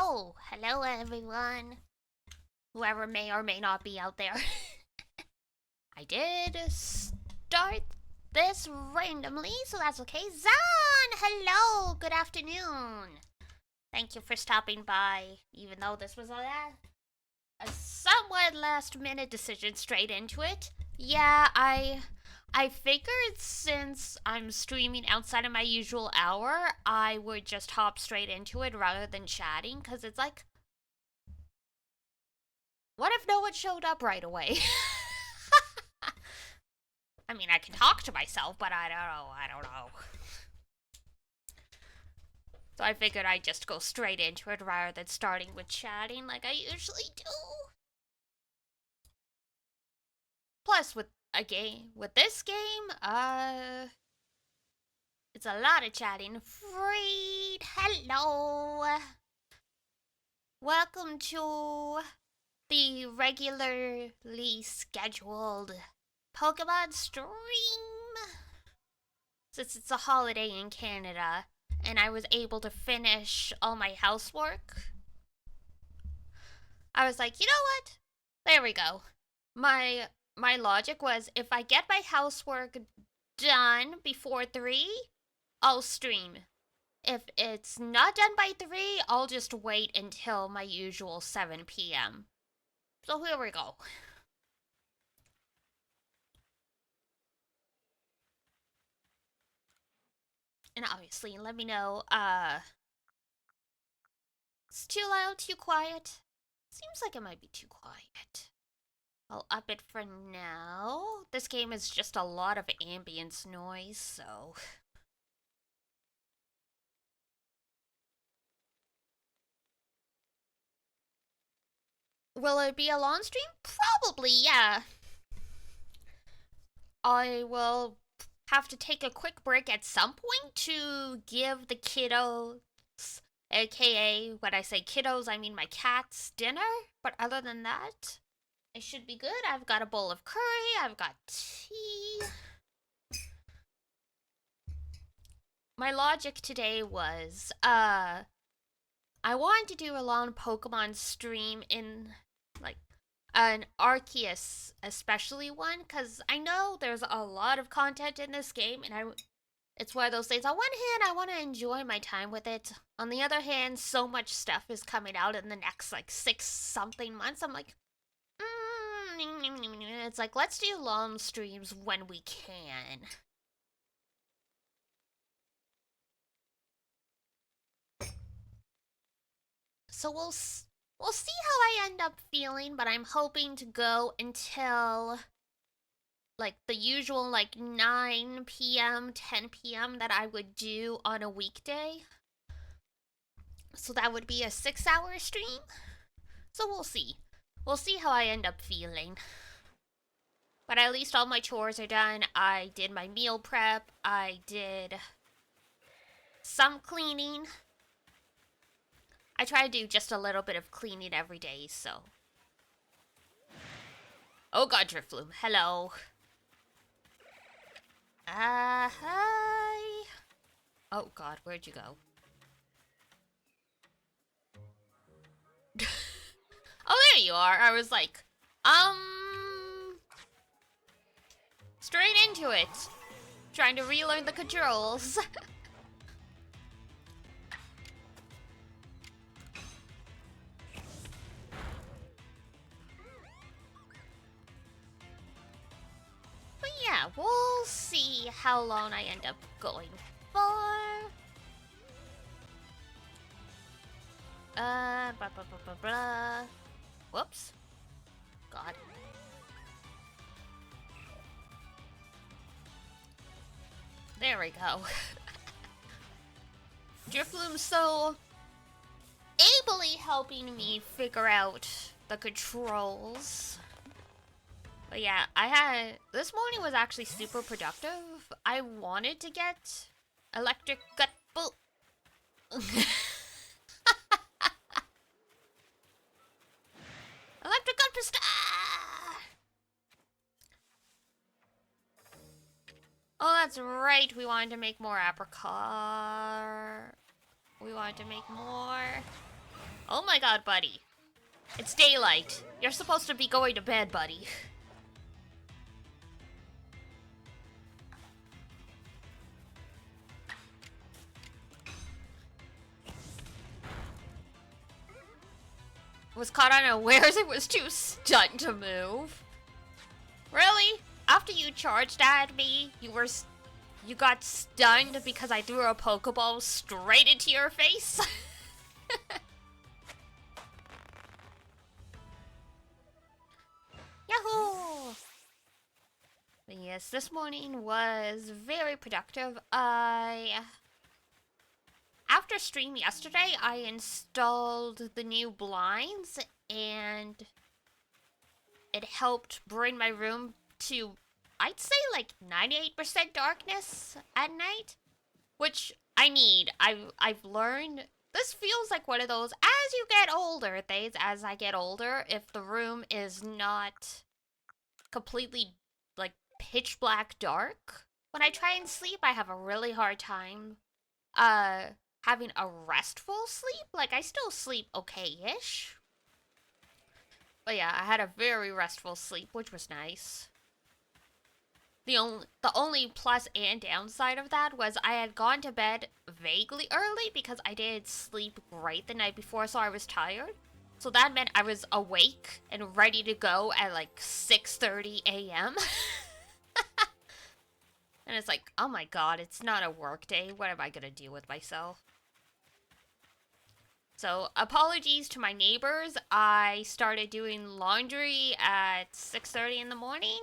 Hello everyone. Whoever may or may not be out there. I did start this randomly, so that's okay. Zan! Hello! Good afternoon. Thank you for stopping by, even though this was a somewhat last minute decision straight into it. Yeah, I figured since I'm streaming outside of my usual hour, I would just hop straight into it rather than chatting, because it's like, what if no one showed up right away? I mean, I can talk to myself, but I don't know. So I figured I'd just go straight into it rather than starting with chatting like I usually do. Plus, with this game, it's a lot of chatting. Freed, hello. Welcome to the regularly scheduled Pokemon stream. Since it's a holiday in Canada and I was able to finish all my housework, I was like, you know what? There we go. My logic was if I get my housework done before 3, I'll stream. If it's not done by 3, I'll just wait until my usual 7 p.m. So here we go. And obviously, let me know, it's too loud, too quiet? Seems like it might be too quiet. I'll up it for now. This game is just a lot of ambience noise, so... Will it be a long stream? Probably, yeah. I will have to take a quick break at some point to give the kiddos, aka when I say kiddos, I mean my cats, dinner. But other than that, it should be good. I've got a bowl of curry, I've got tea. My logic today was, I wanted to do a long Pokemon stream in, like, an Arceus especially one, because I know there's a lot of content in this game, and it's one of those things. On one hand, I want to enjoy my time with it. On the other hand, so much stuff is coming out in the next, like, 6-something months. I'm like, it's like, let's do long streams when we can. So we'll see how I end up feeling, but I'm hoping to go until like the usual like 9 p.m., 10 p.m. that I would do on a weekday. So that would be a 6-hour stream. So we'll see. We'll see how I end up feeling. But at least all my chores are done. I did my meal prep. I did some cleaning. I try to do just a little bit of cleaning every day, so. Oh god, Drifloom. Hello. Hi. Oh god, where'd you go? Oh, there you are. I was like, straight into it. Trying to relearn the controls. But yeah, we'll see how long I end up going for. Blah, blah, blah, blah, blah. Whoops. God. There we go. Drifloom's so ably helping me figure out the controls. But yeah, this morning was actually super productive. I wanted to get electric gut bolt. Electric gut pista. Oh, that's right. We wanted to make more apricot. We wanted to make more. Oh my god, buddy. It's daylight. You're supposed to be going to bed, buddy. Was caught unawares. It was too stunned to move. Really? After you charged at me, you got stunned because I threw a Pokeball straight into your face? Yahoo! But yes, this morning was very productive. After stream yesterday, I installed the new blinds, and it helped bring my room to, I'd say, like 98% darkness at night, which I need. I've learned this feels like one of those as you get older things. As I get older, if the room is not completely like pitch black dark, when I try and sleep, I have a really hard time having a restful sleep. Like, I still sleep okay-ish. But yeah, I had a very restful sleep, which was nice. The only plus and downside of that was I had gone to bed vaguely early because I didn't sleep great the night before, so I was tired. So that meant I was awake and ready to go at like 6:30 a.m. And it's like, oh my god, it's not a work day. What am I gonna do with myself? So, apologies to my neighbors. I started doing laundry at 6:30 in the morning.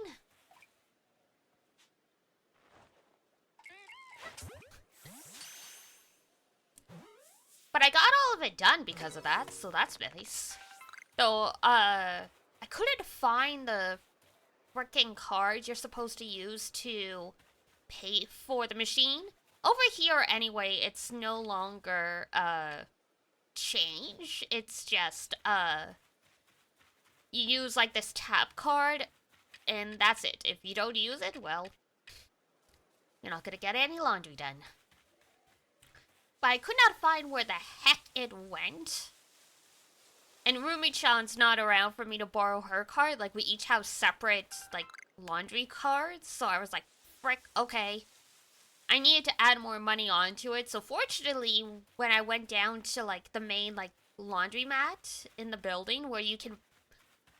But I got all of it done because of that, so that's nice. So, I couldn't find the freaking cards you're supposed to use to pay for the machine. Over here, anyway, it's no longer, change. It's just, you use, like, this tap card, and that's it. If you don't use it, well, you're not gonna get any laundry done. But I could not find where the heck it went. And Rumi-chan's not around for me to borrow her card. Like, we each have separate, like, laundry cards. So I was like, frick, okay. I needed to add more money onto it. So fortunately, when I went down to, like, the main, like, laundromat in the building where you can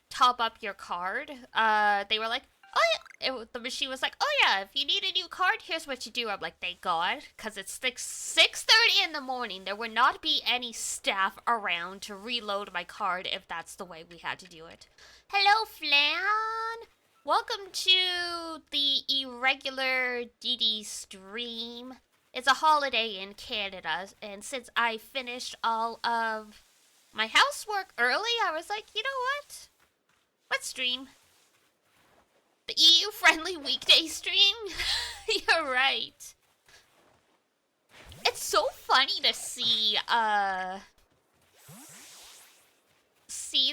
top up your card, they were like, oh yeah, the machine was like, oh yeah, if you need a new card, here's what you do. I'm like, thank God, because it's 6:30 in the morning. There would not be any staff around to reload my card if that's the way we had to do it. Hello, Flan! Welcome to the irregular DD stream. It's a holiday in Canada, and since I finished all of my housework early, I was like, you know what? Let's stream. The EU-friendly weekday stream? You're right. It's so funny to see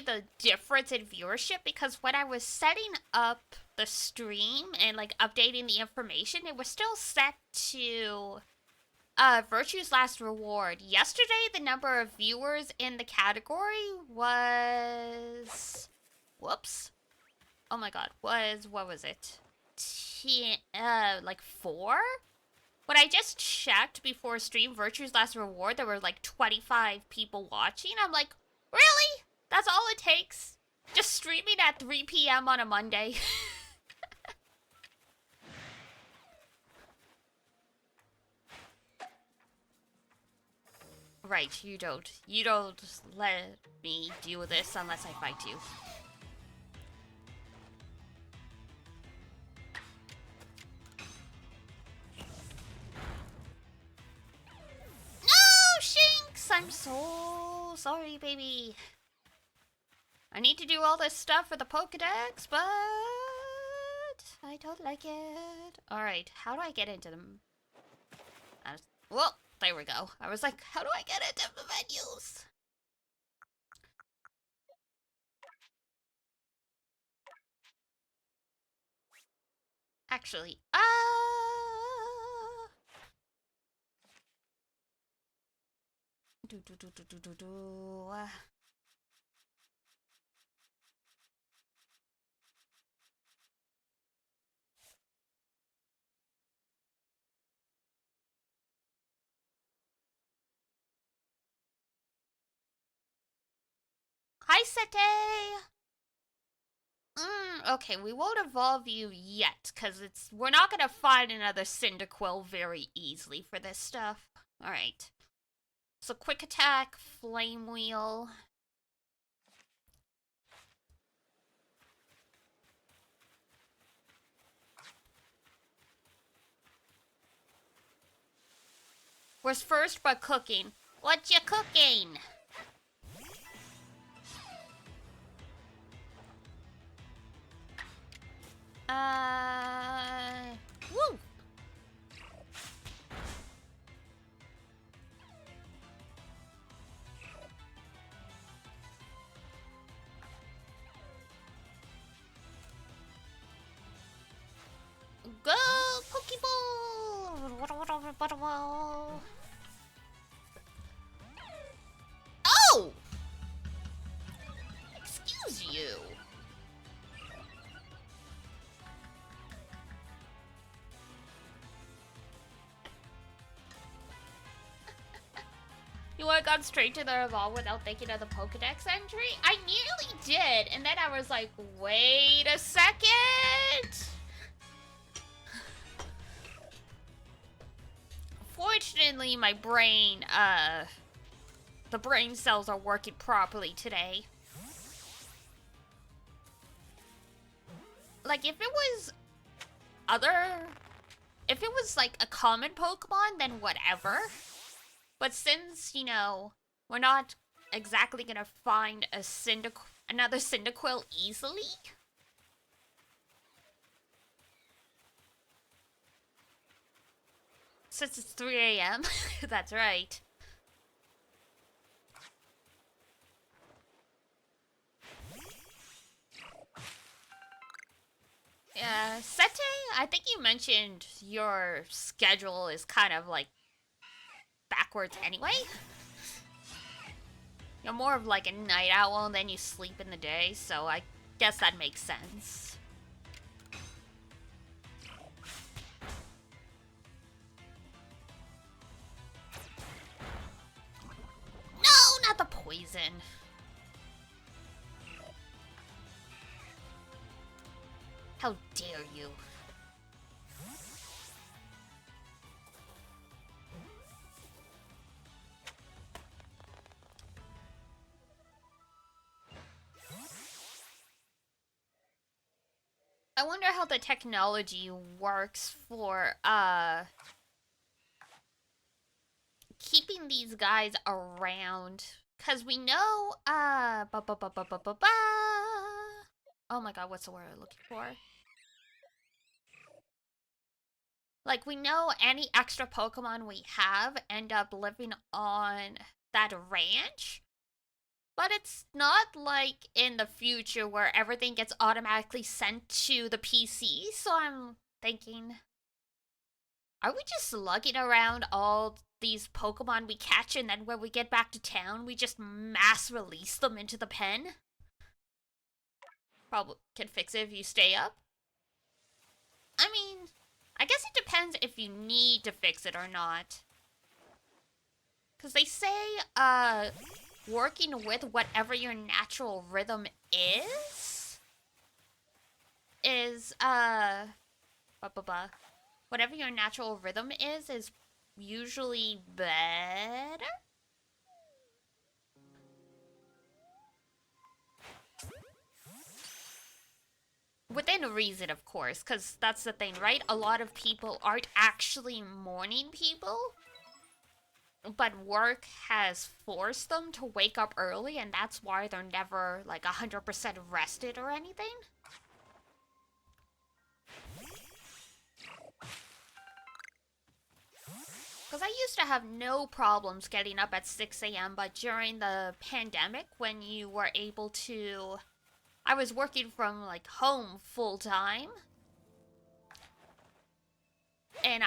the difference in viewership, because when I was setting up the stream and like updating the information, it was still set to Virtue's Last Reward. Yesterday, the number of viewers in the category was... Whoops. Oh my god, what was it? Like 4? When I just checked before stream Virtue's Last Reward, there were like 25 people watching. I'm like, really? That's all it takes? Just streaming at 3 p.m. on a Monday. Right, you don't let me do this unless I fight you. No, Shinx! I'm so sorry, baby. I need to do all this stuff for the Pokedex, but I don't like it. Alright, how do I get into them? Well, there we go. I was like, how do I get into the menus? Actually, Hi, Sete! Okay, we won't evolve you yet, because we're not gonna find another Cyndaquil very easily for this stuff. Alright. So quick attack, flame wheel. Where's first but cooking? What you cooking? Woo! Go, Pokeball! Oh! Excuse you. You would have gone straight to the Evolve without thinking of the Pokedex entry? I nearly did, and then I was like, wait a second! Fortunately, my brain, the brain cells are working properly today. Like, if it was like a common Pokemon, then whatever. But since, you know, we're not exactly gonna find another Cyndaquil easily. Since it's 3 a.m. That's right. Yeah, Sete, I think you mentioned your schedule is kind of like backwards anyway. You're more of like a night owl and then you sleep in the day, so I guess that makes sense. No, not the poison. How dare you? I wonder how the technology works for, keeping these guys around. Because we know, oh my god, what's the word I'm looking for? Like, we know any extra Pokemon we have end up living on that ranch. But it's not like in the future where everything gets automatically sent to the PC, so I'm thinking, are we just lugging around all these Pokemon we catch and then when we get back to town, we just mass release them into the pen? Probably can fix it if you stay up. I mean, I guess it depends if you need to fix it or not. Because they say, working with whatever your natural rhythm is whatever your natural rhythm is usually better. Within reason, of course, because that's the thing, right? A lot of people aren't actually morning people, but work has forced them to wake up early, and that's why they're never, like, 100% rested or anything. Because I used to have no problems getting up at 6 a.m., but during the pandemic, when you were able to... I was working from, like, home full-time. And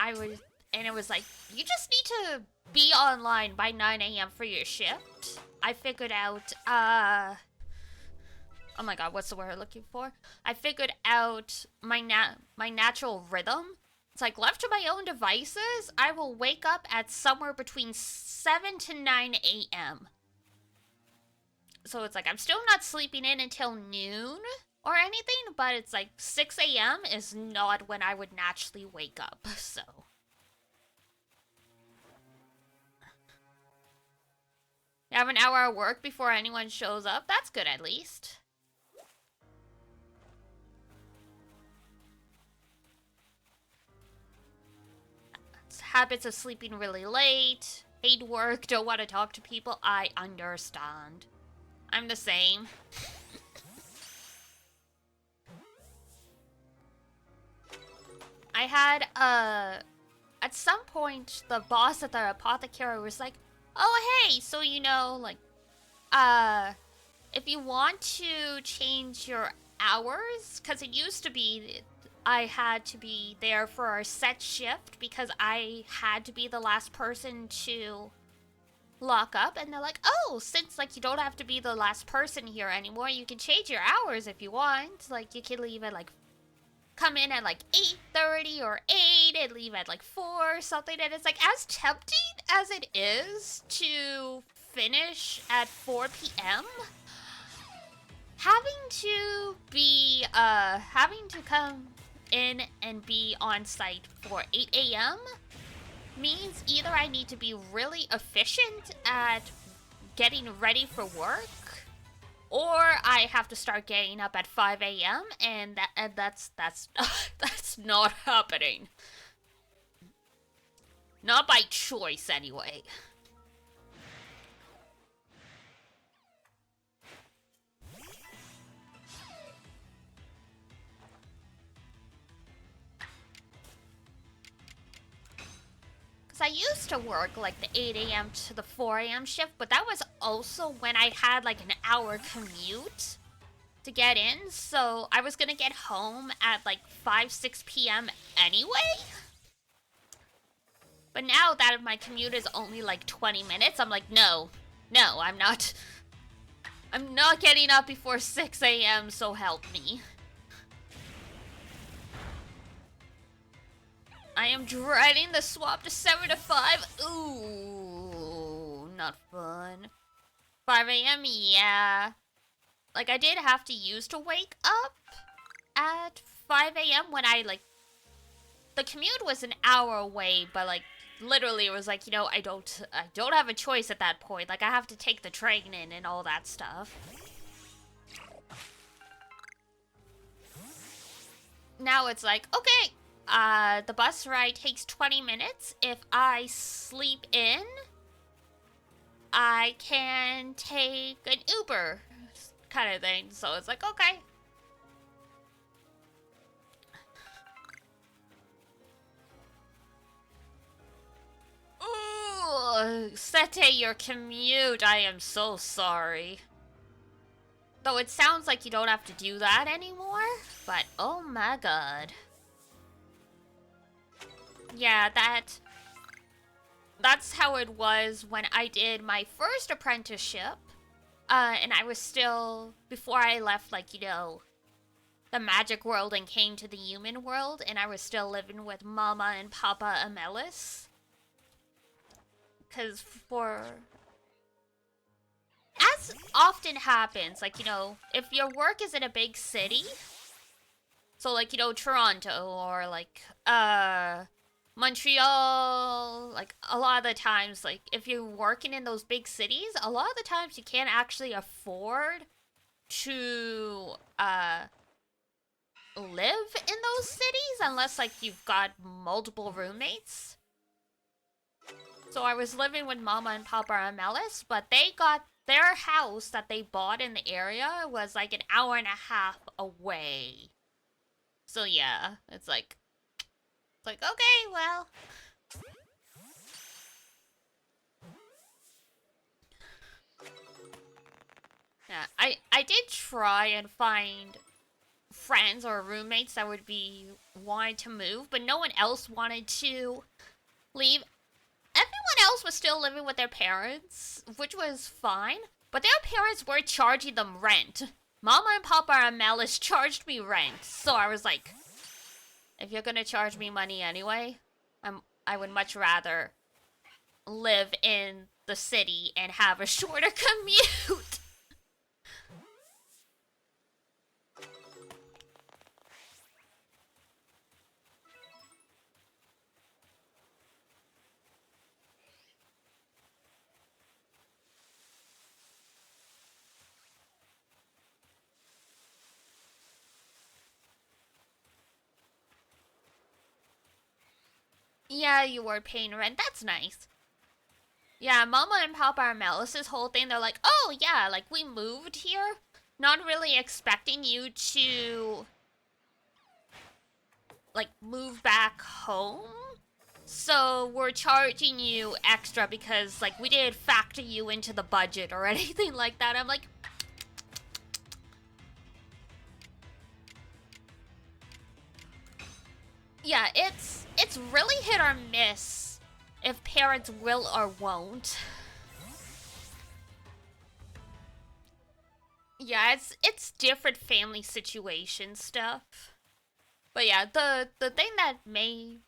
and it was like, you just need to be online by 9 a.m. for your shift. I figured out, oh my god, what's the word I'm looking for? I figured out my natural rhythm. It's like, left to my own devices, I will wake up at somewhere between 7 to 9 a.m. So it's like, I'm still not sleeping in until noon or anything, but it's like 6 a.m. is not when I would naturally wake up, so. You have an hour of work before anyone shows up? That's good, at least. Habits of sleeping really late, hate work, don't want to talk to people. I understand. I'm the same. I had, at some point, the boss at the apothecary was like, oh, hey, so you know, like, if you want to change your hours, because it used to be I had to be there for a set shift because I had to be the last person to lock up, and they're like, oh, since like you don't have to be the last person here anymore, you can change your hours if you want. Like, you can leave at like, come in at like 8:30 or 8 and leave at like 4 or something. And it's like, as tempting as it is to finish at 4 p.m., having to come in and be on site for 8 a.m. means either I need to be really efficient at getting ready for work, or I have to start getting up at 5 a.m. and that's that's not happening. Not by choice, anyway. I used to work like the 8 a.m. to the 4 a.m. shift, but that was also when I had like an hour commute to get in, so I was gonna get home at like 5, 6 p.m. anyway. But now that my commute is only like 20 minutes, I'm like, no, I'm not getting up before 6 a.m., so help me. I am dreading the swap to 7 to 5. Ooh, not fun. 5 a.m., yeah. Like, I did have to use to wake up at 5 a.m. when I, like... The commute was an hour away, but, like, literally it was like, you know, I don't have a choice at that point. Like, I have to take the train in and all that stuff. Now it's like, okay... the bus ride takes 20 minutes. If I sleep in, I can take an Uber kind of thing. So it's like, okay. Ooh, Sete, your commute. I am so sorry. Though it sounds like you don't have to do that anymore. But, oh my god. Yeah, that's how it was when I did my first apprenticeship. And I was still, before I left, like, you know, the magic world and came to the human world, and I was still living with Mama and Papa Amelis. Because as often happens, like, you know, if your work is in a big city, so, like, you know, Toronto, or, like, Montreal, like, a lot of the times, like, if you're working in those big cities, a lot of the times you can't actually afford to, live in those cities unless, like, you've got multiple roommates. So I was living with Mama and Papa Amelis, but they got their house that they bought in the area was, like, an hour and a half away. So, yeah, it's like, okay, well. Yeah, I did try and find friends or roommates that would be wanting to move, but no one else wanted to leave. Everyone else was still living with their parents, which was fine. But their parents were charging them rent. Mama and Papa and Malice charged me rent. So I was like, if you're gonna charge me money anyway, I would much rather live in the city and have a shorter commute. Yeah, you were paying rent. That's nice. Yeah, Mama and Papa and Malice's whole thing, they're like, oh yeah, like we moved here, not really expecting you to like move back home. So we're charging you extra because like we didn't factor you into the budget or anything like that. I'm like, yeah, it's really hit or miss if parents will or won't. Yeah, it's different family situation stuff. But yeah, the thing that made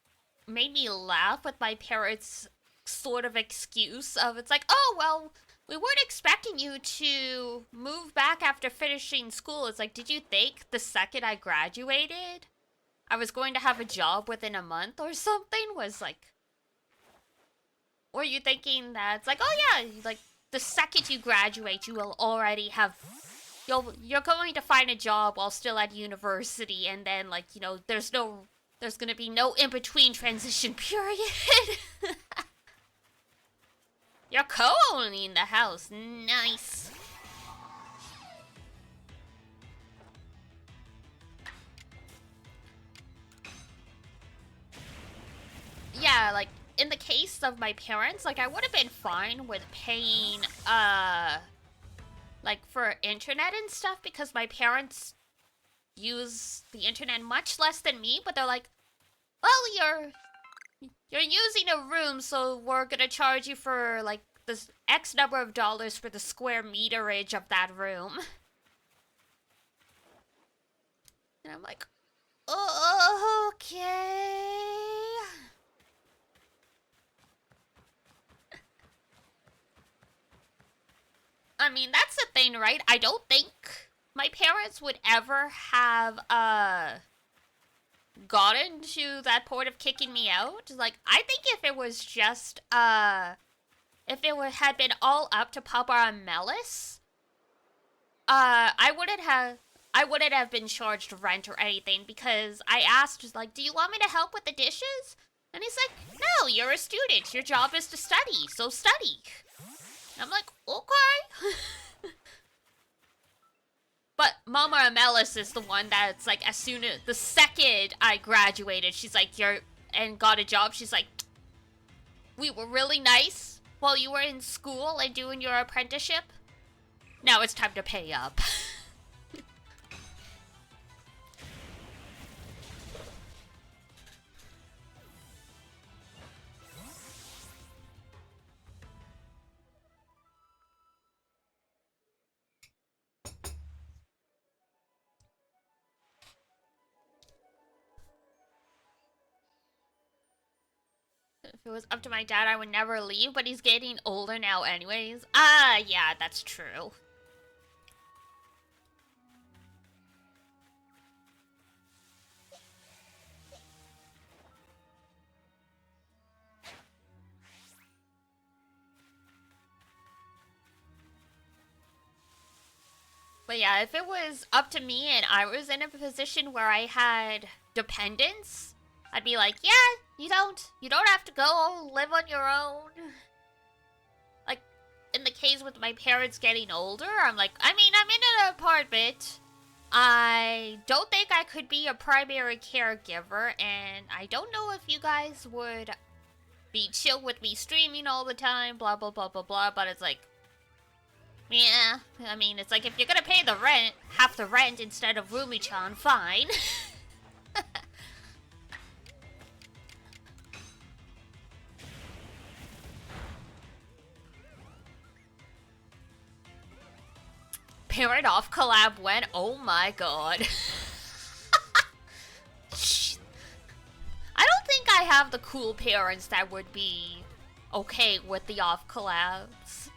me laugh with my parents' sort of excuse of it's like, oh well, we weren't expecting you to move back after finishing school. It's like, did you think the second I graduated I was going to have a job within a month or something? Was like, were you thinking that it's like, oh yeah, like the second you graduate you will already have you're going to find a job while still at university, and then like, you know, there's gonna be no in-between transition period. You're co-owning the house. Nice. Yeah, like in the case of my parents, like I would have been fine with paying like for internet and stuff because my parents use the internet much less than me, but they're like, well, you're using a room, so we're gonna charge you for like this X number of dollars for the square meterage of that room. And I'm like, oh, okay. I mean, that's the thing, right? I don't think my parents would ever have gotten to that point of kicking me out. Like, I think if it was just if it had been all up to Papa and Melis, I wouldn't have been charged rent or anything because I asked, just like, do you want me to help with the dishes? And he's like, no, you're a student. Your job is to study, so study. I'm like, okay. But Mama Amelis is the one that's like, as soon as the second I graduated, she's like, and got a job, she's like, we were really nice while you were in school and doing your apprenticeship. Now it's time to pay up. If it was up to my dad, I would never leave, but he's getting older now anyways. Ah, yeah, that's true. But yeah, if it was up to me and I was in a position where I had dependents, I'd be like, yeah, you don't have to go live on your own. Like, in the case with my parents getting older, I'm like, I mean, I'm in an apartment. I don't think I could be a primary caregiver, and I don't know if you guys would be chill with me streaming all the time, blah, blah, blah, blah, blah, but it's like, yeah, I mean, it's like, if you're gonna pay the rent, half the rent instead of Rumi-chan, fine. Parent Off collab went. Oh my god. I don't think I have the cool parents that would be okay with the off collabs.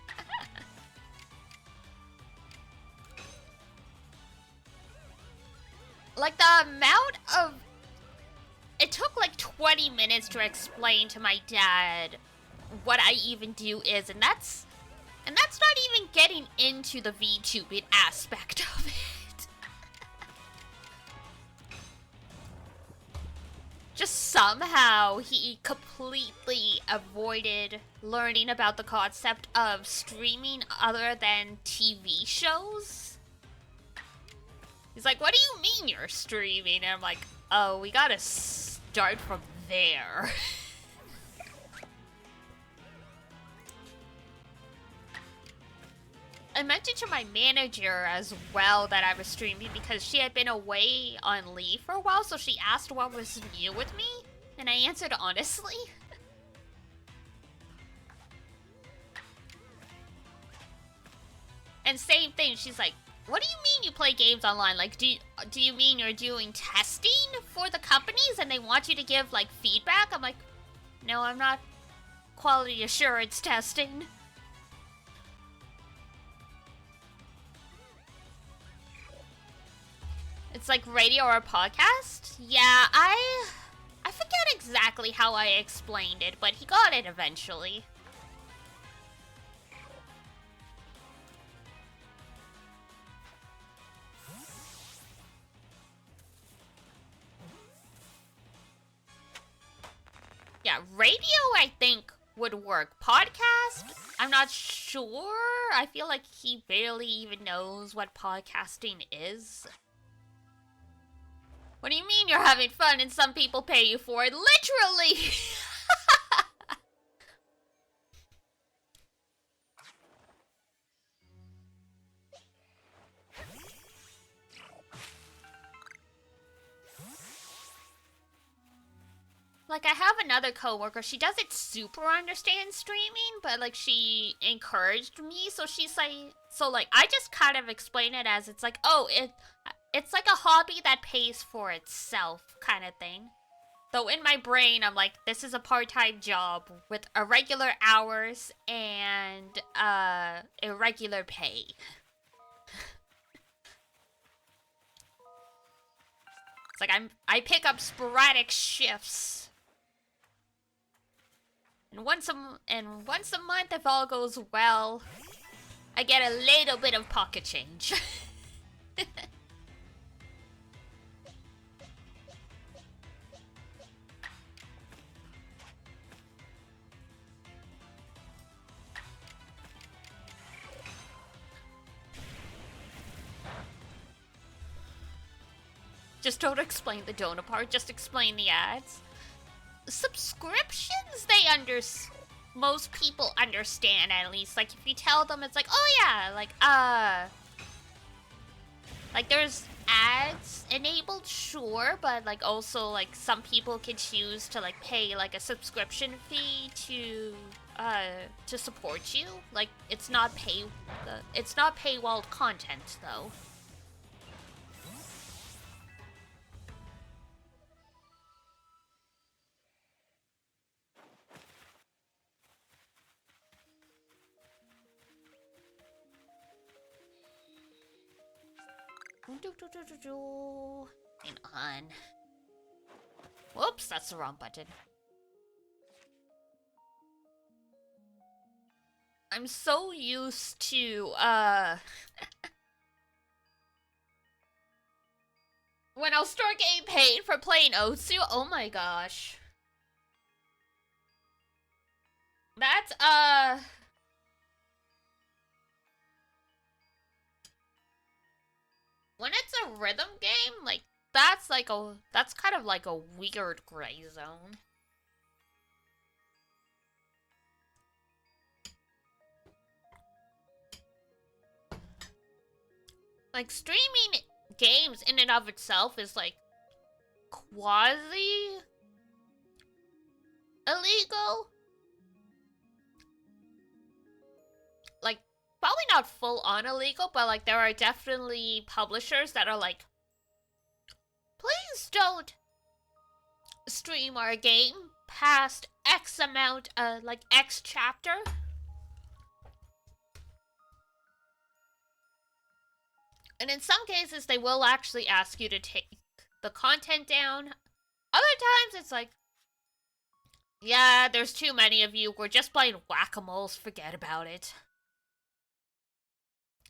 Like, the amount of... It took like 20 minutes to explain to my dad what I even do is, and that's not even getting into the VTubing aspect of it. Just somehow he completely avoided learning about the concept of streaming other than TV shows. He's like, what do you mean you're streaming? And I'm like, oh, we gotta start from there. I mentioned to my manager as well that I was streaming because she had been away on leave for a while, so she asked what was new with me, and I answered honestly. And same thing, she's like, what do you mean you play games online? Like, do you mean you're doing testing for the companies and they want you to give, like, feedback? I'm like, no, I'm not quality assurance testing. It's like radio or a podcast? Yeah, I forget exactly how I explained it, but he got it eventually. Yeah, radio I think would work. Podcast, I'm not sure. I feel like he barely even knows what podcasting is. What do you mean you're having fun and some people pay you for it? Literally! Like, I have another coworker, she doesn't super understand streaming, but, like, she encouraged me, so she's like... So, like, I just kind of explain it as it's like, oh, it's like a hobby that pays for itself kind of thing. Though in my brain, I'm like, this is a part-time job with irregular hours and, irregular pay. It's like I pick up sporadic shifts. And once a month, if all goes well, I get a little bit of pocket change. Just don't explain the donut part, just explain the ads. Subscriptions, most people understand, at least. Like, if you tell them, it's like, oh yeah, like there's ads enabled, sure, but like also like some people can choose to like pay like a subscription fee to support you. Like, it's not paywalled content though. Hang on. Whoops, that's the wrong button. I'm so used to, when I'll start getting paid for playing Otsu, oh my gosh. That's, when it's a rhythm game, like, that's kind of like a weird gray zone. Like, streaming games in and of itself is, like, quasi illegal. Like, probably not full on illegal, but like there are definitely publishers that are like, please don't stream our game past X amount, like X chapter. And in some cases, they will actually ask you to take the content down. Other times, it's like, yeah, there's too many of you. We're just playing whack-a-moles. Forget about it.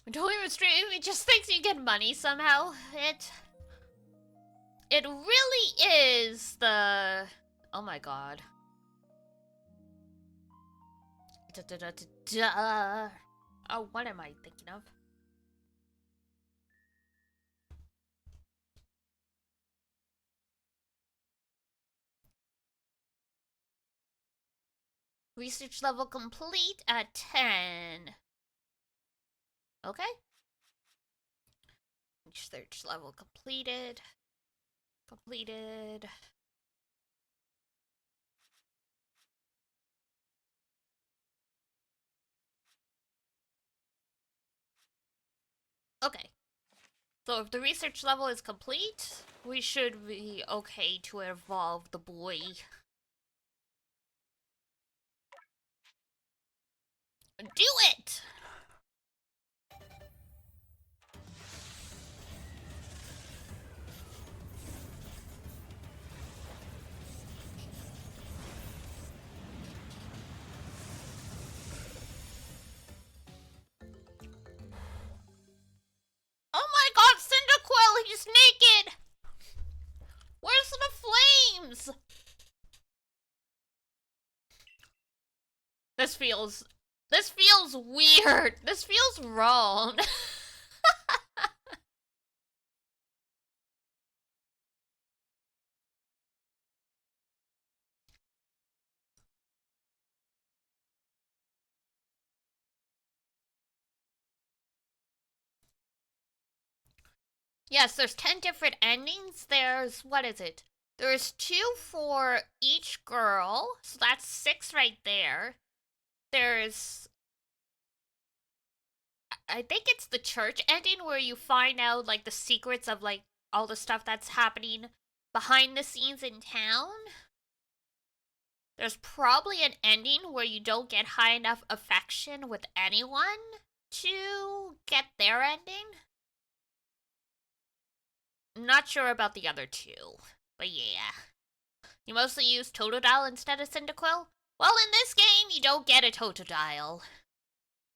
Don't even stream. It just thinks you get money somehow. It really is the... Oh my god. Oh, what am I thinking of? Research level complete at 10. Okay. Research level completed. Completed. Okay. So if the research level is complete, we should be okay to evolve the boy. Do it! Oh my god, Cyndaquil, he's naked! Where's the flames? This feels weird. This feels wrong. Yes, there's 10 different endings. There's, what is it? There's 2 for each girl, so that's 6 right there. There's, I think it's the church ending where you find out, like, the secrets of, like, all the stuff that's happening behind the scenes in town. There's probably an ending where you don't get high enough affection with anyone to get their ending. Not sure about the other 2, but yeah. You mostly use Totodile instead of Cyndaquil? Well, in this game, you don't get a Totodile.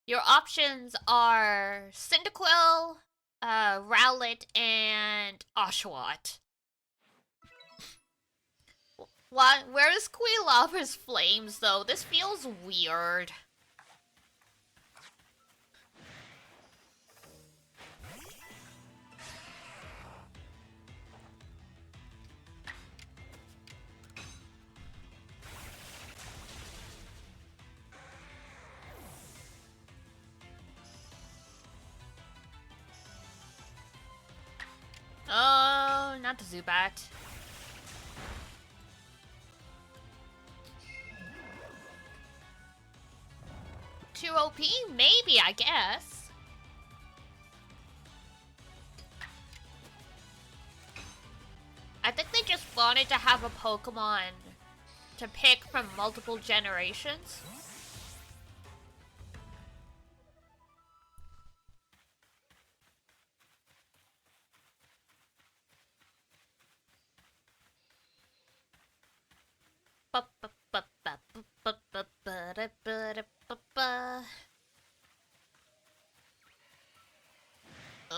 Your options are Cyndaquil, Rowlet, and Oshawott. What? Where is Quilava's flames, though? This feels weird. Oh, not the Zubat. Too OP? Maybe, I guess. I think they just wanted to have a Pokemon to pick from multiple generations.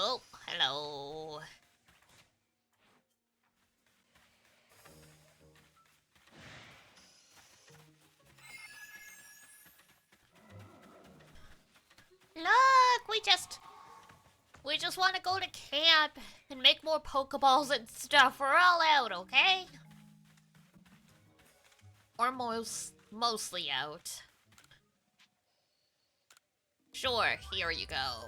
Oh, hello. Look, we just want to go to camp and make more Pokeballs and stuff. We're all out, okay? Or mostly out. Sure, here you go.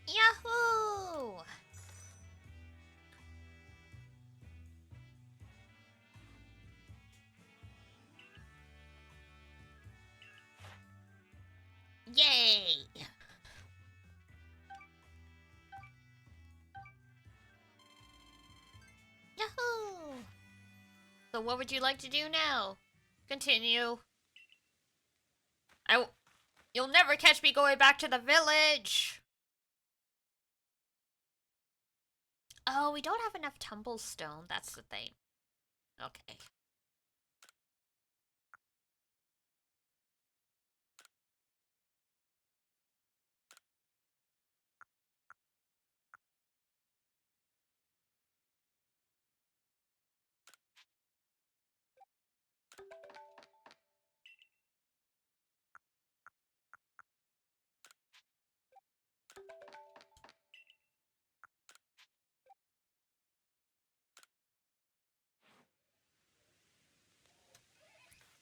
Yahoo! Yay! Yahoo! So what would you like to do now? Continue. You'll never catch me going back to the village! Oh, we don't have enough tumblestone, that's the thing. Okay.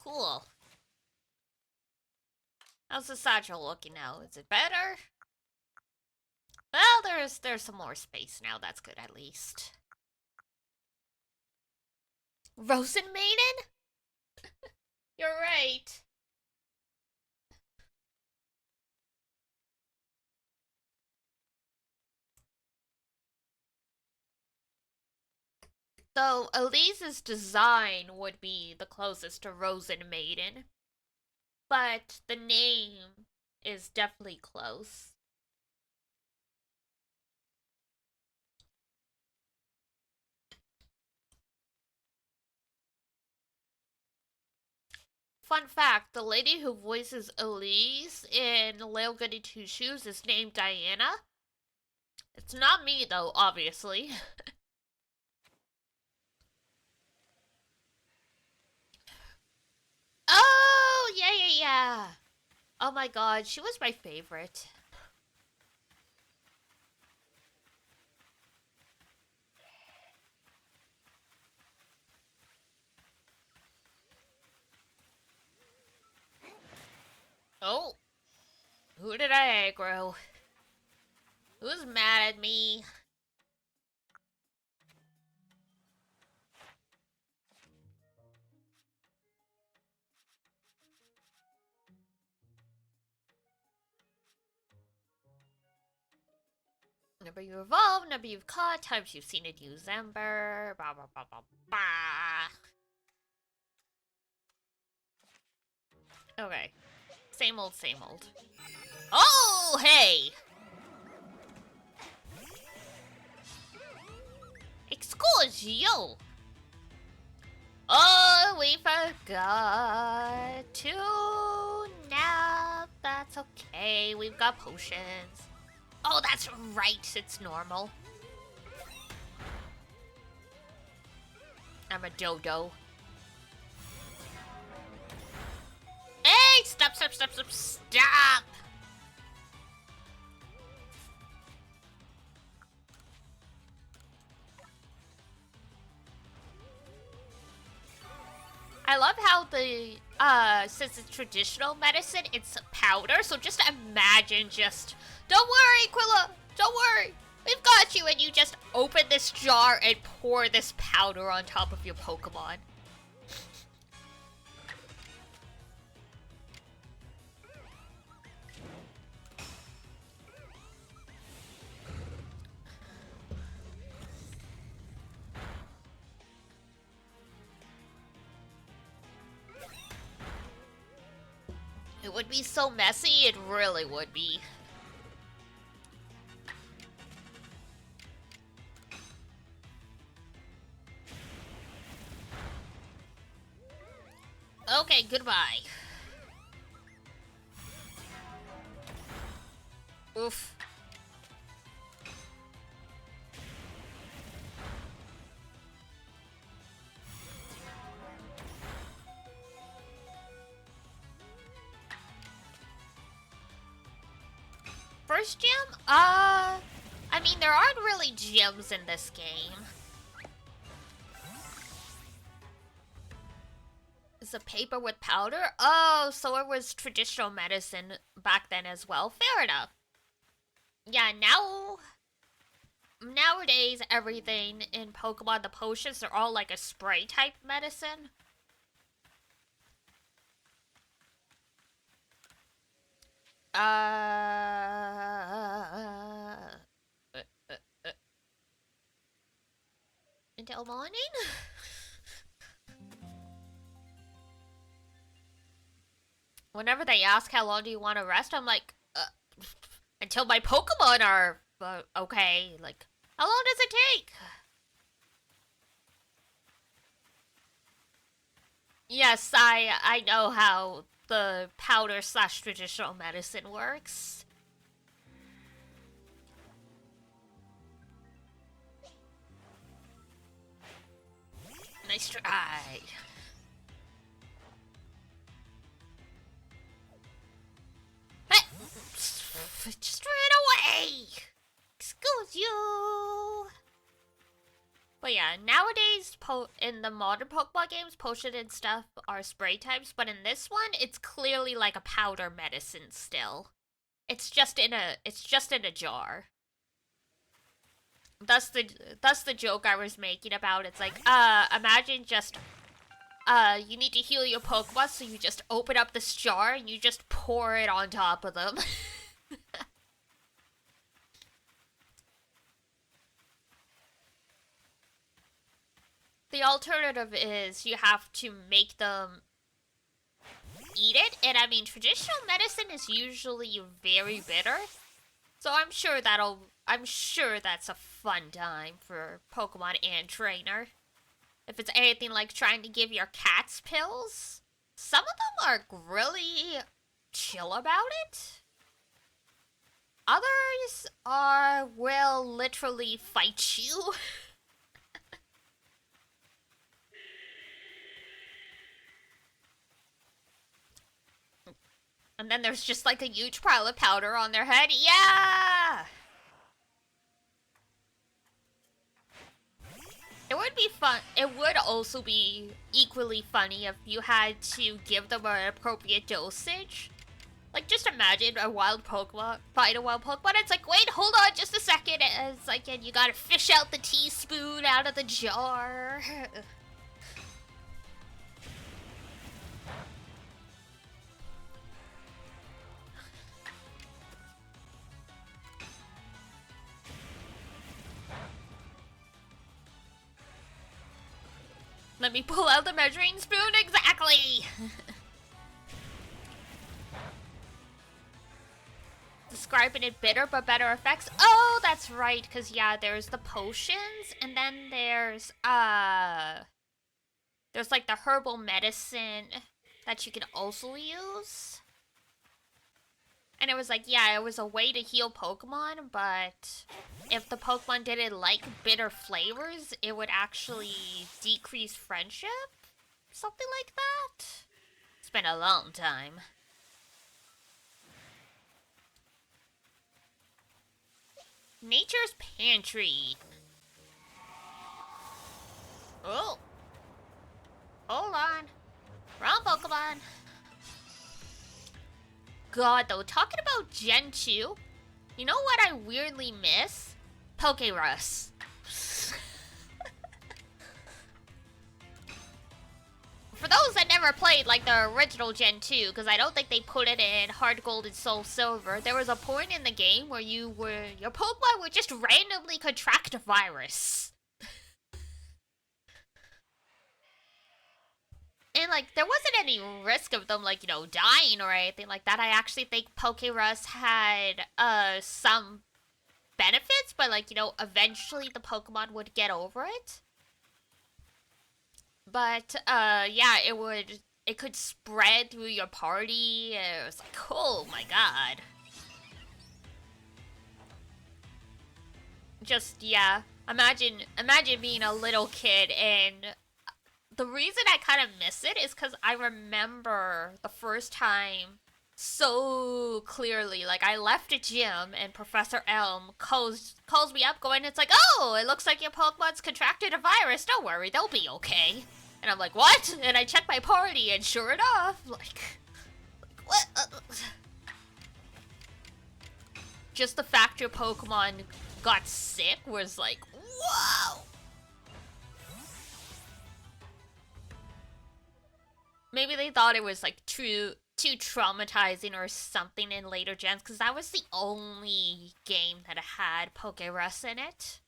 Cool. How's the satchel looking now? Is it better? Well, there's some more space now. That's good, at least. Rosen Maiden? You're right. So, Elise's design would be the closest to Rosen Maiden. But the name is definitely close. Fun fact, the lady who voices Elise in Little Goody Two Shoes is named Diana. It's not me, though, obviously. Oh, yeah. Oh my god, she was my favorite. Oh. Who did I aggro? Who's mad at me? Number you evolved, number you've caught, times you've seen it use Ember, blah blah blah blah blah. Okay. Same old, same old. Oh, hey! Excuse you! Oh, we forgot to nap. That's okay, we've got potions. Oh, that's right, it's normal. I'm a dodo. Hey, stop! I love how since it's traditional medicine, it's powder, so just imagine don't worry, Quilla, don't worry, we've got you, and you just open this jar and pour this powder on top of your Pokemon. It would be so messy, it really would be. Okay, goodbye. Oof. First gym? I mean, there aren't really gyms in this game. Is it paper with powder? Oh, so it was traditional medicine back then as well. Fair enough. Yeah, nowadays, everything in Pokemon, the potions are all like a spray type medicine. Uh, uh, until morning? Whenever they ask how long do you want to rest, I'm like, until my Pokemon are okay. Like, how long does it take? Yes, I know how the powder slash traditional medicine works. Nice try. Just ran away. Excuse you. But yeah, nowadays in the modern Pokemon games, potion and stuff are spray types, but in this one, it's clearly like a powder medicine still. It's just in a jar. That's the joke I was making about. It's like, imagine just you need to heal your Pokemon, so you just open up this jar and you just pour it on top of them. The alternative is you have to make them eat it, and I mean, traditional medicine is usually very bitter, so I'm sure that's a fun time for Pokemon and Trainer. If it's anything like trying to give your cats pills, some of them are really chill about it. Others will literally fight you. And then there's just like a huge pile of powder on their head. Yeah! It would be fun. It would also be equally funny if you had to give them an appropriate dosage. Like, just imagine a wild Pokemon, fight a wild Pokemon. It's like, wait, hold on just a second. It's like, and you gotta fish out the teaspoon out of the jar. Let me pull out the measuring spoon, exactly! Describing it bitter but better effects. Oh, that's right, because yeah, there's the potions, and then there's like the herbal medicine that you can also use. And it was like, yeah, it was a way to heal Pokemon, but if the Pokemon didn't like bitter flavors, it would actually decrease friendship? Something like that? It's been a long time. Nature's Pantry. Oh. Hold on. Wrong Pokemon. God, though, talking about Gen 2, you know what I weirdly miss? Pokerus. For those that never played, like, the original Gen 2, because I don't think they put it in Hard Gold and Soul Silver, there was a point in the game where your Pokemon would just randomly contract a virus. And, like, there wasn't any risk of them, like, you know, dying or anything like that. I actually think Pokerus had, some benefits, but, like, you know, eventually the Pokemon would get over it. But, yeah, it could spread through your party. It was like, oh my god. Just, yeah. Imagine being a little kid, and the reason I kind of miss it is because I remember the first time so clearly. Like, I left a gym and Professor Elm calls me up going, it's like, oh, it looks like your Pokemon's contracted a virus. Don't worry, they'll be okay. And I'm like, what? And I check my party, and sure enough, like what? Just the fact your Pokemon got sick was like, whoa! Maybe they thought it was like too too traumatizing or something in later gens, because that was the only game that had Pokerus in it.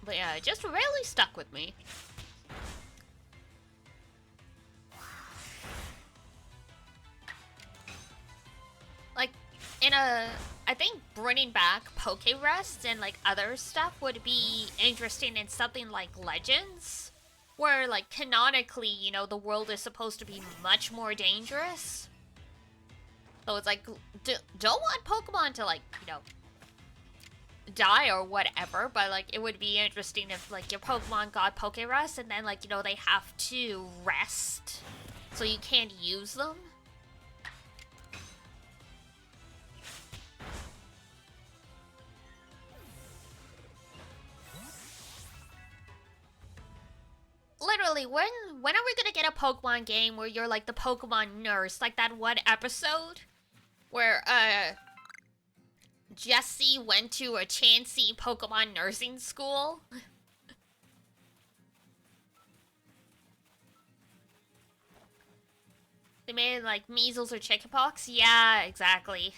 But yeah, it just really stuck with me. Like, I think bringing back Pokerest and like other stuff would be interesting in something like Legends, where like canonically, you know, the world is supposed to be much more dangerous. So it's like, don't want Pokemon to like, you know, die or whatever, but like it would be interesting if like your Pokemon got Pokerest and then like, you know, they have to rest so you can't use them. Literally, when are we gonna get a Pokemon game where you're like the Pokemon nurse, like that one episode where Jessie went to a Chansey Pokemon nursing school? They made like measles or chickenpox? Yeah, exactly.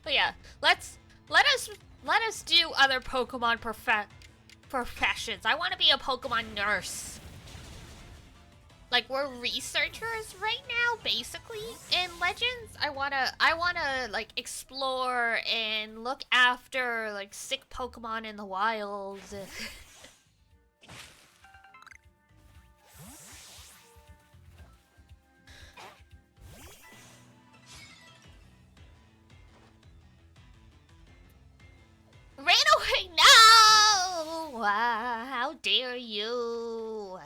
But yeah, let us do other Pokemon professions. I want to be a Pokemon nurse. Like, we're researchers right now, basically, in Legends. I wanna like explore and look after like sick Pokemon in the wild. Ran away! No! How dare you?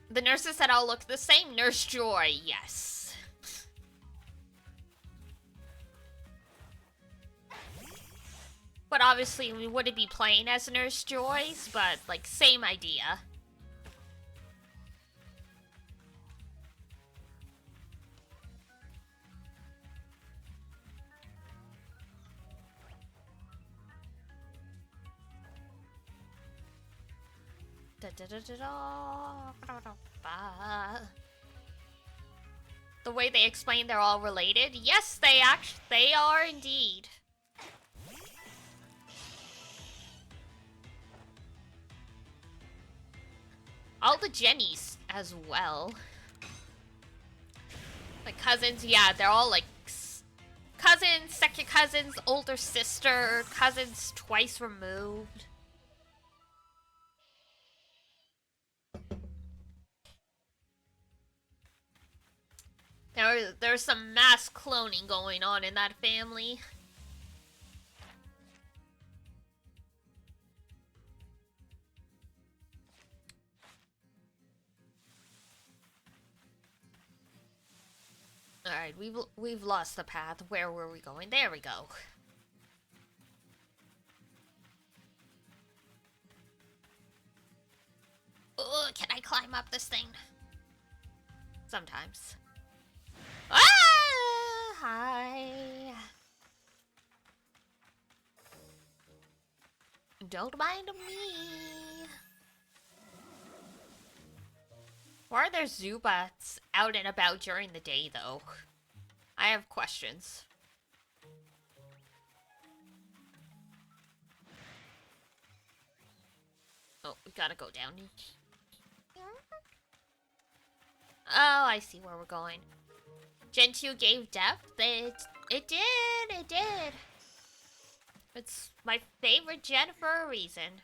The nurses said all look the same. Nurse Joy, yes. But obviously we wouldn't be playing as Nurse Joys, but like same idea. The way they explain they're all related? Yes, they are indeed. All the Jennies as well. Like cousins, yeah, they're all like cousins, second cousins, older sister, cousins twice removed. There's some mass cloning going on in that family. Alright, we've lost the path. Where were we going? There we go. Ugh, can I climb up this thing? Sometimes. Ah! Hi. Don't mind me. Why are there Zubats out and about during the day, though? I have questions. Oh, we gotta go down. Oh, I see where we're going. Gen 2 gave depth? It did. It's my favorite gen for a reason.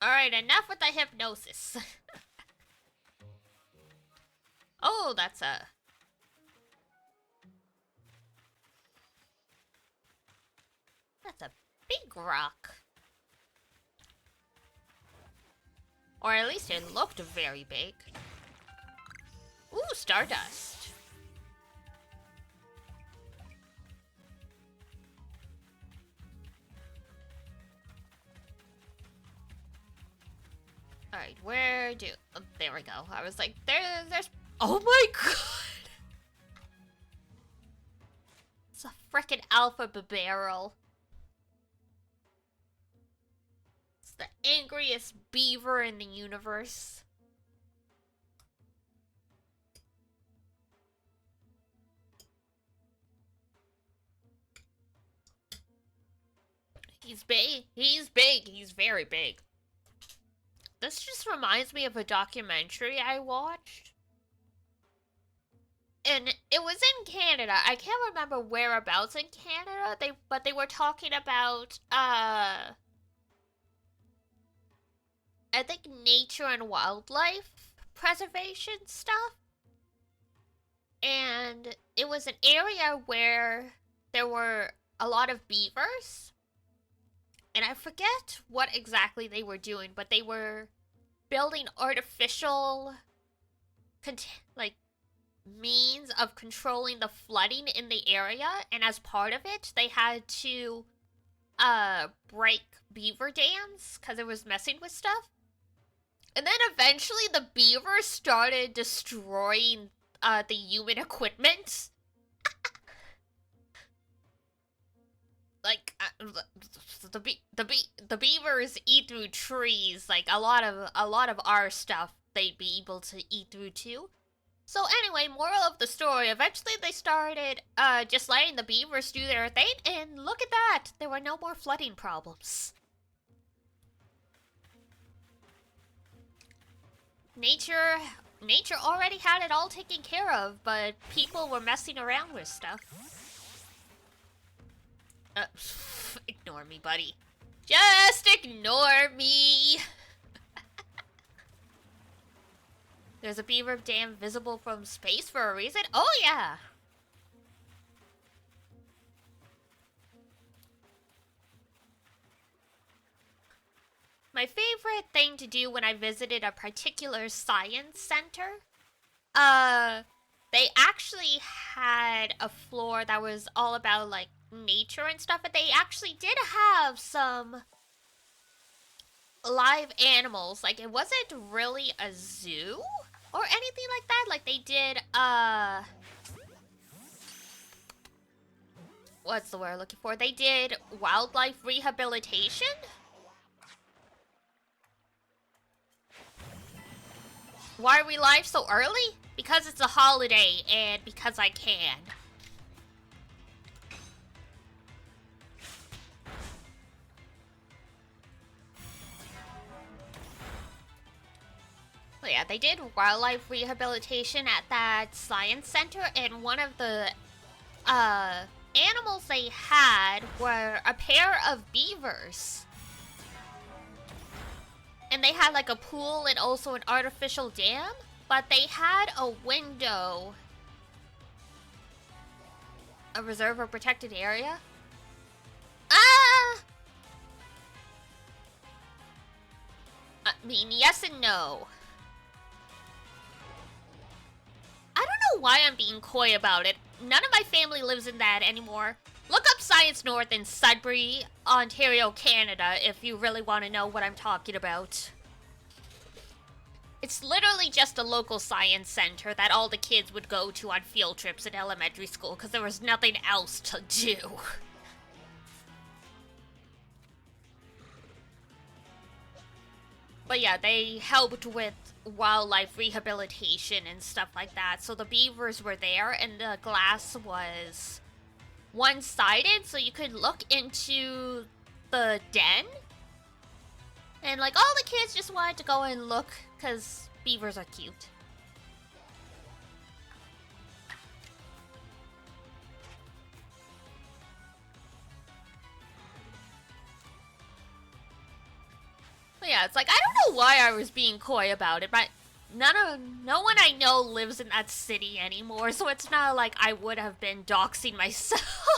Alright, enough with the hypnosis. Oh, that's a big rock. Or at least it looked very big. Ooh, Stardust. Alright, where do... Oh, there we go. I was like, there's... Oh my god! It's a frickin' alpha barrel. It's the angriest beaver in the universe. He's big. He's big. He's very big. This just reminds me of a documentary I watched. And it was in Canada. I can't remember whereabouts in Canada. But they were talking about I think nature and wildlife preservation stuff. And it was an area where there were a lot of beavers. And I forget what exactly they were doing, but they were building artificial, means of controlling the flooding in the area. And as part of it, they had to, break beaver dams because it was messing with stuff. And then eventually the beavers started destroying, the human equipment. Like, the beavers eat through trees. Like, a lot of our stuff they'd be able to eat through too. So anyway, moral of the story, eventually they started just letting the beavers do their thing, and look at that, there were no more flooding problems. Nature already had it all taken care of, but people were messing around with stuff. Ignore me, buddy. Just ignore me! There's a beaver dam visible from space for a reason? Oh, yeah! My favorite thing to do when I visited a particular science center, they actually had a floor that was all about, like, nature and stuff, but they actually did have some live animals. Like, it wasn't really a zoo or anything like that. Like, they did, what's the word I'm looking for? They did wildlife rehabilitation. Why are we live so early? Because it's a holiday and because I can. Well, yeah, they did wildlife rehabilitation at that science center, and one of the animals they had were a pair of beavers. And they had like a pool and also an artificial dam, but they had a window. A reserve or protected area? I mean, yes and no. I don't know why I'm being coy about it. None of my family lives in that anymore. Look up Science North in Sudbury, Ontario, Canada, if you really want to know what I'm talking about. It's literally just a local science center that all the kids would go to on field trips in elementary school because there was nothing else to do. But yeah, they helped with wildlife rehabilitation and stuff like that. So the beavers were there and the glass was one-sided, so you could look into the den. And like all the kids just wanted to go and look because beavers are cute. But yeah, it's like, I don't know why I was being coy about it, but no one I know lives in that city anymore, so it's not like I would have been doxing myself.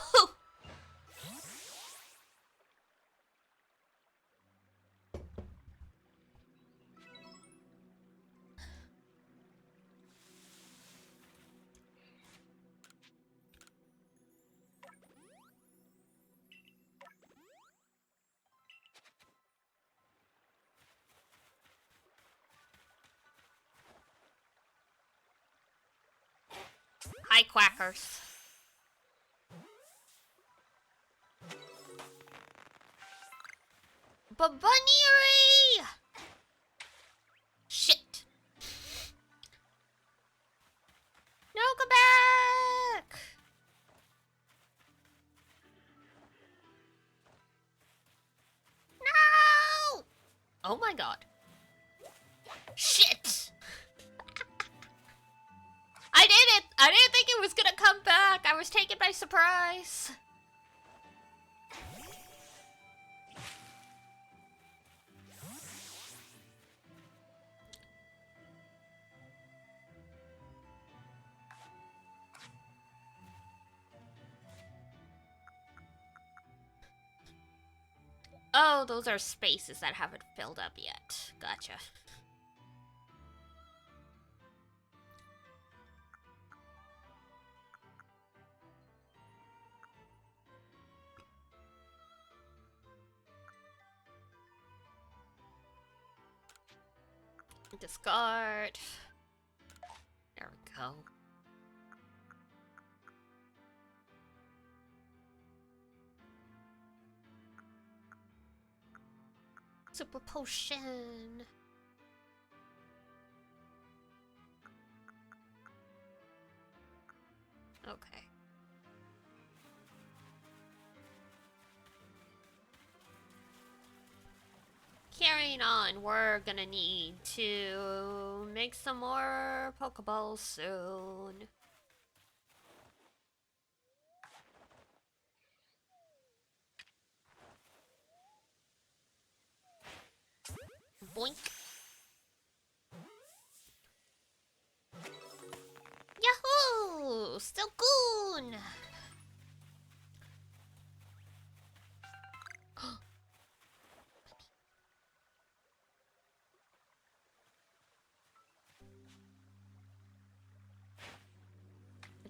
Hi, quackers. Bunny! Shit. No, go back! No! Oh my god. Shit! I did it! I didn't think it was gonna come back. I was taken by surprise. Oh, those are spaces that haven't filled up yet. Gotcha. Discard. There we go. Super potion. Okay. Carrying on, we're gonna need to make some more Pokeballs soon. Boink. Yahoo! Still goon!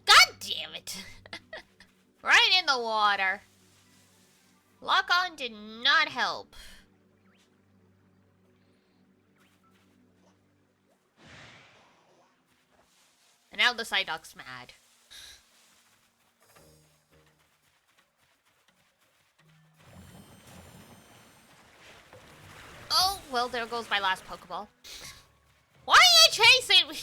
God damn it! Right in the water. Lock on did not help. And now the Psyduck's mad. Oh, well, there goes my last Pokeball. Why are you chasing me?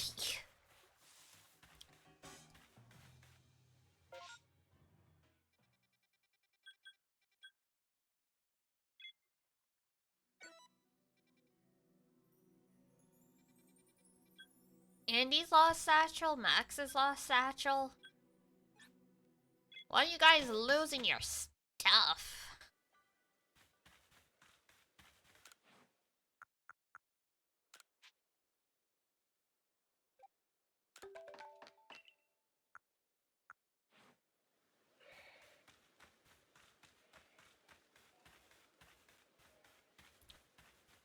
Andy's lost Satchel, Max's lost Satchel. Why are you guys losing your stuff?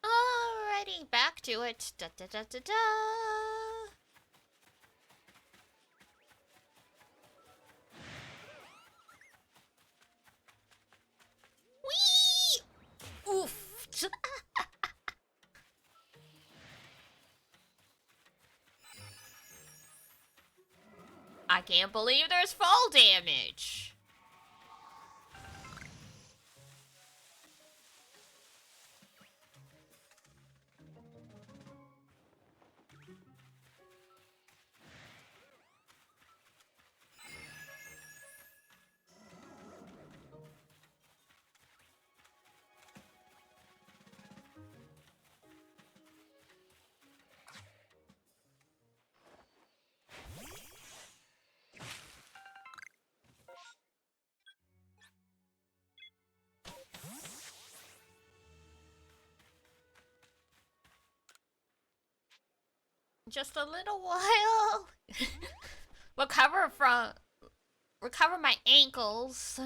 Alrighty, back to it. Da da da da da. Whee! Oof. I can't believe there's fall damage. Just a little while. recover my ankles.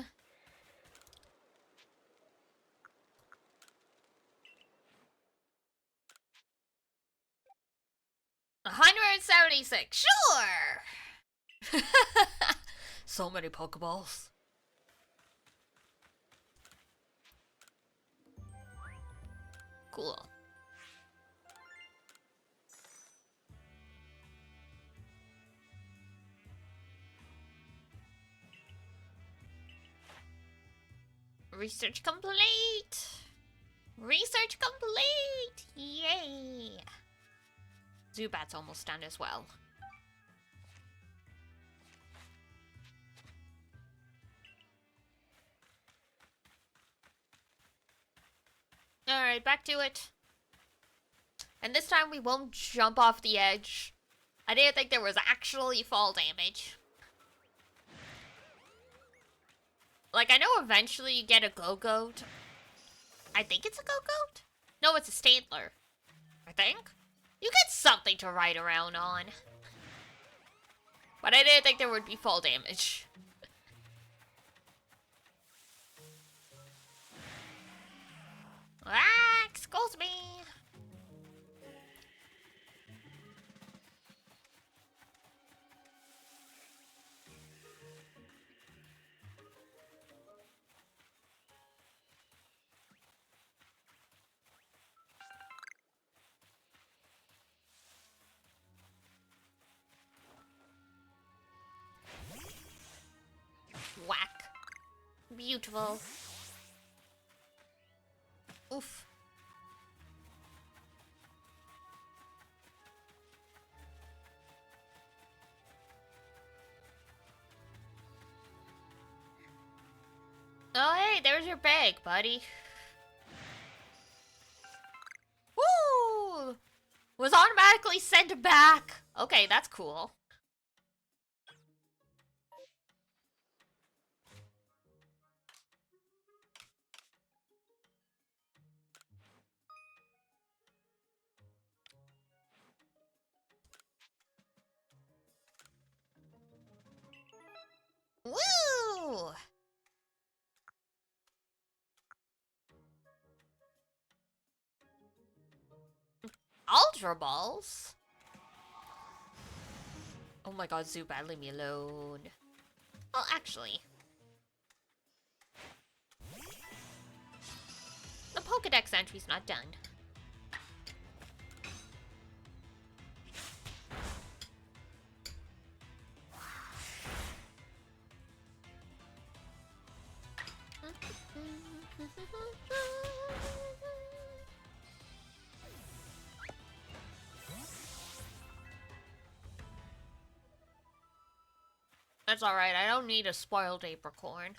176, sure! So many Pokeballs. Cool. research complete! Research complete! Yay! Zubat's almost done as well. Alright, back to it. And this time we won't jump off the edge. I didn't think there was actually fall damage. Like, I know eventually you get a Go-Goat. I think it's a Go-Goat? No, it's a Stantler. I think. You get something to ride around on. But I didn't think there would be fall damage. Ah, excuse me. Whack. Beautiful. Oof. Oh, hey, there's your bag, buddy. Woo! Was automatically sent back. Okay, that's cool. Woo! Ultra Balls? Oh my god, Zubat, leave me alone. Well, actually. The Pokedex entry's not done. That's alright, I don't need a spoiled apricorn.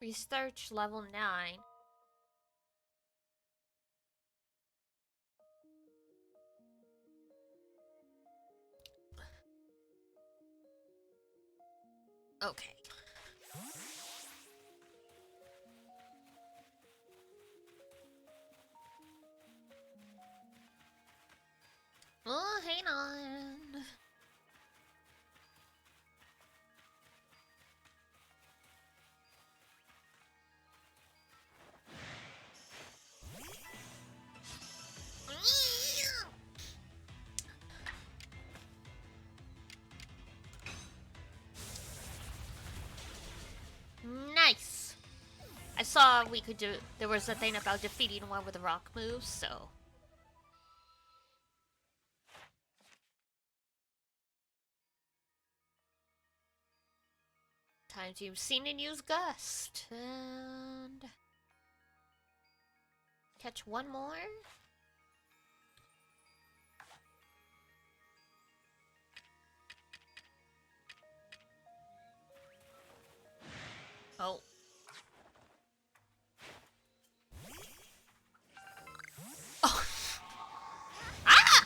Research level 9. Okay. Oh, hang on. Nice. I saw we could do. There was a thing about defeating one with a rock move, so. Times you've seen and use Gust. And. Catch one more. Oh. Oh. Ah!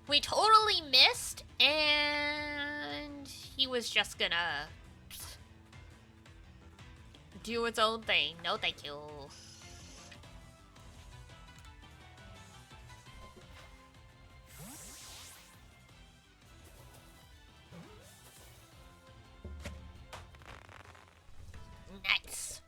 We totally missed, and he was just gonna do its own thing. No, thank you. Nice.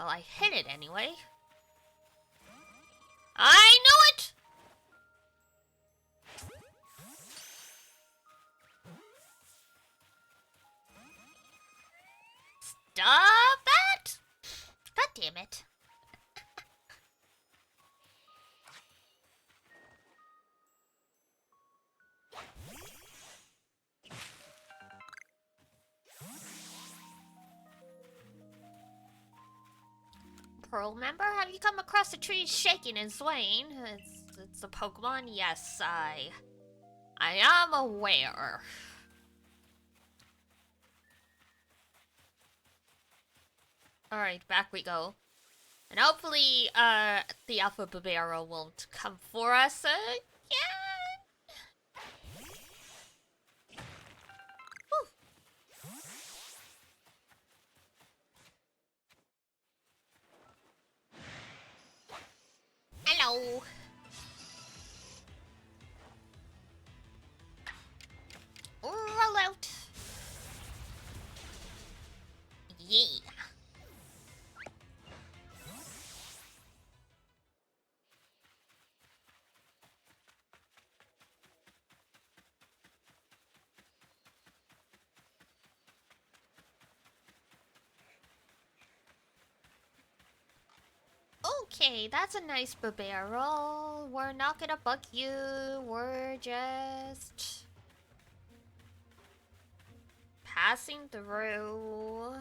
Well, I hit it anyway. I knew it! Stop that! God damn it. Pearl member, have you come across the trees shaking and swaying? It's a Pokemon? Yes, I am aware. Alright, back we go. And hopefully, the Alpha Babero won't come for us again. Whew. Hello. Roll out. Yeah. Okay, that's a nice Babero. We're not gonna bug you. We're just passing through.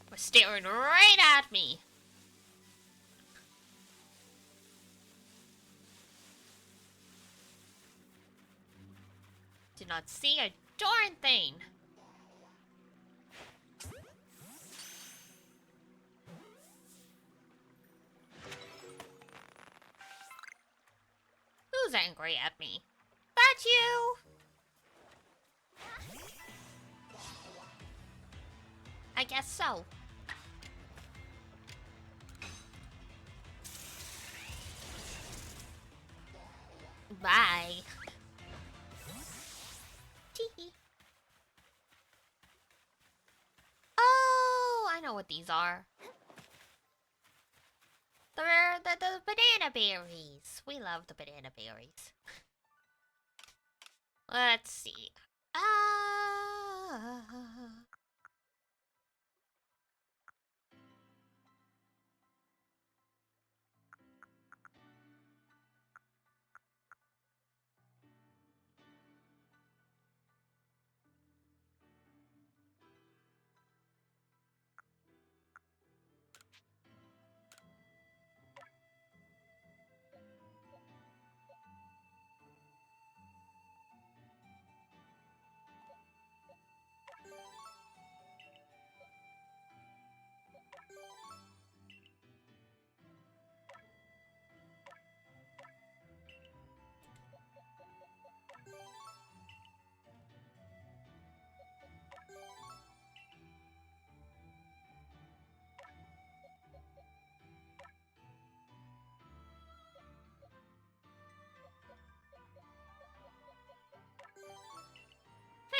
We're staring right at me. Did not see a darn thing. Who's angry at me? That you? I guess so. Bye. Teehee. Oh, I know what these are. They're the banana berries. We love the banana berries. Let's see.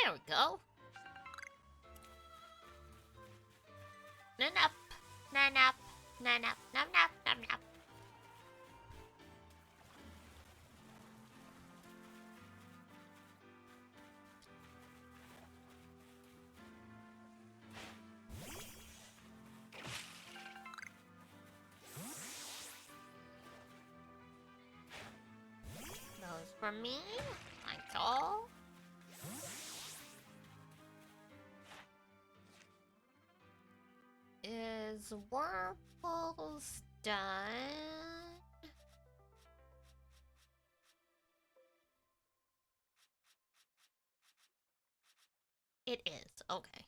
There we go. Nanap, nanap, nanap, nap nap, nap nap. Those for me, that's all. Is Whirlpool's done? It is, okay.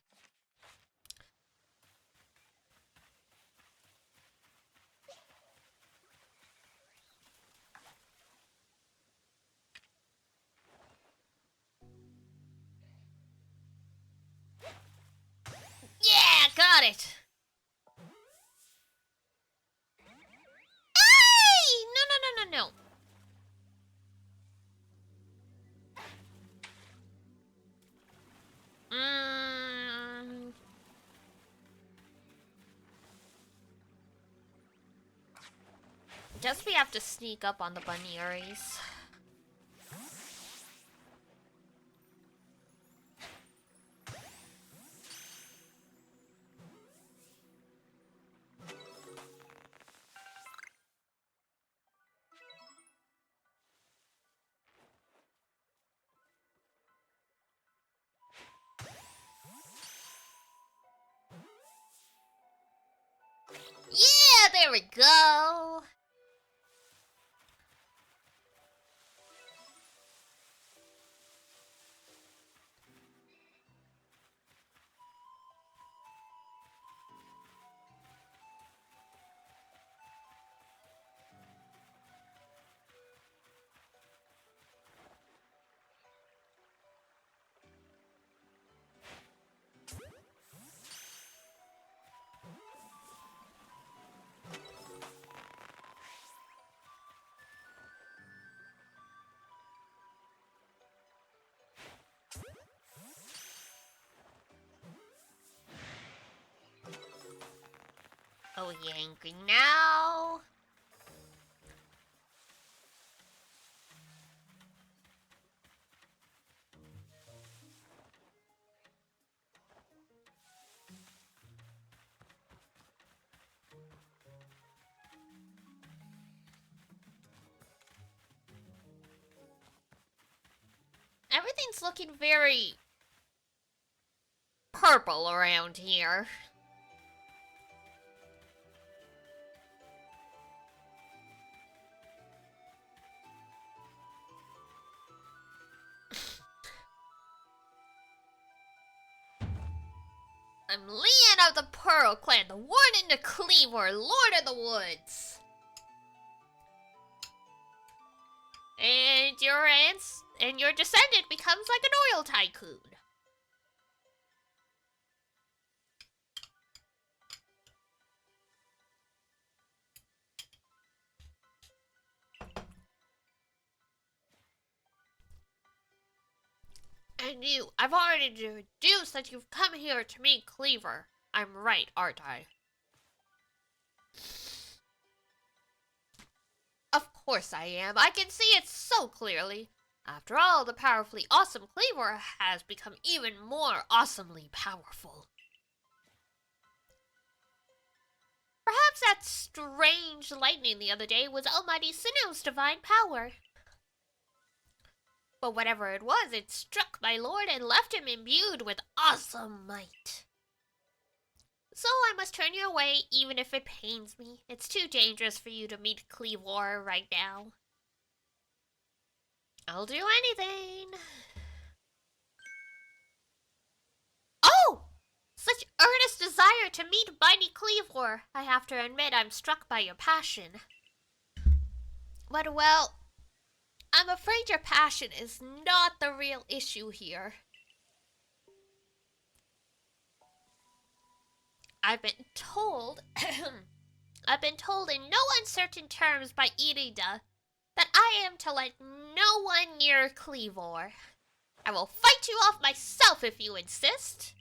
it! Hey! No, no, no, no, no. Guess we have to sneak up on the bunnies. Yeah, there we go. Oh, you angry now? Everything's looking very purple around here. I'm Leon of the Pearl Clan, the Warden to Cleaver, Lord of the Woods. And your descendant becomes like an oil tycoon. And you, I've already deduced that you've come here to meet Cleaver. I'm right, aren't I? Of course I am. I can see it so clearly. After all, the powerfully awesome Cleaver has become even more awesomely powerful. Perhaps that strange lightning the other day was Almighty Sinnoh's divine power. But whatever it was, it struck my lord and left him imbued with awesome might. So I must turn you away, even if it pains me. It's too dangerous for you to meet Cleaver right now. I'll do anything. Oh! Such earnest desire to meet mighty Cleaver. I have to admit I'm struck by your passion. But well, I'm afraid your passion is not the real issue here. I've been told in no uncertain terms by Irida that I am to let no one near Cleaver. I will fight you off myself if you insist.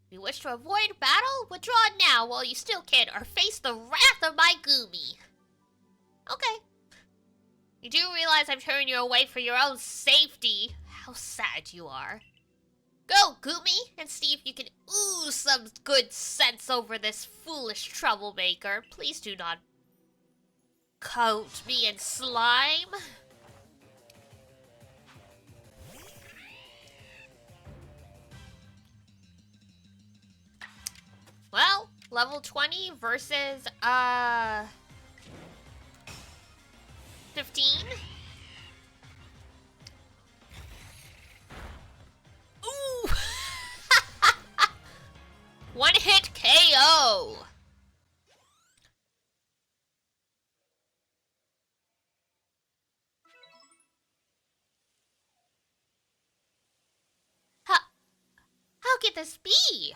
If you wish to avoid battle, withdraw now while you still can, or face the wrath of my Gumi. Okay. You do realize I'm turning you away for your own safety. How sad you are. Go, Gumi, and see if you can ooze some good sense over this foolish troublemaker. Please do not coat me in slime. Well, level 20 versus, 15. Ooh! One hit KO! How could this be?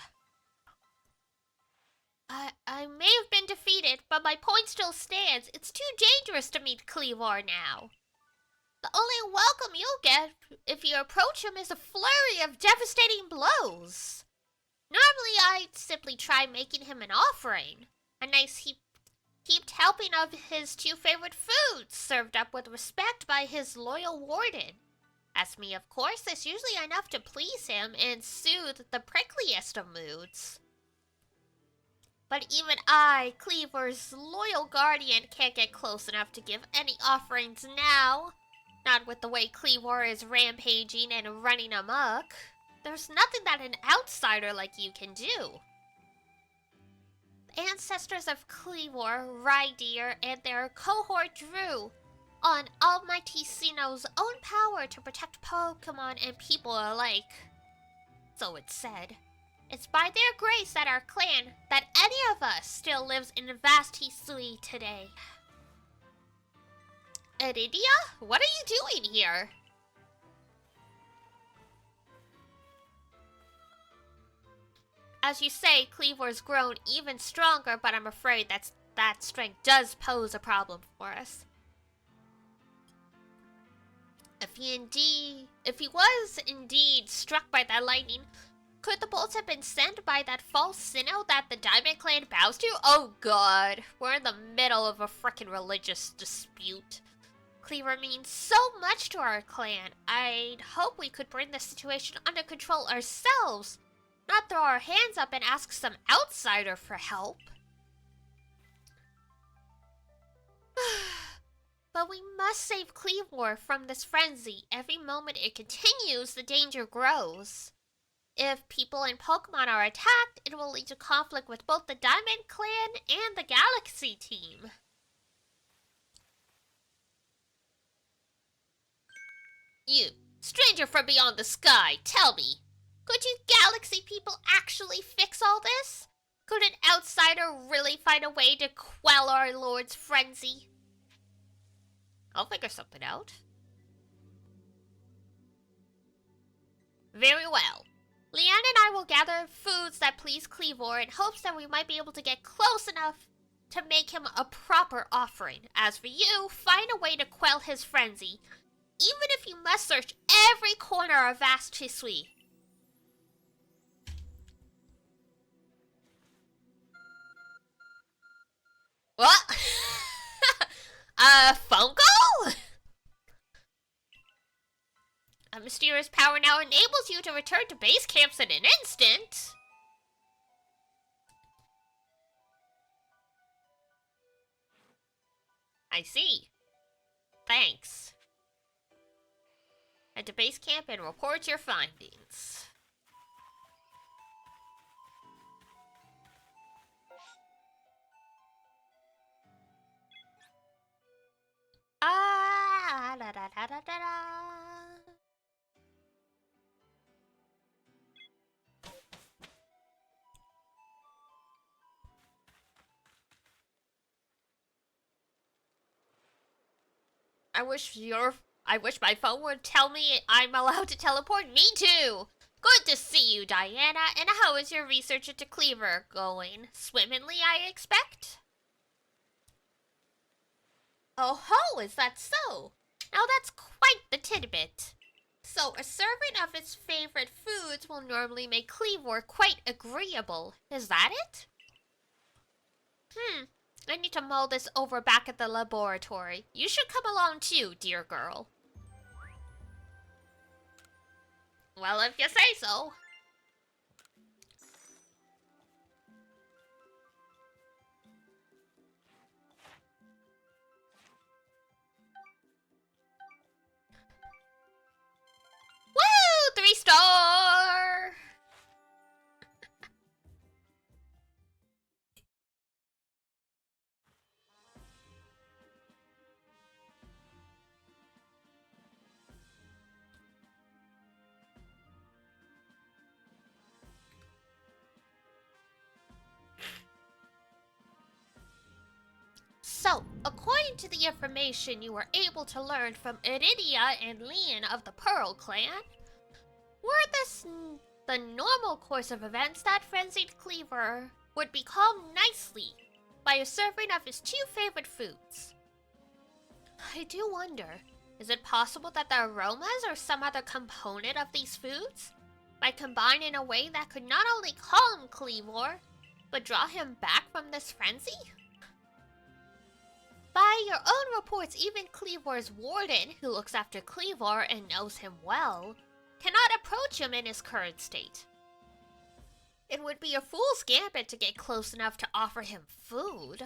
I may have been defeated, but my point still stands. It's too dangerous to meet Cleavor now. The only welcome you'll get if you approach him is a flurry of devastating blows. Normally, I'd simply try making him an offering. A nice heaped helping of his 2 favorite foods, served up with respect by his loyal warden. As me, of course, is usually enough to please him and soothe the prickliest of moods. But even I, Cleavor's loyal guardian, can't get close enough to give any offerings now. Not with the way Cleavor is rampaging and running amok. There's nothing that an outsider like you can do. The ancestors of Cleavor, Rydeer, and their cohort drew on Almighty Sinnoh's own power to protect Pokemon and people alike. So it's said. It's by their grace that our clan, that any of us, still lives in vast Hisui today. Iridia? What are you doing here? As you say, Cleavor's grown even stronger, but I'm afraid that strength does pose a problem for us. If he was indeed struck by that lightning, could the bolts have been sent by that false Sinnoh that the Diamond Clan bows to? Oh god, we're in the middle of a frickin' religious dispute. Cleavor means so much to our clan. I'd hope we could bring the situation under control ourselves, not throw our hands up and ask some outsider for help. But we must save Cleavor from this frenzy. Every moment it continues, the danger grows. If people and Pokemon are attacked, it will lead to conflict with both the Diamond Clan and the Galaxy team. You, stranger from beyond the sky, tell me, could you Galaxy people actually fix all this? Could an outsider really find a way to quell our Lord's frenzy? I'll figure something out. Very well. Leanne and I will gather foods that please Cleavor in hopes that we might be able to get close enough to make him a proper offering. As for you, find a way to quell his frenzy, even if you must search every corner of vast Hisui. What? Phone call? A mysterious power now enables you to return to base camps in an instant. I see. Thanks. Head to base camp and report your findings. Da da da da da da. I wish my phone would tell me I'm allowed to teleport. Me too! Good to see you, Diana. And how is your research into Cleavor going? Swimmingly, I expect? Oh ho, is that so? Now that's quite the tidbit. So, a serving of its favorite foods will normally make Cleavor quite agreeable. Is that it? I need to mull this over back at the laboratory. You should come along too, dear girl. Well, if you say so. Woo! 3-star! So, according to the information you were able to learn from Iridia and Leon of the Pearl Clan, were this the normal course of events that frenzied Cleavor would be calmed nicely by a serving of his 2 favorite foods. I do wonder, is it possible that the aromas are some other component of these foods? Might combine in a way that could not only calm Cleavor, but draw him back from this frenzy? By your own reports, even Cleavor's warden, who looks after Cleavor and knows him well, cannot approach him in his current state. It would be a fool's gambit to get close enough to offer him food.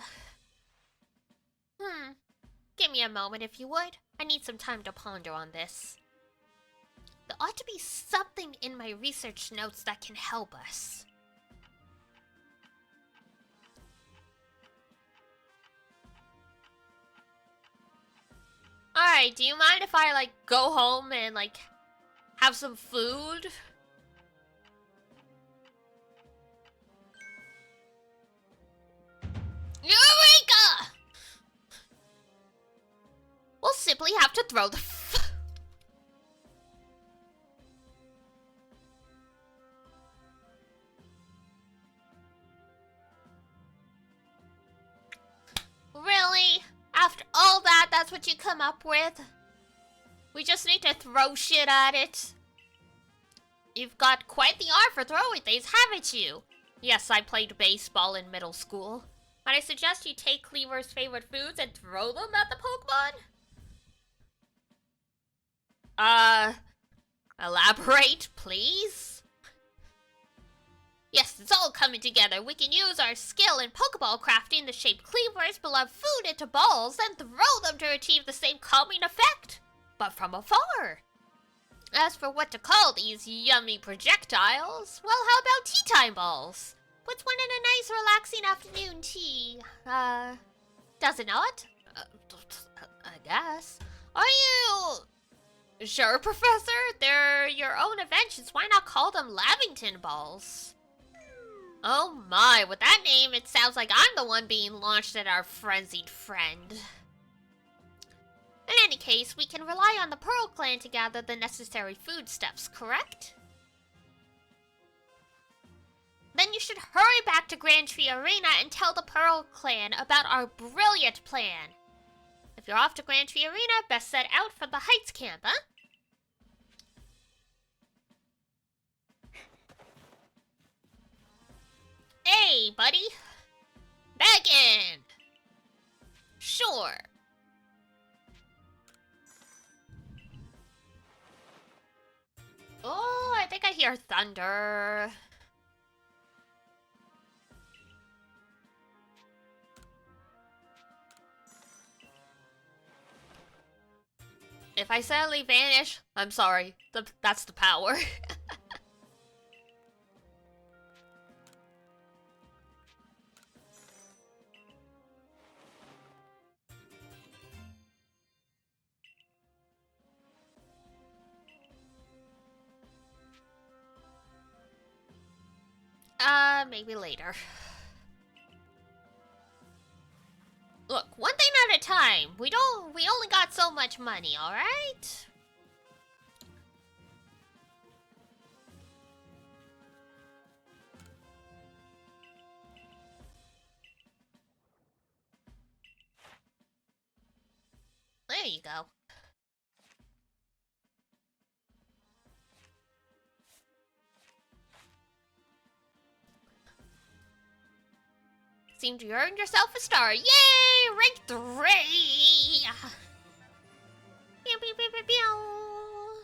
Give me a moment if you would. I need some time to ponder on this. There ought to be something in my research notes that can help us. Alright, do you mind if I, go home and, have some food? Eureka! We'll simply have to throw the Really? After all that, that's what you come up with? We just need to throw shit at it? You've got quite the arm for throwing things, haven't you? Yes, I played baseball in middle school. But I suggest you take Cleavor's favorite foods and throw them at the Pokemon? Elaborate, please? Yes, it's all coming together. We can use our skill in Pokeball crafting to shape Cleavor's beloved food into balls and throw them to achieve the same calming effect, but from afar. As for what to call these yummy projectiles, well, how about tea time balls? Puts one in a nice relaxing afternoon tea. Does it not? I guess. Are you sure, Professor? They're your own inventions. Why not call them Lavington balls? Oh my, with that name, it sounds like I'm the one being launched at our frenzied friend. In any case, we can rely on the Pearl Clan to gather the necessary foodstuffs, correct? Then you should hurry back to Grand Tree Arena and tell the Pearl Clan about our brilliant plan. If you're off to Grand Tree Arena, best set out for the Heights camp, huh? Hey, buddy. Back in. Sure. Oh, I think I hear thunder. If I suddenly vanish, I'm sorry. That's the power. Maybe later. Look, one thing at a time. We only got so much money, alright? There you go. Seem to earn yourself a star. Yay! Rank 3! Pew, pew, pew, pew, pew.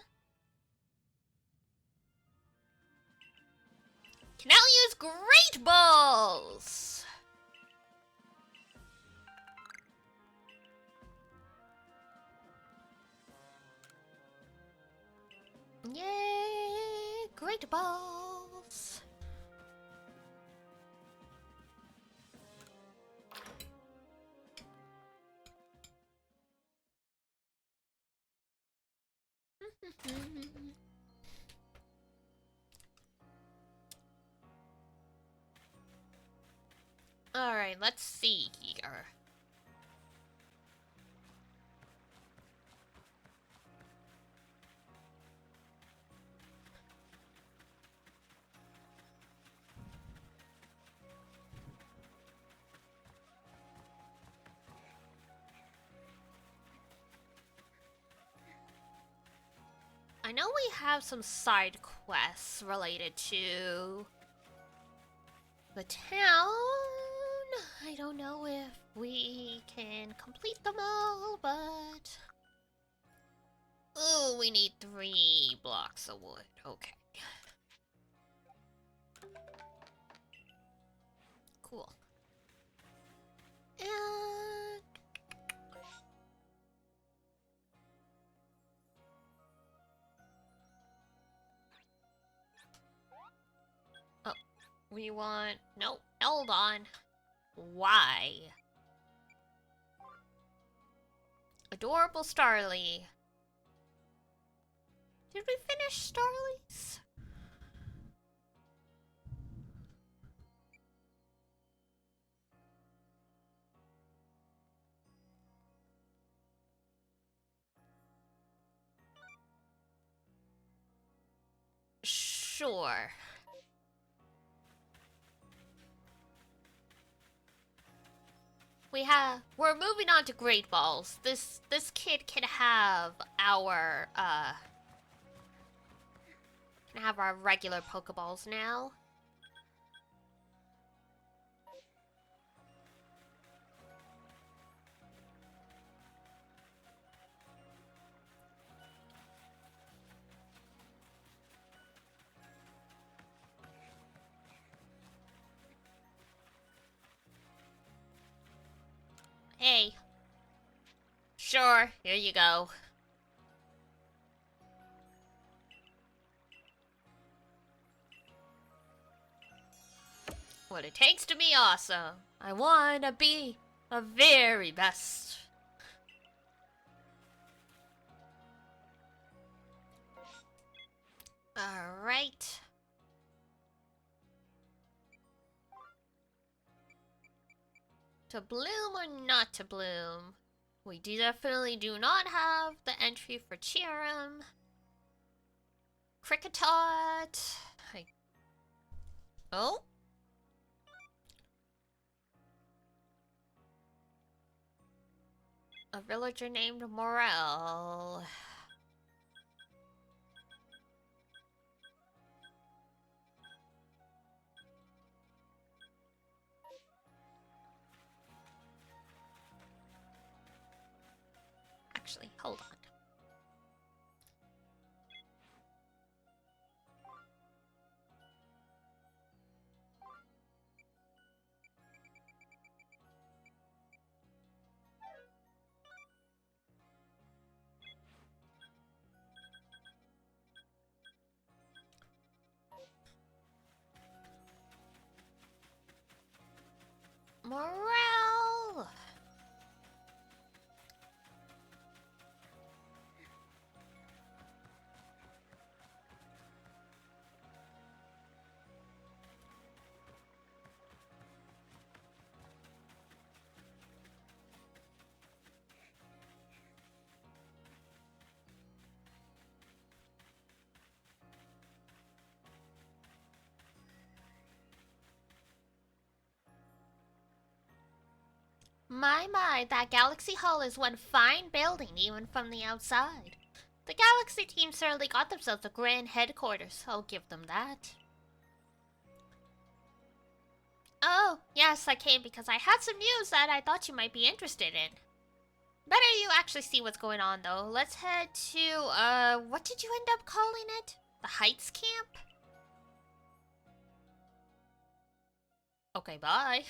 Can now use Great Balls! Yay! Great Balls! Alright, let's see here. I know we have some side quests related to the town. I don't know if we can complete them all, but... Ooh, we need 3 blocks of wood. Okay. Cool. And... oh, we want... Nope, hold on. Why? Adorable Starly. Did we finish Starlies? Sure. We're moving on to Great Balls. This kid can have our regular Pokeballs now. Hey. Sure, here you go. What it takes to be awesome. I wanna be the very best. Alright. To bloom or not to bloom? We definitely do not have the entry for Cheerum. Cricketot. Oh? A villager named Morel. Actually, hold on. Morel! My, that Galaxy Hall is one fine building, even from the outside. The Galaxy team certainly got themselves a grand headquarters, I'll give them that. Oh, yes, I came because I had some news that I thought you might be interested in. Better you actually see what's going on, though. Let's head to, what did you end up calling it? The Heights Camp? Okay, bye.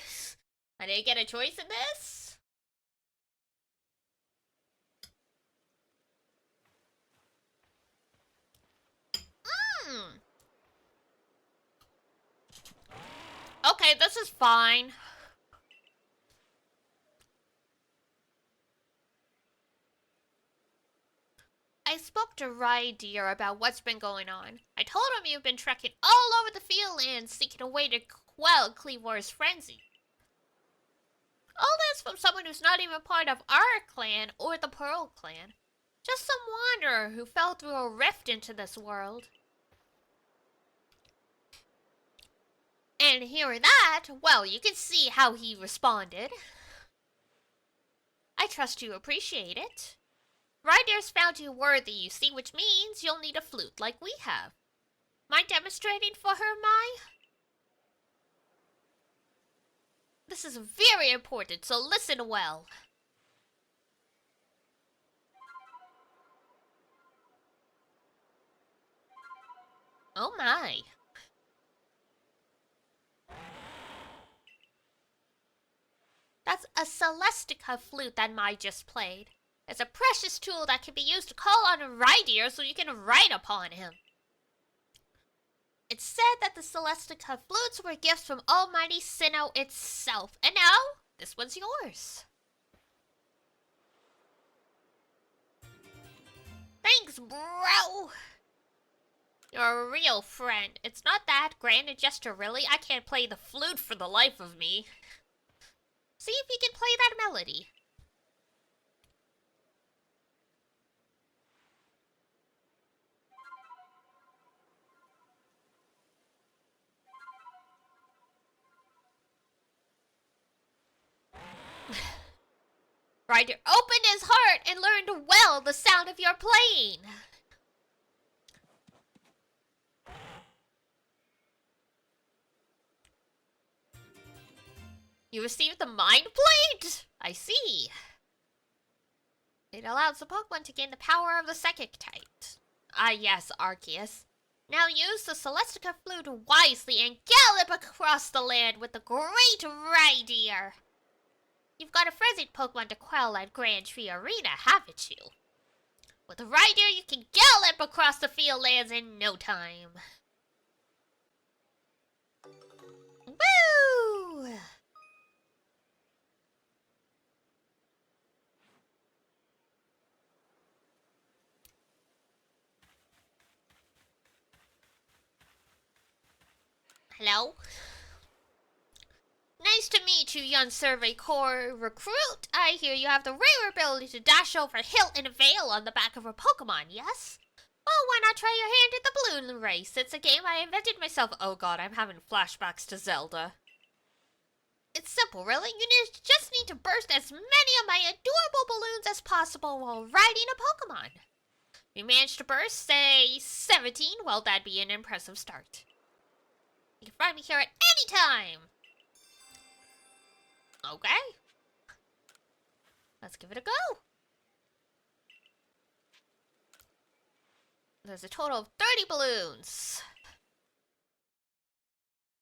I didn't get a choice in this? Okay, this is fine. I spoke to Rydeer about what's been going on. I told him you've been trekking all over the field and seeking a way to quell Cleavor's frenzy. All this from someone who's not even part of our clan or the Pearl clan. Just some wanderer who fell through a rift into this world. And hearing that, well, you can see how he responded. I trust you appreciate it. Ryder's found you worthy, you see, which means you'll need a flute like we have. Mind demonstrating for her, Mai? This is very important, so listen well. Oh my. That's a Celestica flute that Mai just played. It's a precious tool that can be used to call on Ryder so you can write upon him. It's said that the Celestica flutes were gifts from Almighty Sinnoh itself. And now, this one's yours. Thanks, bro! You're a real friend. It's not that grand a gesture, really. I can't play the flute for the life of me. See if you can play that melody. Ryder opened his heart and learned well the sound of your playing. You received the Mind Blade? I see. It allows the Pokemon to gain the power of the Psychic type. Ah yes, Arceus. Now use the Celestica flute wisely and gallop across the land with the great Ryder. You've got a frenzied Pokemon to quell at Grand Tree Arena, haven't you? With Ryder, you can gallop across the field lands in no time. Woo! Hello? Nice to meet you, young Survey Corps recruit. I hear you have the rare ability to dash over hill and vale on the back of a Pokemon, yes? Well, why not try your hand at the balloon race? It's a game I invented myself. Oh god, I'm having flashbacks to Zelda. It's simple, really. Just need to burst as many of my adorable balloons as possible while riding a Pokemon. If you manage to burst, say, 17, well, that'd be an impressive start. You can find me here at any time. Okay. Let's give it a go. There's a total of 30 balloons.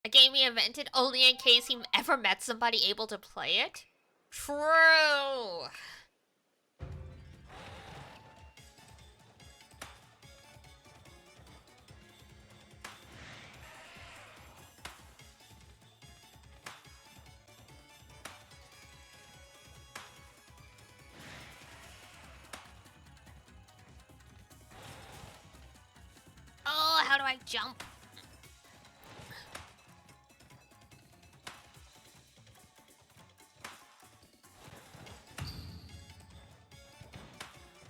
A game he invented only in case he ever met somebody able to play it? True. Oh, how do I jump?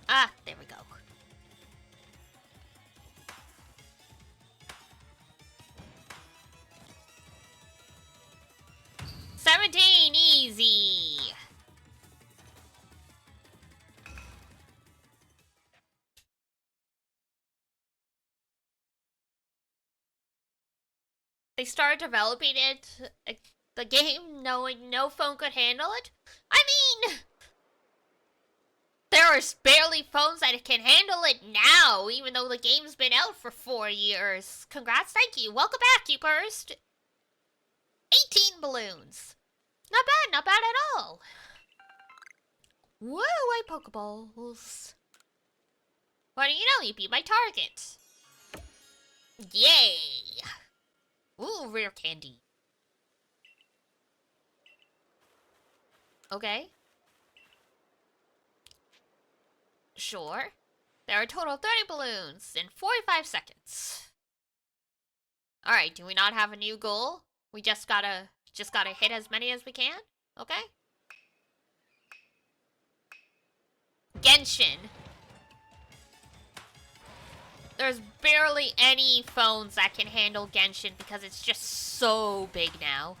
Ah, there we go. $17, easy. They started developing it, the game, knowing no phone could handle it. I mean, there are barely phones that can handle it now, even though the game's been out for 4 years. Congrats, thank you. Welcome back, you burst. 18 balloons. Not bad at all. Woo, I Pokeballs. What do you know, you beat my target. Yay. Ooh, rare candy. Okay. Sure. There are a total of 30 balloons in 45 seconds. Alright, do we not have a new goal? We just gotta hit as many as we can? Okay. Genshin. There's barely any phones that can handle Genshin because it's just so big now.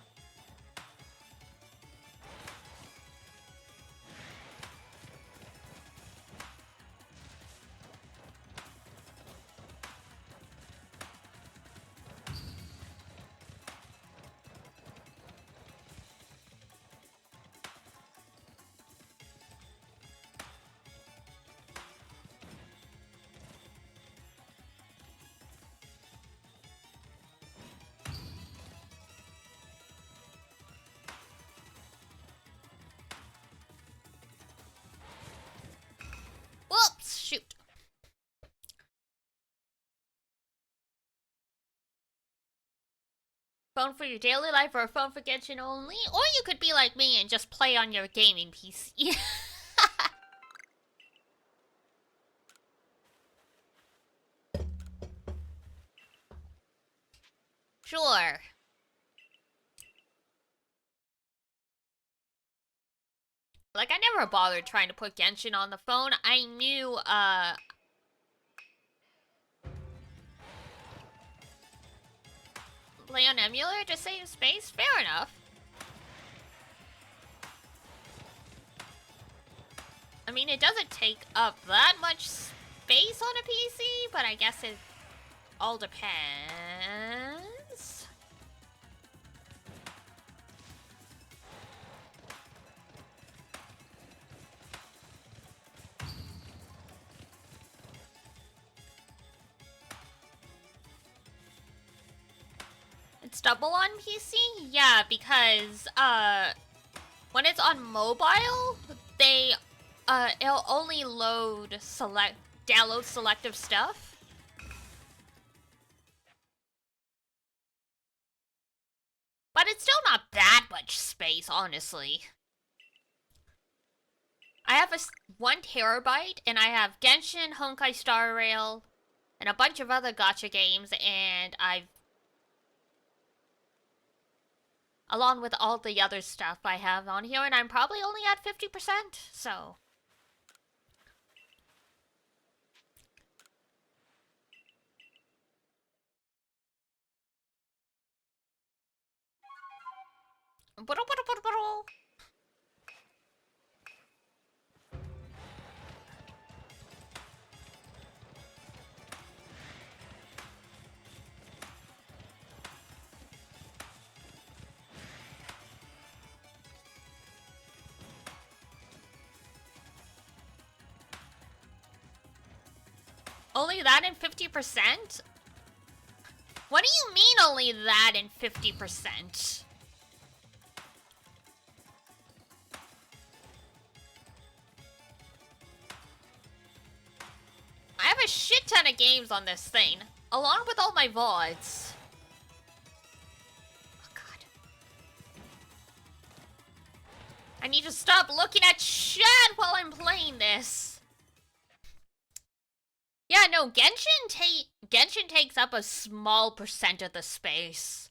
Phone for your daily life or a phone for Genshin only? Or you could be like me and just play on your gaming PC. Sure. Like, I never bothered trying to put Genshin on the phone. I knew, play on emulator to save space? Fair enough. I mean, it doesn't take up that much space on a PC, but I guess it all depends. It's double on PC? Yeah, because, when it's on mobile, it'll only download selective stuff. But it's still not that much space, honestly. I have 1 terabyte, and I have Genshin, Honkai Star Rail, and a bunch of other gacha games, and along with all the other stuff I have on here, and I'm probably only at 50%, so. Only that in 50%? What do you mean only that in 50%? I have a shit ton of games on this thing, along with all my VODs. Oh god. I need to stop looking at chat while I'm playing this. Yeah, no, Genshin takes up a small percent of the space.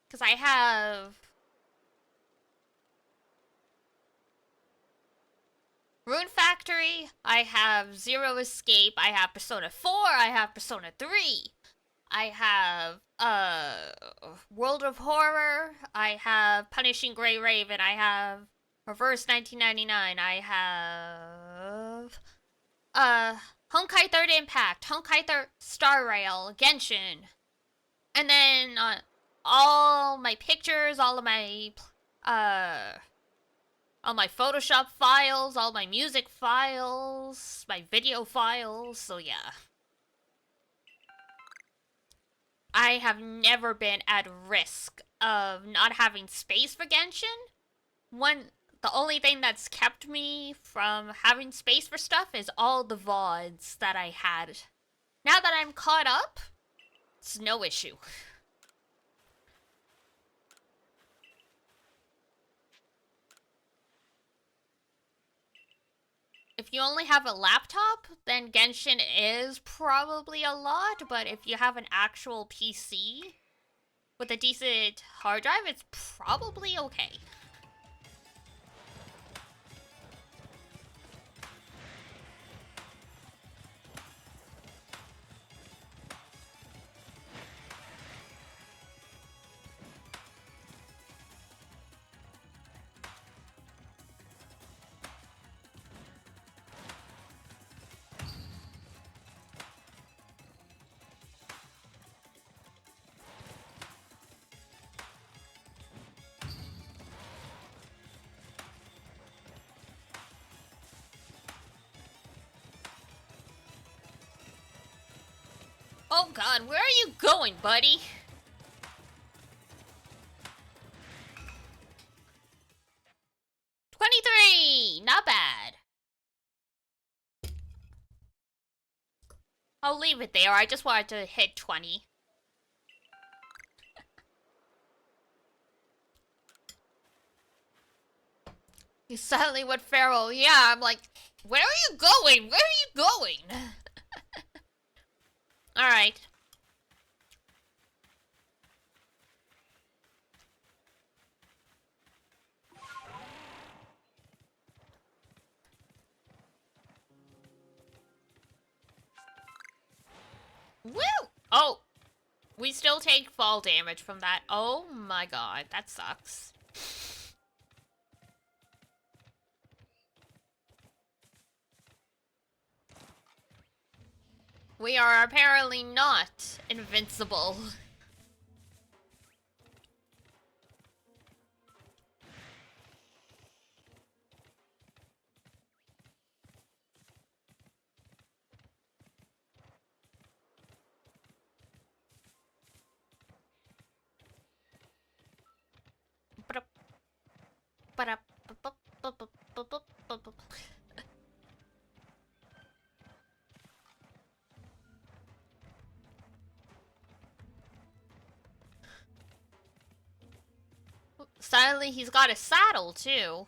Because I have Rune Factory, I have Zero Escape, I have Persona 4, I have Persona 3, I have World of Horror, I have Punishing Grey Raven, I have Reverse 1999, I have Honkai Third Impact, Honkai Third Star Rail, Genshin. And then all my pictures, all my Photoshop files, all my music files, my video files, so yeah. I have never been at risk of not having space for Genshin. The only thing that's kept me from having space for stuff is all the VODs that I had. Now that I'm caught up, it's no issue. If you only have a laptop, then Genshin is probably a lot, but if you have an actual PC with a decent hard drive, it's probably okay. Oh god, where are you going, buddy? $23! Not bad. I'll leave it there. I just wanted to hit 20. You suddenly went feral. Yeah, I'm like, where are you going? Where are you going? Alright. Woo! Oh! We still take fall damage from that. Oh my god, that sucks. We are apparently not invincible. Suddenly he's got a saddle too.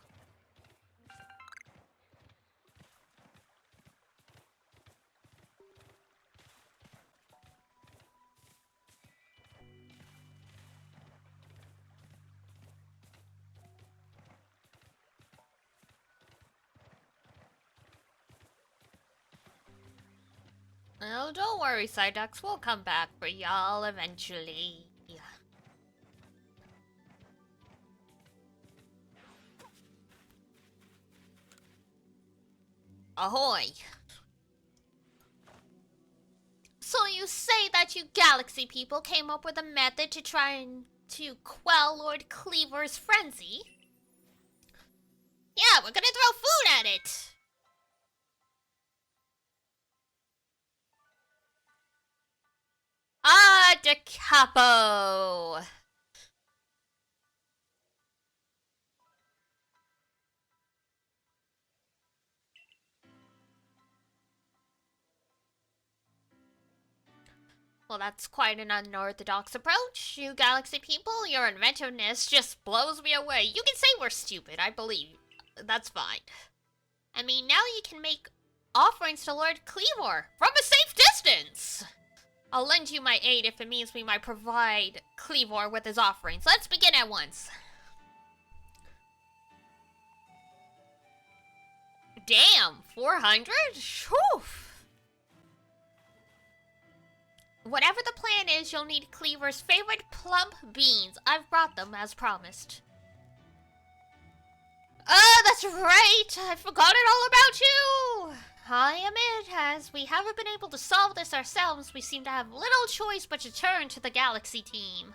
Oh, don't worry, Psyducks. We'll come back for y'all eventually. Ahoy! So you say that you galaxy people came up with a method to try and to quell Lord Cleaver's frenzy? Yeah, we're gonna throw food at it! Ah, Da Capo! Well, that's quite an unorthodox approach. You galaxy people, your inventiveness just blows me away. You can say we're stupid, I believe. That's fine. I mean, now you can make offerings to Lord Cleavor from a safe distance! I'll lend you my aid if it means we might provide Cleavor with his offerings. Let's begin at once. Damn, 400? Whew. Whatever the plan is, you'll need Cleaver's favorite plump beans. I've brought them as promised. Oh, that's right! I forgot it all about you! I admit, as we haven't been able to solve this ourselves, we seem to have little choice but to turn to the Galaxy team.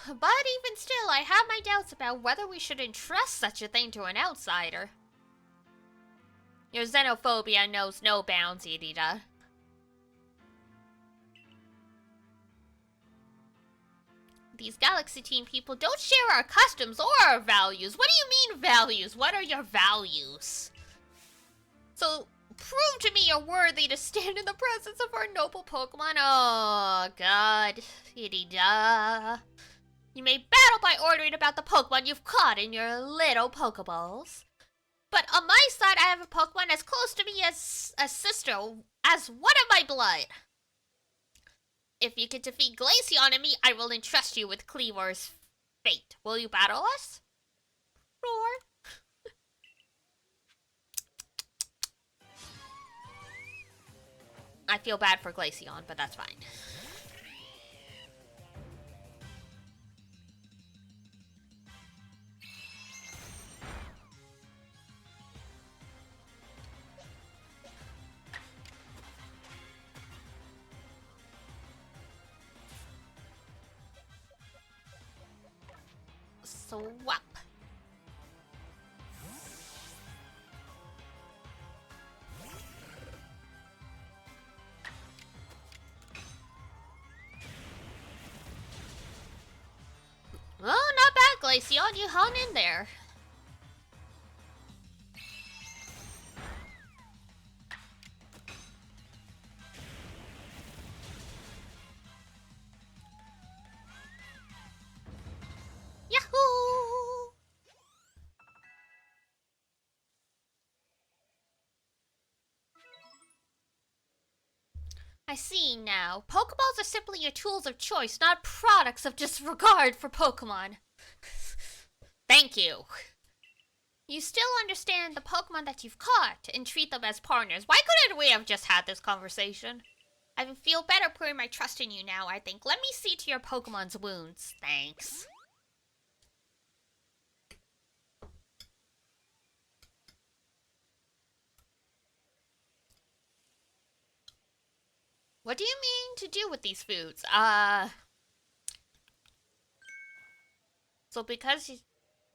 But even still, I have my doubts about whether we should entrust such a thing to an outsider. Your xenophobia knows no bounds, Irida. These Galaxy Team people don't share our customs or our values. What do you mean values? What are your values? So, prove to me you're worthy to stand in the presence of our noble Pokemon. Oh, God. Irida. You may battle by ordering about the Pokemon you've caught in your little Pokeballs. But on my side, I have a Pokemon as close to me as a sister, as one of my blood. If you can defeat Glaceon and me, I will entrust you with Cleavor's fate. Will you battle us? Roar. I feel bad for Glaceon, but that's fine. Swap. Oh, not bad, Glaceon, you hung in there. Yahoo! I see now. Pokeballs are simply your tools of choice, not products of disregard for Pokemon. Thank you. You still understand the Pokemon that you've caught and treat them as partners. Why couldn't we have just had this conversation? I feel better putting my trust in you now, I think. Let me see to your Pokemon's wounds. Thanks. What do you mean to do with these foods? So because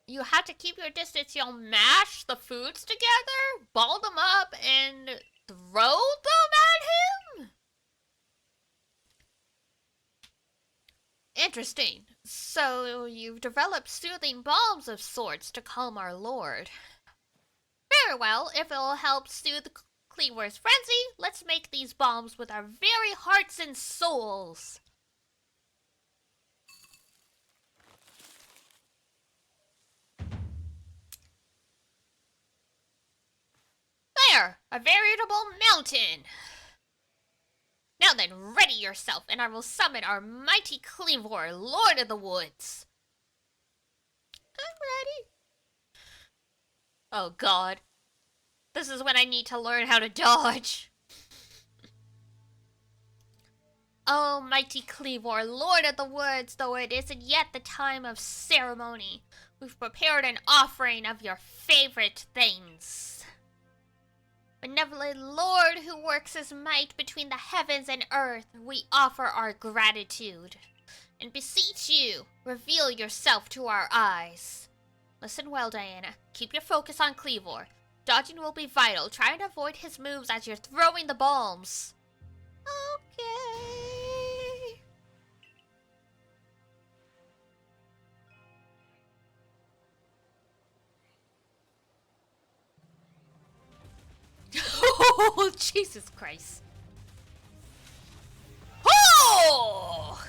you had to keep your distance, you'll mash the foods together, ball them up, and throw them at him? Interesting. So you've developed soothing balms of sorts to calm our lord. Very well, if it'll help soothe Kleavor's frenzy, let's make these balms with our very hearts and souls. There! A veritable mountain! Now then, ready yourself, and I will summon our mighty Kleavor, Lord of the Woods. I'm ready. Oh god. This is when I need to learn how to dodge. Oh, mighty Kleavor, Lord of the Woods, though it isn't yet the time of ceremony, we've prepared an offering of your favorite things. Benevolent Lord who works his might between the heavens and earth, we offer our gratitude. And beseech you, reveal yourself to our eyes. Listen well, Diana. Keep your focus on Kleavor. Dodging will be vital. Try and avoid his moves as you're throwing the balms. Okay. Oh, Jesus Christ. Oh!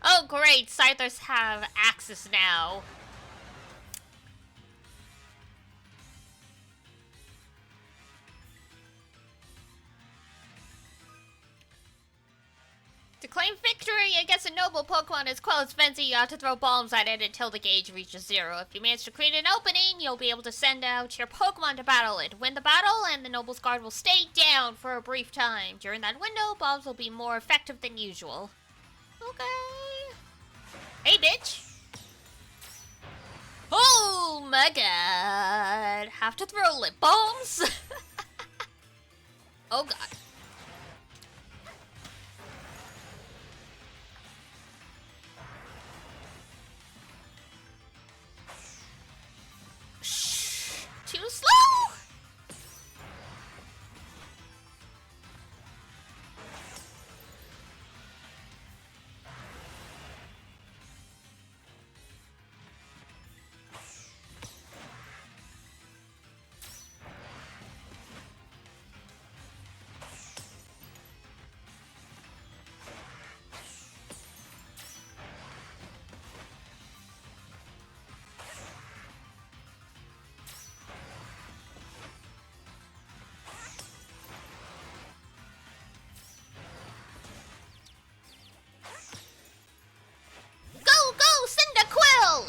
Oh, great. Scythers have access now. To claim victory against a noble Pokemon as well as Frenzy, you have to throw bombs at it until the gauge reaches 0. If you manage to create an opening, you'll be able to send out your Pokemon to battle it. Win the battle, and the Noble's Guard will stay down for a brief time. During that window, bombs will be more effective than usual. Okay. Hey, bitch. Oh my god. Have to throw lip bombs? Oh god. Too slow! Cyndaquil!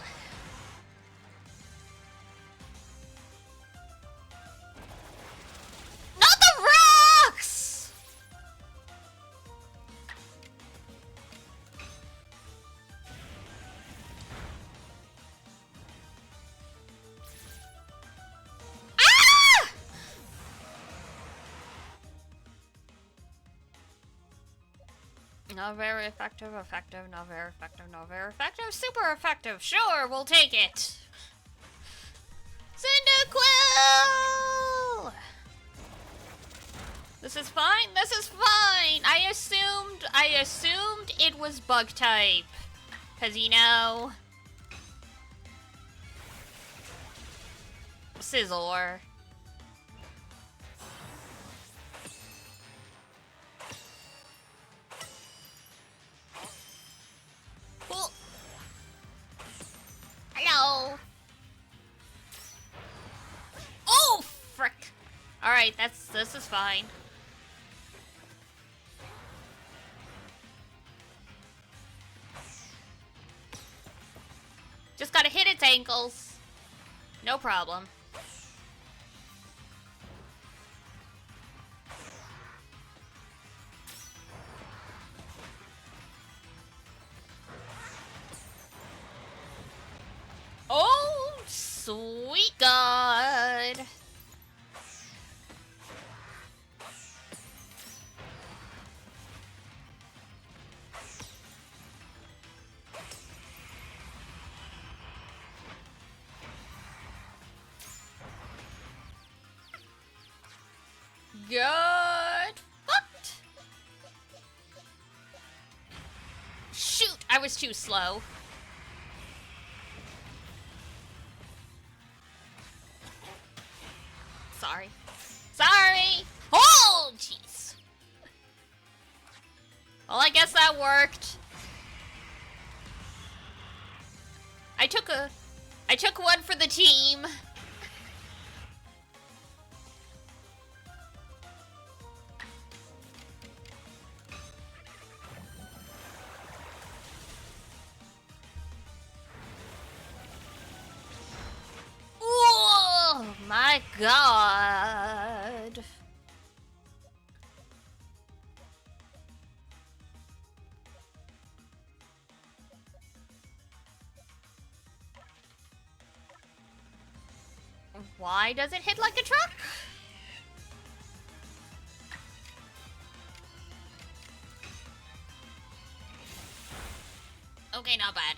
Not the rocks! Ah! Not very effective, not very effective, not very effective, super effective. Sure, we'll take it. Cyndaquil! This is fine. This is fine. I assumed it was bug type. 'Cause you know, Scizor. Oh. Hello. Oh, frick. All right, this is fine. Just gotta hit its ankles. No problem. Oh, sweet God. Good. Fucked. Shoot, I was too slow. Sorry. Sorry! Oh, jeez. Well, I guess that worked. I took one for the team. Oh my God. Why does it hit like a truck? Okay, not bad.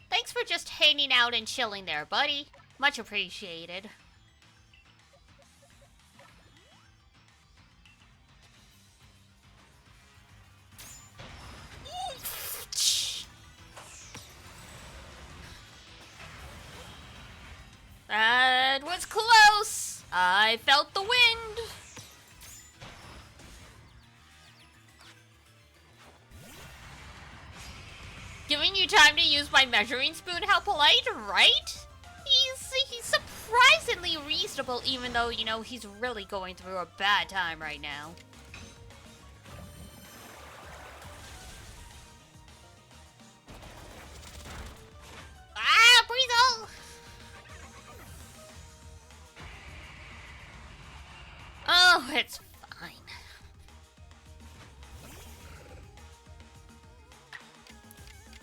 Thanks for just hanging out and chilling there, buddy. Much appreciated. That was close. I felt the wind. Giving you time to use my measuring spoon, how polite, right? He's surprisingly reasonable, even though, you know, he's really going through a bad time right now. Ah, Breezel! Oh, it's fine.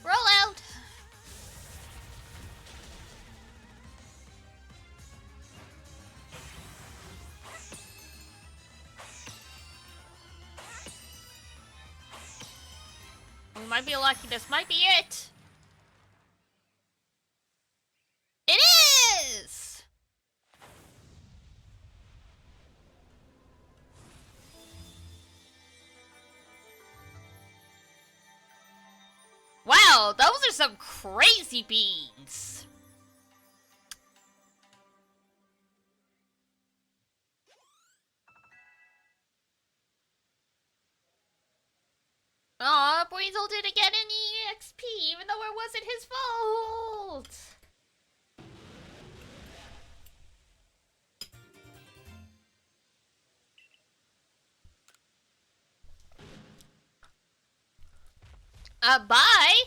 Roll out! We might be lucky. This might be it. It is! Wow, those are some crazy beans. Aw, Breezel didn't get any EXP, even though it wasn't his fault. Bye.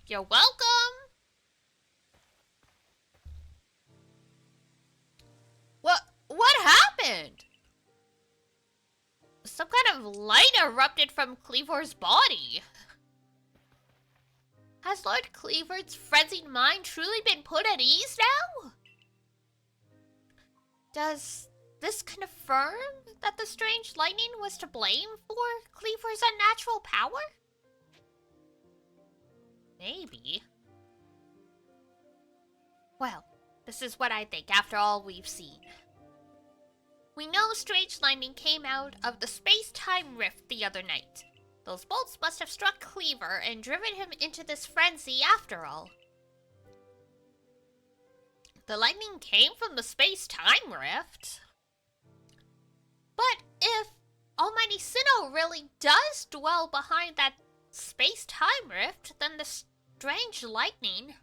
You're welcome. What happened? Some kind of light erupted from Cleavor's body. Has Lord Cleaver's frenzied mind truly been put at ease now? Does this confirm that the strange lightning was to blame for Cleaver's unnatural power? Maybe. Well, this is what I think after all we've seen. We know strange lightning came out of the space-time rift the other night. Those bolts must have struck Cleaver and driven him into this frenzy after all. The lightning came from the space-time rift? But if Almighty Sinnoh really does dwell behind that space-time rift, then the strange lightning...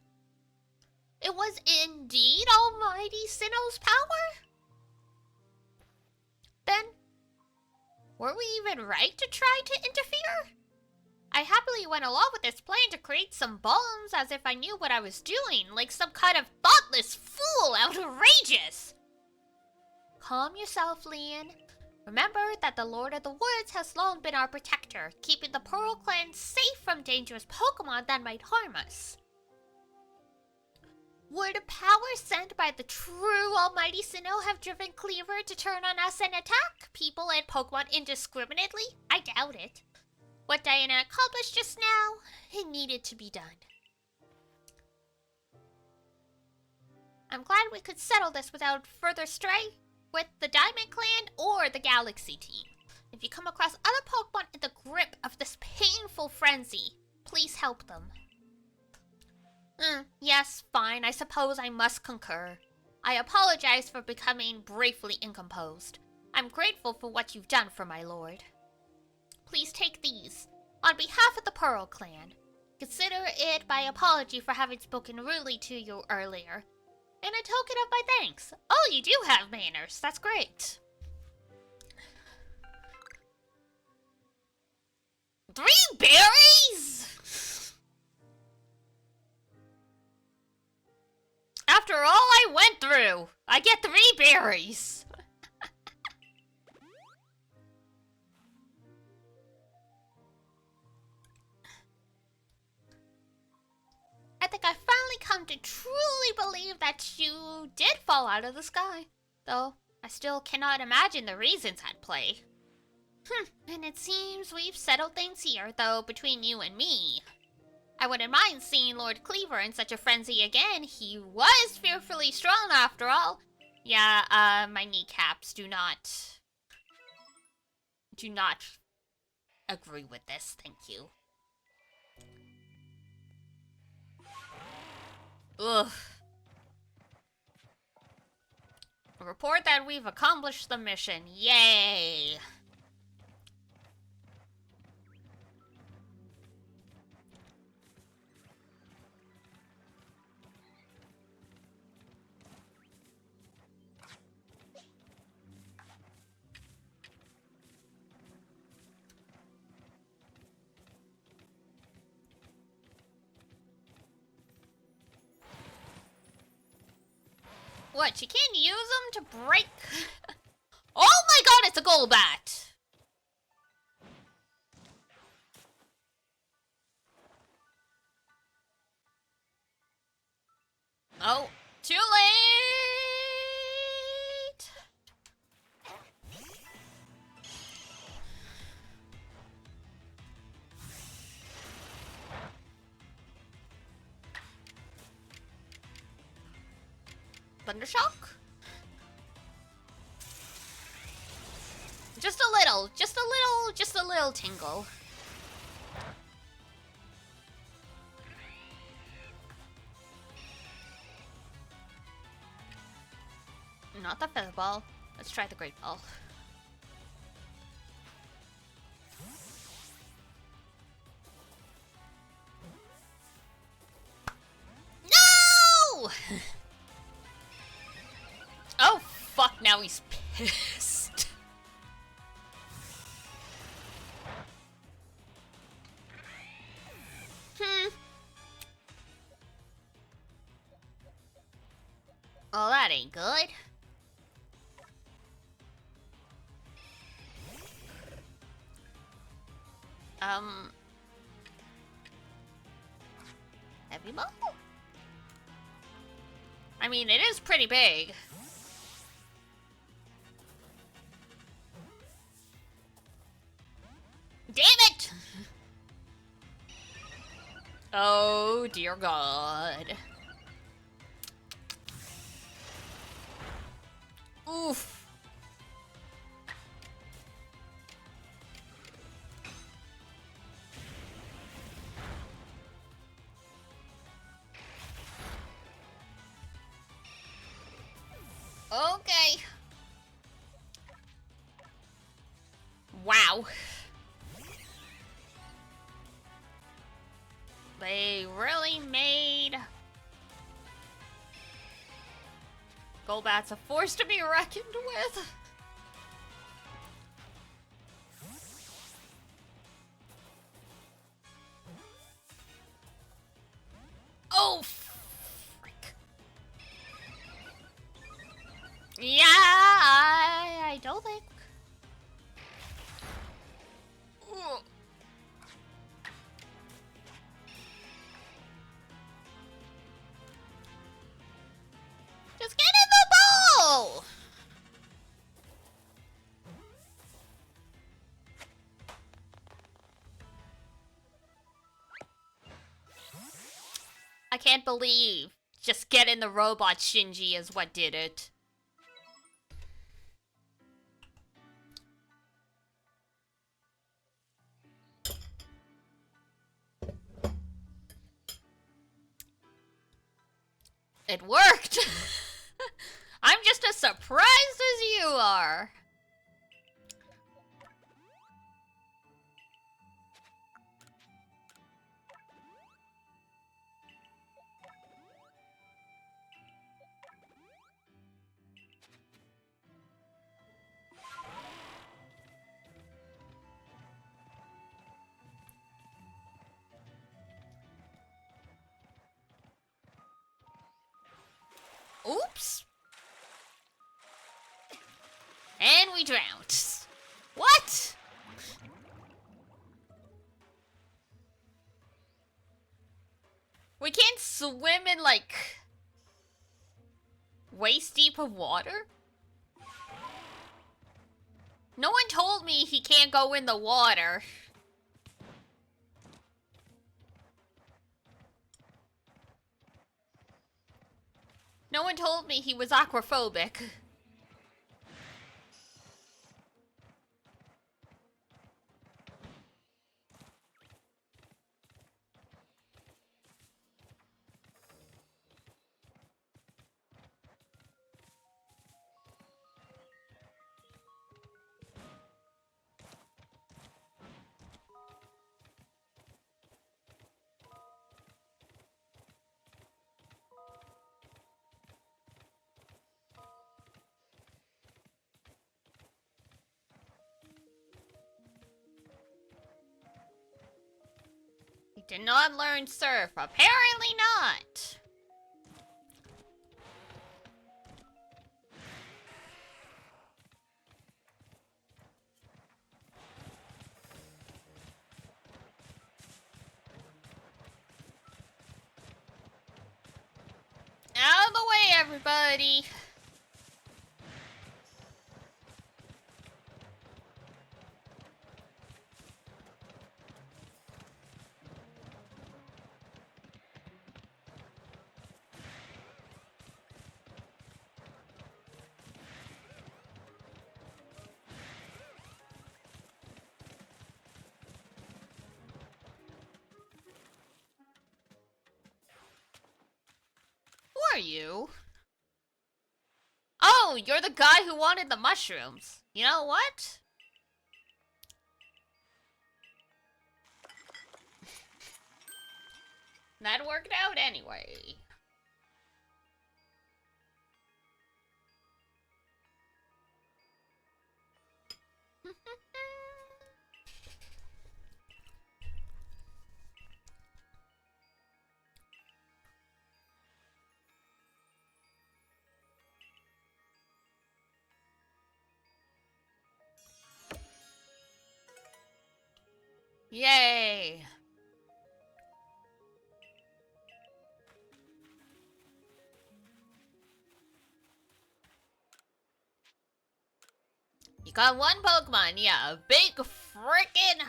It was indeed Almighty Sinnoh's power? Then, were we even right to try to interfere? I happily went along with this plan to create some bombs as if I knew what I was doing, like some kind of thoughtless fool, outrageous! Calm yourself, Leon. Remember that the Lord of the Woods has long been our protector, keeping the Pearl Clan safe from dangerous Pokemon that might harm us. Would power sent by the true Almighty Sinnoh have driven Cleaver to turn on us and attack people and Pokemon indiscriminately? I doubt it. What Diana accomplished just now, it needed to be done. I'm glad we could settle this without further strife with the Diamond Clan or the Galaxy team. If you come across other Pokemon in the grip of this painful frenzy, please help them. Yes, fine, I suppose I must concur. I apologize for becoming briefly incomposed. I'm grateful for what you've done for my lord. Please take these, on behalf of the Pearl Clan. Consider it my apology for having spoken rudely to you earlier, and a token of my thanks. Oh, you do have manners, that's great. 3 berries?! After all I went through, I get 3 berries. I think I finally come to truly believe that you did fall out of the sky. Though, I still cannot imagine the reasons at play. And it seems we've settled things here, though, between you and me. I wouldn't mind seeing Lord Cleaver in such a frenzy again. He was fearfully strong after all. Yeah, my kneecaps do not agree with this, thank you. Ugh. Report that we've accomplished the mission. Yay! What, you can't use them to break? Oh my god, it's a Golbat! Oh, too late! Thundershock? Just a little tingle. Not the feather ball. Let's try the great ball. No! Oh fuck, now he's pissed. Well, that ain't good. Heavy bow? I mean, it is pretty big. Damn it! Oh, dear God. Oof. Okay. Wow. They really made Golbat's a force to be reckoned with. Oh, frick. Yeah, I don't think. Ooh. Just get in the bowl! I can't believe just get in the robot Shinji is what did it. It worked! I'm just as surprised as you are. Oops. And we drowned. What? We can't swim in, like, waist deep of water? No one told me he can't go in the water. No one told me he was aquaphobic. He did not learn surf. Apparently not. Out of the way, everybody. Who are you? Oh, you're the guy who wanted the mushrooms. You know what? That worked out anyway. Yay! You got one Pokemon, yeah, a big frickin'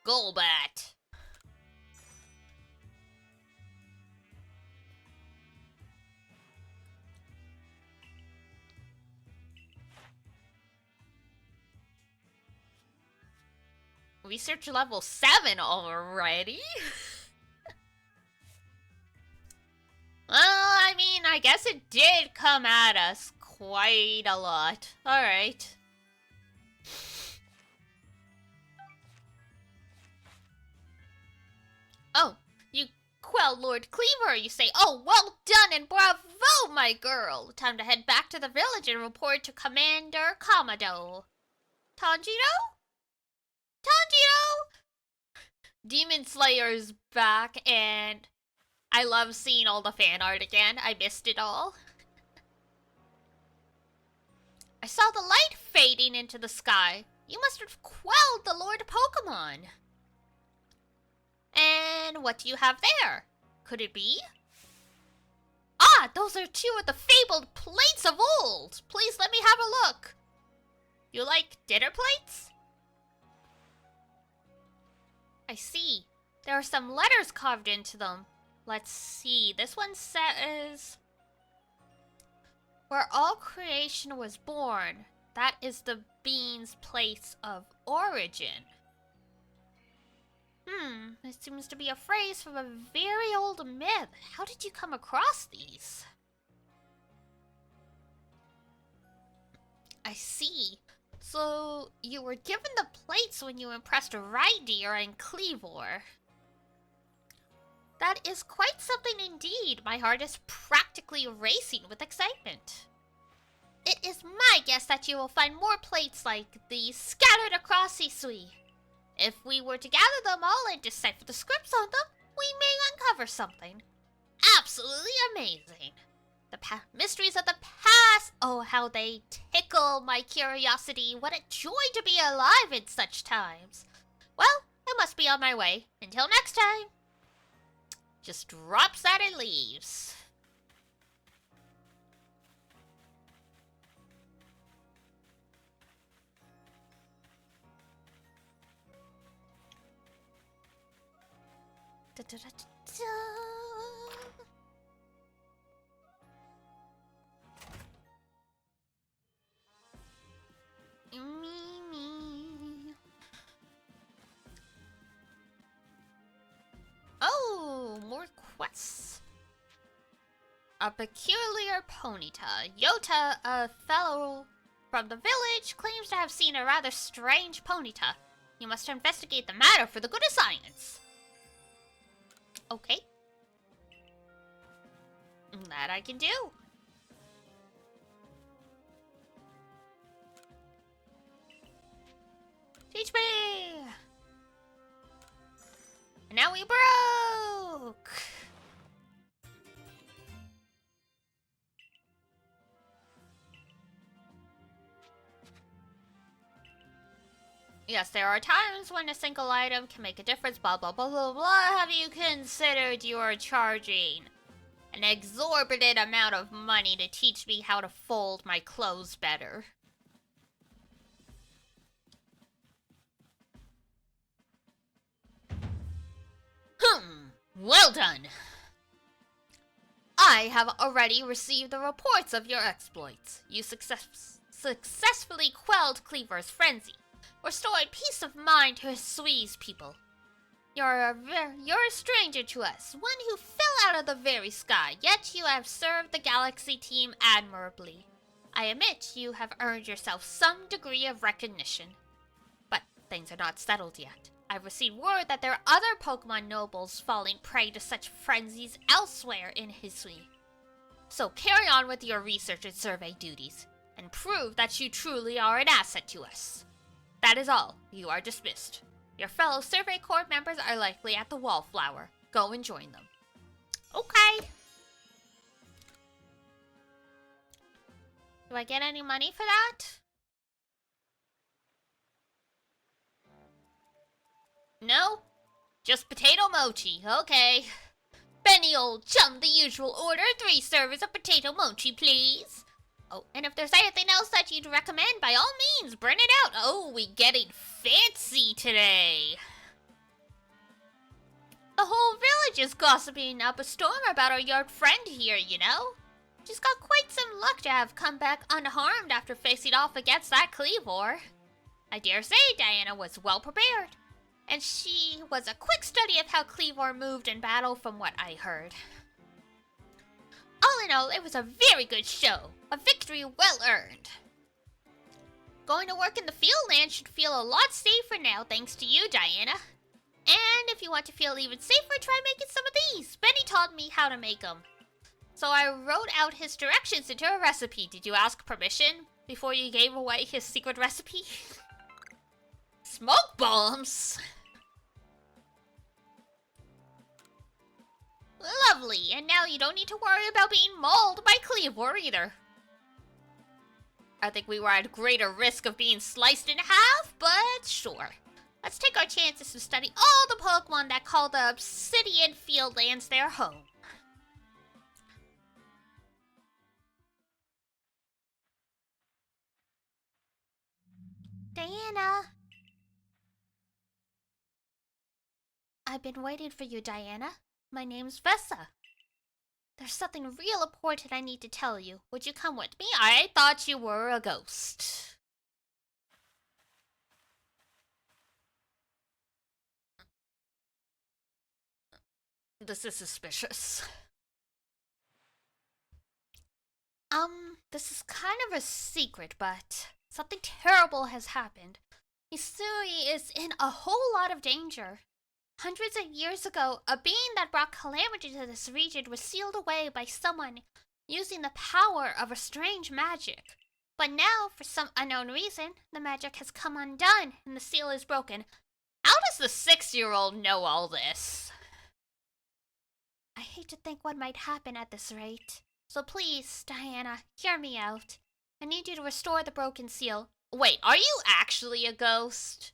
Golbat. Research level 7 already? Well, I mean, I guess it did come at us quite a lot. Alright. Oh, you quell Lord Cleaver, you say. Oh, well done and bravo, my girl. Time to head back to the village and report to Commander Kamado. Tanjiro? Tanjiro? Demon Slayer's back, and I love seeing all the fan art again. I missed it all. I saw the light fading into the sky. You must have quelled the Lord Pokemon. And what do you have there? Could it be? Ah, those are two of the fabled plates of old. Please let me have a look. You like dinner plates? I see. There are some letters carved into them. Let's see. This one says, where all creation was born, that is the being's place of origin. This seems to be a phrase from a very old myth. How did you come across these? I see. So, you were given the plates when you impressed Reindeer and Cleavor. That is quite something indeed. My heart is practically racing with excitement. It is my guess that you will find more plates like these scattered across Hisui. If we were to gather them all and decipher the scripts on them, we may uncover something absolutely amazing. The mysteries of the past, oh how they tickle my curiosity. What a joy to be alive in such times. Well, I must be on my way. Until next time. Just drops that and leaves. Da, da, da, da, da. Me. Oh, more quests. A peculiar Ponyta. Yota, a fellow from the village, claims to have seen a rather strange Ponyta. You must investigate the matter for the good of science. Okay. That I can do. Teach me! And now we broke! Yes, there are times when a single item can make a difference, blah blah blah blah blah. Have you considered you are charging an exorbitant amount of money to teach me how to fold my clothes better? Well done. I have already received the reports of your exploits. You successfully quelled Cleaver's frenzy, restored peace of mind to Hisui's people. You're a stranger to us, one who fell out of the very sky, yet you have served the Galaxy team admirably. I admit you have earned yourself some degree of recognition. But things are not settled yet. I've received word that there are other Pokemon nobles falling prey to such frenzies elsewhere in Hisui. So carry on with your research and survey duties, and prove that you truly are an asset to us. That is all. You are dismissed. Your fellow Survey Corps members are likely at the Wallflower. Go and join them. Okay. Do I get any money for that? No? Just potato mochi. Okay. Benny old chum, the usual order. 3 servers of potato mochi, please. Oh, and if there's anything else that you'd recommend, by all means, bring it out. Oh, we getting fancy today. The whole village is gossiping up a storm about our yard friend here, you know? She's got quite some luck to have come back unharmed after facing off against that Cleavor. I dare say Diana was well prepared, and she was a quick study of how Cleavor moved in battle from what I heard. All in all, it was a very good show, a victory well earned. Going to work in the field land should feel a lot safer now thanks to you, Diana. And if you want to feel even safer, try making some of these. Benny taught me how to make them. So I wrote out his directions into a recipe. Did you ask permission before you gave away his secret recipe? Smoke bombs! Lovely, and now you don't need to worry about being mauled by Cleavor either. I think we were at greater risk of being sliced in half, but sure. Let's take our chances to study all the Pokemon that call the Obsidian Fieldlands their home. Diana. I've been waiting for you, Diana. My name's Vessa. There's something real important I need to tell you. Would you come with me? I thought you were a ghost. This is suspicious. This is kind of a secret, but something terrible has happened. Missouri is in a whole lot of danger. Hundreds of years ago, a being that brought calamity to this region was sealed away by someone using the power of a strange magic. But now, for some unknown reason, the magic has come undone and the seal is broken. How does the 6-year-old know all this? I hate to think what might happen at this rate. So please, Diana, hear me out. I need you to restore the broken seal. Wait, are you actually a ghost?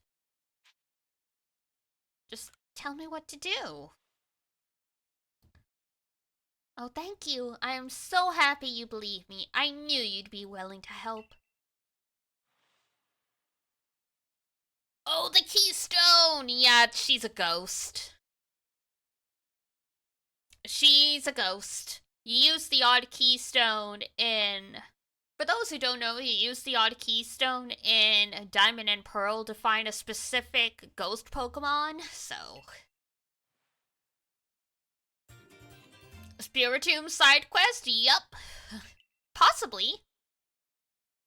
Just tell me what to do. Oh, thank you. I am so happy you believe me. I knew you'd be willing to help. Oh, the keystone! Yeah, she's a ghost. She's a ghost. You use the odd keystone in... For those who don't know, you use the odd keystone in Diamond and Pearl to find a specific ghost Pokemon, so... Spiritomb side quest? Yup. Possibly.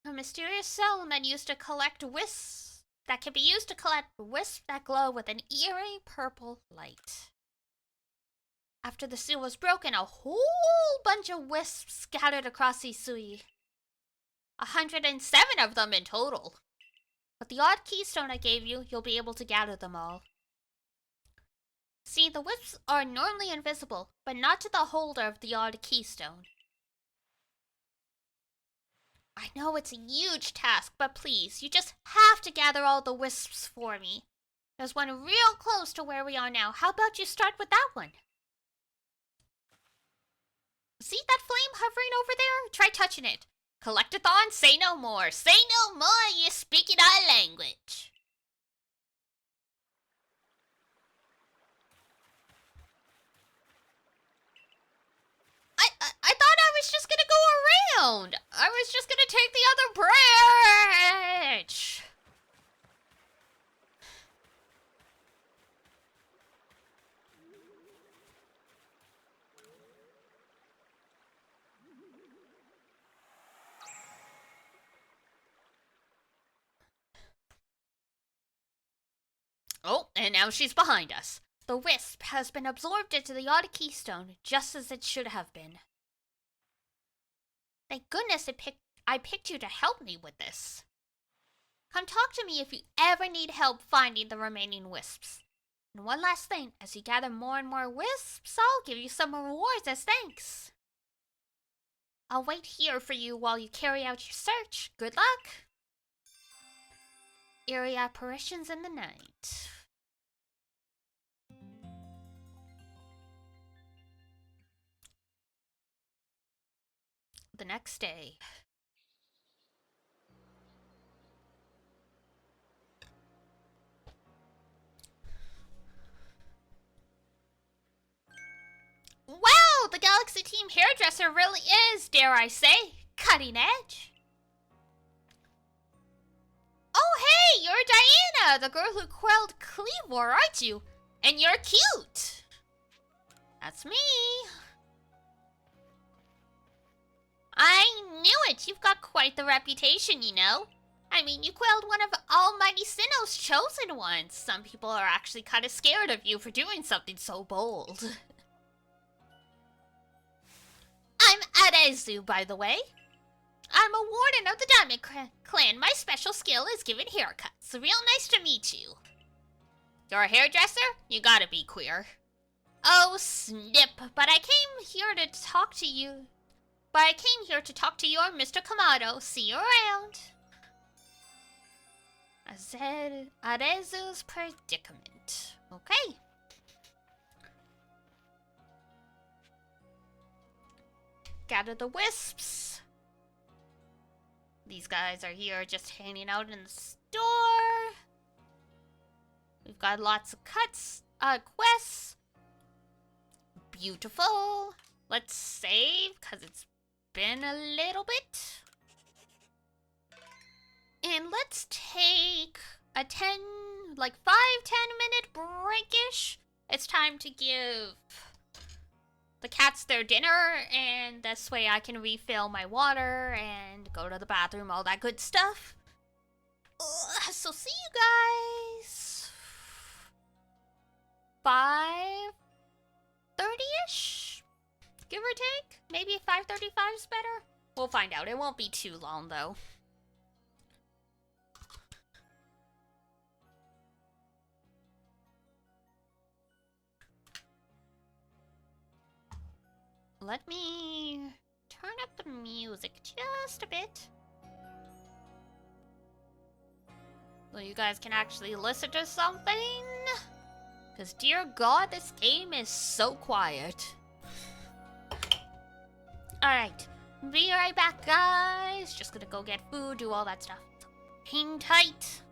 A mysterious stone that used to collect wisps... That can be used to collect wisps that glow with an eerie purple light. After the seal was broken, a whole bunch of wisps scattered across Hisui. 107 of them in total. With the odd keystone I gave you, you'll be able to gather them all. See, the wisps are normally invisible, but not to the holder of the odd keystone. I know it's a huge task, but please, you just have to gather all the wisps for me. There's one real close to where we are now. How about you start with that one? See that flame hovering over there? Try touching it. Collectathon, say no more. Say no more, you're speaking our language. I thought I was just gonna go around. I was just gonna take the other branch. Oh, and now she's behind us. The wisp has been absorbed into the odd keystone, just as it should have been. Thank goodness I picked you to help me with this. Come talk to me if you ever need help finding the remaining wisps. And one last thing, as you gather more and more wisps, I'll give you some rewards as thanks. I'll wait here for you while you carry out your search. Good luck! Eerie apparitions in the night. The next day. Galaxy Team hairdresser really is, dare I say, cutting edge. Oh, hey, you're Diana, the girl who quelled Cleavor, aren't you? And you're cute. That's me. I knew it. You've got quite the reputation, you know. I mean, you quelled one of Almighty Sinnoh's chosen ones. Some people are actually kind of scared of you for doing something so bold. I'm Arezu, by the way. I'm a warden of the Diamond Clan. My special skill is giving haircuts. Real nice to meet you. You're a hairdresser? You gotta be queer. Oh, snip. But I came here to talk to you. Your Mr. Kamado. See you around. Arezu's predicament. Okay. Gather the wisps. These guys are here just hanging out in the store. We've got lots of quests. Beautiful. Let's save, because it's been a little bit. And let's take a 5-10 minute breakish. It's time to give the cats their dinner, and this way I can refill my water and go to the bathroom, all that good stuff. So see you guys 5:30ish, give or take. Maybe 5:35 is better. We'll find out. It won't be too long though. Let me turn up the music just a bit, so you guys can actually listen to something. Because dear God, this game is so quiet. Alright, be right back, guys. Just gonna go get food, do all that stuff. Hang tight.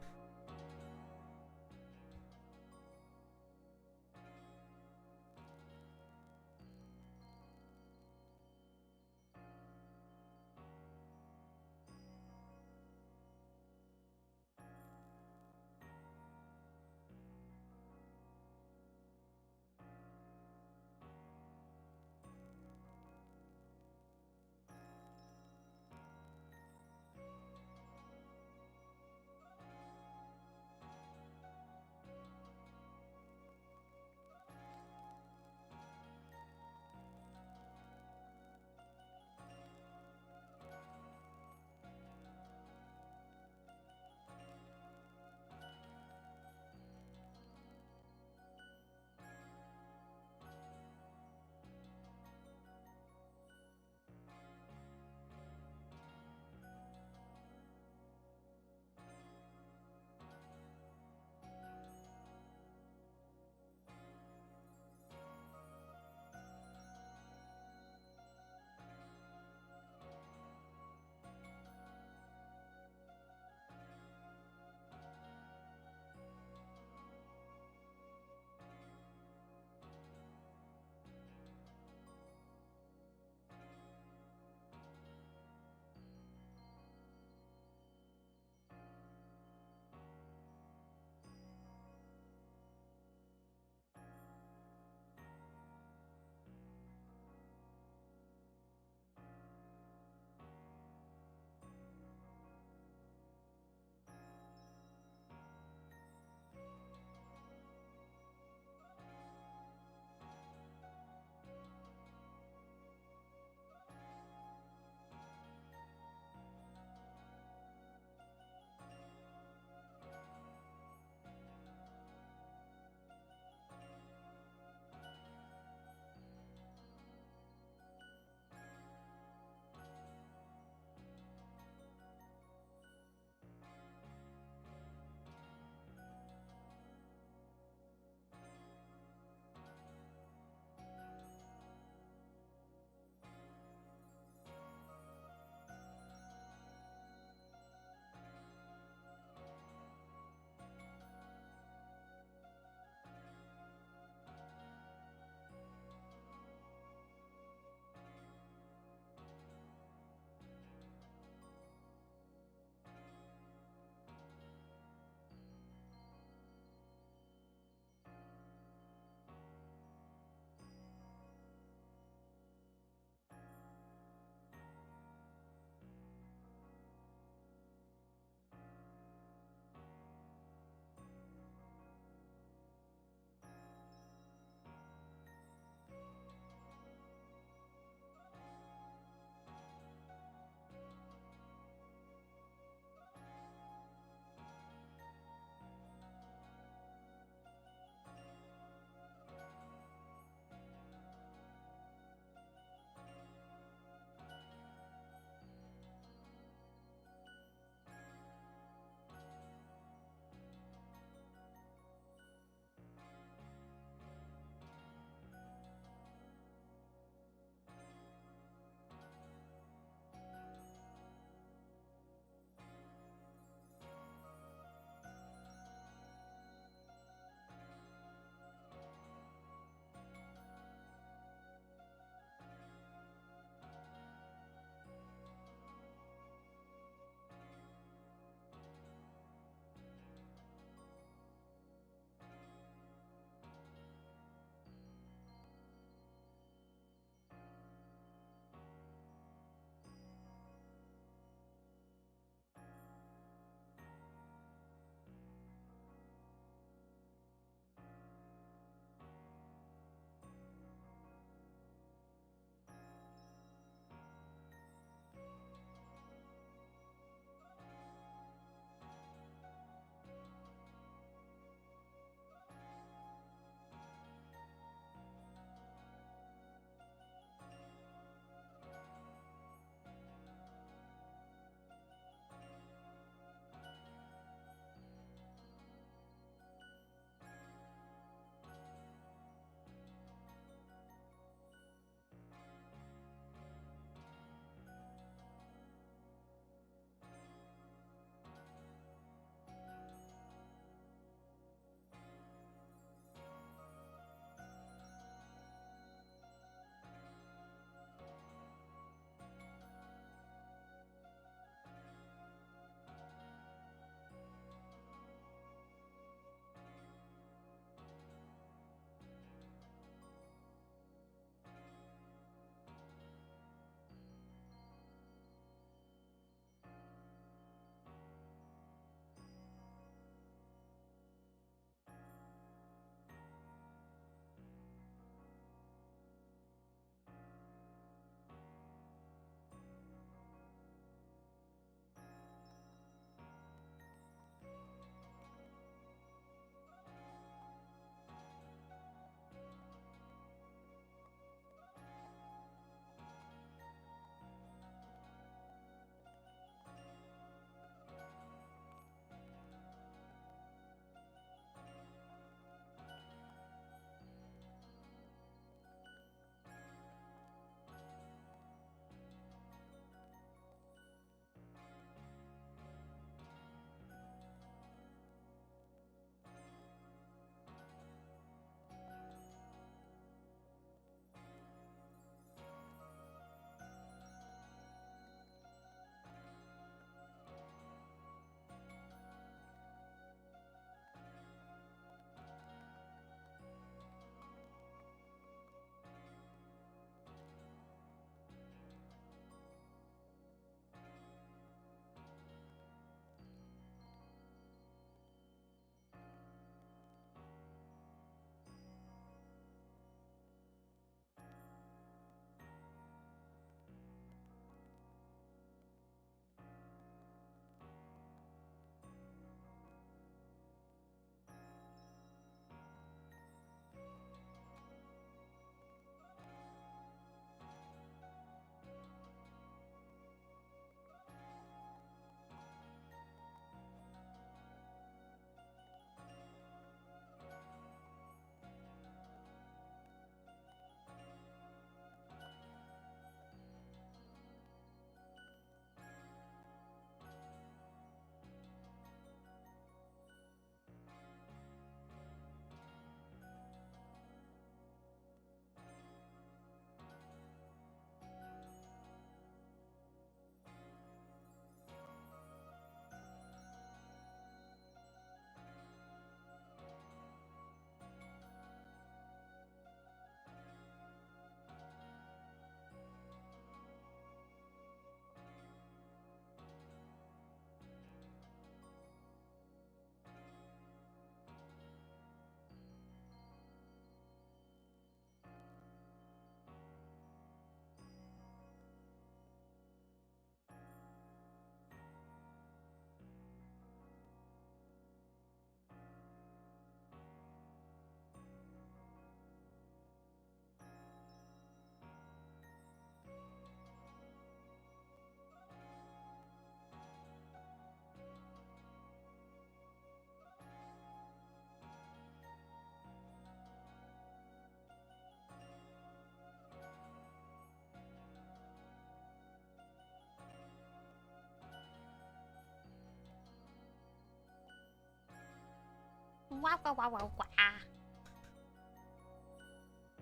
Wah, wah, wah, wah, wah.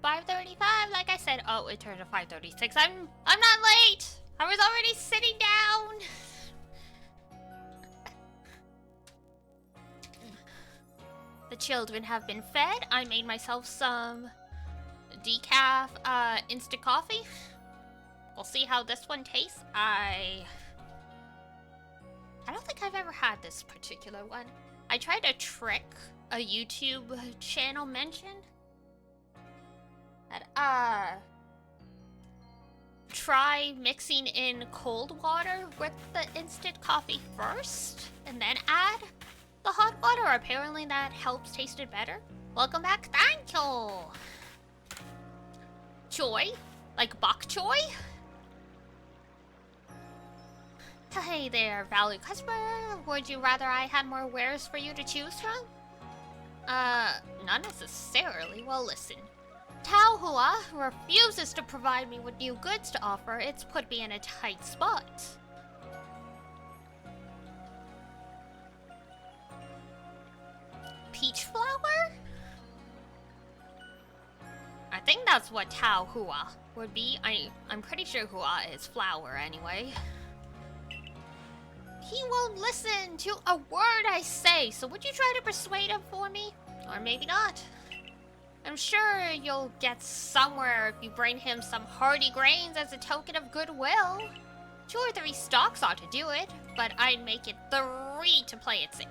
5:35, like I said. Oh, it turned to 5:36. I'm not late. I was already sitting down. The children have been fed. I made myself some decaf instant coffee. We'll see how this one tastes. I don't think I've ever had this particular one. I tried a trick a YouTube channel mentioned. That, try mixing in cold water with the instant coffee first, and then add the hot water. Apparently that helps taste it better. Welcome back. Thank you. Choy? Like bok choy? Hey there, value customer. Would you rather I had more wares for you to choose from? Not necessarily. Well, listen. Taohua refuses to provide me with new goods to offer. It's put me in a tight spot. Peach flower? I think that's what Taohua would be. I'm pretty sure Hua is flower anyway. He won't listen to a word I say, so would you try to persuade him for me? Or maybe not. I'm sure you'll get somewhere if you bring him some hearty grains as a token of goodwill. 2 or 3 stalks ought to do it, but I'd make it 3 to play it safe.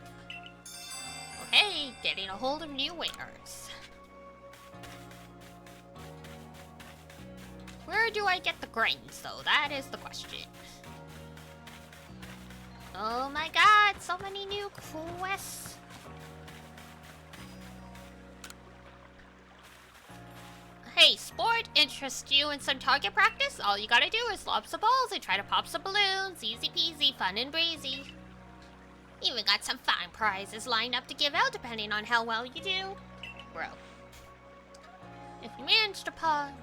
Okay, getting a hold of new wares. Where do I get the grains, though? That is the question. Oh my god, so many new quests. Hey, sport interests you in some target practice? All you gotta do is lob some balls and try to pop some balloons. Easy peasy, fun and breezy. Even got some fine prizes lined up to give out depending on how well you do. Bro. If you manage to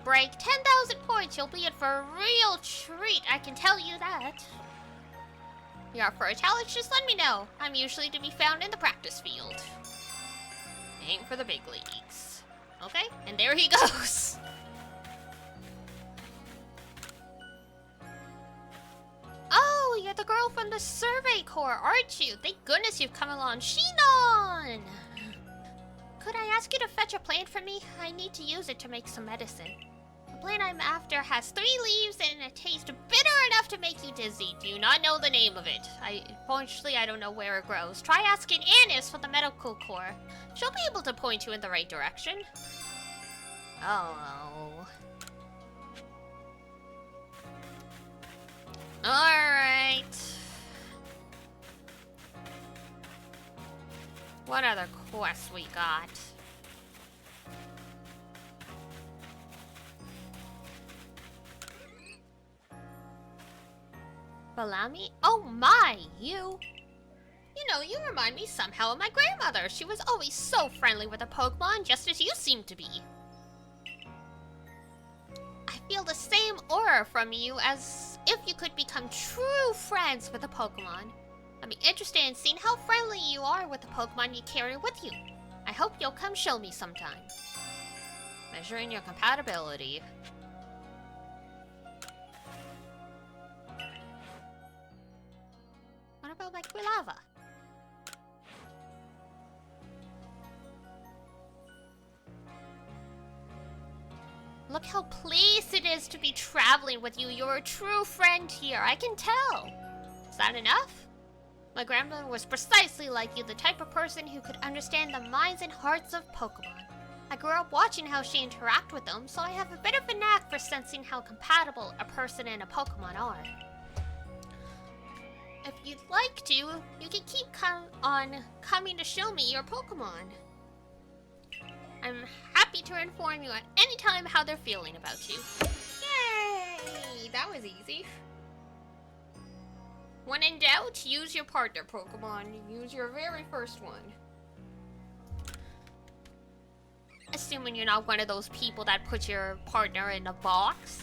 break 10,000 points, you'll be in for a real treat, I can tell you that. You're up for a challenge, just let me know. I'm usually to be found in the practice field. Aim for the big leagues. Okay, and there he goes. Oh, you're the girl from the Survey Corps, aren't you? Thank goodness you've come along. Shinon! Could I ask you to fetch a plant for me? I need to use it to make some medicine. The plant I'm after has 3 leaves and it tastes bitter enough to make you dizzy. Do you not know the name of it? Unfortunately, I don't know where it grows. Try asking Annis from the Medical Corps. She'll be able to point you in the right direction. Oh. Alright. What other quests we got? Balami? Oh my, you! You know, you remind me somehow of my grandmother. She was always so friendly with a Pokemon, just as you seem to be. I feel the same aura from you as if you could become true friends with a Pokemon. I'd be interested in seeing how friendly you are with the Pokemon you carry with you. I hope you'll come show me sometime. Measuring your compatibility. What about my Quilava? Look how pleased it is to be traveling with you. You're a true friend here, I can tell. Is that enough? My grandmother was precisely like you, the type of person who could understand the minds and hearts of Pokemon. I grew up watching how she interacted with them, so I have a bit of a knack for sensing how compatible a person and a Pokemon are. If you'd like to, you can keep coming to show me your Pokemon. I'm happy to inform you at any time how they're feeling about you. Yay! That was easy. When in doubt, use your partner Pokemon. Use your very first one. Assuming you're not one of those people that put your partner in a box.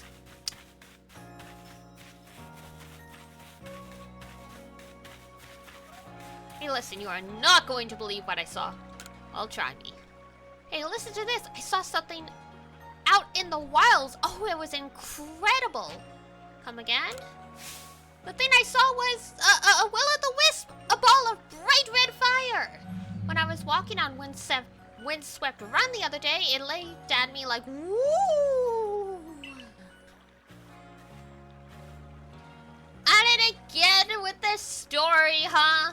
Hey, listen, you are not going to believe what I saw. I'll try me. Hey, listen to this. I saw something out in the wilds. Oh, it was incredible. Come again? The thing I saw was a will-o'-the-wisp, a ball of bright red fire. When I was walking on windswept run the other day, it lay at me like, woo! At it again with this story, huh?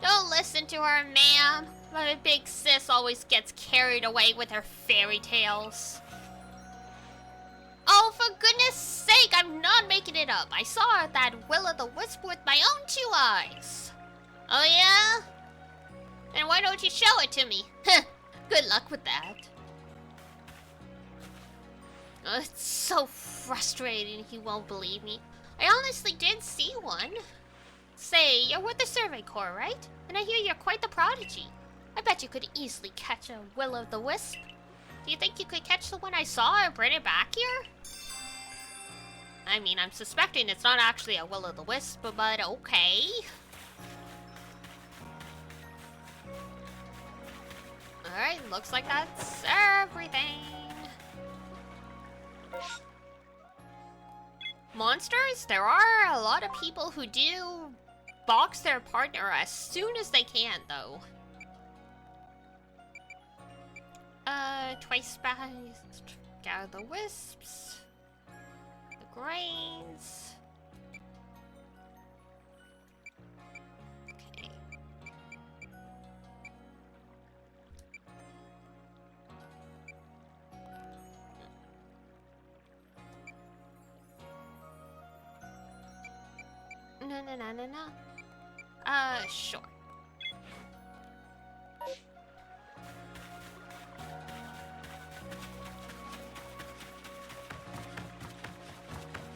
Don't listen to her, ma'am. My big sis always gets carried away with her fairy tales. Oh, for goodness sake, I'm not making it up. I saw that will-o'-the-wisp with my own 2 eyes. Oh yeah? Then why don't you show it to me? Good luck with that. Oh, it's so frustrating he won't believe me. I honestly did see one. Say, you're with the Survey Corps, right? And I hear you're quite the prodigy. I bet you could easily catch a will-o'-the-wisp. Do you think you could catch the one I saw and bring it back here? I mean, I'm suspecting it's not actually a will-o'-the-wisp, but okay. Alright, looks like that's everything. Monsters? There are a lot of people who do box their partner as soon as they can, though. Twice spiced, gather the wisps, the grains. Okay. No. Sure.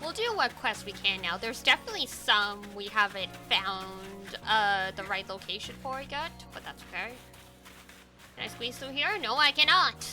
We'll do what quest we can now. There's definitely some we haven't found the right location for yet, but that's okay. Can I squeeze through here? No, I cannot.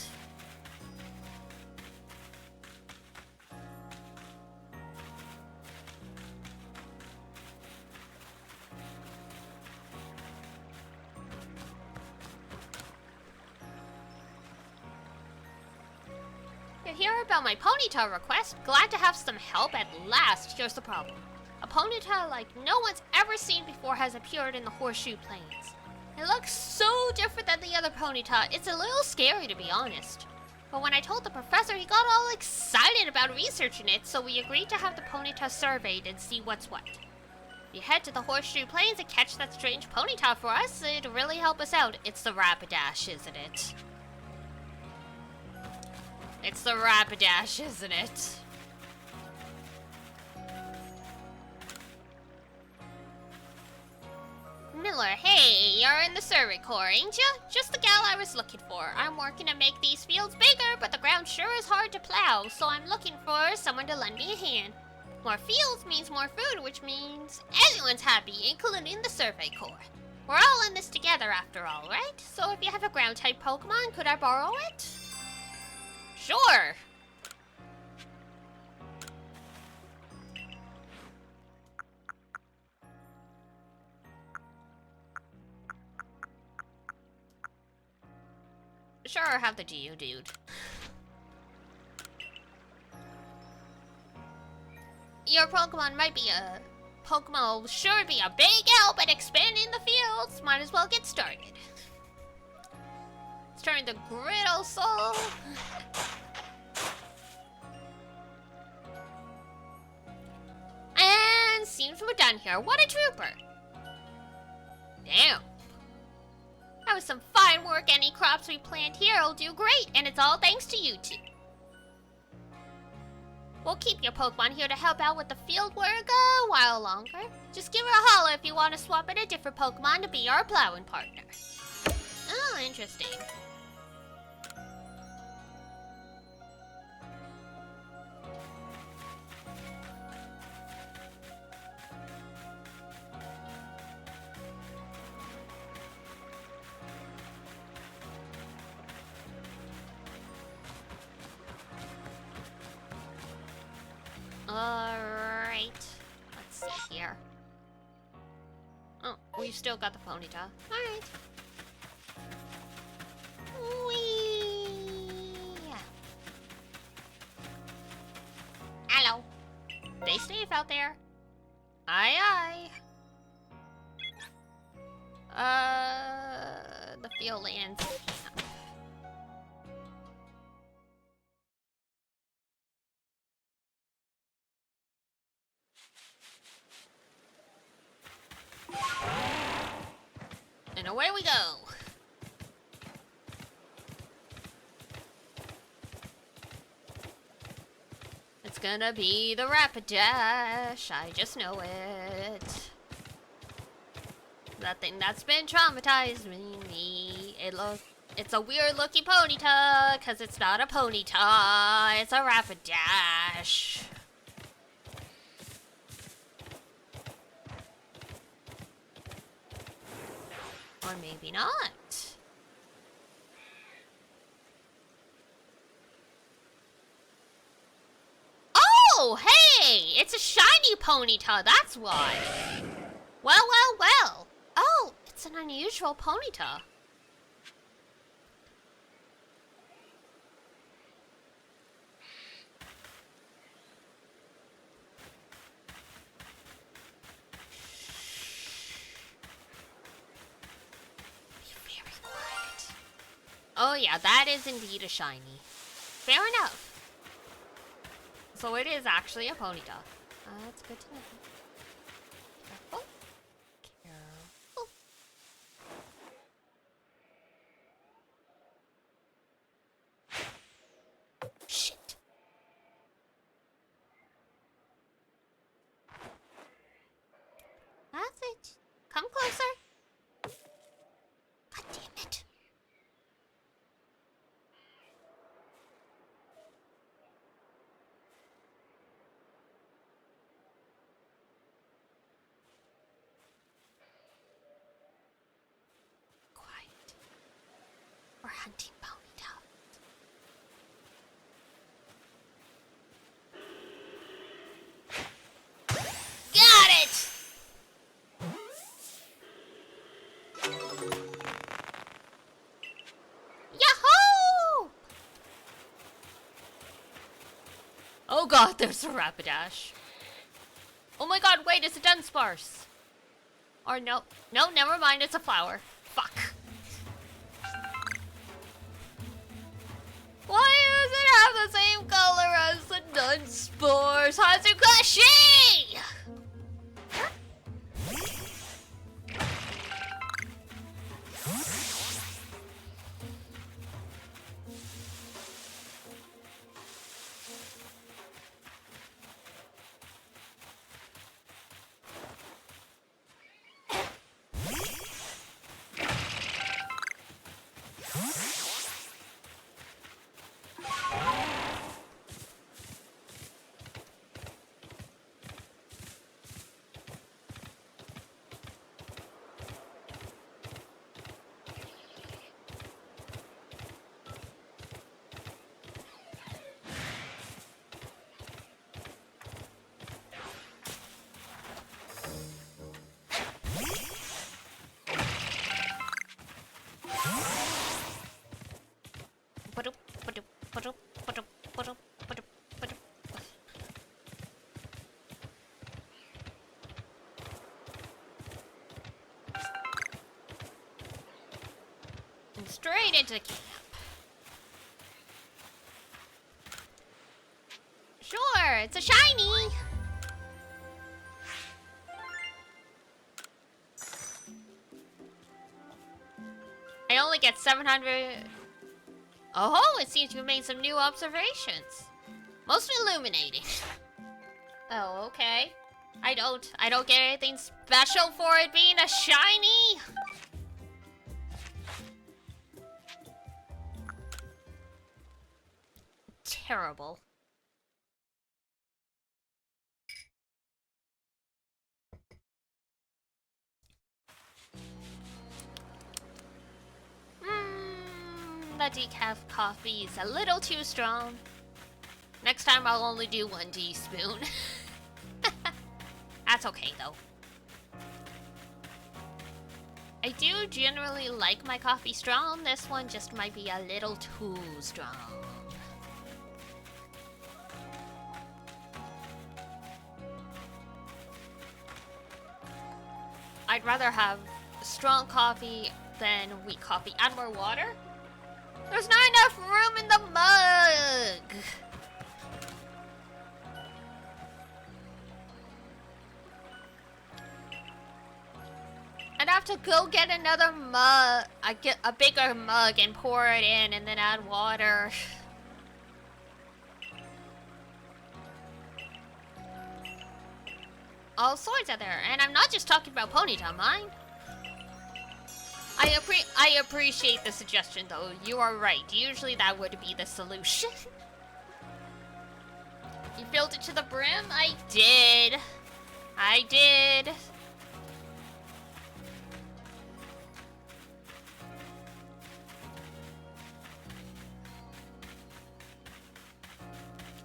Hear about my ponytail request? Glad to have some help at last. Here's the problem. A ponytail like no one's ever seen before has appeared in the Horseshoe Plains. It looks so different than the other ponytail, it's a little scary to be honest. But when I told the professor, he got all excited about researching it, so we agreed to have the ponytail surveyed and see what's what. If you head to the Horseshoe Plains and catch that strange ponytail for us, it'd really help us out. It's the Rapidash, isn't it? It's the Rapidash, isn't it? Miller, hey, you're in the Survey Corps, ain't ya? Just the gal I was looking for. I'm working to make these fields bigger, but the ground sure is hard to plow, so I'm looking for someone to lend me a hand. More fields means more food, which means everyone's happy, including the Survey Corps. We're all in this together after all, right? So if you have a ground-type Pokemon, could I borrow it? Sure! Sure, have the Geodude. Your Pokemon might be a... Pokemon will sure be a big help at expanding the fields. Might as well get started. Let's turn the Griddle Soul. And seems we're done here. What a trooper. Damn. That was some fine work. Any crops we plant here will do great, and it's all thanks to you two. We'll keep your Pokemon here to help out with the field work a while longer. Just give her a holler if you want to swap in a different Pokemon to be our plowing partner. Oh, interesting. Alright. Let's see here. Oh, we've still got the Ponyta. Alright. Stay safe out there. Aye, aye. The field lands. And away we go. It's gonna be the rapid dash. I just know it. That thing that's been traumatized me. It's a weird looking ponyta, cause it's not a ponyta. It's a rapid dash. Or maybe not. Oh, hey! It's a shiny ponyta, that's why. Well, well, well. Oh, it's an unusual ponyta. Oh yeah, that is indeed a shiny. Fair enough. So it is actually a ponyta. That's good to know. Careful. Careful. Shit. That's it. Come closer. God damn it. We're hunting ponytails. Got it! Yahoo! Oh god, there's a Rapidash. Oh my god, wait, it's a Dunsparce. Or no, never mind, it's a flower. Fuck. Why does it have the same color as the Dunsparce? Hazukashi! And straight into camp. Sure, it's a shiny. I only get 700. Oh, it seems you've made some new observations. Most illuminating. Oh, okay. I don't get anything special for it being a shiny. Terrible. The decaf coffee is a little too strong. Next time I'll only do 1 teaspoon. That's okay though. I do generally like my coffee strong. This one just might be a little too strong. I'd rather have strong coffee than weak coffee. Add more water? There's not enough room in the mug! I'd have to go get another mug. I get a bigger mug and pour it in and then add water. All sorts out there, and I'm not just talking about Ponyta, mind. I appreciate the suggestion, though. You are right. Usually that would be the solution. You filled it to the brim? I did. I did.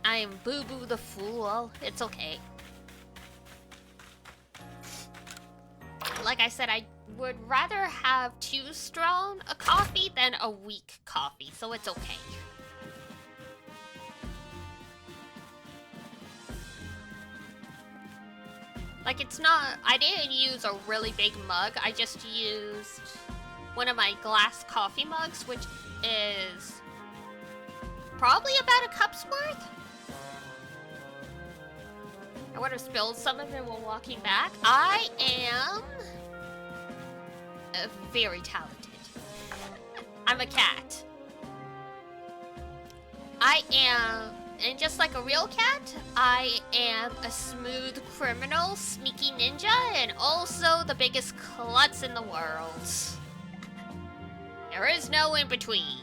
I am Boo Boo the Fool. It's okay. Like I said, I would rather have too strong a coffee than a weak coffee, so it's okay. Like, it's not... I didn't use a really big mug. I just used one of my glass coffee mugs, which is probably about a cup's worth. I would have spilled some of it while walking back. I am very talented. I'm a cat. I am, and just like a real cat, I am a smooth criminal, sneaky ninja, and also the biggest klutz in the world. There is no in between.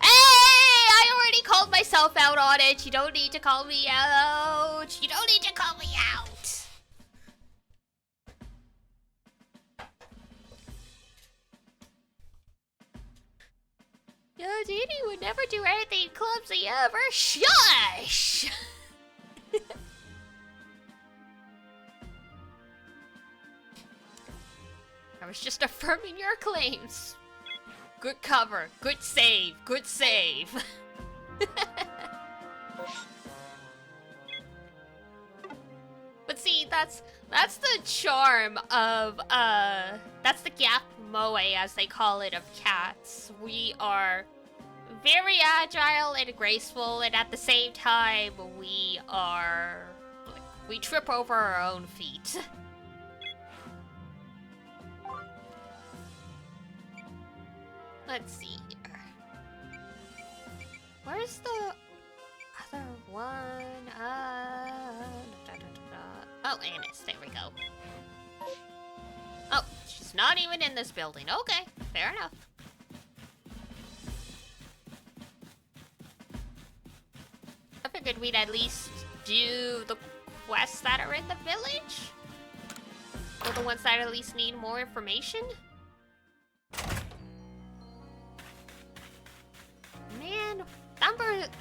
I already called myself out on it. You don't need to call me out. You don't need to call me out. Yo, Dini would never do anything clumsy ever. Shush! I was just affirming your claims. Good cover. Good save. Good save. But see, that's the charm of that's the gap moe, as they call it, of cats. We are very agile and graceful, and at the same time we are we trip over our own feet. Let's see here. Where's the other one? Oh, Annis. There we go. Oh, she's not even in this building. Okay, fair enough. I figured we'd at least do the quests that are in the village. Or the ones that at least need more information. Man,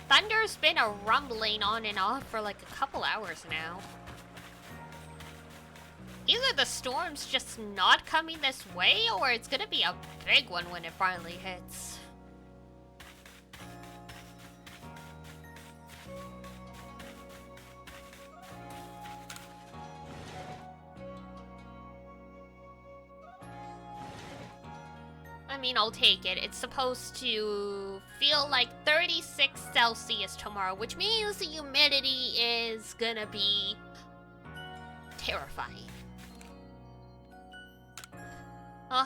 Thunder's been a rumbling on and off for like a couple hours now. Either the storm's just not coming this way, or it's gonna be a big one when it finally hits. I mean, I'll take it. It's supposed to feel like 36 Celsius tomorrow, which means the humidity is gonna be terrifying. Oh,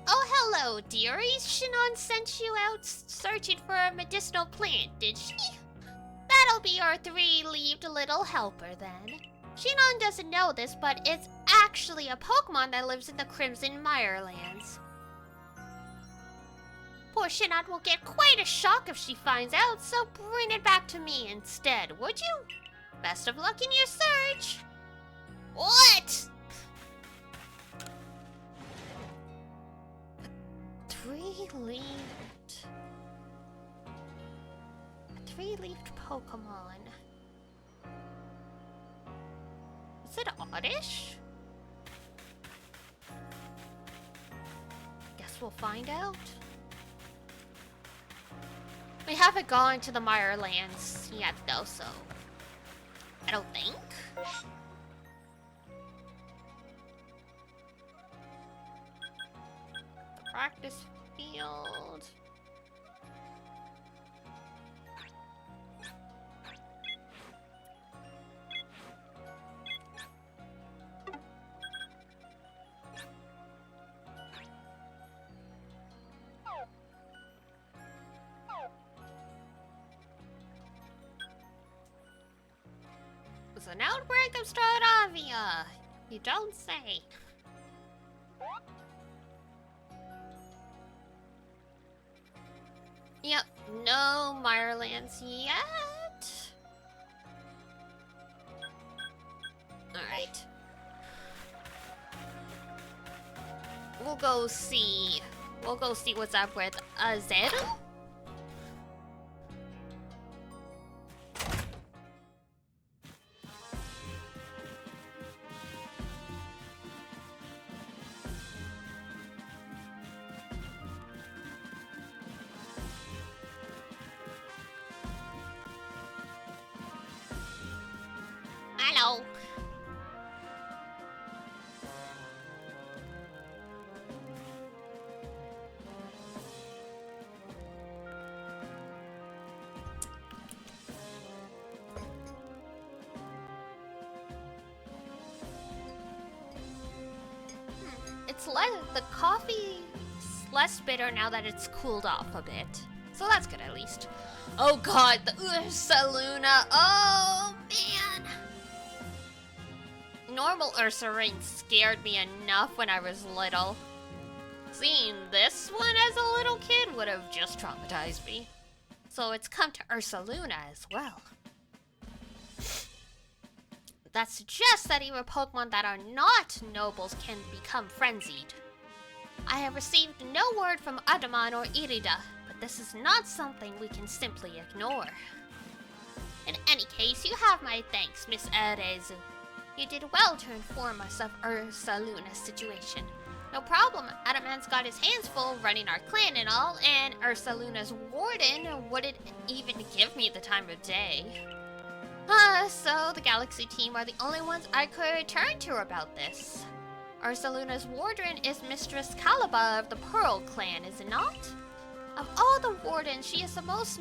hello, dearies. Shinon sent you out searching for a medicinal plant, did she? That'll be our three-leaved little helper, then. Shinon doesn't know this, but it's actually a Pokemon that lives in the Crimson Mirelands. Poor Shinon will get quite a shock if she finds out, so bring it back to me instead, would you? Best of luck in your search. What? Three-leafed Pokemon. Is it Oddish? Guess we'll find out. We haven't gone to the Mirelands yet, though, so I don't think. practice field. It's an outbreak of Stradavia. You don't say. Yep, no Mirelands yet. Alright. We'll go see what's up with Zero. Hello. The coffee's less bitter now that it's cooled off a bit. So that's good at least. Oh god, the Ursaluna. Oh man. Normal Ursaring scared me enough when I was little. Seeing this one as a little kid would have just traumatized me. So it's come to Ursaluna as well. That suggests that even Pokemon that are not nobles can become frenzied. I have received no word from Adamon or Irida, but this is not something we can simply ignore. In any case, you have my thanks, Miss Arezu. You did well to inform us of Ursaluna's situation. No problem, Adaman's got his hands full running our clan and all, and Ursaluna's warden wouldn't even give me the time of day. So the Galaxy team are the only ones I could turn to about this. Ursaluna's warden is Mistress Caliba of the Pearl clan, is it not? Of all the wardens, she is the most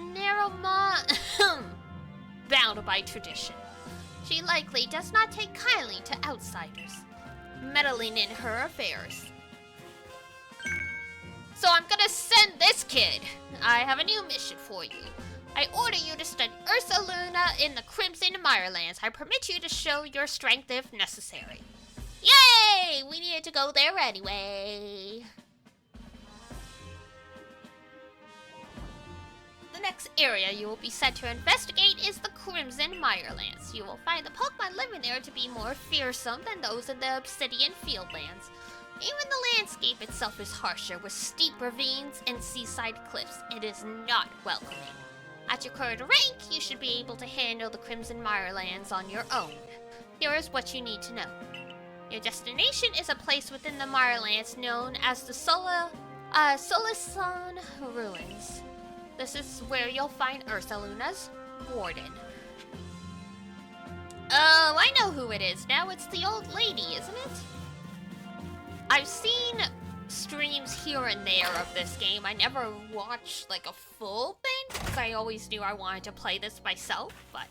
bound by tradition. She likely does not take kindly to outsiders, meddling in her affairs. So I'm gonna send this kid. I have a new mission for you. I order you to study Ursaluna in the Crimson Mirelands. I permit you to show your strength if necessary. Yay! We needed to go there anyway. The next area you will be sent to investigate is the Crimson Mirelands. You will find the Pokemon living there to be more fearsome than those in the Obsidian Fieldlands. Even the landscape itself is harsher, with steep ravines and seaside cliffs. It is not welcoming. At your current rank, you should be able to handle the Crimson Mirelands on your own. Here is what you need to know. Your destination is a place within the Mirelands known as the Solisan Ruins. This is where you'll find Ursaluna's warden. Oh, I know who it is now. It's the old lady, isn't it? I've seen streams here and there of this game. I never watched like a full thing because I always knew I wanted to play this myself, but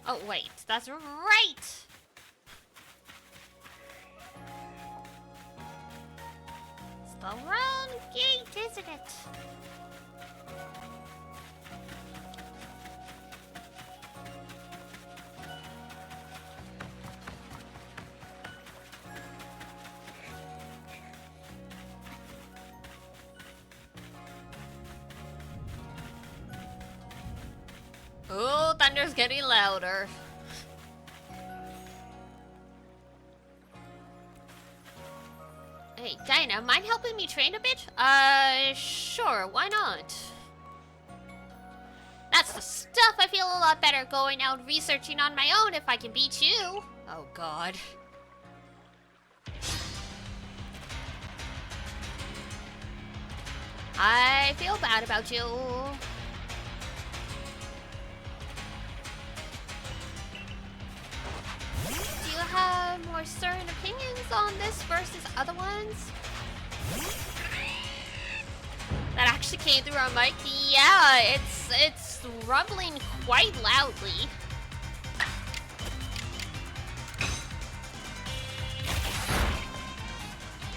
oh wait, that's right! It's the wrong gate, isn't it? Oh, thunder's getting louder. Hey, Dinah, mind helping me train a bit? Sure, why not? That's the stuff. I feel a lot better going out researching on my own if I can beat you. Oh god. I feel bad about you. Do you have more certain opinions on this versus other ones? That actually came through on mic. Yeah, it's rumbling quite loudly.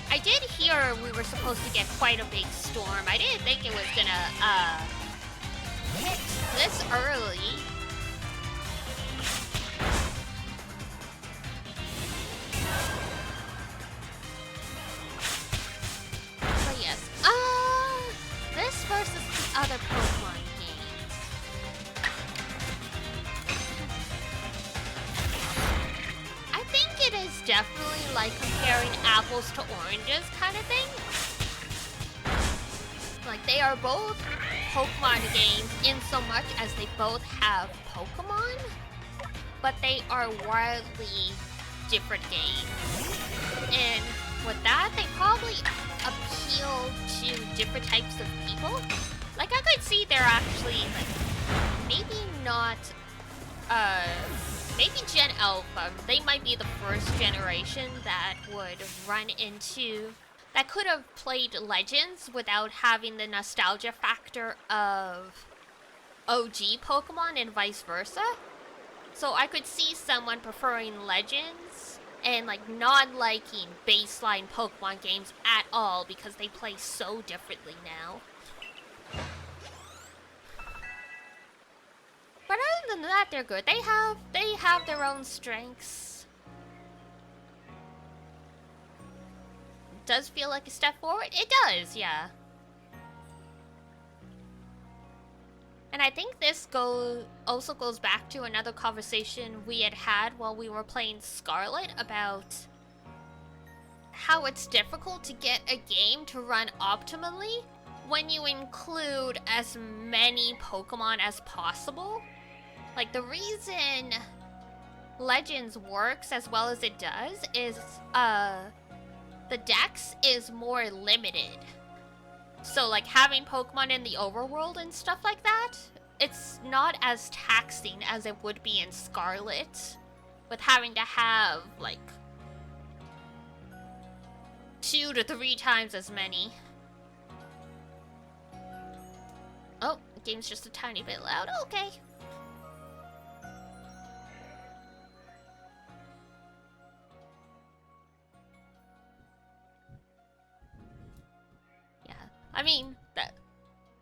I did hear we were supposed to get quite a big storm. I didn't think it was gonna hit this early. But yes, this versus the other Pokemon games. I think it is definitely like comparing apples to oranges kind of thing. Like they are both Pokemon games in so much as they both have Pokemon, but they are wildly different games. And with that, they probably appeal to different types of people. Like I could see they're actually like maybe not maybe Gen Alpha, they might be the first generation that would run into, that could have played Legends without having the nostalgia factor of OG Pokemon and vice versa. So I could see someone preferring Legends and like not liking baseline Pokemon games at all because they play so differently now. But other than that, they're good. They have their own strengths. It does feel like a step forward. It does, yeah. And I think this also goes back to another conversation we had while we were playing Scarlet about how it's difficult to get a game to run optimally when you include as many Pokemon as possible. Like, the reason Legends works as well as it does is, the dex is more limited. So, like, having Pokemon in the overworld and stuff like that, it's not as taxing as it would be in Scarlet, with having to have, like, 2 to 3 times as many. Oh, the game's just a tiny bit loud. Okay. I mean,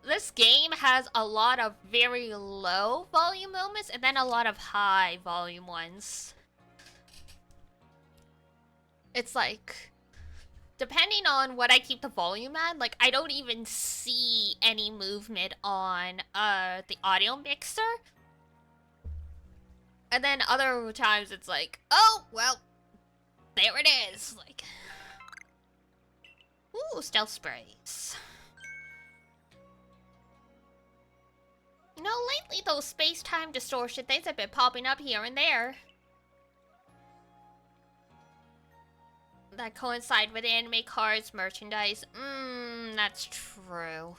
this game has a lot of very low volume moments and then a lot of high volume ones. It's like, depending on what I keep the volume at, like I don't even see any movement on the audio mixer. And then other times it's like, oh, well, there it is. Like, ooh, stealth sprays. You know, lately those space-time distortion things have been popping up here and there. That coincide with anime cards, merchandise. That's true.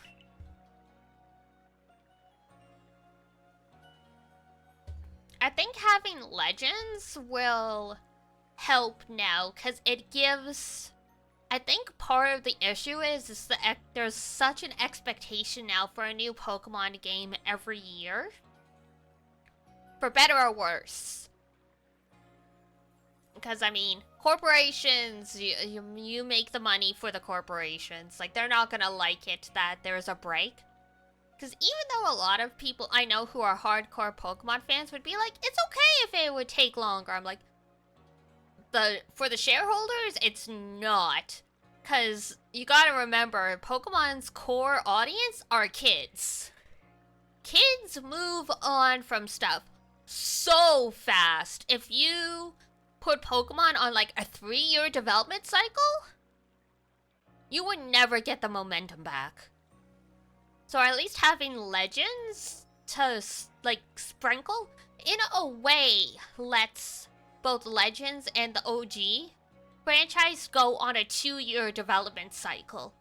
I think having Legends will help now, because it gives... I think part of the issue is that there's such an expectation now for a new Pokemon game every year. For better or worse. Because, I mean, corporations, you make the money for the corporations. Like, they're not gonna like it that there's a break. Because even though a lot of people I know who are hardcore Pokemon fans would be like, it's okay if it would take longer. I'm like, for the shareholders, it's not. Because you gotta remember, Pokemon's core audience are kids. Kids move on from stuff so fast. If you put Pokemon on like a 3-year development cycle, you would never get the momentum back. So at least having Legends to like sprinkle, in a way, lets both Legends and the OG franchise go on a 2-year development cycle.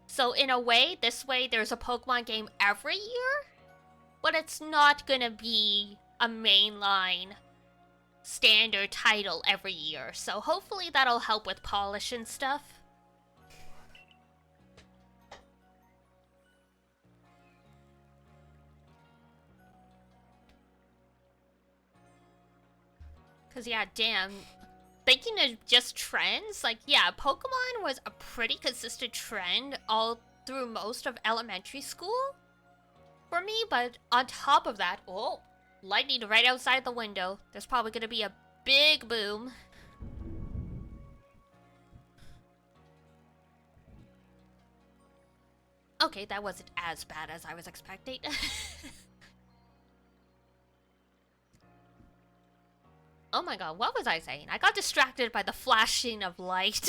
So in a way, this way there's a Pokemon game every year, but it's not gonna be a mainline standard title every year. So hopefully that'll help with polish and stuff. Cause yeah, damn. Thinking of just trends, like yeah, Pokemon was a pretty consistent trend all through most of elementary school for me, but on top of that, oh, lightning right outside the window. There's probably gonna be a big boom. Okay, that wasn't as bad as I was expecting. Oh my god, what was I saying? I got distracted by the flashing of light.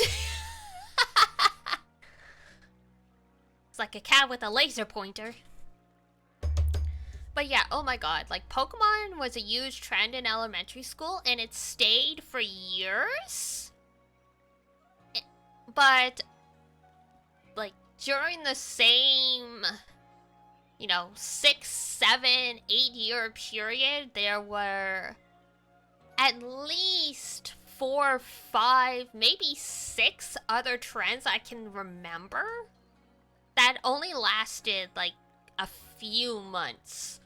It's like a cat with a laser pointer. But yeah, oh my god, like Pokemon was a huge trend in elementary school and it stayed for years. But like during the same, 6, 7, 8-year period, there were at least 4, 5, maybe 6 other trends I can remember that only lasted like a few months.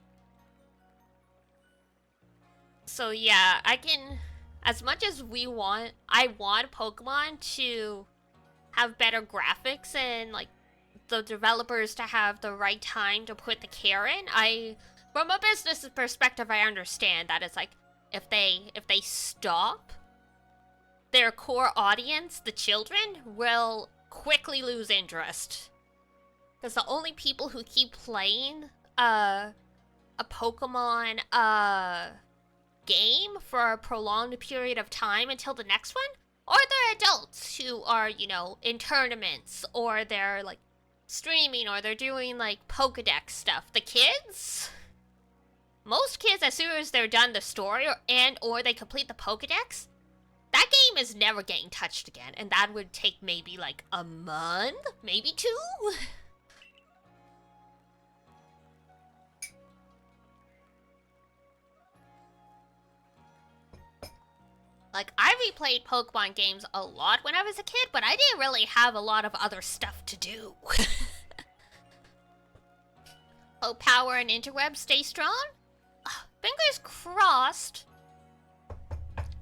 So yeah, I can, as much as I want Pokemon to have better graphics and like the developers to have the right time to put the care in. From a business perspective, I understand that it's like if they stop, their core audience, the children, will quickly lose interest. Because the only people who keep playing a Pokemon game for a prolonged period of time until the next one are the adults who are, in tournaments or they're like streaming or they're doing like Pokedex stuff. The kids, most kids, as soon as they're done the story or they complete the Pokedex, that game is never getting touched again, and that would take maybe like a month, maybe 2. Like, I replayed Pokemon games a lot when I was a kid, but I didn't really have a lot of other stuff to do. Hope power and interwebs stay strong? Fingers crossed.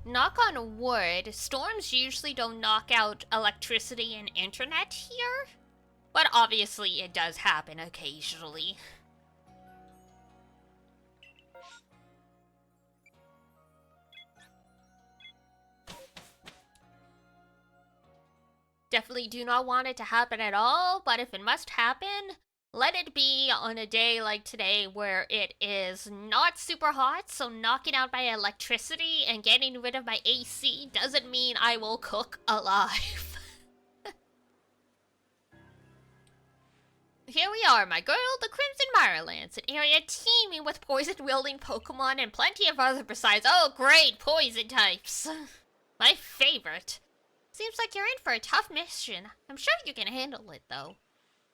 Knock on wood, storms usually don't knock out electricity and internet here. But obviously it does happen occasionally. Definitely do not want it to happen at all, but if it must happen, let it be on a day like today where it is not super hot, so knocking out my electricity and getting rid of my AC doesn't mean I will cook alive. Here we are, my girl, the Crimson Mirelands, an area teeming with poison-wielding Pokemon and plenty of other besides. Oh, great, poison types. My favorite. Seems like you're in for a tough mission. I'm sure you can handle it, though.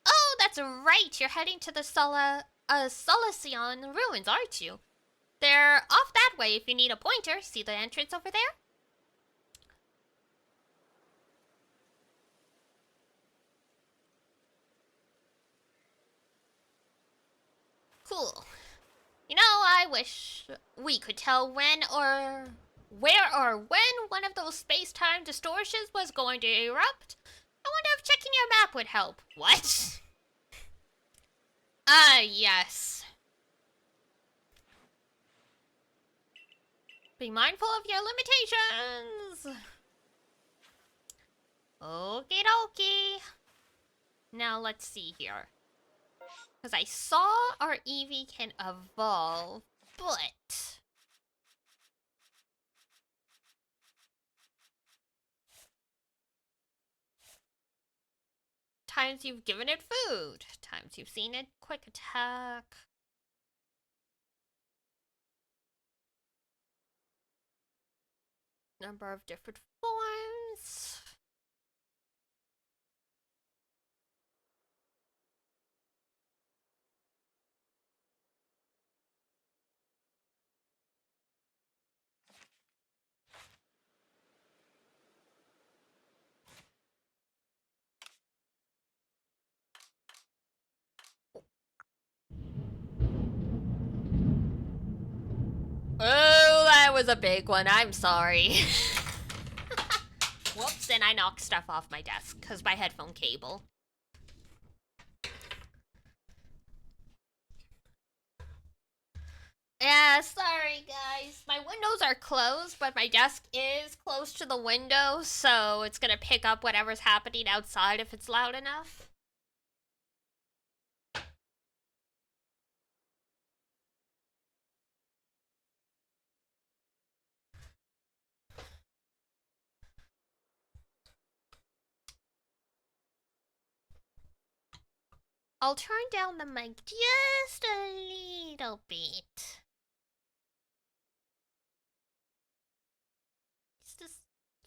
Oh, that's right. You're heading to the Solaceon ruins, aren't you? They're off that way if you need a pointer. See the entrance over there? Cool. I wish we could tell when or where or when one of those space-time distortions was going to erupt. I wonder if checking your map would help. What? Yes. Be mindful of your limitations. Okie dokie. Now let's see here. Because I saw our Eevee can evolve, but... times you've given it food. Times you've seen it quick attack. Number of different forms. Oh, that was a big one. I'm sorry. Whoops, and I knocked stuff off my desk because my headphone cable. Yeah, sorry guys. My windows are closed, but my desk is close to the window, so it's gonna pick up whatever's happening outside if it's loud enough. I'll turn down the mic just a little bit.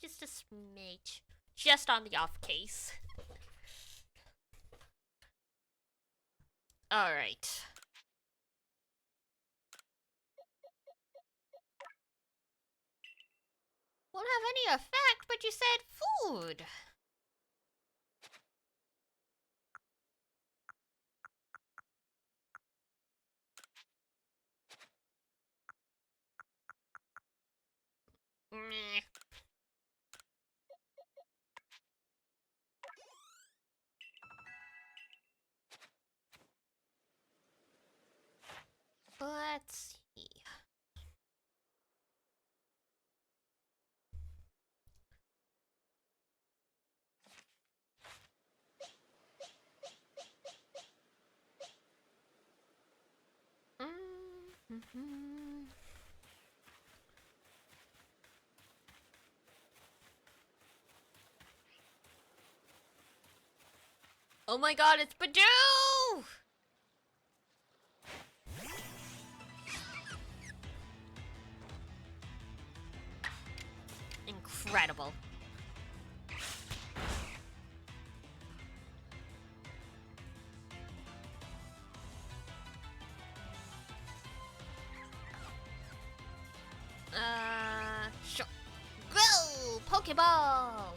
Just a smidge. Just on the off case. Alright. Won't have any effect, but you said food. Meh. Let's see. Oh my god, it's Badoo! Incredible. Sure. Go! Pokeball!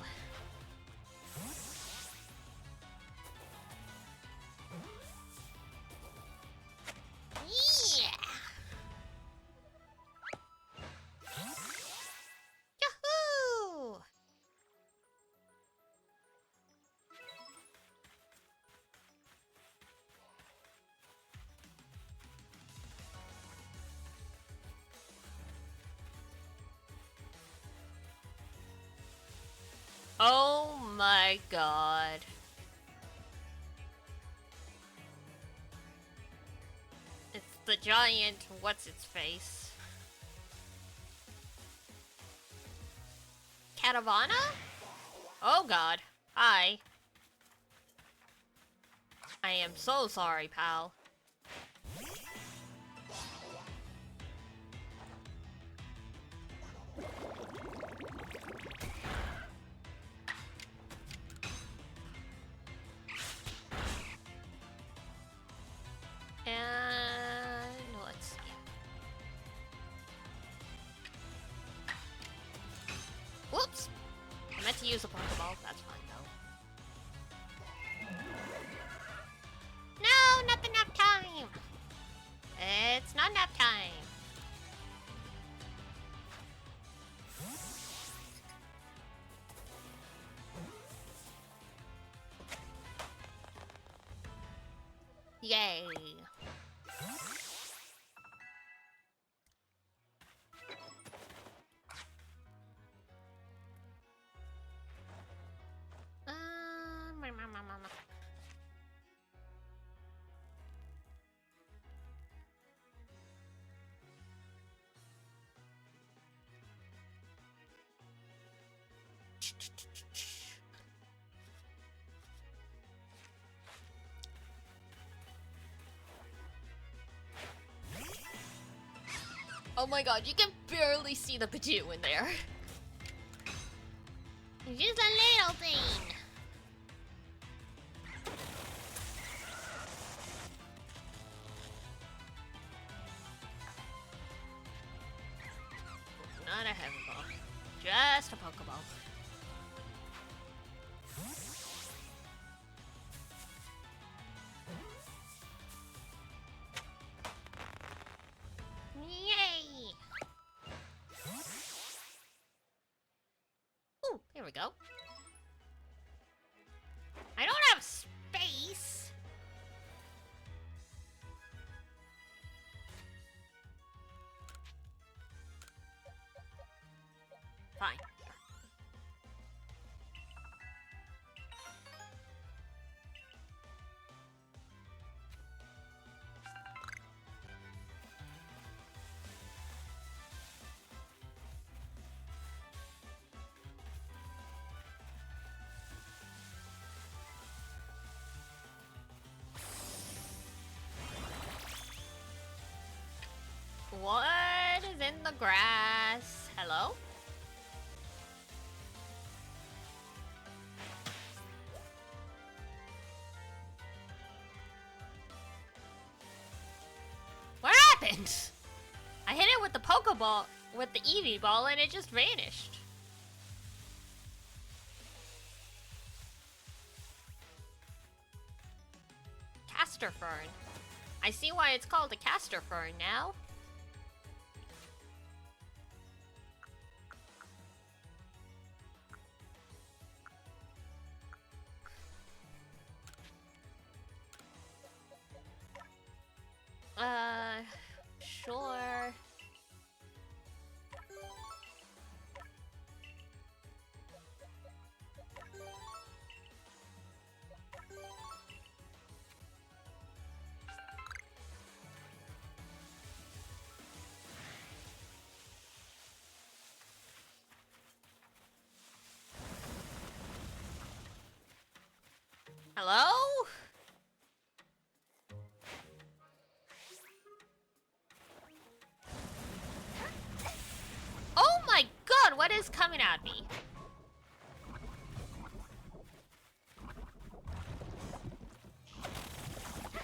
Yeah! Yahoo! Oh my god. It's the giant what's-its-face. Caravana? Oh god. Hi. I am so sorry, pal. And let's see. Whoops! I meant to use a Pokeball. That's fine though. No, not the nap time! It's not nap time. Yay. Oh my god, you can barely see the Badoo in there. Just a little thing. Not a heavy ball. Just a Pokeball. Yay! Ooh, there we go. I don't have space. Fine. What is in the grass? Hello? What happened? I hit it with the Pokeball, with the Eevee ball, and it just vanished. Castor Fern. I see why it's called a Castor Fern now. Sure. Hello? Oh my god, what is coming at me?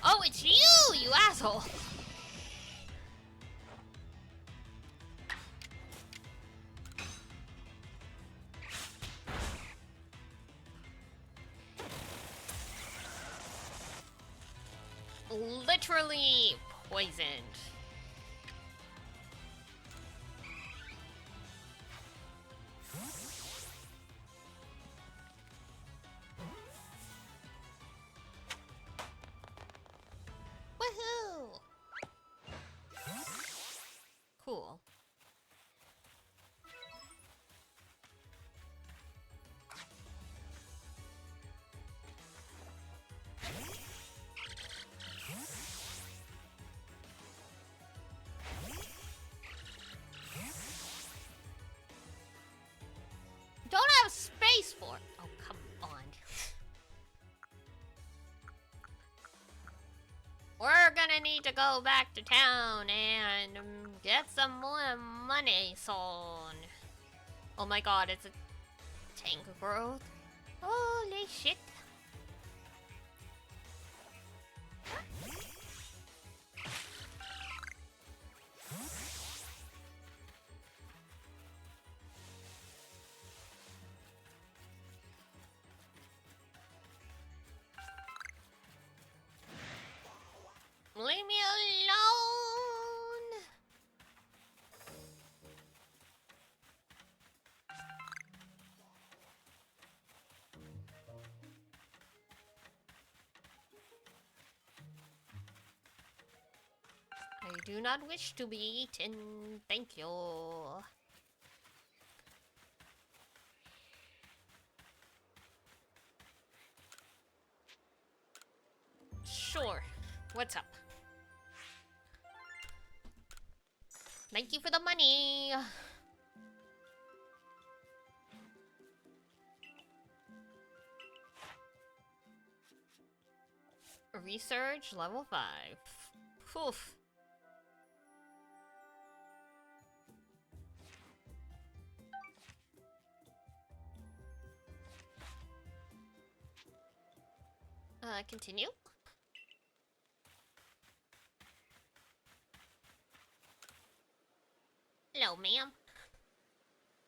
Oh, it's you, you asshole! Literally poisoned. Woohoo! Cool. Don't have space for it. Oh, come on. We're gonna need to go back to town and get some more money soon. Oh my god, it's a tank growth. Holy shit. Leave me alone! I do not wish to be eaten, thank you. Sure, what's up? Thank you for the money. Research level 5. Poof. Continue. Hello, ma'am.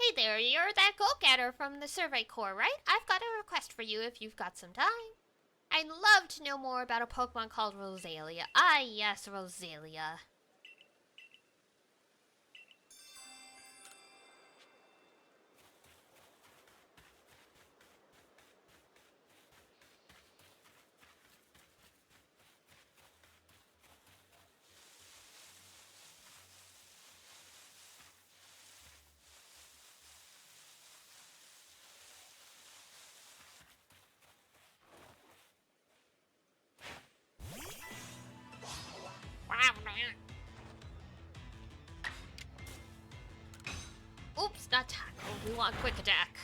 Hey there, you're that go-getter from the Survey Corps, right? I've got a request for you if you've got some time. I'd love to know more about a Pokemon called Rosalia. Ah, yes, Rosalia. Oops, not tackle. We want quick attack.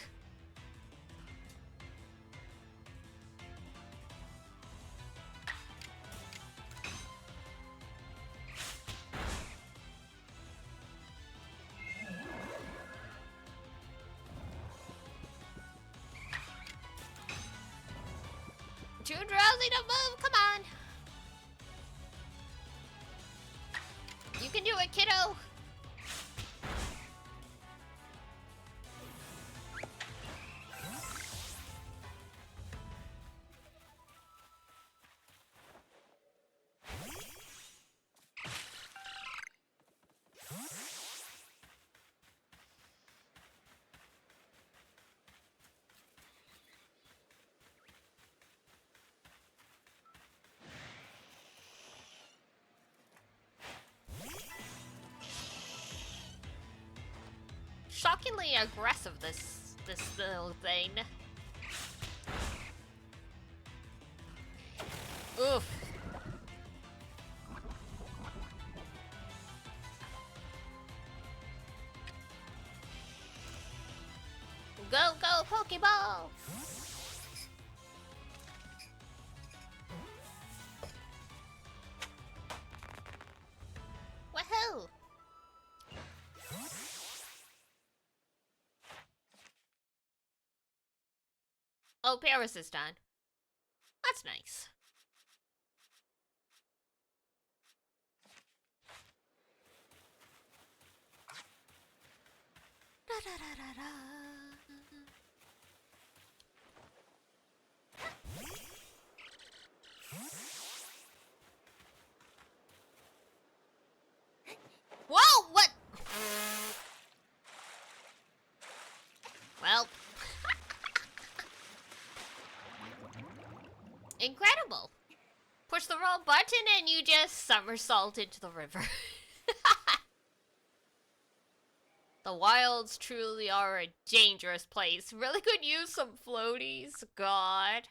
Too drowsy to move, come on. You can do it, kiddo. Shockingly aggressive, this little thing. Oof. Go, go, Pokeball! Woohoo! Oh, Paris is done. That's nice. Da, da, da, da, da. Whoa! What? Well. Incredible. Push the wrong button and you just somersault into the river. The wilds truly are a dangerous place. Really could use some floaties. God.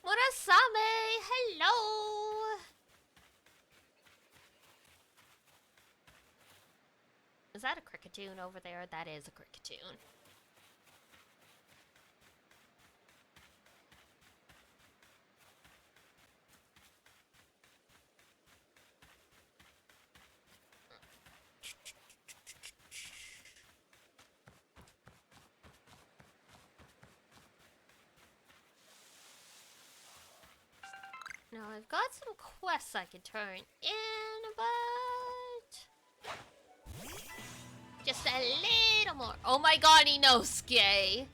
Murasame, hello. Is that a Cricketune over there? That is a Cricketune. Now I've got some quests I can turn in, but just a little more. Oh my god, Inosuke!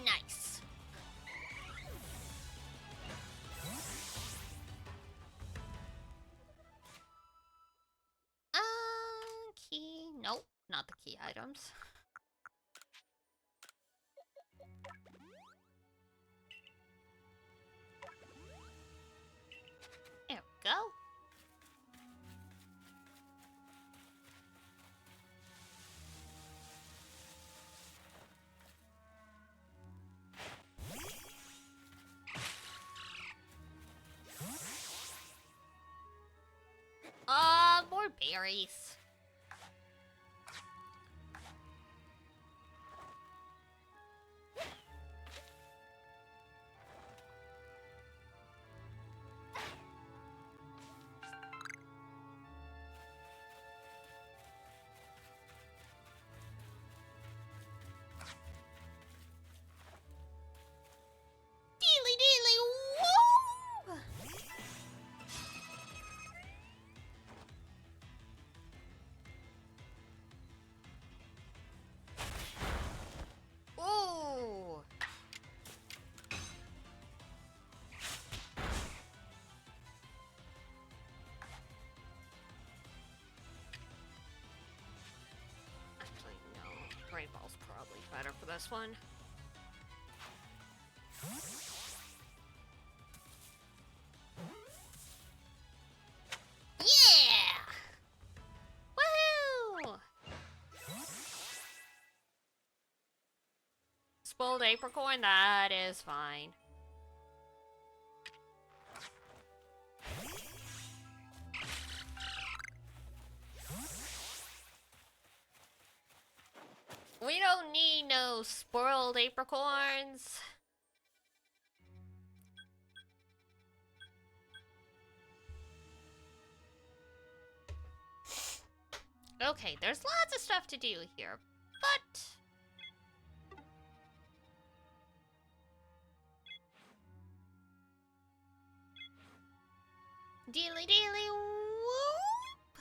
Nice. Key. Nope, not the key items. There we go. berries. Dealy dealy, woo! Ooh! Actually, no. Great Ball's probably better for this one. Yeah! Woohoo! Spoiled apricorn, that is fine. We don't need no spoiled apricorns. Okay, there's lots of stuff to do here, but... Dealy dealy whoop!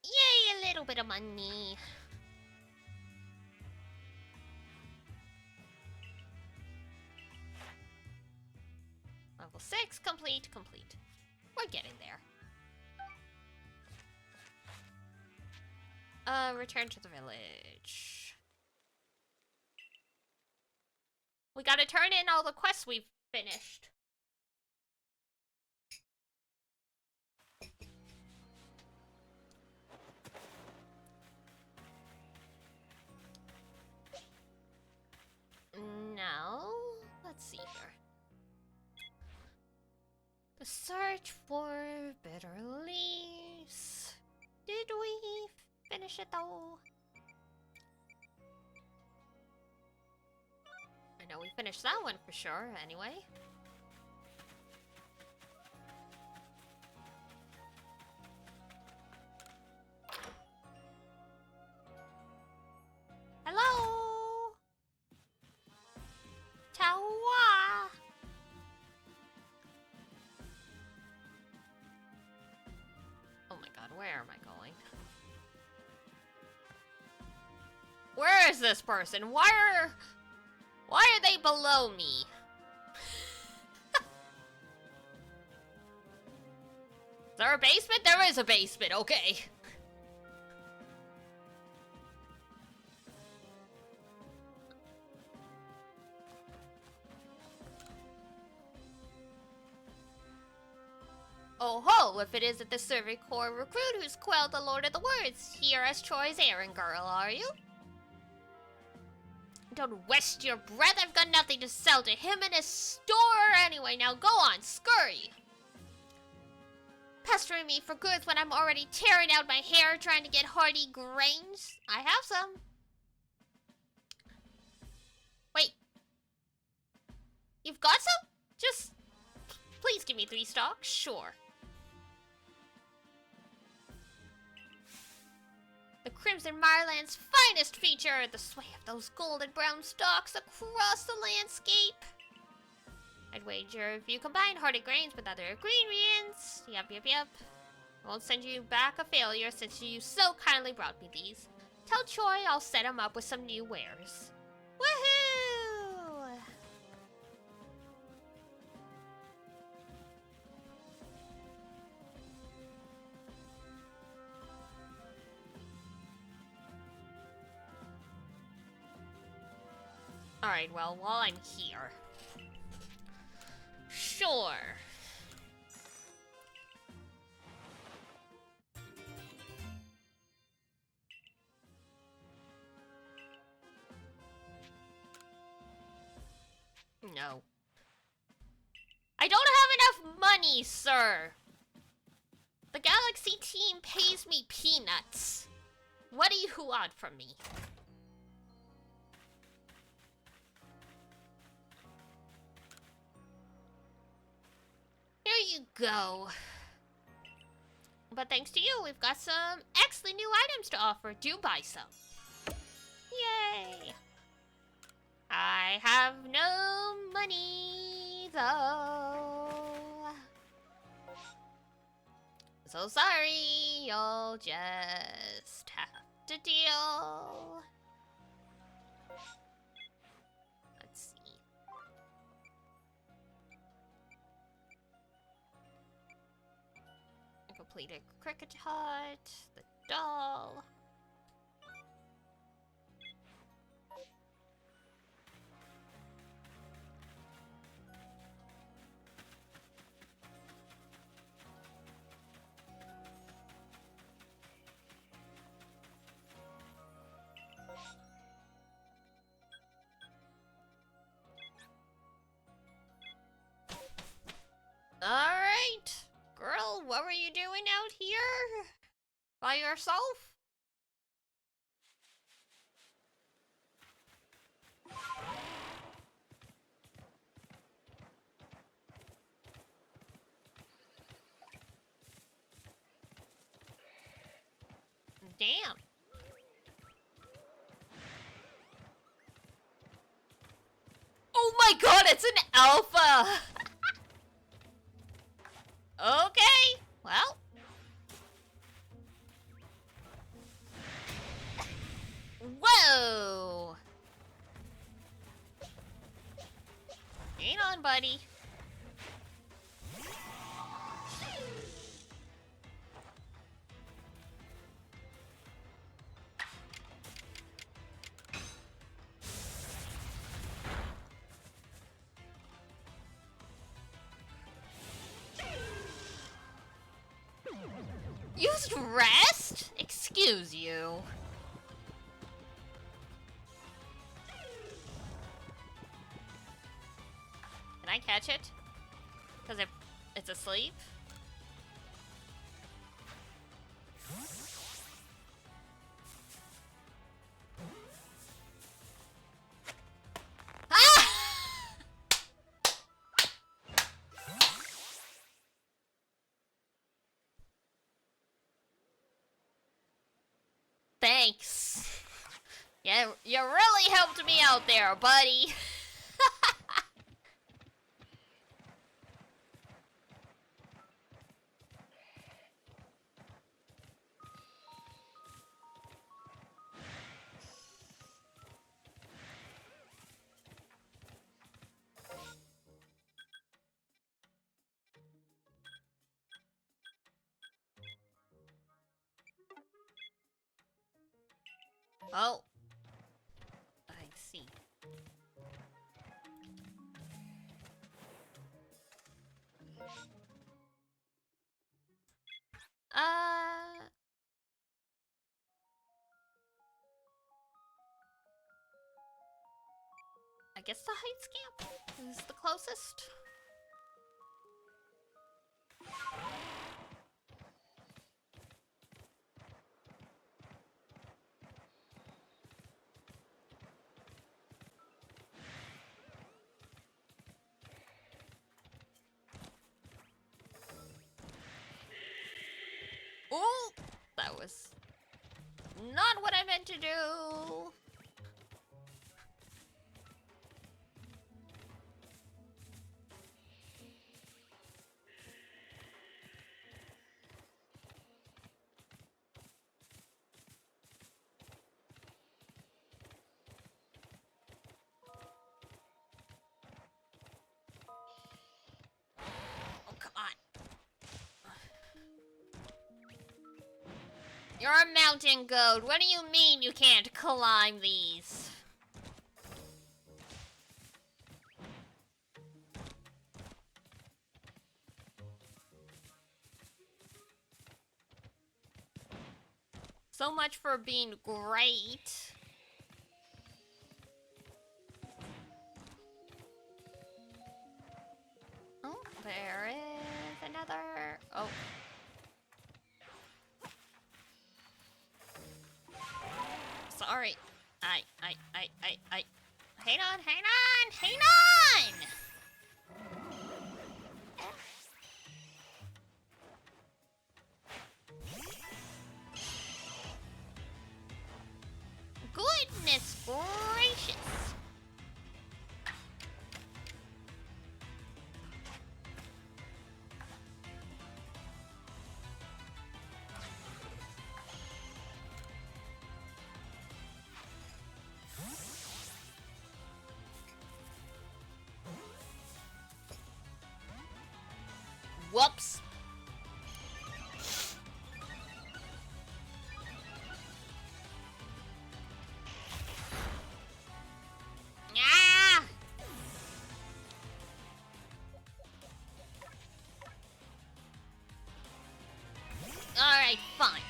Yay, a little bit of money. Level 6, complete. We're getting there. Return to the village. We gotta turn in all the quests we've finished. Now, let's see here. The search for bitter leaves. Did we finish it though? I know we finished that one for sure, anyway. Hello? Tawa! Oh my god, where am I going? Where is this person? Why are they below me? Is there a basement? There is a basement, okay. Oh ho, if it isn't the Survey Corps recruit who's quelled the Lord of the Words, here as Troy's errand girl, are you? Don't waste your breath, I've got nothing to sell to him in his store anyway, now go on, scurry! Pestering me for goods when I'm already tearing out my hair trying to get hardy grains? I have some. Wait. You've got some? Just, please give me 3 stalks, sure. The Crimson Mireland's finest feature, the sway of those golden brown stalks across the landscape. I'd wager if you combine hardy grains with other ingredients, yep. I won't send you back a failure since you so kindly brought me these. Tell Troy I'll set him up with some new wares. Woohoo! Alright, well, while I'm here. Sure. No. I don't have enough money, sir. The Galaxy team pays me peanuts. What do you want from me? Here you go. But thanks to you, we've got some excellent new items to offer. Do buy some. Yay! I have no money, though. So sorry, you'll just have to deal. Let's see. I completed Cricket Hut, the doll. Alright. Girl, what were you doing out here? By yourself? Damn. Oh my god, it's an alpha! Okay, well. Whoa! Hang on, buddy. Used rest? Excuse you. Can I catch it? Because it's asleep? Ah! Thanks. Yeah, you really helped me out there, buddy. Oh. I see. I guess the Heights camp is the closest. Oh, that was not what I meant to do. Oh, come on. You're a mountain goat. What do you mean you can't climb these? So much for being great. There is another. Oh. Sorry. I. Hang on! Goodness gracious. Whoops. Ah! Alright, fine.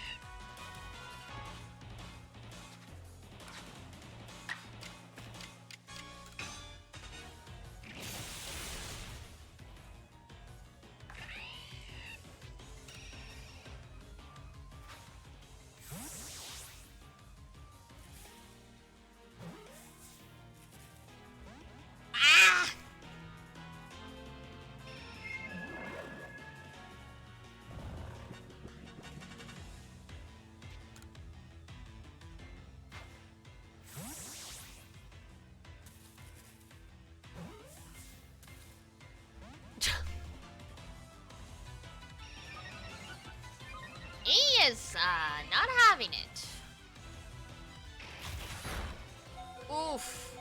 Ah! He is, not having it. Oof.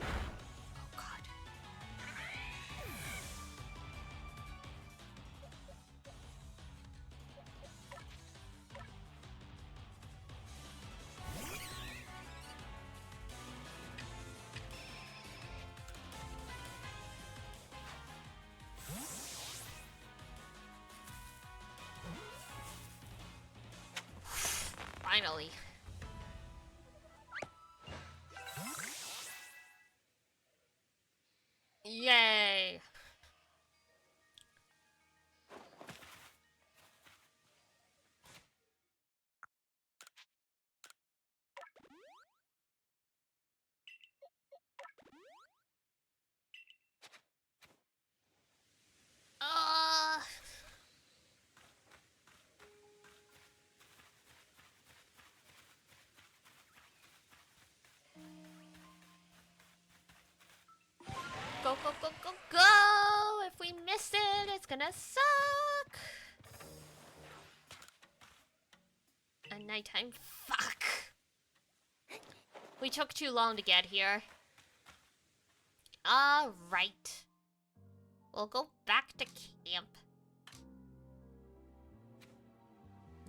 Oh, God. Finally. Yay. Uh... Go, go, go, go, go! If we miss it, it's gonna suck! A nighttime. Fuck! We took too long to get here. Alright. We'll go back to camp.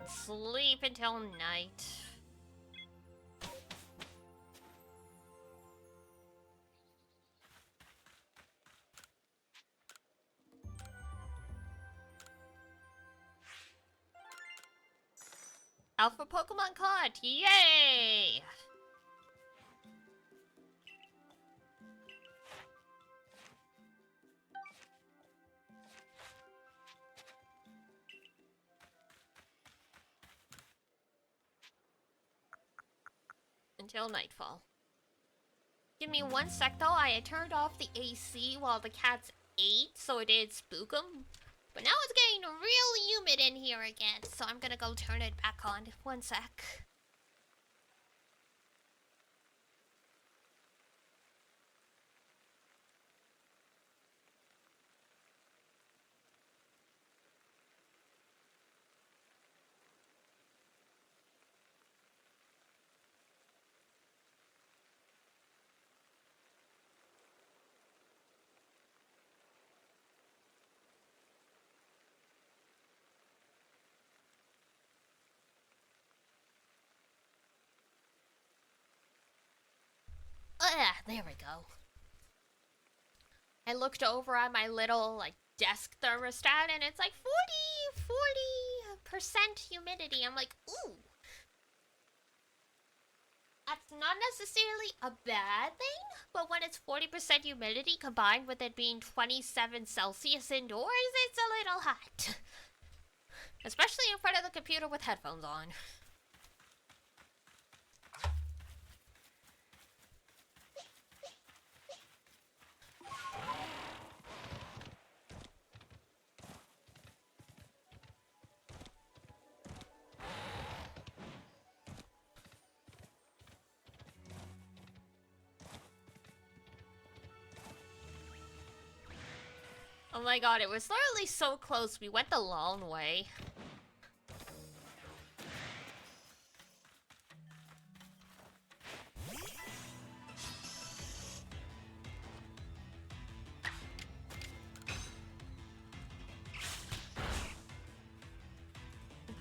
Sleep until night. Alpha Pokemon caught! Yay! Until nightfall. Give me 1 sec though, I had turned off the AC while the cats ate, so it did spook them. But now it's getting real humid in here again, so I'm gonna go turn it back on. 1 sec. There we go. I looked over at my little, like, desk thermostat, and it's like 40% humidity. I'm like, ooh. That's not necessarily a bad thing, but when it's 40% humidity combined with it being 27 Celsius indoors, it's a little hot. Especially in front of the computer with headphones on. Oh my god, it was literally so close. We went the long way.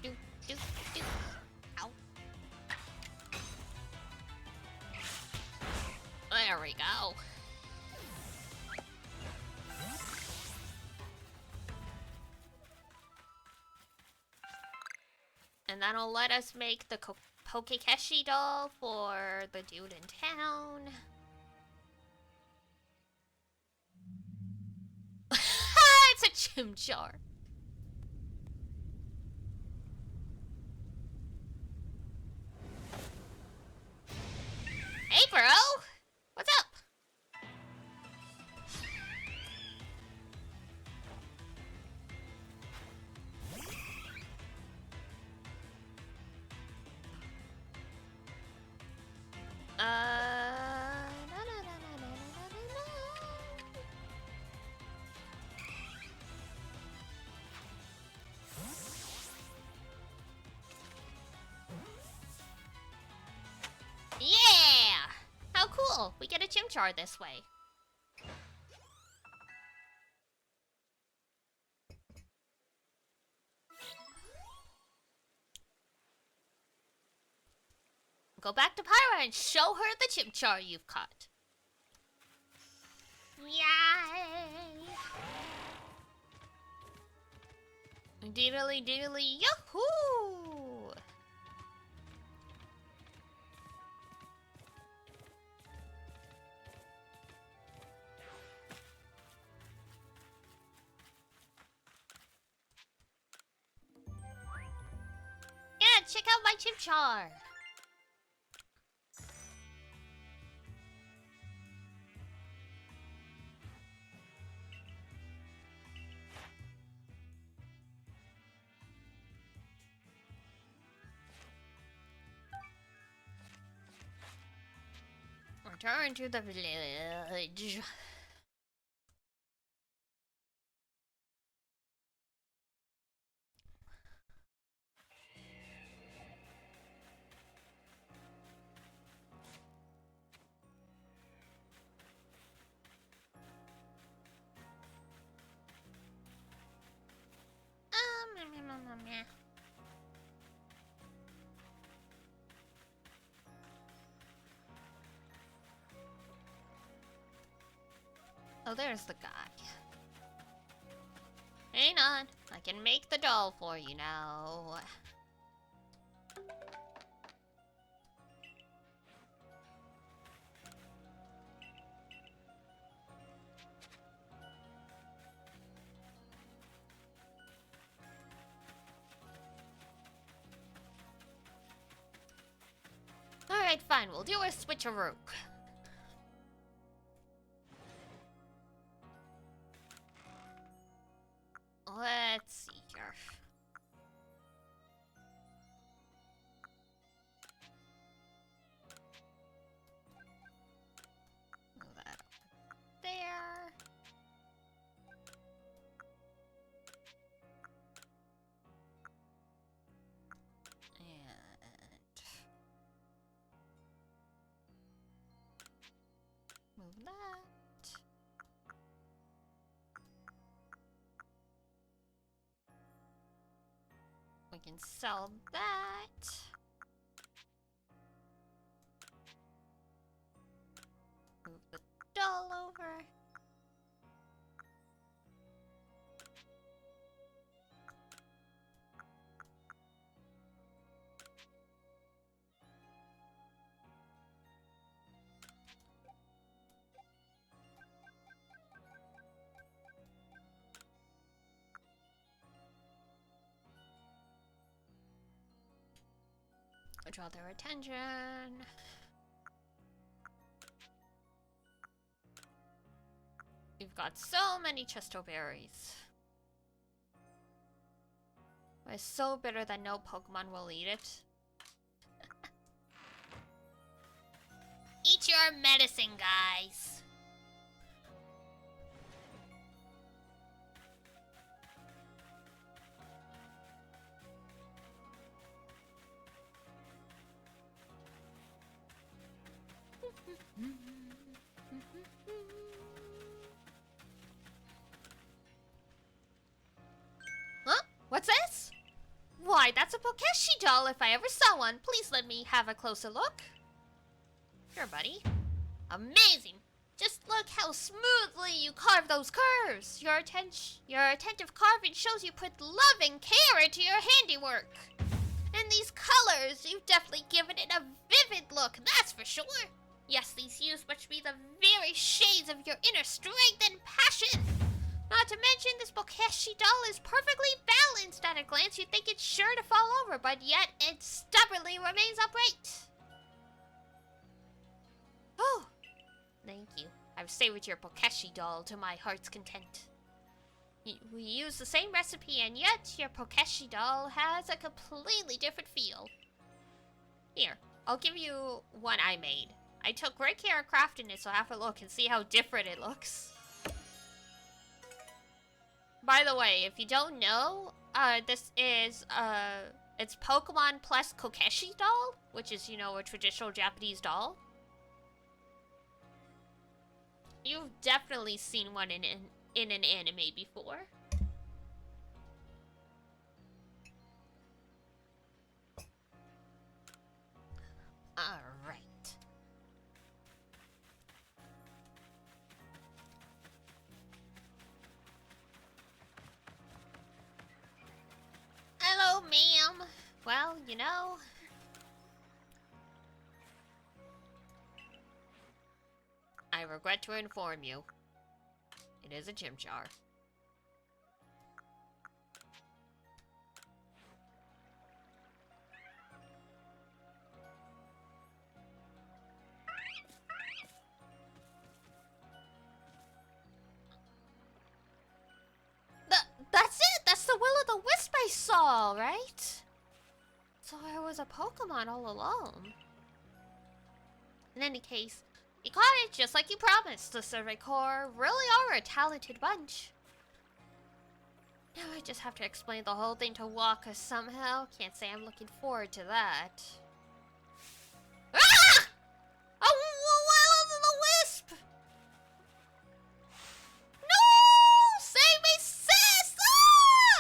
Do, do, do. Ow. There we go. And that'll let us make the Pokekeshi doll for the dude in town. It's a Chimchar. Hey, bro! What's up? Yeah! How cool! We get a Chimchar this way. Go back to Pyra and show her the Chimchar you've caught. Yay! Diddly diddly yahoo! Yeah, check out my Chimchar! Return to the village. Meh. Oh, there's the guy. Hang on, I can make the doll for you now. Alright, fine, we'll do a switcheroo. Let's see here. Move that up there. And move that. We can sell that. Move the doll over. Draw their attention. We've got so many chesto berries. It's so bitter that no Pokemon will eat it. Eat your medicine, guys. Huh? What's this? Why, that's a Pokeshi doll if I ever saw one. Please let me have a closer look. Sure, buddy. Amazing! Just look how smoothly you carve those curves. Your attentive carving shows you put love and care into your handiwork. And these colors, you've definitely given it a vivid look, that's for sure. Yes, these hues must be the very shades of your inner strength and passion. Not to mention, this Bokeshi doll is perfectly balanced. At a glance, you'd think it's sure to fall over, but yet it stubbornly remains upright. Oh, thank you. I've stayed with your Bokeshi doll to my heart's content. We use the same recipe, and yet your Pokeshi doll has a completely different feel. Here, I'll give you one I made. I took great care of crafting it, so have a look and see how different it looks. By the way, if you don't know, this is, it's Pokemon plus Kokeshi doll, which is, you know, a traditional Japanese doll. You've definitely seen one in an anime before. Alright. Hello, ma'am. Well, you know, I regret to inform you. It is a gym jar. That's it! That's the will-o'-the-wisp I saw, right? So I was a Pokemon all along. In any case, you caught it just like you promised. The Survey Corps really are a talented bunch. Now I just have to explain the whole thing to Waka somehow. Can't say I'm looking forward to that. Ah! A will-o'-the-wisp! No! Save me, sis!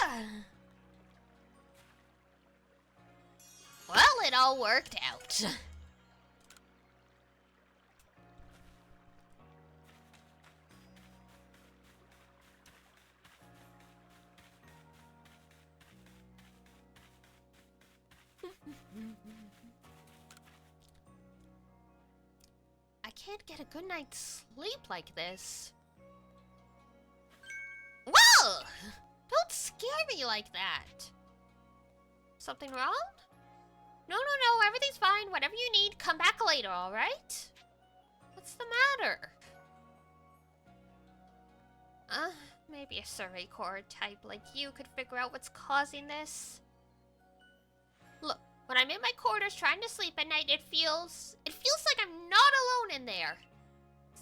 Ah! Well, it all worked out. I can't get a good night's sleep like this. Whoa! Don't scare me like that. Something wrong? No, everything's fine. Whatever you need, come back later, alright? What's the matter? Maybe a Survey Corps type like you could figure out what's causing this. Look, when I'm in my quarters trying to sleep at night, it feels like I'm not alone in there.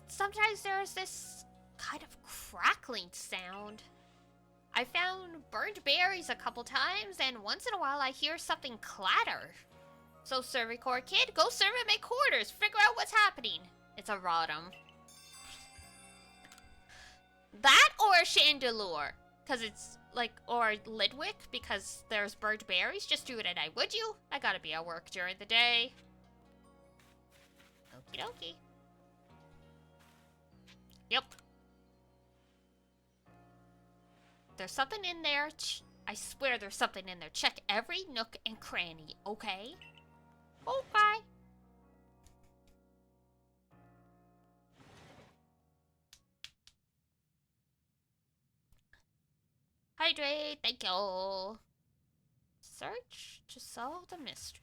Sometimes there's this kind of crackling sound. I found burnt berries a couple times, and once in a while I hear something clatter. So Survey Corps kid, go serve at my quarters, figure out what's happening. It's a Rotom. That or a Chandelure, because it's like, or Lidwick, because there's burnt berries. Just do it at night, would you? I gotta be at work during the day. Okie dokie. Yep. There's something in there. I swear there's something in there. Check every nook and cranny, okay? Okay. Hydrate, thank you. Search to solve the mystery.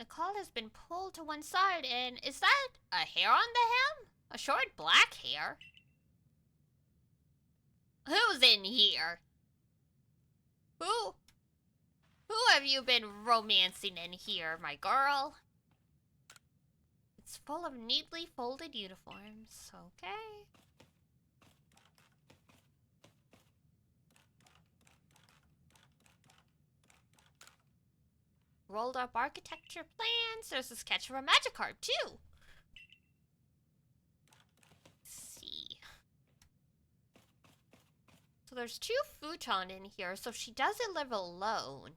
The collar has been pulled to one side, and is that a hair on the hem? A short black hair? Who's in here? Who have you been romancing in here, my girl? It's full of neatly folded uniforms. Okay. Rolled up architecture plans. There's a sketch of a magic card, too. Let's see. So there's 2 futon in here, so she doesn't live alone.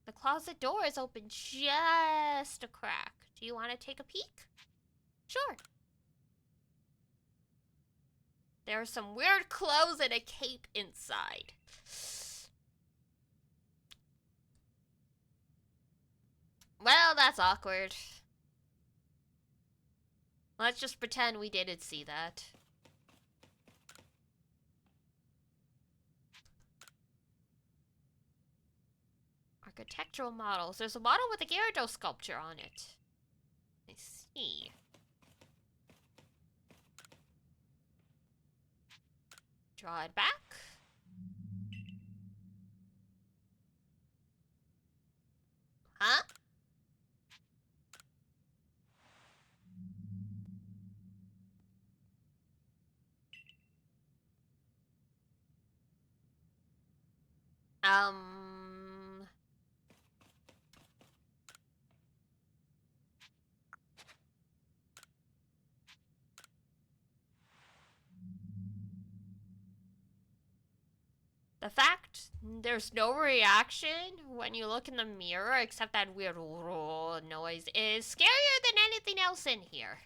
The closet door is open just a crack. Do you want to take a peek? Sure. There are some weird clothes and a cape inside. Well, that's awkward. Let's just pretend we didn't see that. Architectural models. There's a model with a Gyarados sculpture on it. I see. Draw it back. Huh? The fact there's no reaction when you look in the mirror except that weird noise is scarier than anything else in here.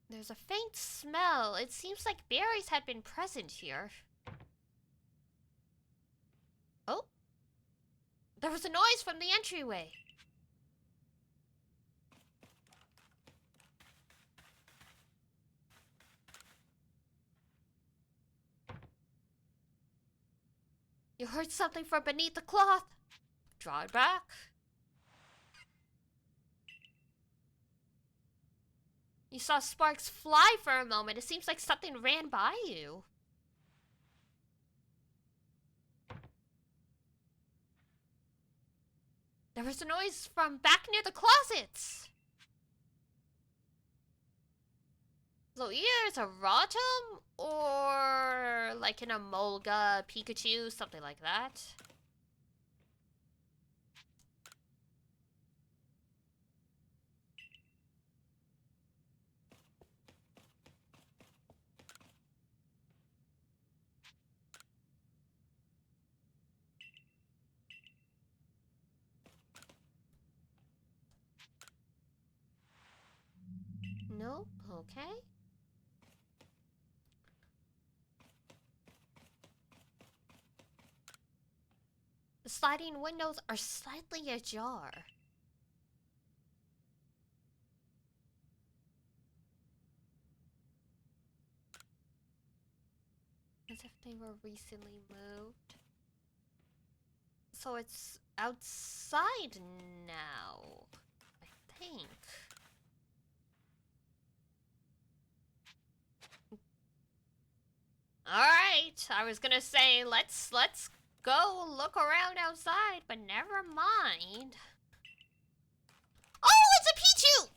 There's a faint smell. It seems like berries had been present here. Oh. There was a noise from the entryway. You heard something from beneath the cloth. Draw it back. You saw sparks fly for a moment. It seems like something ran by you. There was a noise from back near the closets. So either it's a Rotom or like an Emolga, Pikachu, something like that. Nope, okay. The sliding windows are slightly ajar. As if they were recently moved. So it's outside now, I think. Alright, I was gonna say, let's go look around outside, but never mind. Oh, it's a Pichu!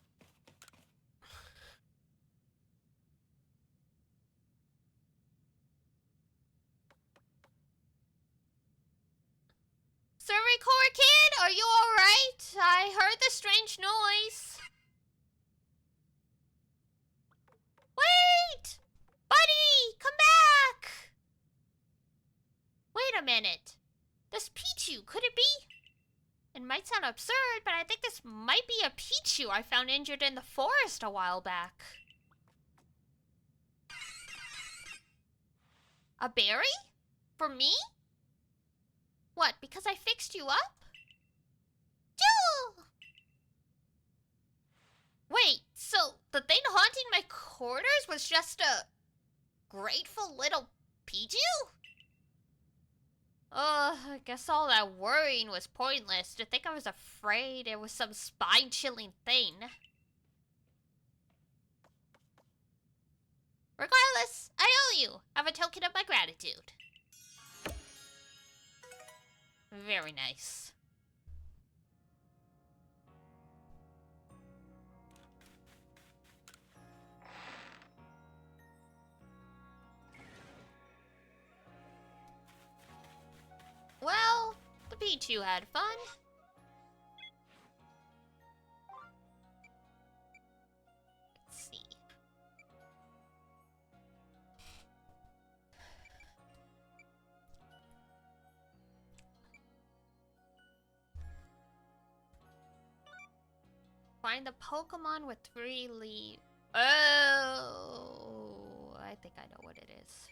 Servicore kid, are you alright? I heard the strange noise. Wait! Buddy, come back! Wait a minute. This Pichu, could it be? It might sound absurd, but I think this might be a Pichu I found injured in the forest a while back. A berry? For me? What, because I fixed you up? Wait, so the thing haunting my quarters was just a grateful little Pichu? I guess all that worrying was pointless. To think I was afraid it was some spine-chilling thing. Regardless, I owe you. Have a token of my gratitude. Very nice. Well, the Pichu had fun. Let's see. Find the Pokemon with 3 leaves. Oh, I think I know what it is.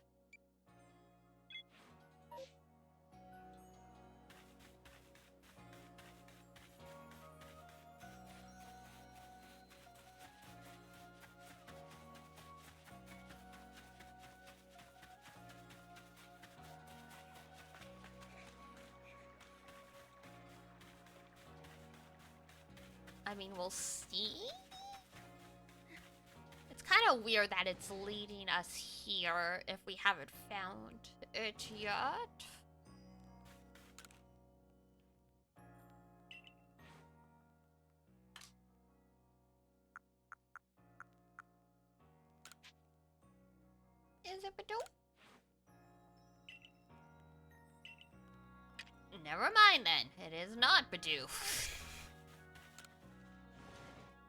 I mean, we'll see. It's kind of weird that it's leading us here if we haven't found it yet. Is it Badoo? Never mind then. It is not Badoo.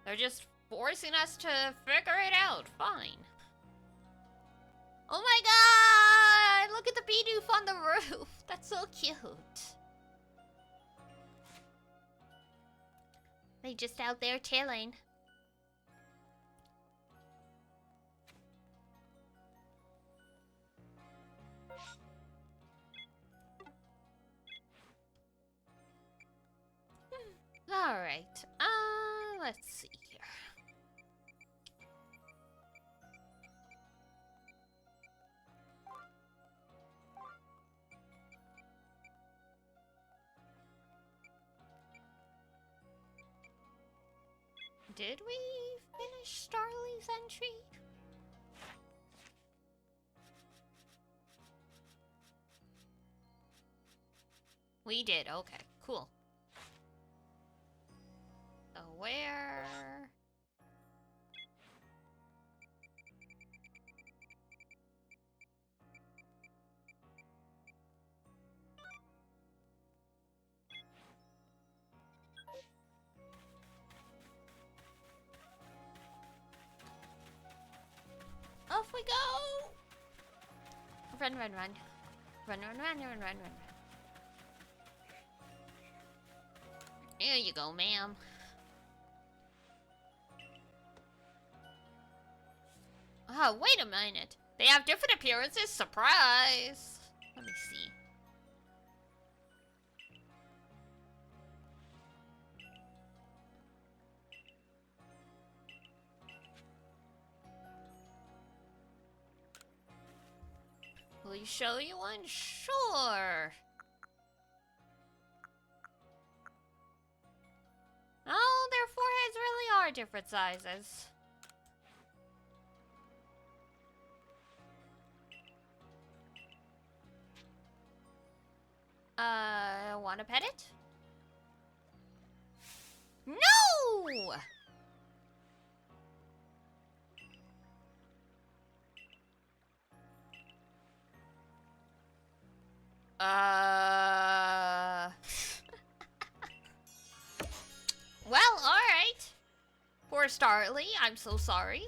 They're just forcing us to figure it out. Fine. Oh my god! Look at the Bidoof on the roof. That's so cute. They just out there chilling. Alright, let's see here. Did we finish Starly's entry? We did, okay, cool. So where? Off we go! Run, run, run. Run, run, run, run, run, run, run. There you go, ma'am. Oh, wait a minute. They have different appearances? Surprise! Let me see. Will you show you one? Sure. Oh, their foreheads really are different sizes. Wanna pet it? No! Well, alright. Poor Starly, I'm so sorry.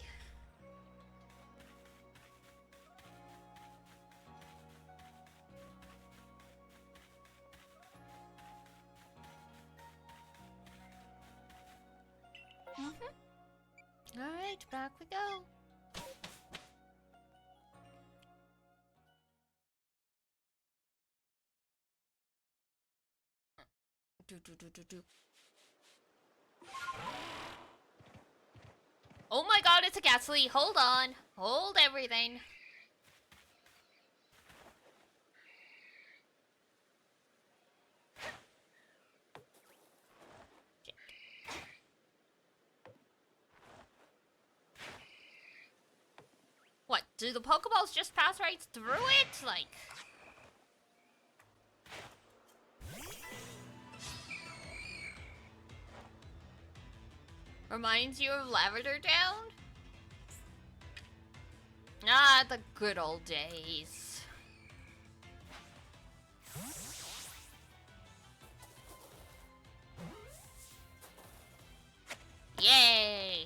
Alright, back we go. Do. Oh my god, it's a ghastly. Hold on. Hold everything. What, do the Pokeballs just pass right through it? Like... Reminds you of Lavender Town? Ah, the good old days. Yay!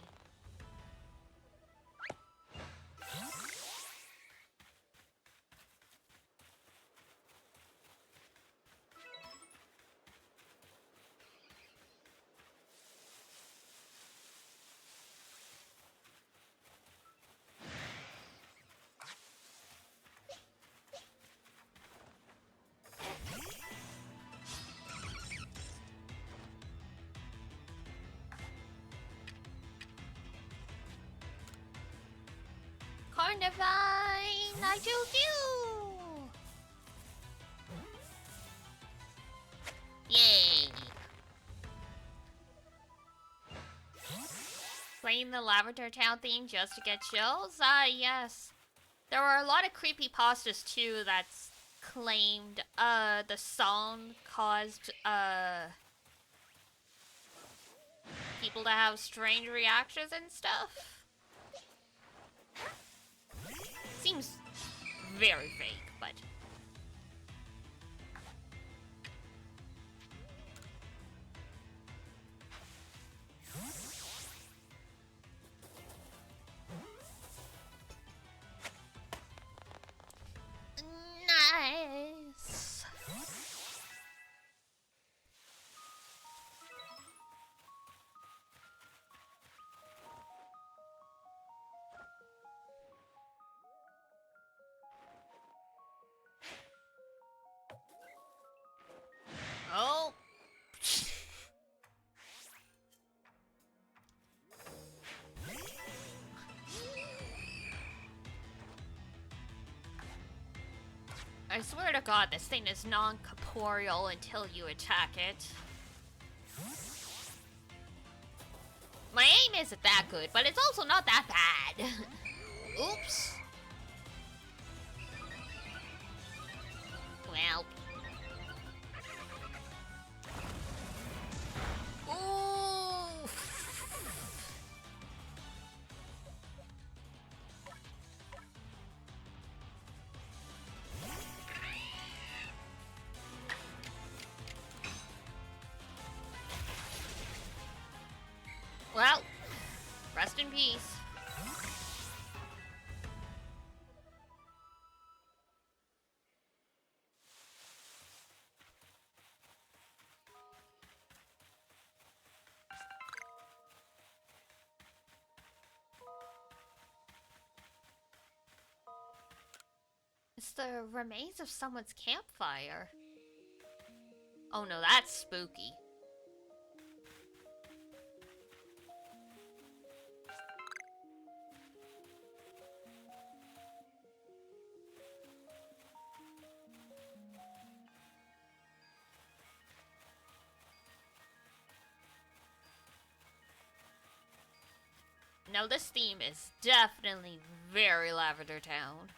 Carnivine! I choose you! Yay! Playing the Lavender Town theme just to get chills? Ah, yes. There were a lot of creepypastas too that's claimed the song caused people to have strange reactions and stuff. Seems very fake, but... Nice! Oh! I swear to God, this thing is non-corporeal until you attack it. My aim isn't that good, but it's also not that bad. Oops. Well. Ooh. Well, rest in peace. It's the remains of someone's campfire. Oh no, that's spooky. Now this theme is definitely very Lavender Town.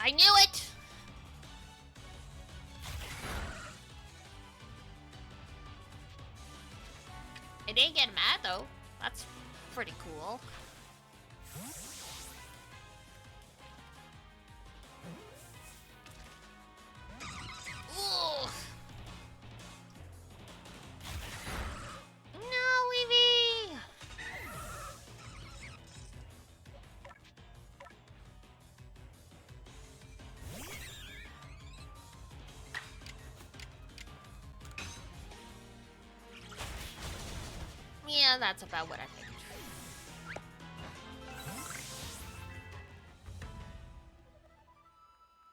I knew it! It didn't get mad though. That's pretty cool. Ooh. No, Eevee! Yeah, that's about what I figured.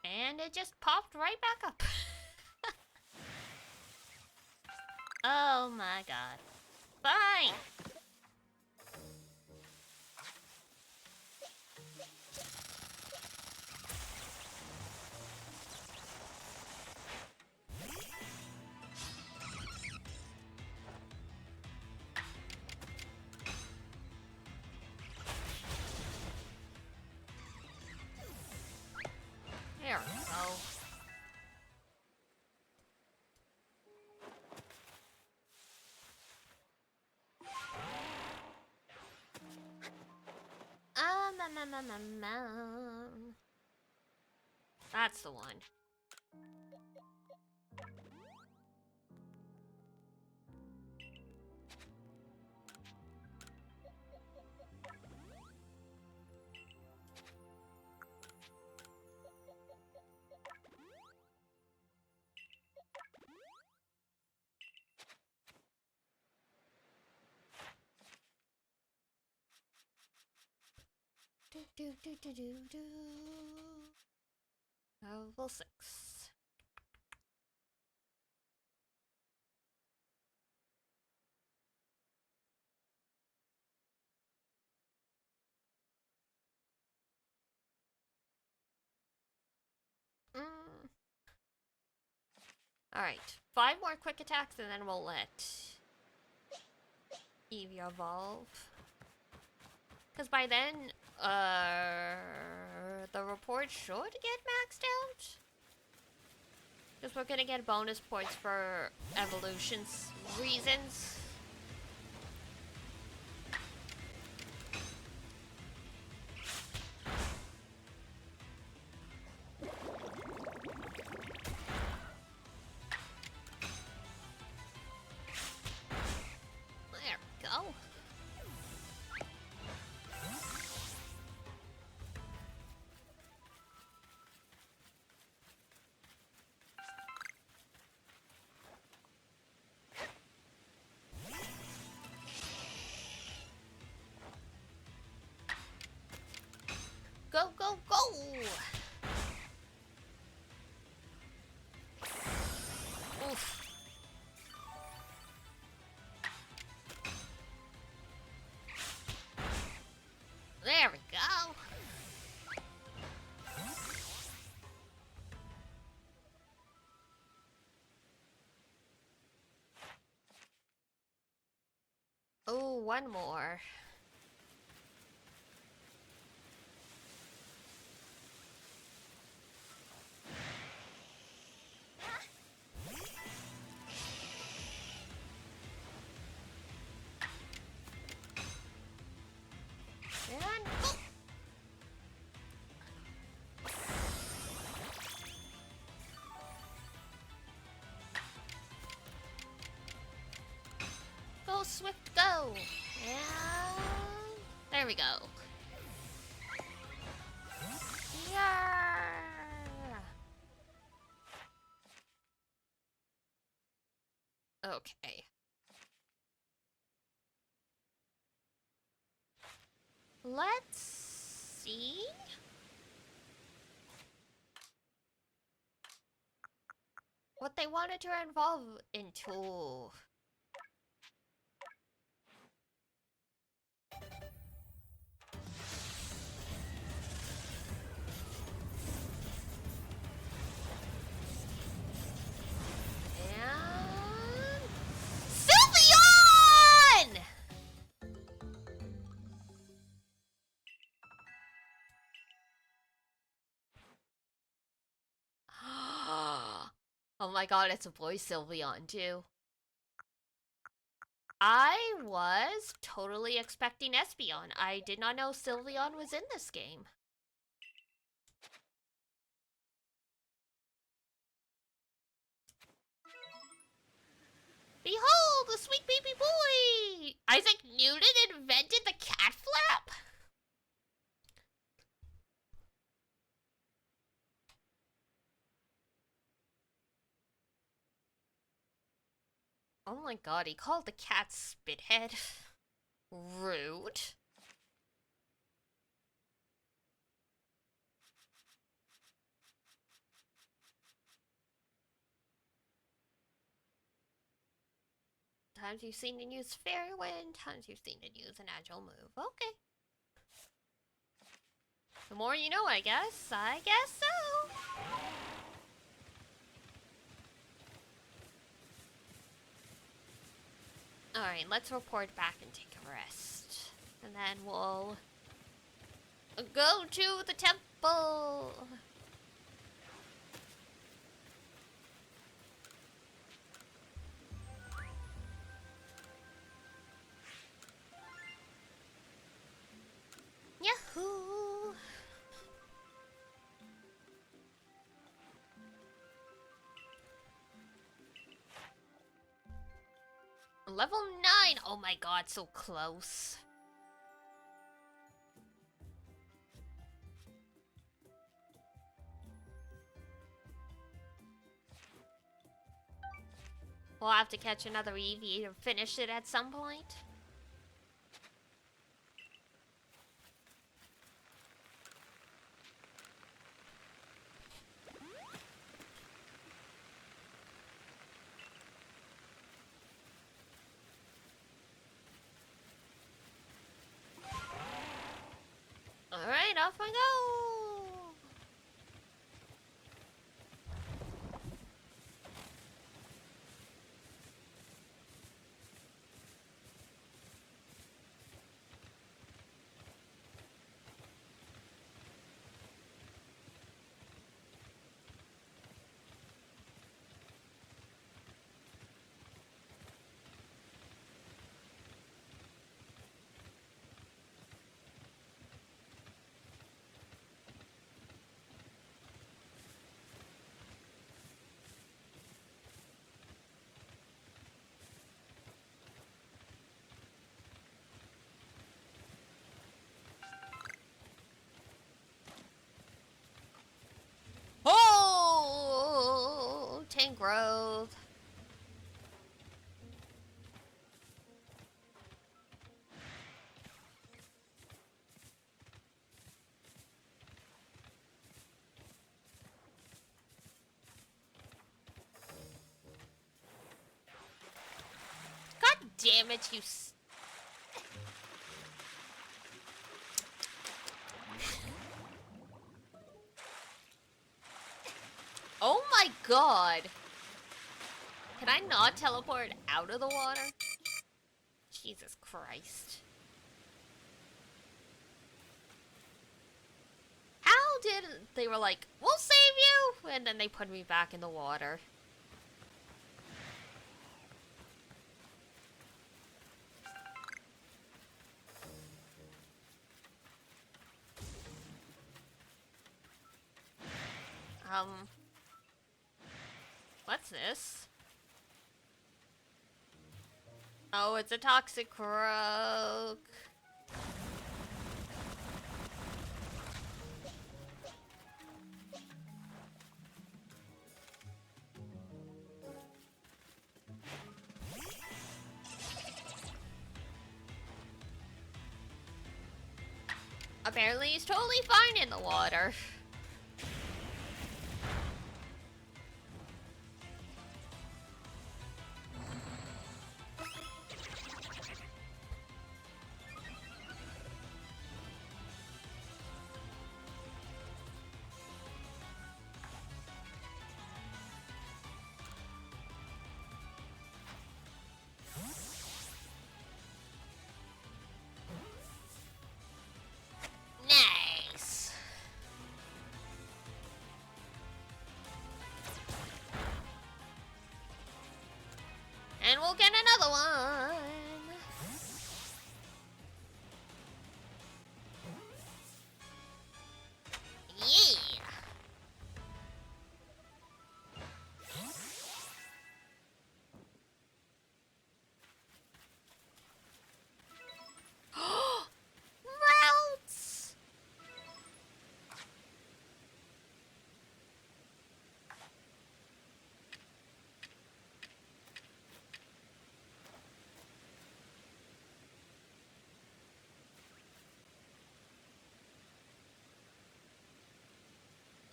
And it just popped right back up. Oh my god. Fine! There we go. That's the one. Do. Level 6. Alright, 5 more quick attacks and then we'll let Eevee evolve. Because by then, the report should get maxed out. Because we're gonna get bonus points for evolutions reasons. There we go. Go, go, go! Oof. There we go. Oh, one more. And oh. Go, Swift, go! And there we go. Yeah. Okay. Let's see. What they wanted to evolve into. And Sylveon! Oh my god, it's a boy Sylveon too. I was totally expecting Espeon. I did not know Sylveon was in this game. Behold, the sweet baby boy! Isaac Newton invented the cat flap? Oh my god, he called the cat Spithead. Rude. Times you've seen it use Fairy Wind, times you've seen it use an agile move. Okay. The more you know, I guess. I guess so. Alright, let's report back and take a rest. And then we'll go to the temple. Yahoo! Level 9! Oh my god, so close. We'll have to catch another Eevee to finish it at some point. Alright, off I go! Oh! Tank growth. God damn it, you Oh my god! Can I not teleport out of the water? Jesus Christ. How did... They were like, we'll save you! And then they put me back in the water. What's this? Oh, it's a toxic croak. Apparently he's totally fine in the water. Nice. And we'll get another one. Yeah. Routes.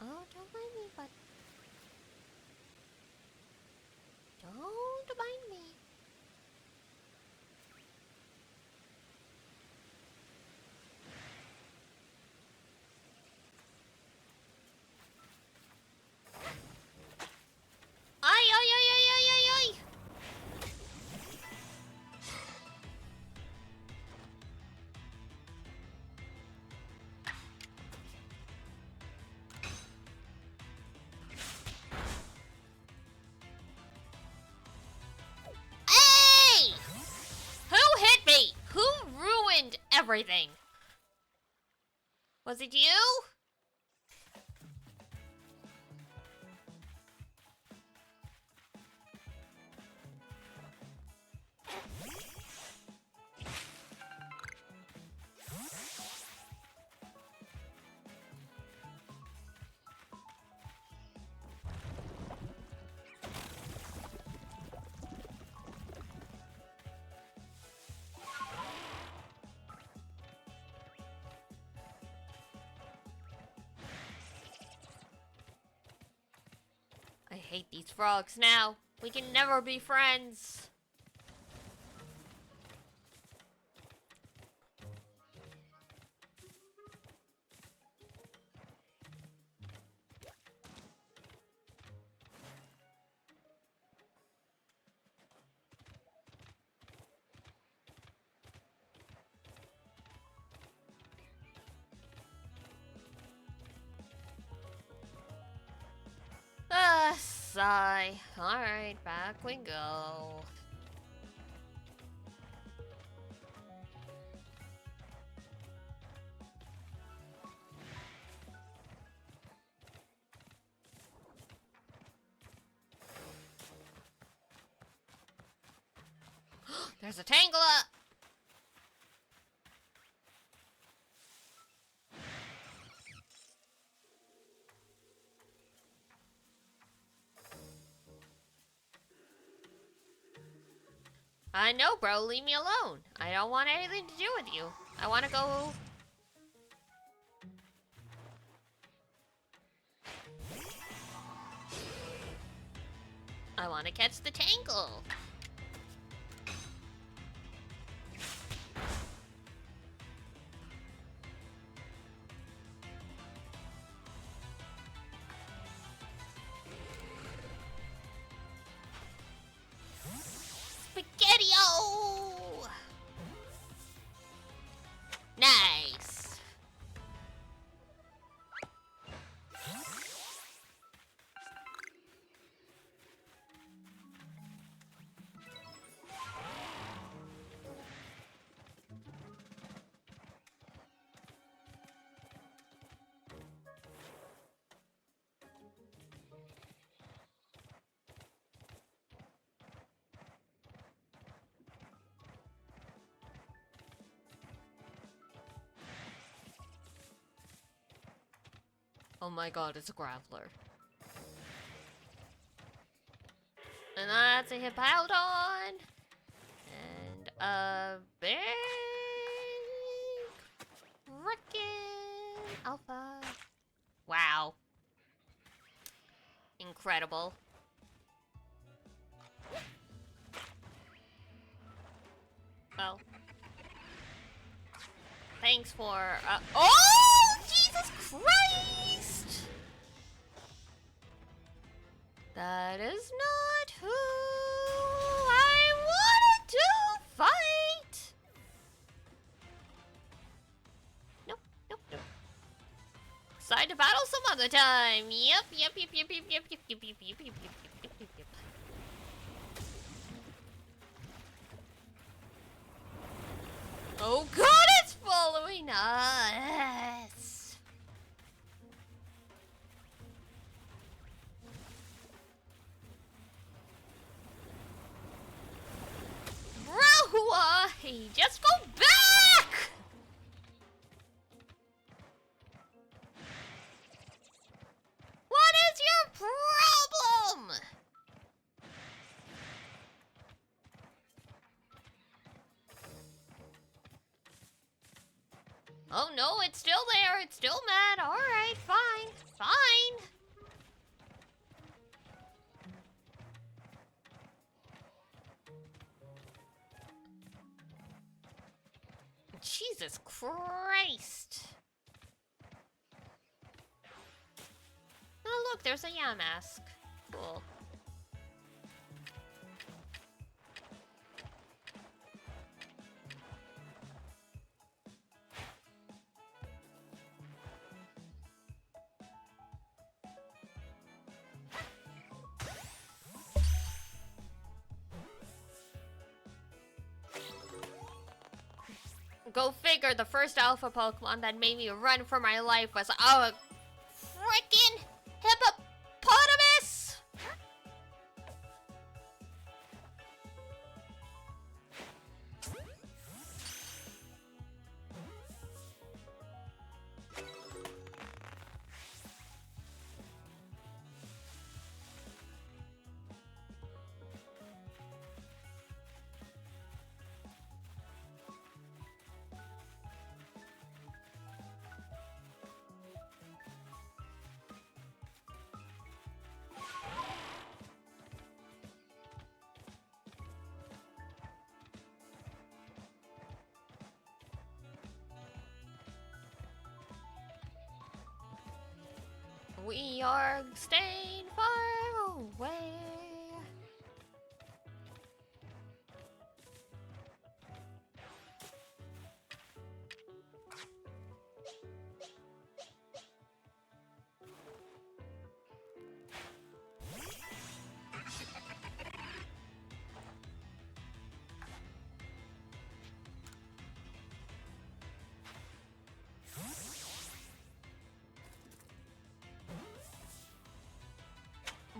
Oh, don't mind me, but don't mind me. Ay, ay, ay, ay, ay, ay, ay. Hey! Who hit me? Who ruined everything? Was it you? I hate these frogs now. We can never be friends. Sigh. Alright, back we go. There's a Tangela! I know, bro. Leave me alone. I don't want anything to do with you. I want to go... I want to catch the Tangle. Spaghetti-o! Nice. Oh my god, it's a Graveler. And that's a Hippowdon. And a big... frickin' Alpha. Wow. Incredible. Well. Thanks for, oh! Jesus Christ! That is not who I wanted to fight! Nope, nope, nope. Decide to battle some other time. Yep, yep, yep, yep, yep, yep, yep, yep, yep, yep, yep, yep, yep, yep, yep. Oh god, it's following us! Bro, just go back! What is your problem? Oh no, it's still there. It's still mad. Alright, fine. Fine. Jesus Christ. Oh look, there's a Yamask. Cool. Go figure, the first alpha Pokemon that made me run for my life was a frickin' hippopotamus! We are staying far away.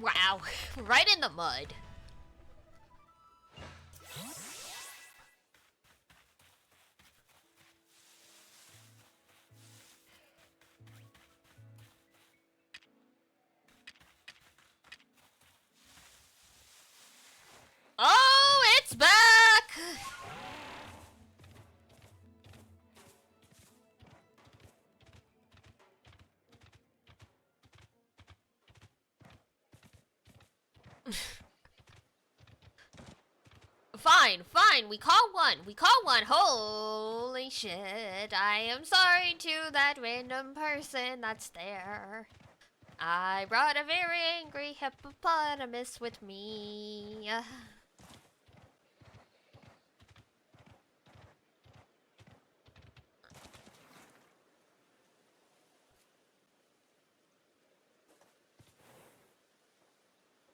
Wow, right in the mud. Oh, it's back! Fine, fine, we call one. We call one. Holy shit. I am sorry to that random person that's there. I brought a very angry hippopotamus with me.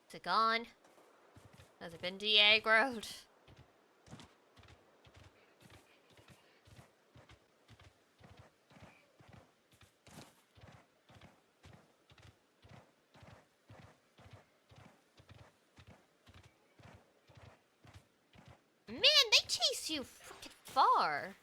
Is it gone? Has it been de-aggroed? Man, they chase you freaking far.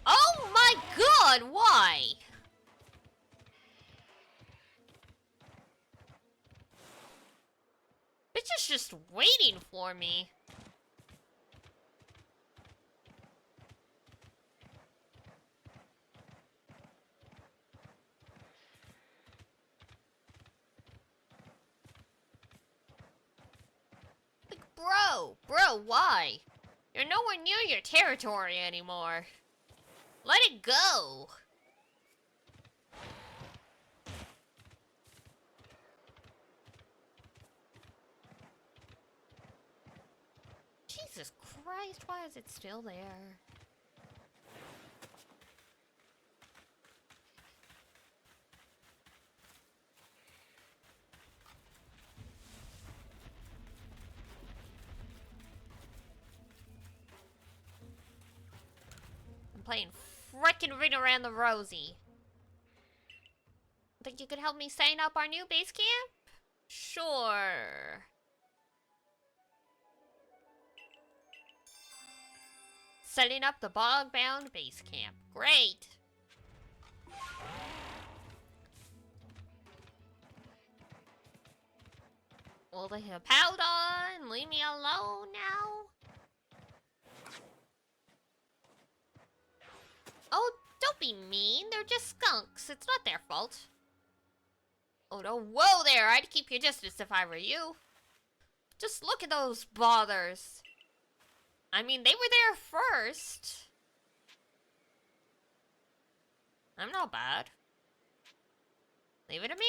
Oh my god, why? Bitch is just waiting for me. Like, bro, why? You're nowhere near your territory anymore. Let it go. Jesus Christ, why is it still there? playing frickin' Ring Around the Rosie. Think you could help me sign up our new base camp? Sure. Setting up the bog-bound base camp. Great. Well, the Hippowdon, leave me alone now. Oh, don't be mean. They're just skunks. It's not their fault. Oh, no. Whoa there. I'd keep your distance if I were you. Just look at those bothers. I mean, they were there first. I'm not bad. Leave it to me.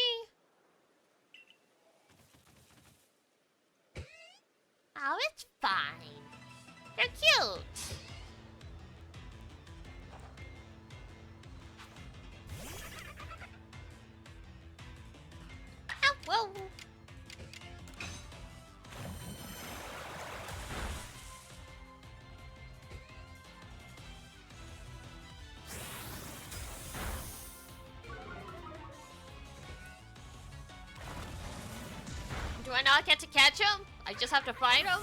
Oh, it's fine. They're cute. Oh, whoa. Do I not get to catch him? I just have to fight him?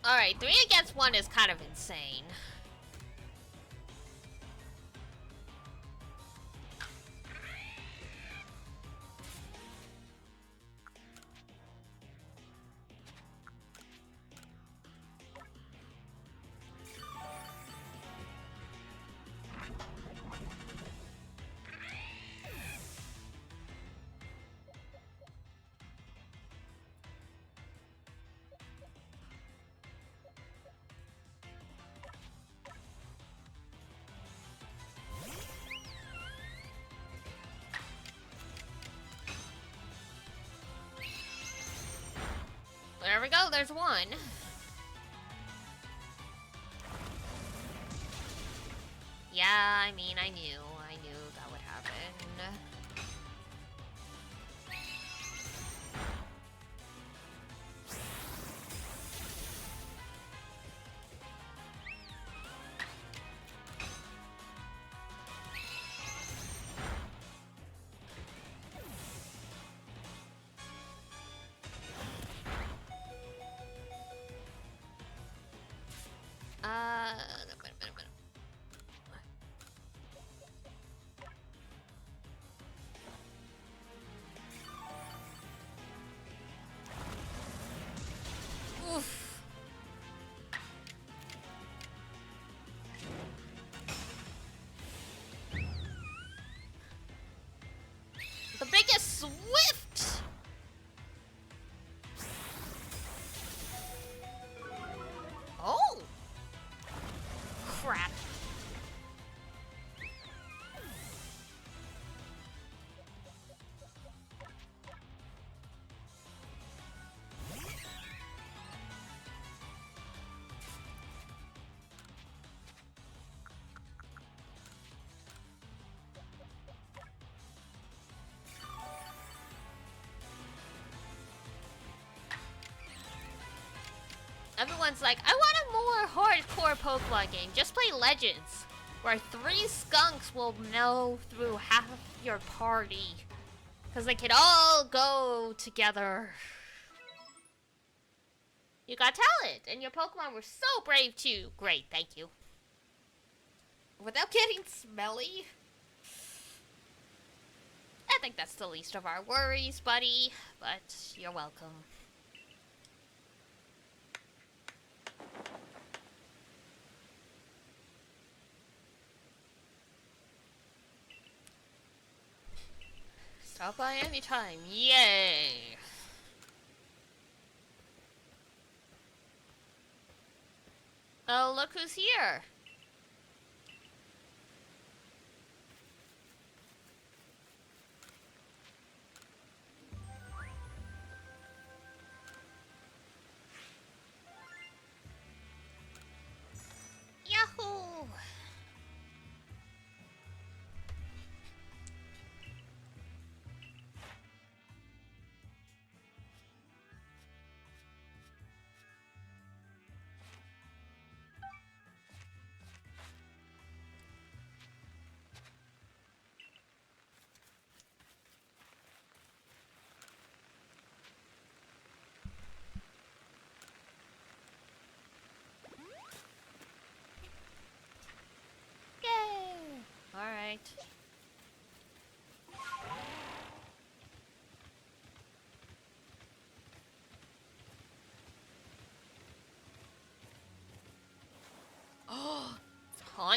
Alright, 3 against 1 is kind of insane. There we go, there's one. Yeah, I mean, I knew that would happen. Oof. The biggest swift. Oh. Crap. Everyone's like, I want a more hardcore Pokemon game. Just play Legends, where 3 skunks will know through half your party. Because they can all go together. You got talent, and your Pokemon were so brave too. Great, thank you. Without getting smelly. I think that's the least of our worries, buddy. But you're welcome. Stop by anytime. Yay! Oh, look who's here.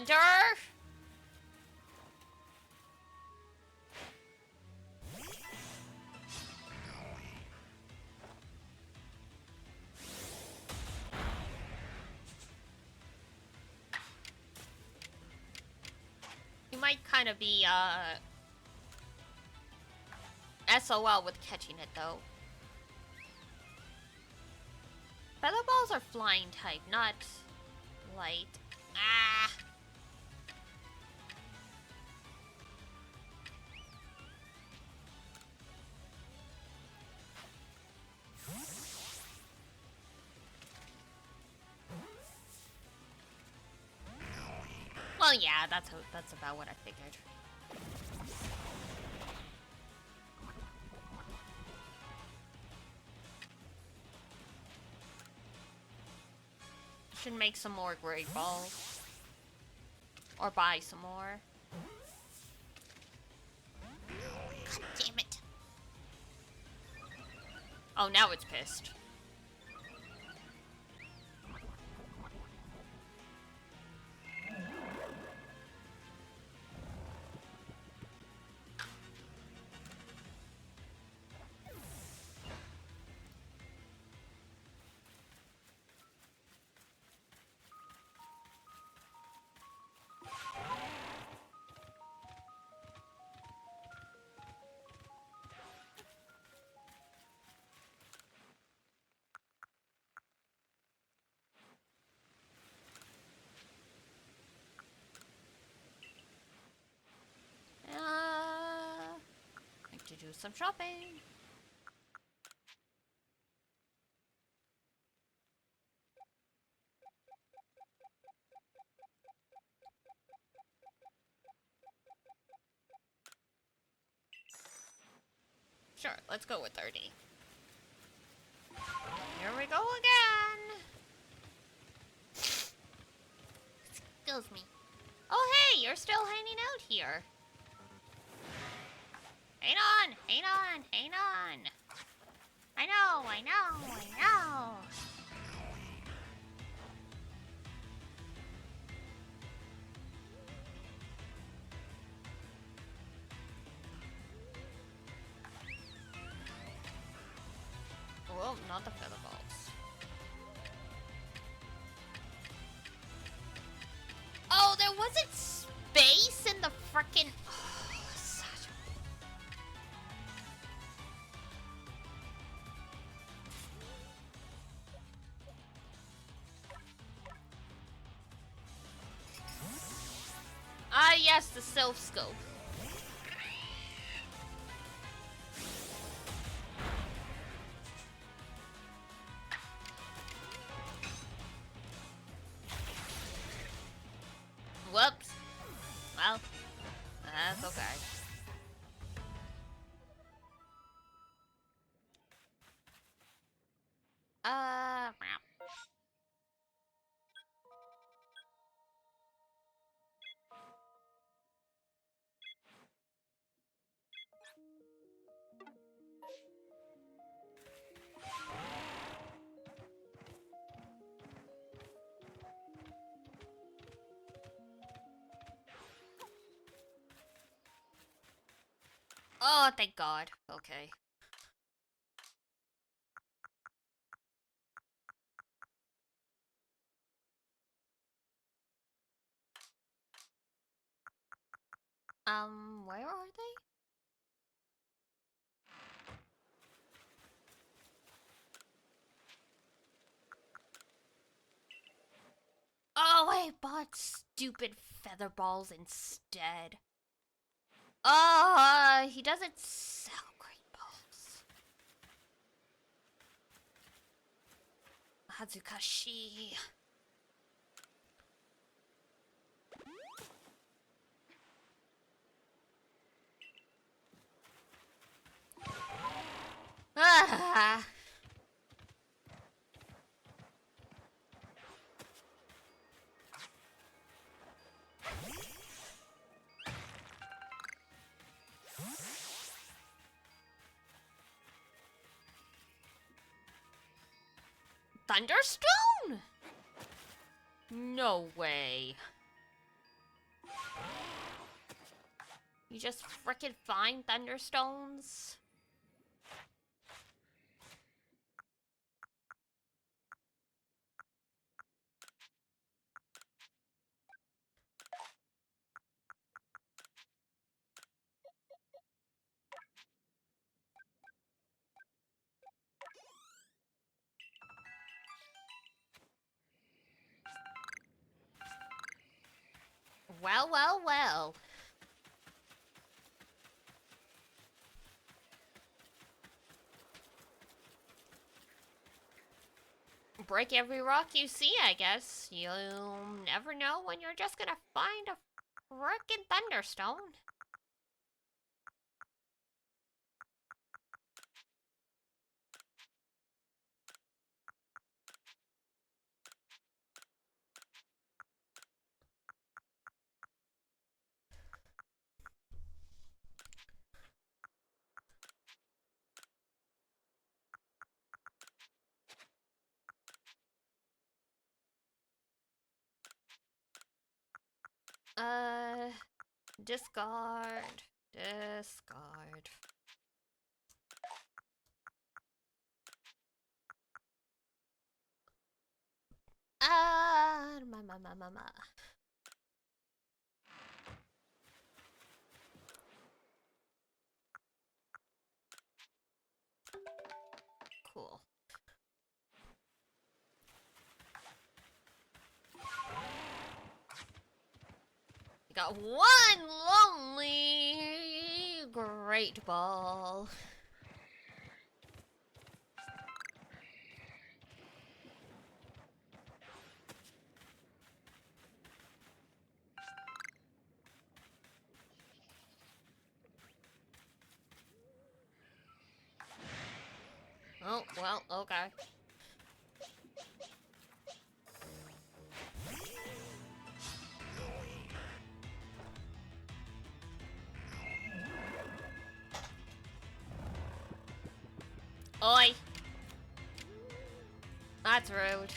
Thunder! You might kind of be, SOL with catching it, though. Feather balls are flying type, not light. Ah! Well, yeah, that's about what I figured. Should make some more great balls. Or buy some more. God damn it. Oh, now it's pissed. Need to do some shopping. Sure, let's go with 30. Here we go again. Excuse me. Oh, hey, you're still hanging out here. Hang on, hang on, hang on. I know, I know, I know. Well, not the feather balls. Oh, there wasn't space in the frickin'... Oh, such a... Ah, yes, the self-scope. Whoops. Well, that's okay. Oh, thank God. Okay. Where are they? Oh, I bought stupid feather balls instead. Oh, he doesn't sell great balls. Hazukashi. Ah. Thunderstone? No way. You just frickin' find thunderstones? Well, well, well. Break every rock you see, I guess. You'll never know when you're just gonna find a frickin' thunderstone. Discard. Discard. Ma. Cool. You got one lonely great ball. Oh, well, okay. Oi! That's rude.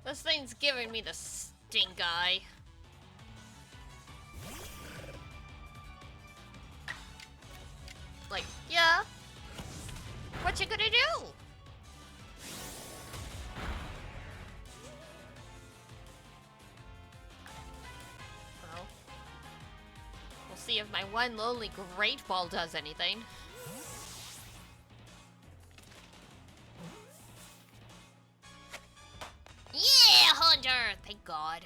This thing's giving me the stink eye. Like, yeah. What you gonna do? Well, we'll see if my one lonely great ball does anything. Yeah, Hunter! Thank God.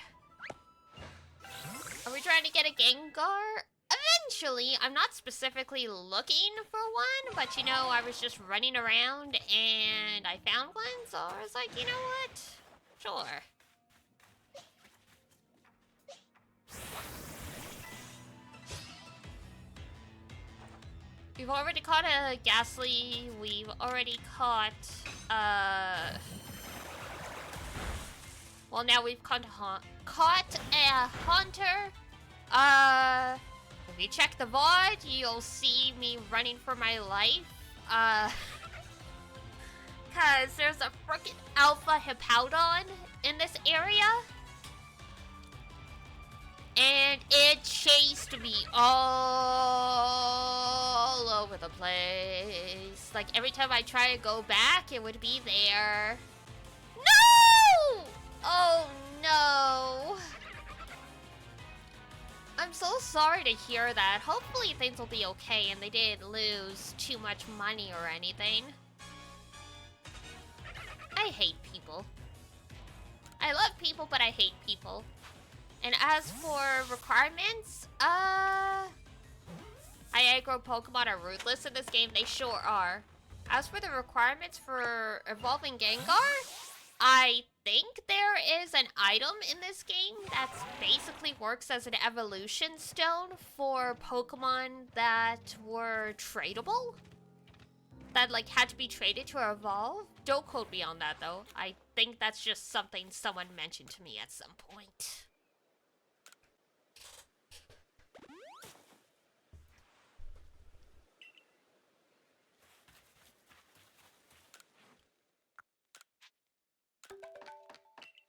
Are we trying to get a Gengar? Eventually, I'm not specifically looking for one, but you know, I was just running around and I found one, so I was like, you know what? Sure. We've already caught a Ghastly, we've already caught, well, now we've caught a Haunter. If you check the VOD, you'll see me running for my life. Cause there's a frickin' Alpha Hippowdon in this area. And it chased me all over the place. Like, every time I try to go back, it would be there. No! Oh, no. I'm so sorry to hear that. Hopefully things will be okay and they didn't lose too much money or anything. I hate people. I love people, but I hate people. And as for requirements, high aggro Pokemon are ruthless in this game. They sure are. As for the requirements for evolving Gengar, I think there is an item in this game that basically works as an evolution stone for Pokemon that were tradable. That, like, had to be traded to evolve. Don't quote me on that, though. I think that's just something someone mentioned to me at some point.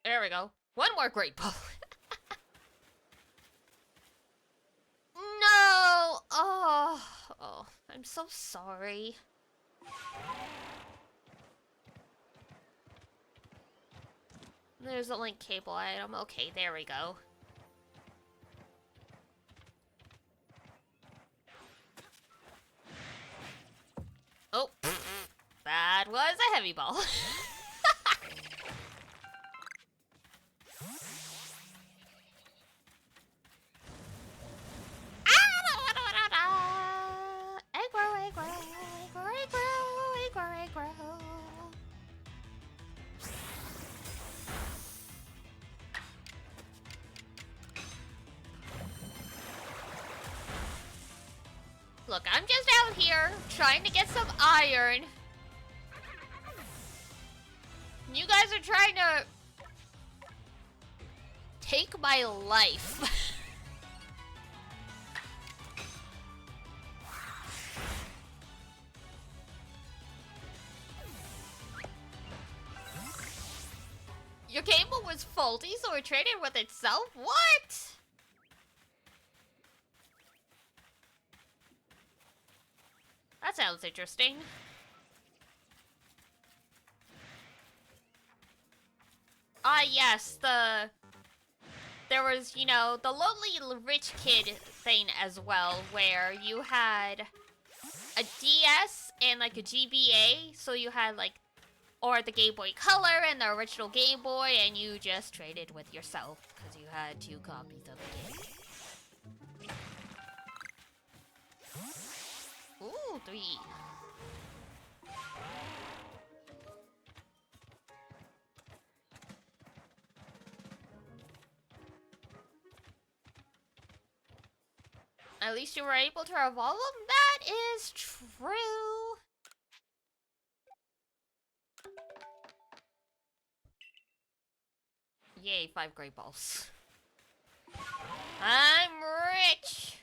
There we go. One more great ball. No! Oh, I'm so sorry. There's a link cable item. Okay, there we go. Oh, that was a heavy ball. Look, I'm just out here trying to get some iron. You guys are trying to take my life. Your cable was faulty, so it traded with itself? What? That sounds interesting. Ah, yes, there was, you know, the lonely rich kid thing as well, where you had a DS and, like, a GBA, so you had, like, or the Game Boy Color and the original Game Boy, and you just traded with yourself, because you had 2 copies of the game. Ooh, 3. At least you were able to evolve them? That is true. Yay, 5 great balls. I'm rich!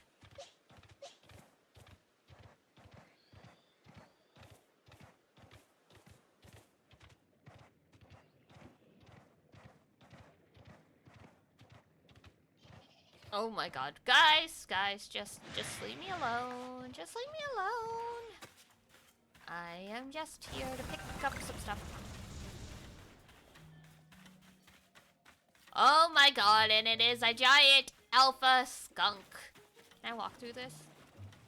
Oh my god. Guys, just leave me alone. Just leave me alone. I am just here to pick up some stuff. Oh my god, and it is a giant alpha skunk. Can I walk through this?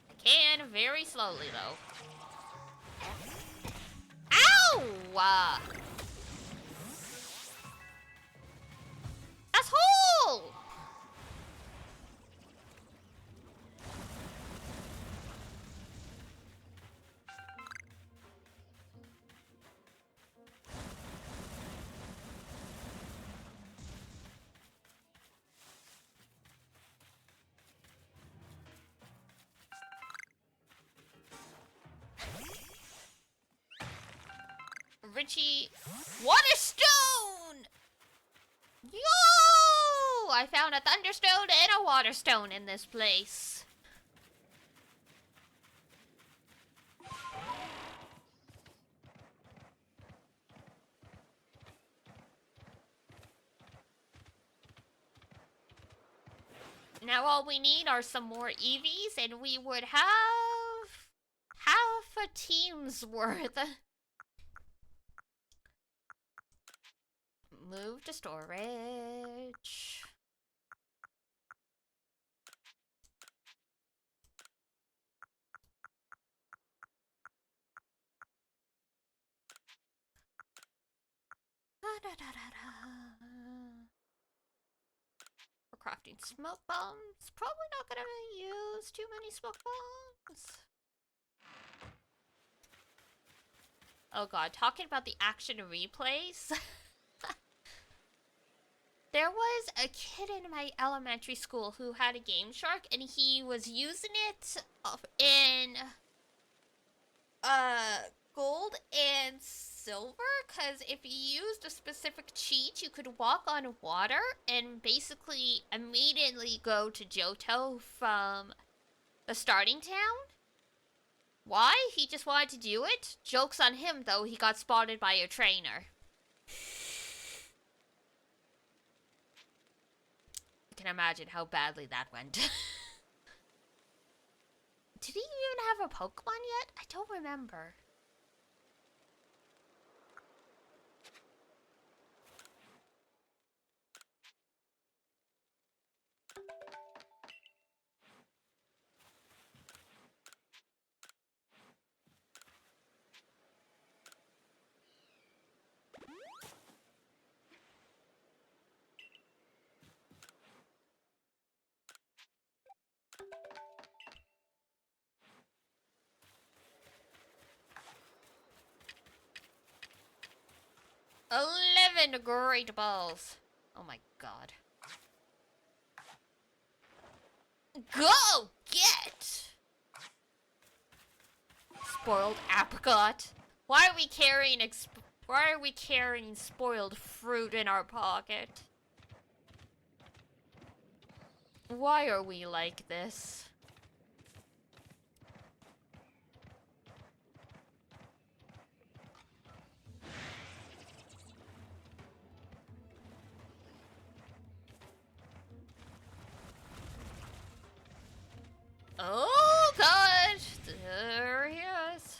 I can, very slowly though. Ow! Asshole! Richie, what a stone! Yo! I found a thunderstone and a water stone in this place. Now all we need are some more EVs and we would have half a team's worth. Move to storage. For crafting smoke bombs. Probably not gonna use too many smoke bombs. Oh god, talking about the action replays. There was a kid in my elementary school who had a Game Shark, and he was using it in gold and silver, because if you used a specific cheat, you could walk on water and basically immediately go to Johto from the starting town. Why? He just wanted to do it? Joke's on him, though. He got spotted by a trainer. can imagine how badly that went. Did he even have a Pokemon yet? I don't remember. "11 great balls." Oh my god. Go get! Spoiled apricot. Why are we carrying spoiled fruit in our pocket? Why are we like this? Oh god! There he is.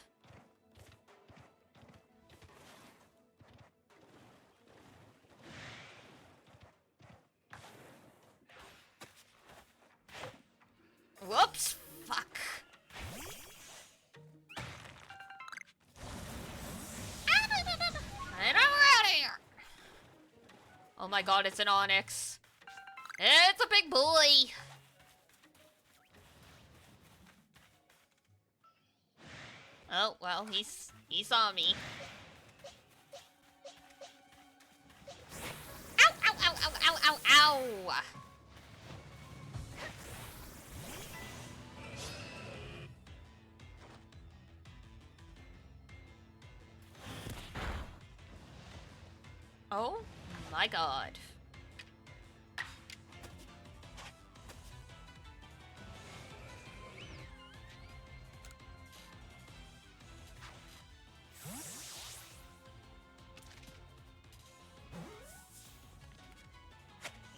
Whoops! Fuck. And I'm out of here! Oh my god, it's an Onyx. It's a big boy! Oh, well, he saw me. Ow, ow, ow, ow, ow, ow, ow! Oh my god.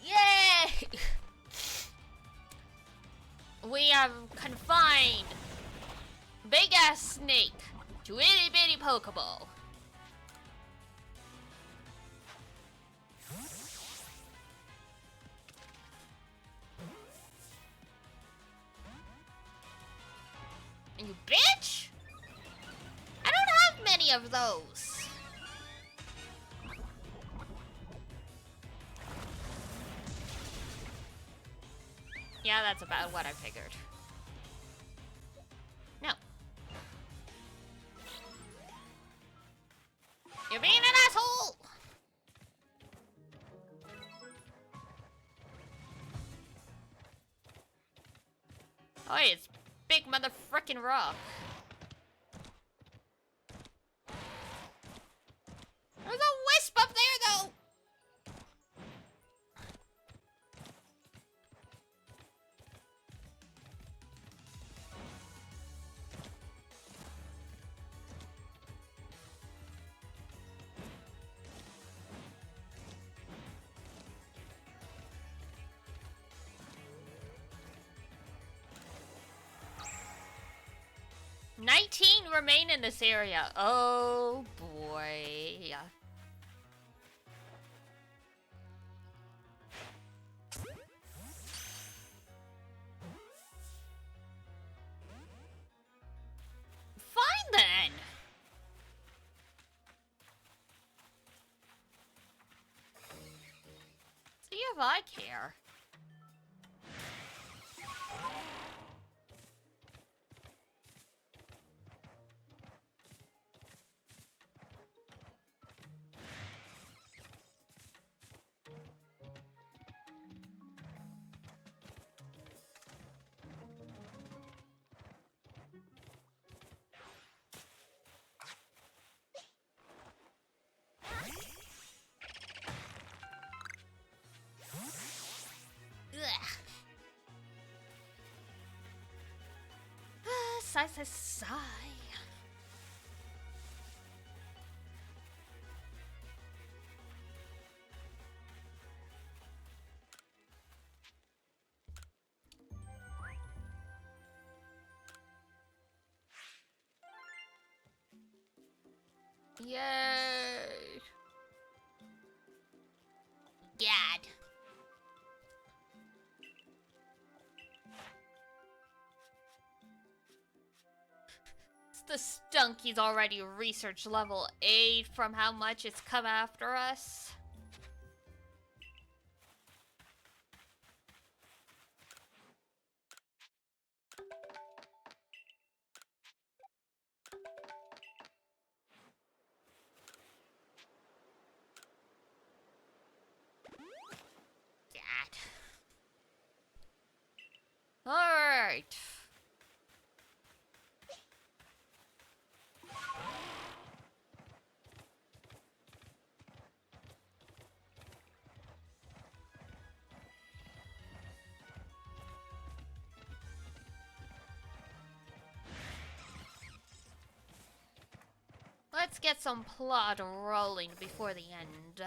Yay! We have confined big ass snake to itty bitty Pokeball. You bitch! I don't have many of those. Yeah, that's about what I figured. No. You're being an asshole! Oh, it's big motherfucking rock. There's a wisp up there, though! "19 remain in this area." Oh boy. Fine then. See if I care. Sigh, sigh, sigh. The Stunky's already research level 8 from how much it's come after us. Alright. Let's get some plot rolling before the end.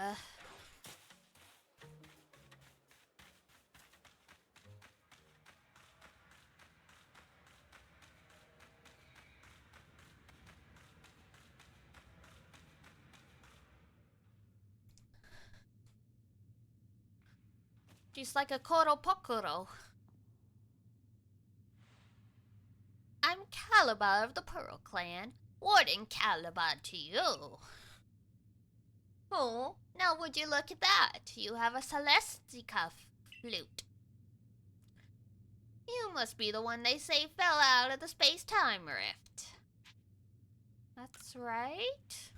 Just like a Koro Pokoro. I'm Caliban of the Pearl Clan. Warden Caliban to you. Oh, now would you look at that? You have a Celestica flute. You must be the one they say fell out of the space-time rift. That's right.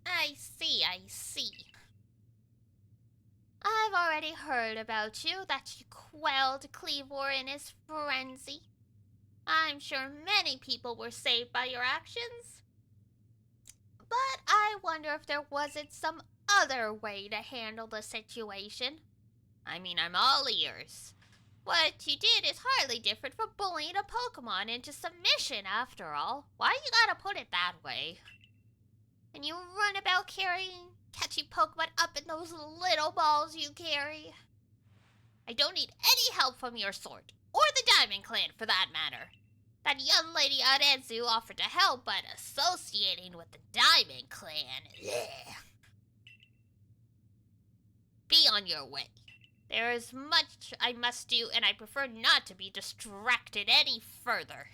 I see. I've already heard about you, that you quelled Cleavor in his frenzy. I'm sure many people were saved by your actions. But I wonder if there wasn't some other way to handle the situation. I mean, I'm all ears. What you did is hardly different from bullying a Pokemon into submission, after all. Why you gotta put it that way? And you run about catching Pokemon up in those little balls you carry. I don't need any help from your sort, or the Diamond Clan for that matter. That young lady Arenzu offered to help, but associating with the Diamond Clan, ugh. Be on your way. There is much I must do, and I prefer not to be distracted any further.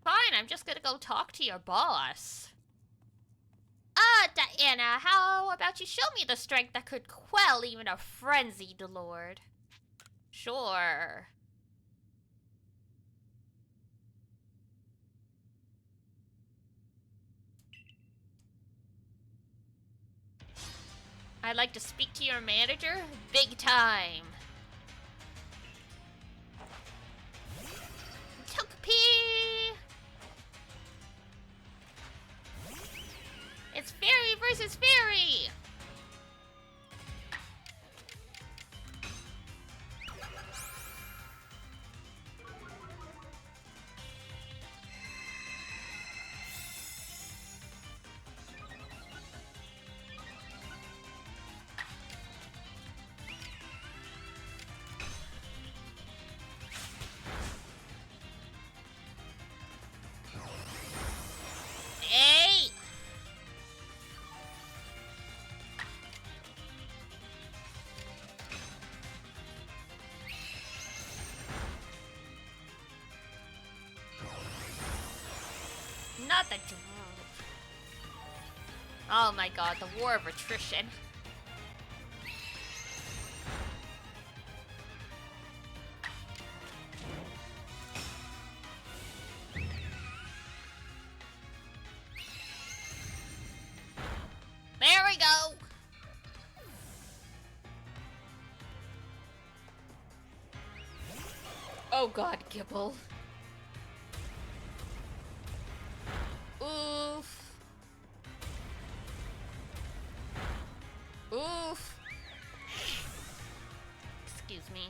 Fine, I'm just gonna go talk to your boss. Diana, how about you show me the strength that could quell even a frenzied lord? Sure. I'd like to speak to your manager. Big time. Togepi! It's Fairy versus Fairy! Hey! Not the... Oh my god, the war of attrition. There we go! Oh god, Gibble. Oof. Oof. Excuse me.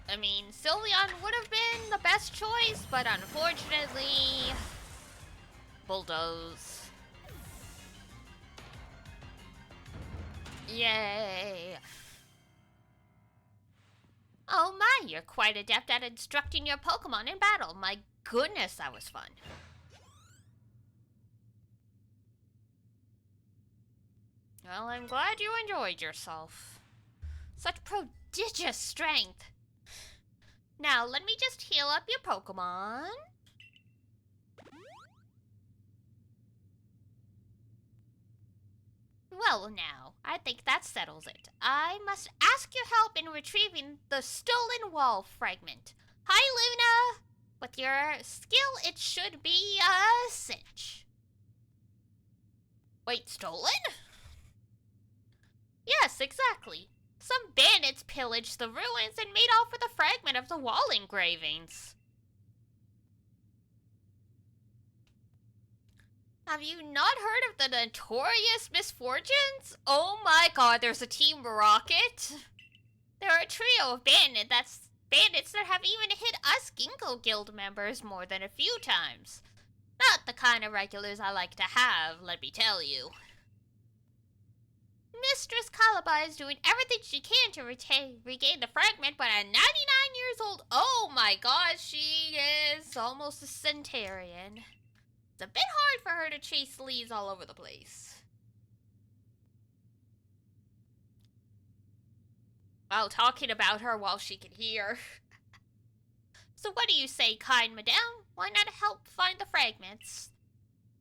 I mean, Sylveon would have been the best choice, but unfortunately... Bulldoze. Yay. Oh my, you're quite adept at instructing your Pokemon in battle. My goodness, that was fun. Well, I'm glad you enjoyed yourself. Such prodigious strength. Now, let me just heal up your Pokemon. Well, now, I think that settles it. I must ask your help in retrieving the stolen wall fragment. Hi, Luna! With your skill, it should be a cinch. Wait, stolen? Yes, exactly. Some bandits pillaged the ruins and made off with a fragment of the wall engravings. Have you not heard of the notorious misfortunes? Oh my god, there's a Team Rocket. They're a trio of bandits that have even hit us Ginkgo Guild members more than a few times. Not the kind of regulars I like to have, let me tell you. Mistress Calabai is doing everything she can to regain the fragment, but at 99 years old, oh my god, she is almost a centurion. It's a bit hard for her to chase leads all over the place. While talking about her while she can hear. So what do you say, kind madame? Why not help find the fragments?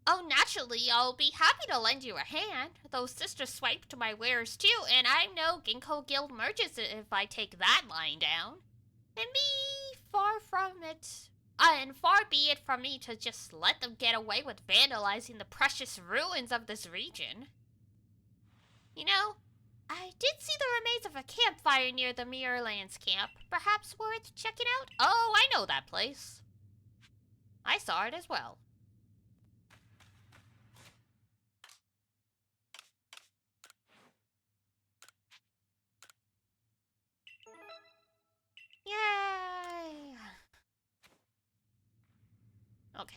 Oh, naturally, I'll be happy to lend you a hand. Those sisters swiped my wares too, and I'm no Ginkgo Guild merchant if I take that lying down. And far be it from me to just let them get away with vandalizing the precious ruins of this region. You know, I did see the remains of a campfire near the Mirrorlands camp. Perhaps worth checking out? Oh, I know that place. I saw it as well. Yay! Okay.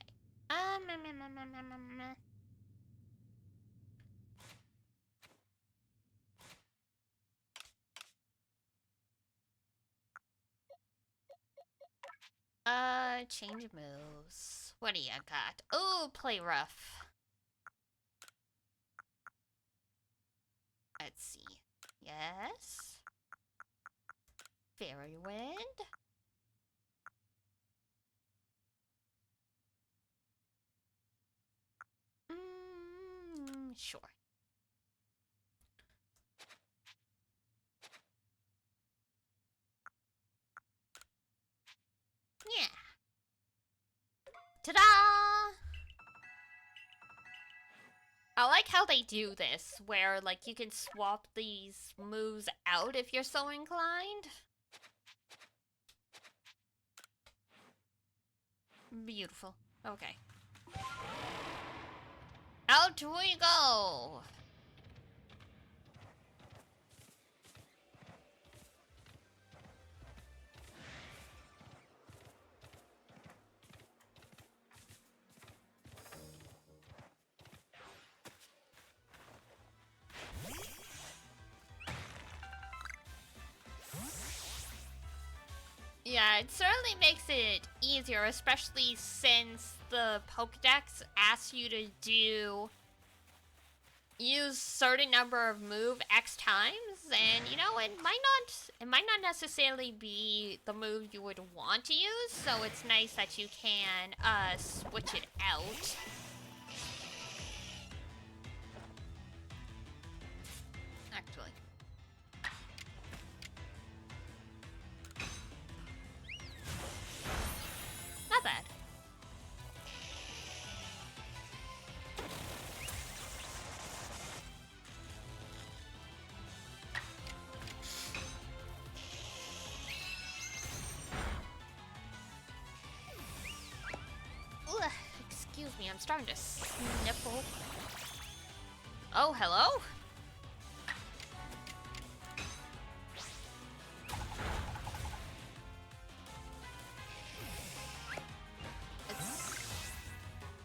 Change moves. What do you got? Oh, play rough. Let's see. Yes. Fairy wind. Sure. Yeah. Ta-da! I like how they do this, where, like, you can swap these moves out if you're so inclined. Beautiful. Okay. Out we go! Yeah, it certainly makes it easier, especially since the Pokedex asks you to use certain number of move X times, and you know, it might not necessarily be the move you would want to use, so it's nice that you can switch it out. Actually. Not bad. Ugh, excuse me, I'm starting to sniffle. Oh, hello?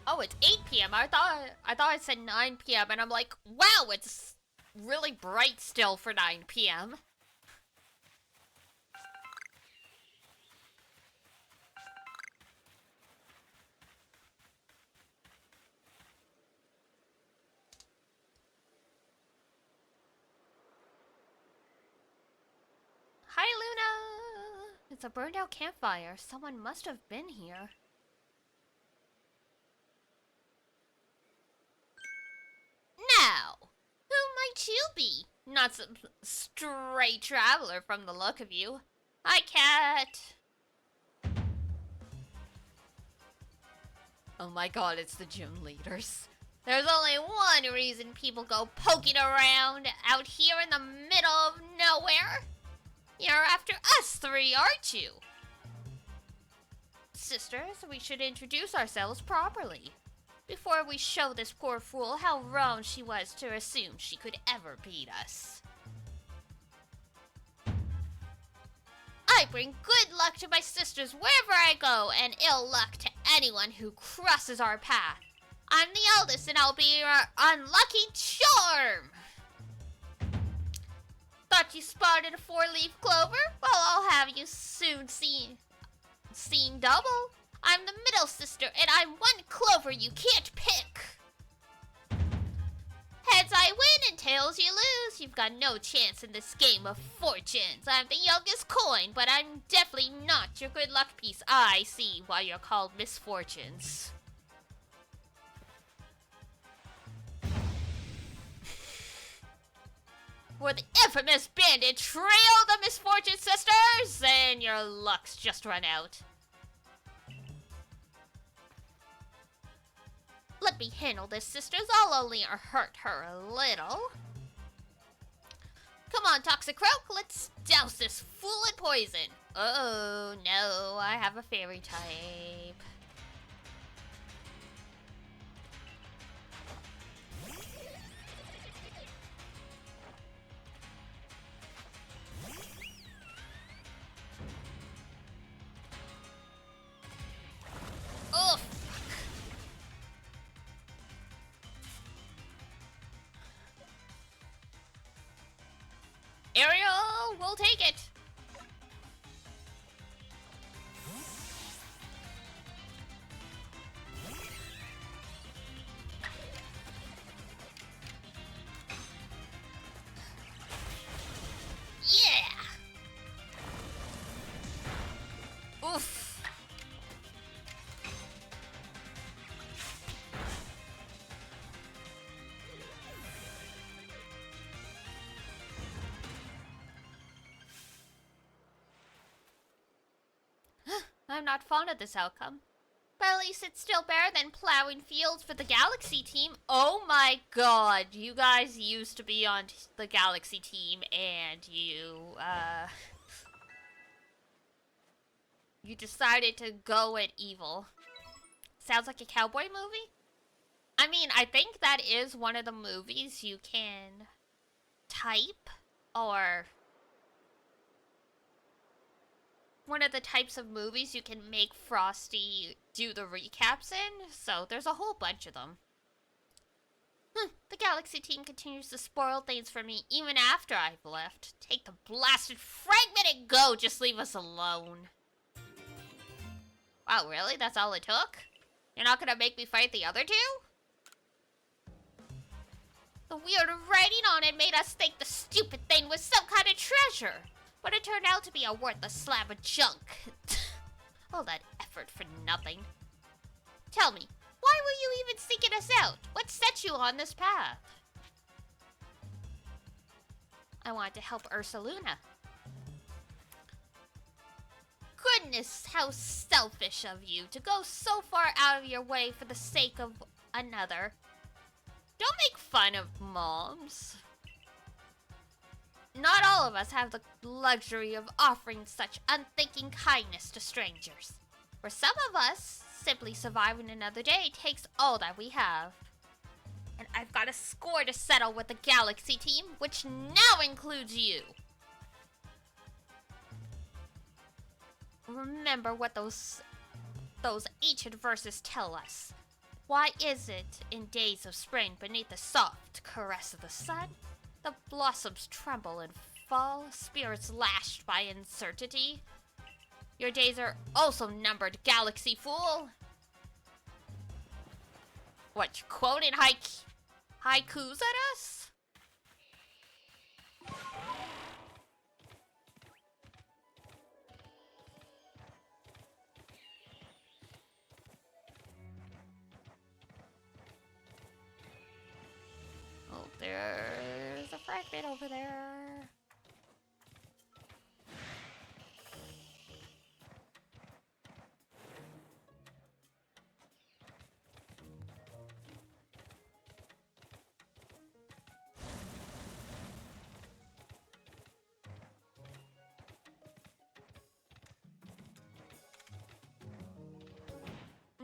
Oh, it's 8 p.m. I thought it said 9 p.m. and I'm like, wow, it's really bright still for 9 p.m. Hi, Luna! It's a burned out campfire. Someone must have been here. Now, who might you be? Not some stray traveler from the look of you. Hi, cat! Oh my god, it's the gym leaders. There's only one reason people go poking around out here in the middle of nowhere. You're after us three, aren't you? Sisters, we should introduce ourselves properly before we show this poor fool how wrong she was to assume she could ever beat us. I bring good luck to my sisters wherever I go, and ill luck to anyone who crosses our path. I'm the eldest, and I'll be your unlucky charm. Thought you spotted a 4-leaf clover? Well, I'll have you soon seen double. I'm the middle sister, and I'm one clover you can't pick. Heads I win and tails you lose. You've got no chance in this game of fortunes. I'm the youngest coin, but I'm definitely not your good luck piece. I see why you're called misfortunes. For the infamous bandit trail the misfortune sisters, and your luck's just run out. Let me handle this, sisters. I'll only hurt her a little. Come on, Toxic Croak. Let's douse this fool in poison. Oh, no. I have a fairy type. Oh, Ariel, we'll take it. Yeah. Oof. I'm not fond of this outcome. But at least it's still better than plowing fields for the Galaxy team. Oh my god, you guys used to be on the Galaxy team and you decided to go at evil. Sounds like a cowboy movie? I mean, I think that is one of the movies you can type, or one of the types of movies you can make Frosty do the recaps in, so there's a whole bunch of them. The Galaxy team continues to spoil things for me even after I've left. Take the blasted fragment and go, just leave us alone. Wow, really? That's all it took? You're not gonna make me fight the other two? The weird writing on it made us think the stupid thing was some kind of treasure. But it turned out to be a worthless slab of junk. All that effort for nothing. Tell me, why were you even seeking us out? What set you on this path? I wanted to help Ursaluna. Goodness, how selfish of you to go so far out of your way for the sake of another. Don't make fun of moms. Not all of us have the luxury of offering such unthinking kindness to strangers. For some of us, simply surviving another day takes all that we have. And I've got a score to settle with the Galaxy team, which now includes you. Remember what those ancient verses tell us. Why is it in days of spring beneath the soft caress of the sun, The blossoms tremble and fall, spirits lashed by uncertainty. Your days are also numbered, galaxy fool. What, you quoting haikus at us? Oh, there's a fragment over there.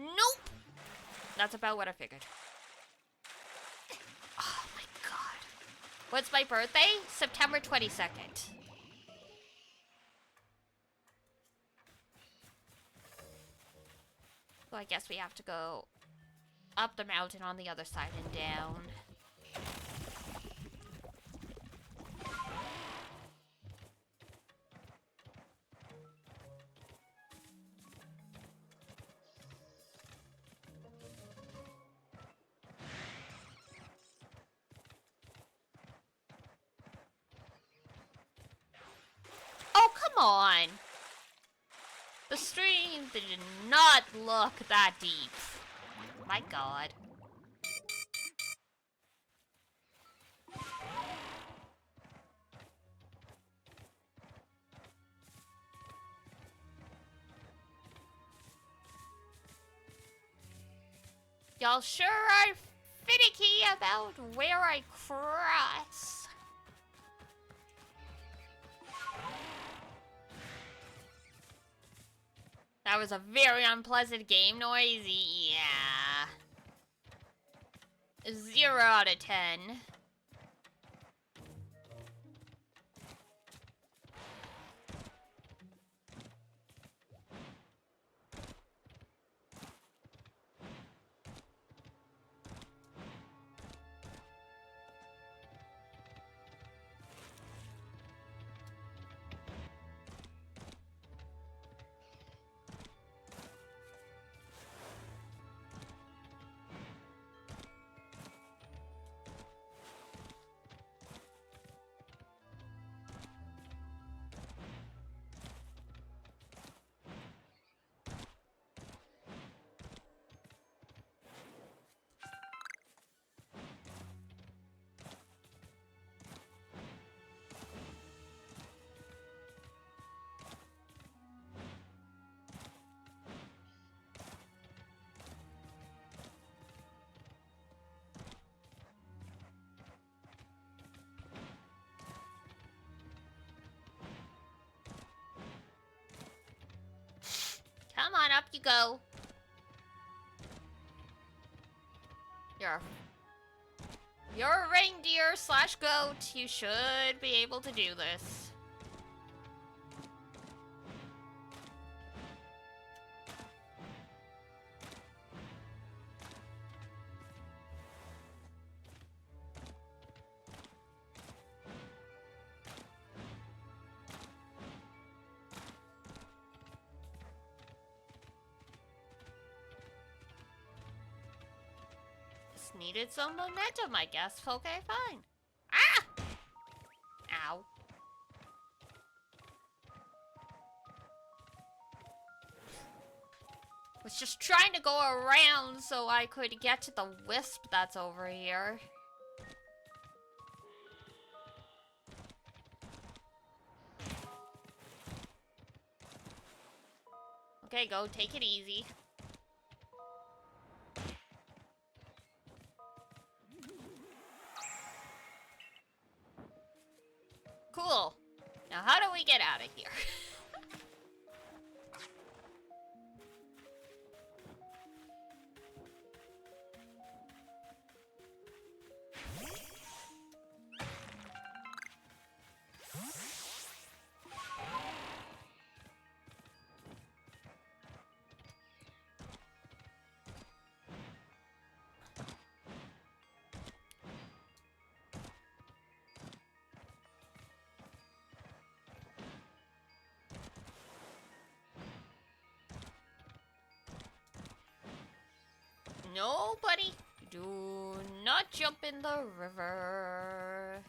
Nope! That's about what I figured. Oh my god. What's my birthday? September 22nd. So I guess we have to go up the mountain on the other side and down. Oh, come on! The stream did not look that deep. My god. Y'all sure are finicky about where I cross. That was a very unpleasant game noise. Yeah. 0 out of 10. Come on, up you go. You're a reindeer slash goat. You should be able to do this. Needed some momentum, I guess. Okay, fine. Ah! Ow. Was just trying to go around so I could get to the wisp that's over here. Okay, go. Take it easy. Cool. Now how do we get out of here? Nobody, do not jump in the river.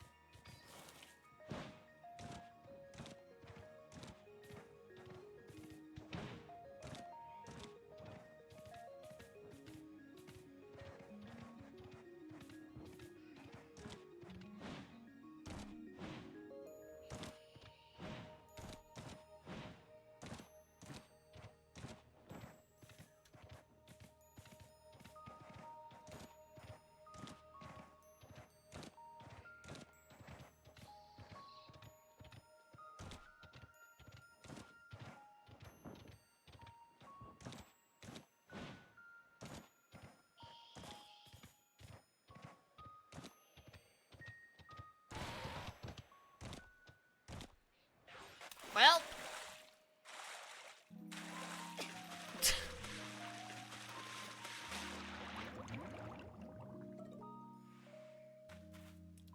Well.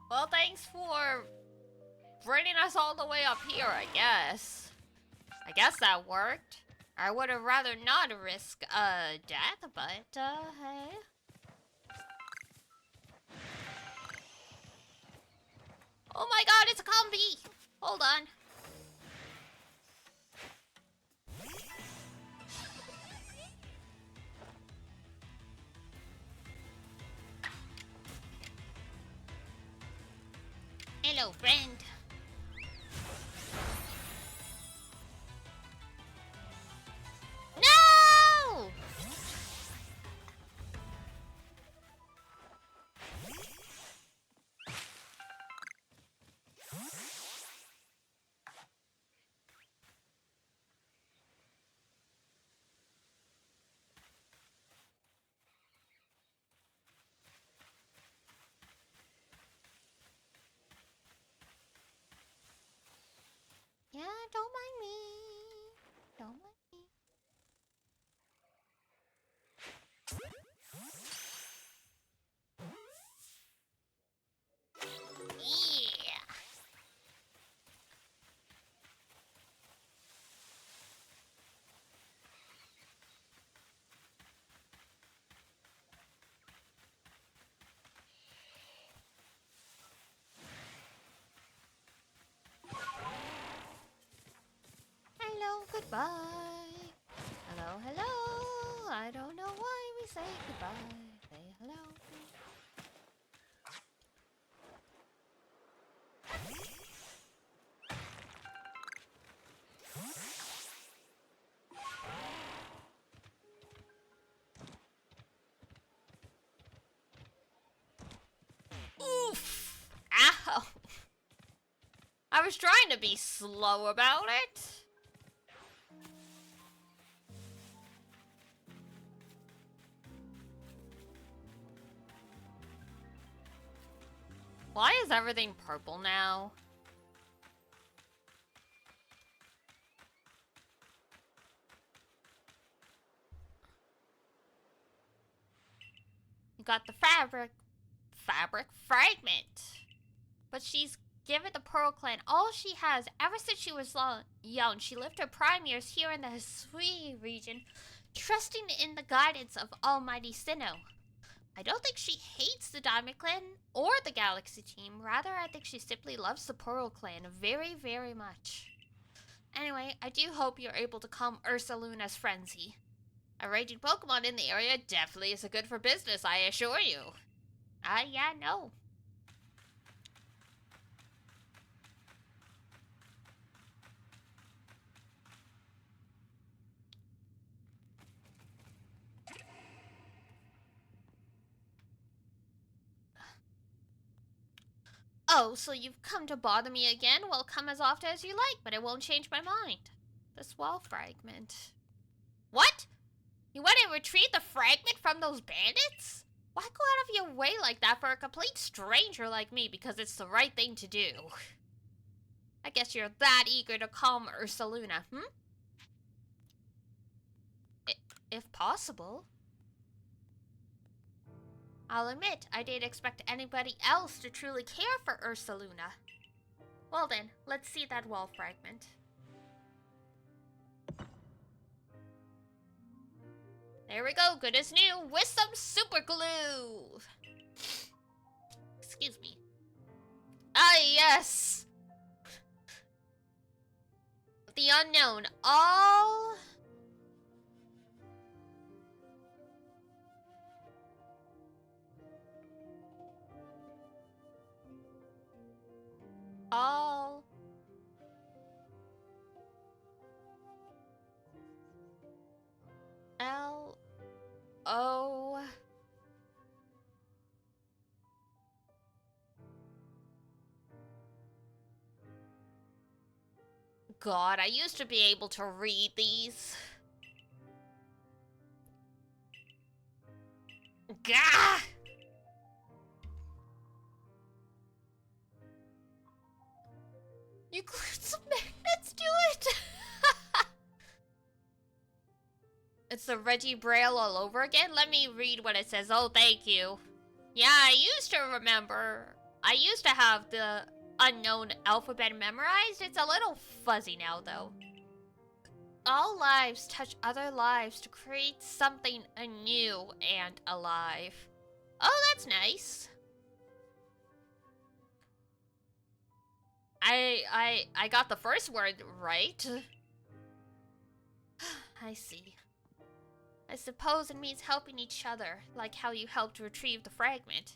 Well, thanks for bringing us all the way up here, I guess. I guess that worked. I would have rather not risk, death, but, hey. Oh my god, it's a combi! Hold on. Hello, friend. No! Yeah, don't mind me. Don't mind me. Yeah. Hello, goodbye. Hello, hello. I don't know why we say goodbye. Say hello. Oof! Ow! I was trying to be slow about it. Why is everything purple now? You got the fabric fragment. But she's given the Pearl Clan all she has ever since she was young. She lived her prime years here in the Hisui region, trusting in the guidance of Almighty Sinnoh. I don't think she hates the Diamond Clan or the Galaxy team. Rather, I think she simply loves the Pearl Clan very, very much. Anyway, I do hope you're able to calm Ursaluna's frenzy. A raging Pokemon in the area definitely is good for business, I assure you. Yeah, no. Oh, so you've come to bother me again? Well, come as often as you like, but it won't change my mind. This wall fragment. What? You went and retrieved the fragment from those bandits? Why go out of your way like that for a complete stranger like me because it's the right thing to do? I guess you're that eager to calm Ursaluna, If possible. I'll admit, I didn't expect anybody else to truly care for Ursaluna. Well then, let's see that wall fragment. There we go, good as new, with some super glue. Excuse me. Ah, yes. The unknown. All L O God, I used to be able to read these. Gah! You glued some magnets to it? It's the Reggie Braille all over again? Let me read what it says. Oh, thank you. Yeah, I used to remember. I used to have the unknown alphabet memorized. It's a little fuzzy now, though. All lives touch other lives to create something anew and alive. Oh, that's nice. I got the first word right. I see. I suppose it means helping each other, like how you helped retrieve the fragment.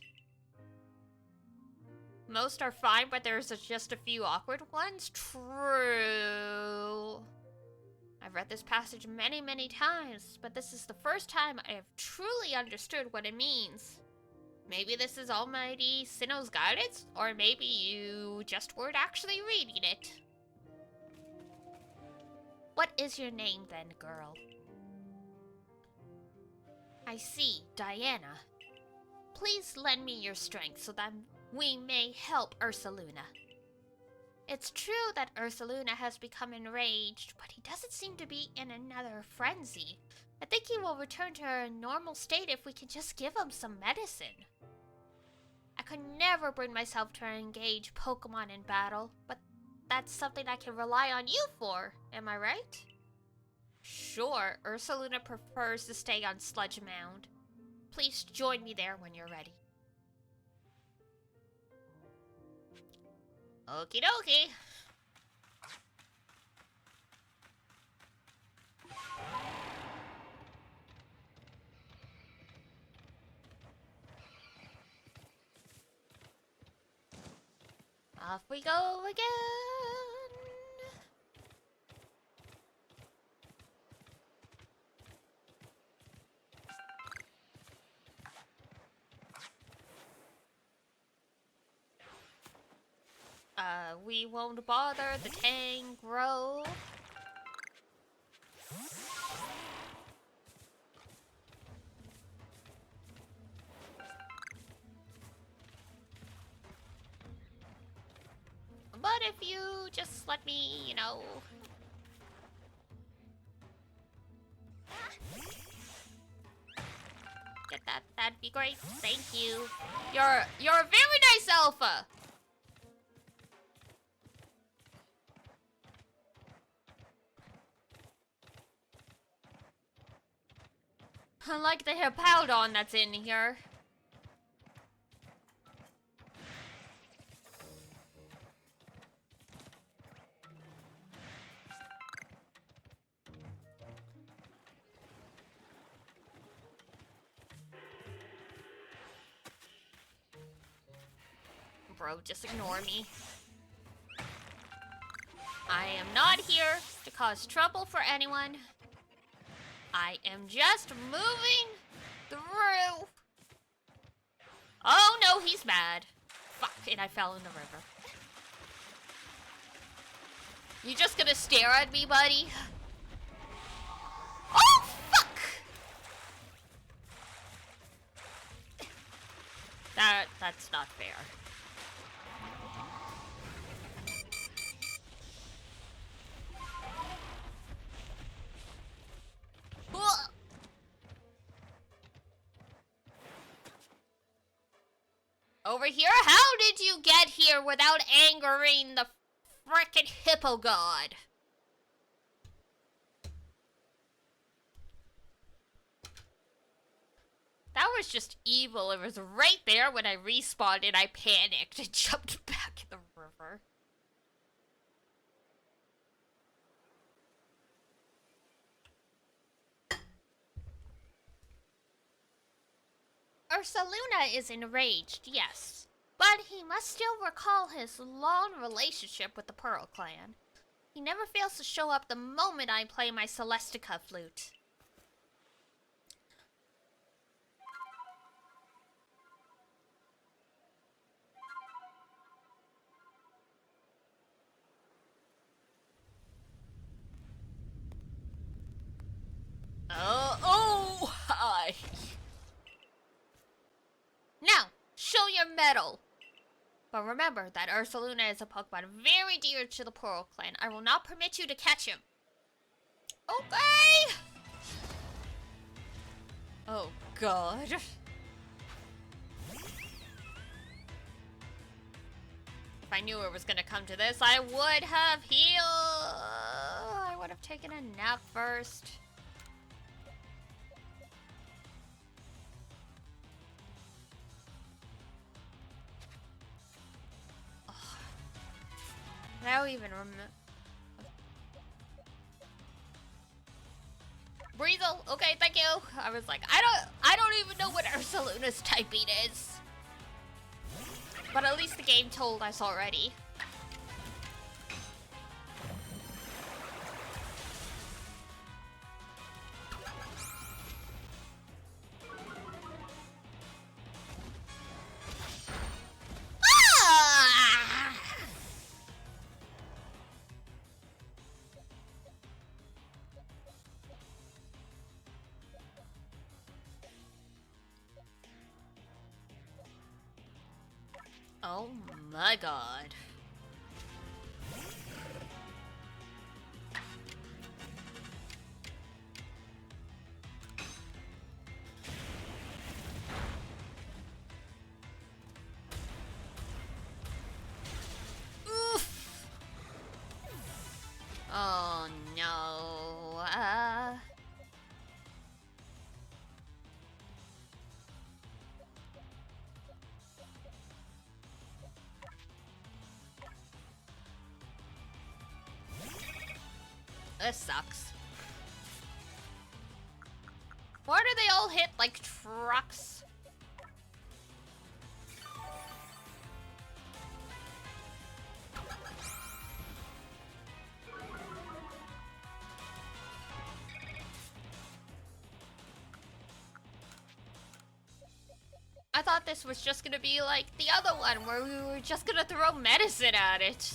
Most are fine, but there's just a few awkward ones. True. I've read this passage many, many times, but this is the first time I have truly understood what it means. Maybe this is Almighty Sinnoh's guidance, or maybe you just weren't actually reading it. What is your name then, girl? I see, Diana. Please lend me your strength so that we may help Ursaluna. It's true that Ursaluna has become enraged, but he doesn't seem to be in another frenzy. I think he will return to her normal state if we can just give him some medicine. I could never bring myself to engage Pokemon in battle, but that's something I can rely on you for, am I right? Sure, Ursaluna prefers to stay on Sludge Mound. Please join me there when you're ready. Okie dokie. Off we go again. We won't bother the Tangrowth. But if you just let me, you know... get that, that'd be great. Thank you. You're a very nice alpha! Unlike the Hippowdon that's in here. Bro, just ignore me. I am not here to cause trouble for anyone. I am just moving through. Oh no, he's mad. Fuck, and I fell in the river. You just gonna stare at me, buddy? Oh, fuck! That's not fair. Over here? How did you get here without angering the frickin' hippo god? was just evil. It was right there when I respawned and I panicked and jumped back in the river. Ursaluna is enraged, yes. But he must still recall his long relationship with the Pearl Clan. He never fails to show up the moment I play my Celestica flute. Oh, hi. Now, show your mettle. But remember that Ursaluna is a Pokemon very dear to the Pearl Clan. I will not permit you to catch him. Okay. Oh, God. If I knew it was gonna come to this, I would have healed. I would have taken a nap first. I don't even remember. Breezel, okay, thank you. I was like, I don't even know what Ursaluna's typing is. But at least the game told us already. Ah! Oh my God. Oof. Oh no. This sucks. Why do they all hit like trucks? I thought this was just gonna be like the other one where we were just gonna throw medicine at it.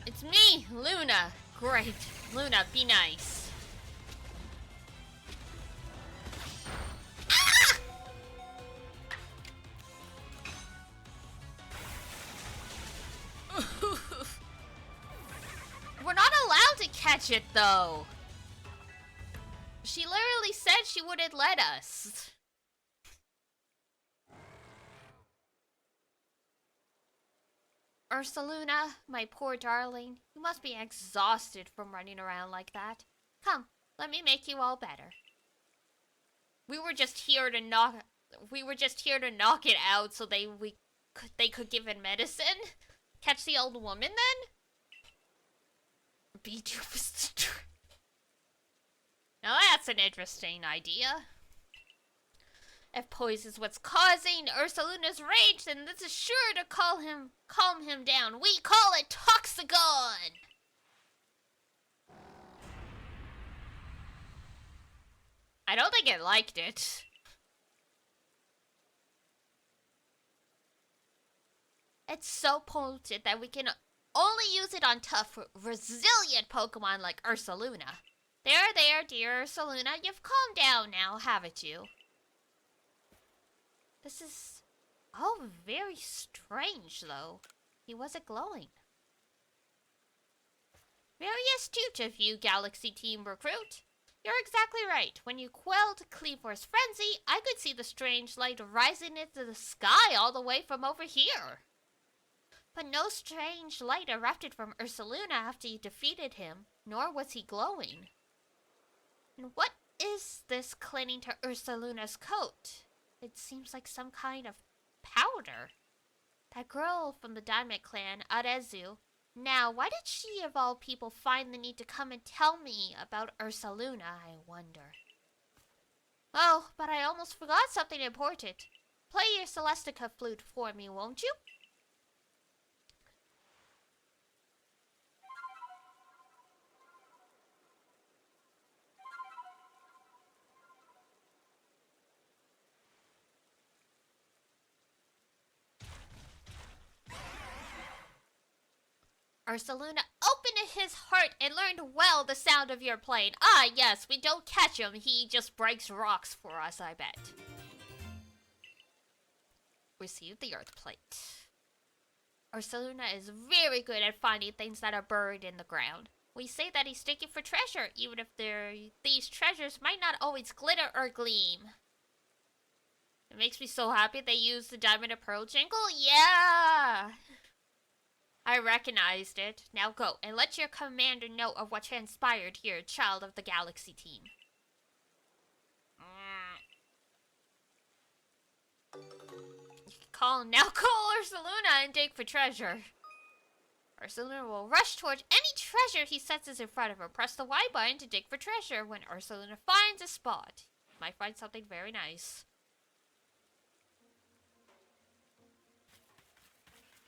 It's me, Luna. Great. Luna, be nice. Ah! We're not allowed to catch it, though. She literally said she wouldn't let us. Ursaluna, my poor darling, you must be exhausted from running around like that. Come, let me make you all better. We were just here to knock it out so they could give it medicine. Catch the old woman then? Be too. Now that's an interesting idea. If poison's what's causing Ursaluna's rage, then this is sure to calm him down. We call it Toxagon! I don't think it liked it. It's so potent that we can only use it on tough, resilient Pokemon like Ursaluna. There, dear Ursaluna, you've calmed down now, haven't you? The This is all very strange, though. He wasn't glowing. Very astute of you, Galaxy Team Recruit. You're exactly right. When you quelled Cleavor's frenzy, I could see the strange light rising into the sky all the way from over here. But no strange light erupted from Ursaluna after you defeated him, nor was he glowing. And what is this clinging to Ursaluna's coat? It seems like some kind of powder. That girl from the Diamond Clan, Arezu. Now, why did she of all people find the need to come and tell me about Ursaluna, I wonder? Oh, but I almost forgot something important. Play your Celestica flute for me, won't you? Ursaluna opened his heart and learned well the sound of your playing. Ah, yes, we don't catch him. He just breaks rocks for us, I bet. Receive the earth plate. Ursaluna is very good at finding things that are buried in the ground. We say that he's digging for treasure, even if these treasures might not always glitter or gleam. It makes me so happy they used the Diamond and Pearl jingle. Yeah! I recognized it. Now go and let your commander know of what transpired here, child of the Galaxy Team. Now call Ursaluna and dig for treasure. Ursaluna will rush towards any treasure he senses in front of her. Press the Y button to dig for treasure. When Ursaluna finds a spot, you might find something very nice.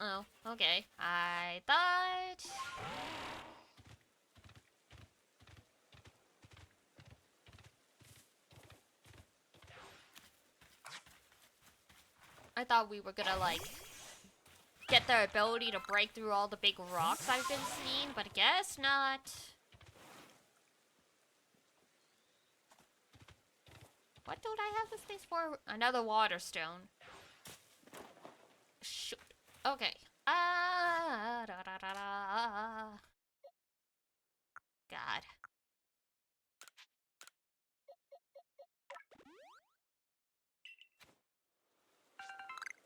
Oh, okay. I thought... we were gonna, like, get the ability to break through all the big rocks I've been seeing, but I guess not. What don't I have the space for? Another water stone. Shoot. Okay. God.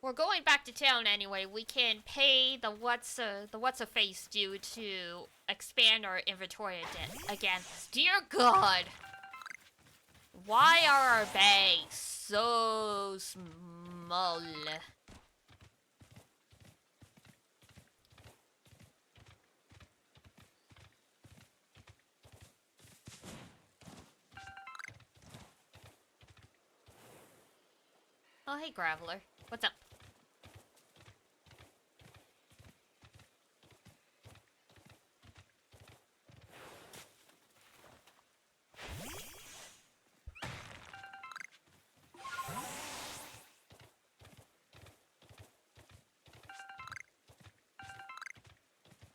We're going back to town anyway. We can pay the what's a face due to expand our inventory again. Dear God. Why are our bags so small? Oh, hey, Graveler. What's up?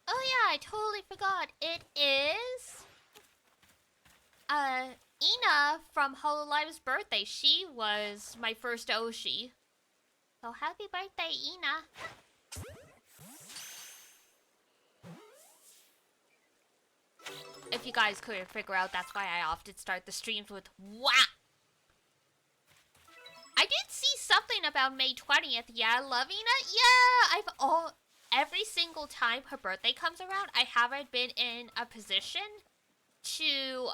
Oh yeah, I totally forgot. It is Ina from Hololive's birthday. She was my first Oshi. So happy birthday, Ina. If you guys couldn't figure out, that's why I often start the streams with wow. I did see something about May 20th. Yeah, loving it. Yeah, every single time her birthday comes around, I haven't been in a position to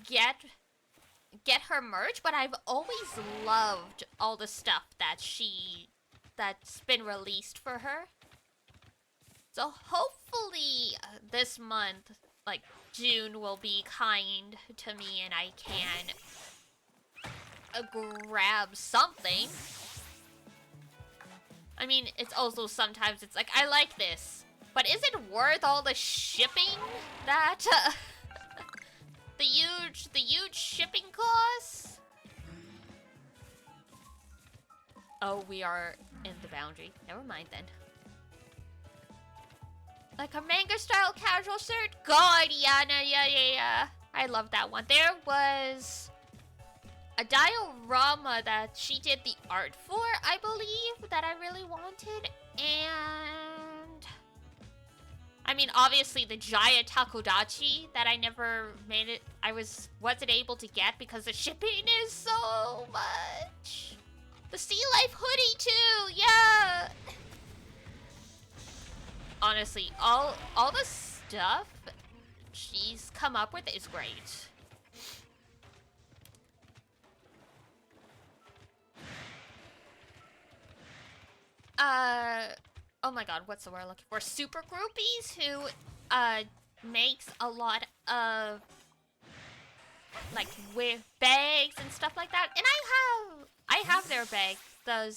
get her merch, but I've always loved all the stuff that's been released for her. So hopefully this month, like June, will be kind to me and I can grab something. I mean, it's also sometimes it's like, I like this, but is it worth all the shipping that, the huge shipping costs? Oh, we are in the boundary. Never mind then. Like a manga style casual shirt? God, yeah. I love that one. There was a diorama that she did the art for, I believe, that I really wanted. And I mean, obviously the Jaya Takodachi that I never made it, wasn't able to get because the shipping is so much. The Sea Life hoodie too, yeah. Honestly, all the stuff she's come up with is great. Oh my god, what's the word I'm looking for? Super groupies who makes a lot of like with bags and stuff like that. And I have their bags. The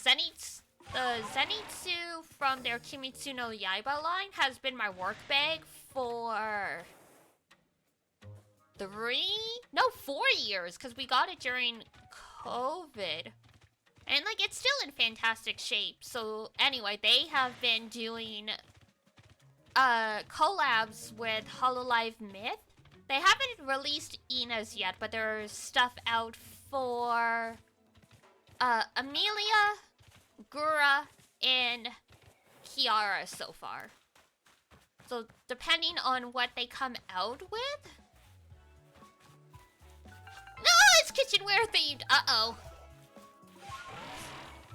Zenitsu from their Kimetsu no Yaiba line has been my work bag for 4 years, because we got it during COVID. And, like, it's still in fantastic shape. So, anyway, they have been doing collabs with Hololive Myth. They haven't released Ina's yet, but there's stuff out for Amelia, Gura, and Kiara so far. So, depending on what they come out with... No, it's kitchenware themed! Uh-oh.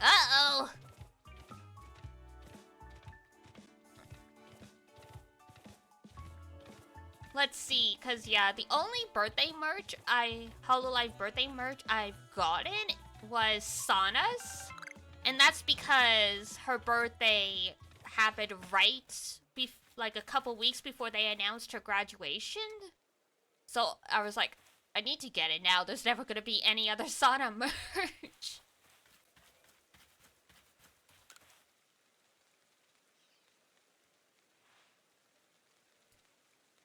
Uh-oh. Let's see, because, yeah, the only birthday merch Hololive birthday merch I've gotten was Sana's. And that's because her birthday happened like a couple weeks before they announced her graduation. So I was like, I need to get it now. There's never going to be any other Sana merch.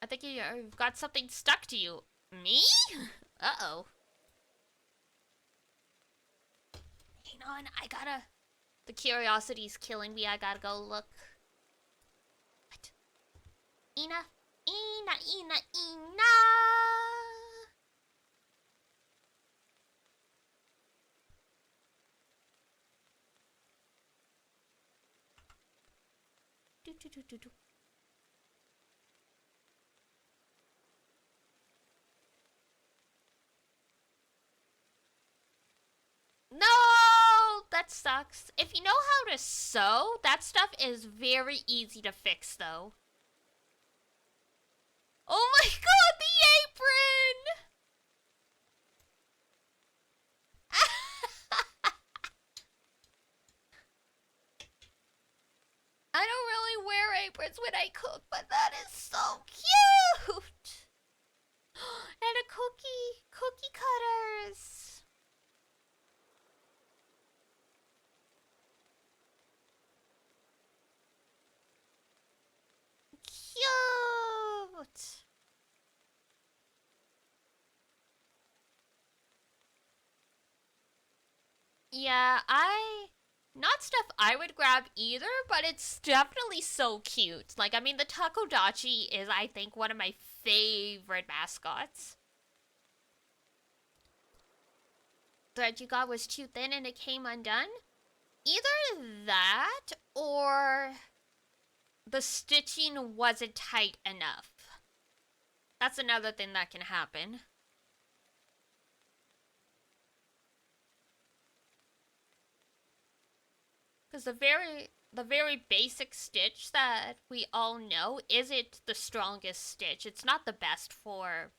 I think you've got something stuck to you. Me? Uh-oh. Hang on, the curiosity's killing me. I gotta go look. What? Ina? Ina. Do. No! That sucks. If you know how to sew, that stuff is very easy to fix, though. Oh my god, the apron! I don't really wear aprons when I cook, but that is so cute! And a cookie cutters. Cute. Yeah, not stuff I would grab either, but it's definitely so cute. Like, I mean, the Takodachi is, I think, one of my favorite mascots. Thread you got was too thin and it came undone? Either that, or the stitching wasn't tight enough. That's another thing that can happen. Because the very basic stitch that we all know isn't the strongest stitch. It's not the best for...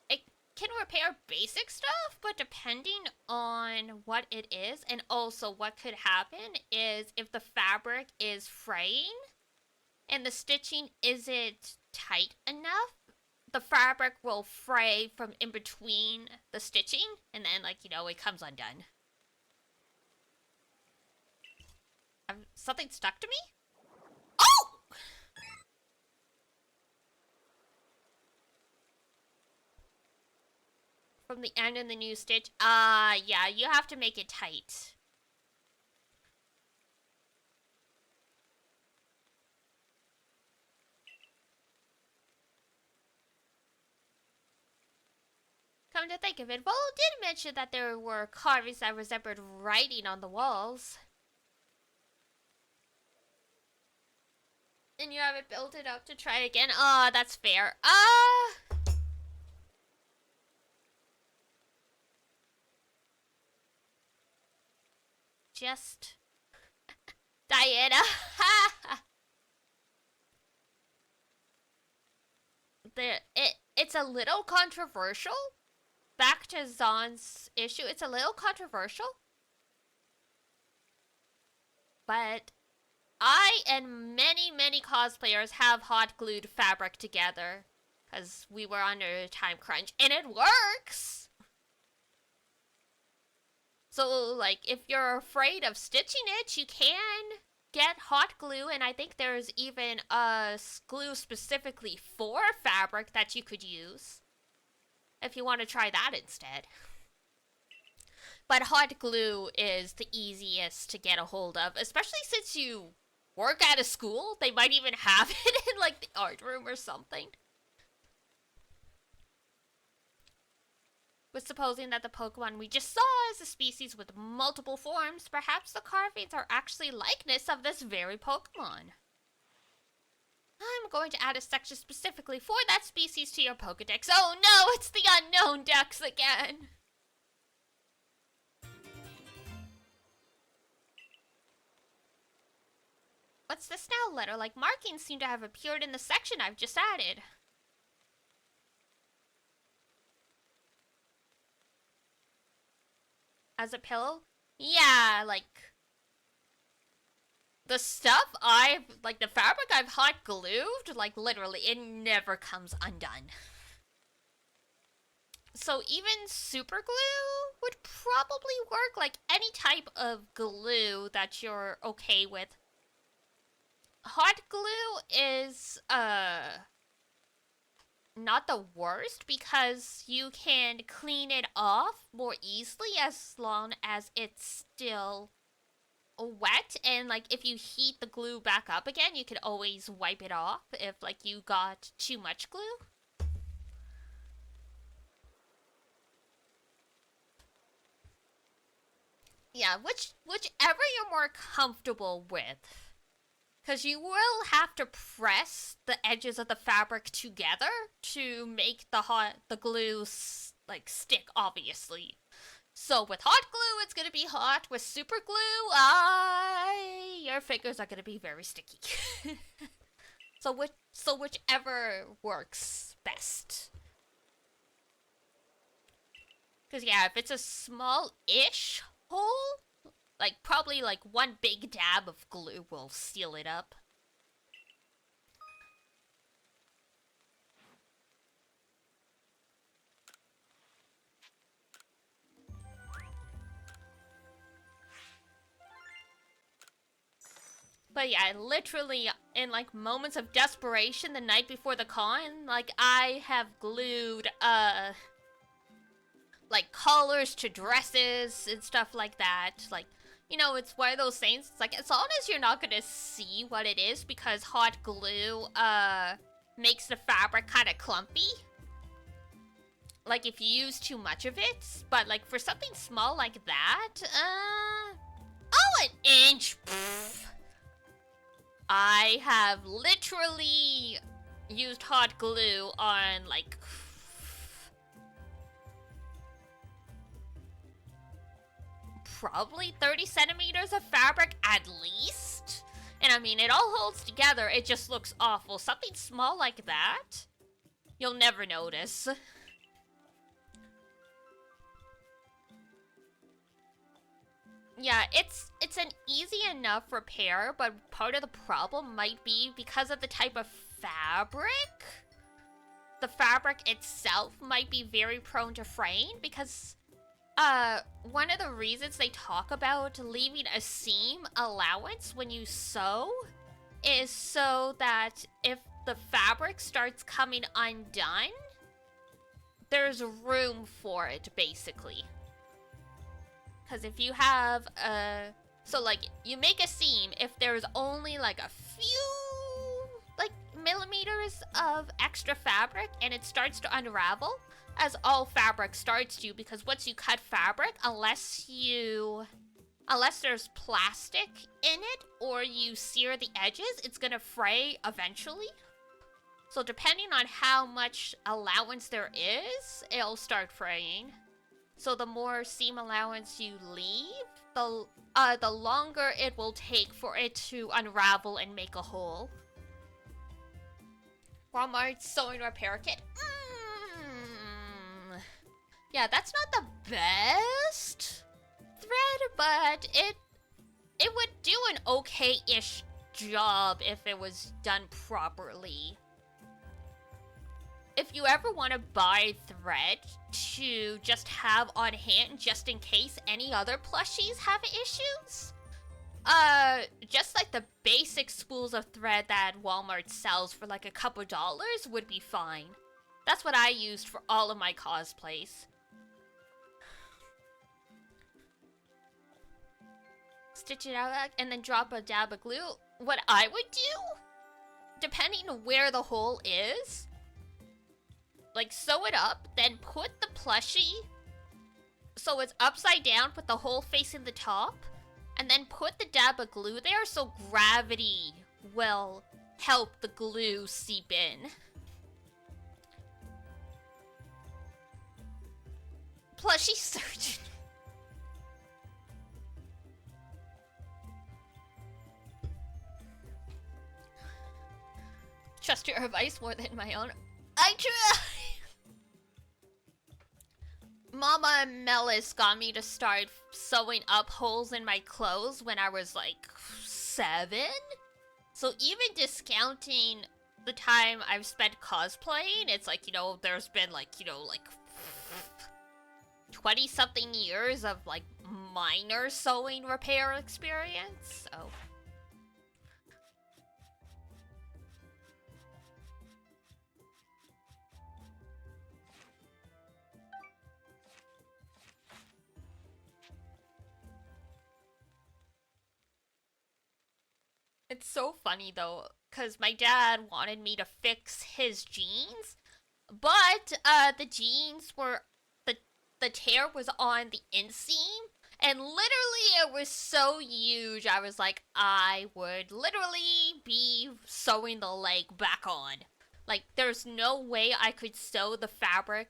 It can repair basic stuff, but depending on what it is, and also what could happen is if the fabric is fraying and the stitching isn't tight enough, the fabric will fray from in between the stitching, and then, like, you know, it comes undone. Something stuck to me? Oh! From the end and the new stitch? Yeah, you have to make it tight. Come to think of it, Volo did mention that there were carvings that resembled writing on the walls. And you haven't built it up to try again? Ah, that's fair. Just... Diana. It's a little controversial. Back to Zaun's issue, it's a little controversial. But I and many cosplayers have hot glued fabric together because we were under a time crunch, and it works! So, like, if you're afraid of stitching it, you can get hot glue, and I think there's even a glue specifically for fabric that you could use if you want to try that instead. But hot glue is the easiest to get a hold of, especially since you work at a school. They might even have it in, like, the art room or something. But supposing that the Pokemon we just saw is a species with multiple forms, perhaps the carvings are actually likeness of this very Pokemon. I'm going to add a section specifically for that species to your Pokedex. Oh no, it's the unknown Dex again! What's this now, letter? Like, markings seem to have appeared in the section I've just added. As a pillow? Yeah, like... The stuff like, the fabric I've hot glued, like, literally, it never comes undone. So even super glue would probably work, like, any type of glue that you're okay with. Hot glue is, not the worst because you can clean it off more easily as long as it's still wet, and like if you heat the glue back up again, you can always wipe it off if like you got too much glue. Yeah, whichever you're more comfortable with. Because you will have to press the edges of the fabric together to make the glue, like, stick, obviously. So with hot glue, it's gonna be hot. With super glue, your fingers are gonna be very sticky. So whichever works best. Because, yeah, if it's a small-ish hole, like, probably, like, one big dab of glue will seal it up. But yeah, literally, in, like, moments of desperation the night before the con, like, I have glued, like, collars to dresses and stuff like that. Like, you know, it's one of those things, it's like, as long as you're not gonna see what it is, because hot glue, makes the fabric kind of clumpy. Like, if you use too much of it, but, like, for something small like that, oh, an inch! Pfft. I have literally used hot glue on, like, probably 30 centimeters of fabric at least. And I mean, it all holds together, it just looks awful. Something small like that, you'll never notice. Yeah, it's an easy enough repair, but part of the problem might be because of the type of fabric. The fabric itself might be very prone to fraying because one of the reasons they talk about leaving a seam allowance when you sew is so that if the fabric starts coming undone, there's room for it, basically. Because if you have so like you make a seam if there's only like a few like millimeters of extra fabric and it starts to unravel, as all fabric starts to, because once you cut fabric, unless there's plastic in it or you sear the edges, it's gonna fray eventually. So depending on how much allowance there is, it'll start fraying. So the more seam allowance you leave, the longer it will take for it to unravel and make a hole. Walmart sewing repair kit. Yeah, that's not the best thread, but it would do an okay-ish job if it was done properly. If you ever want to buy thread to just have on hand just in case any other plushies have issues, just like the basic spools of thread that Walmart sells for like a couple dollars would be fine. That's what I used for all of my cosplays. Stitch it out and then drop a dab of glue. What I would do, depending on where the hole is, like sew it up, then put the plushie so it's upside down, put the hole facing the top, and then put the dab of glue there so gravity will help the glue seep in. Plushie surgeon. Trust your advice more than my own. I try. Mama Melis got me to start sewing up holes in my clothes when I was like 7. So even discounting the time I've spent cosplaying, it's like, you know, there's been like, you know, like 20 something years of like minor sewing repair experience. So it's so funny though, because my dad wanted me to fix his jeans, but the jeans were, the tear was on the inseam, and literally it was so huge, I was like, I would literally be sewing the leg back on. Like, there's no way I could sew the fabric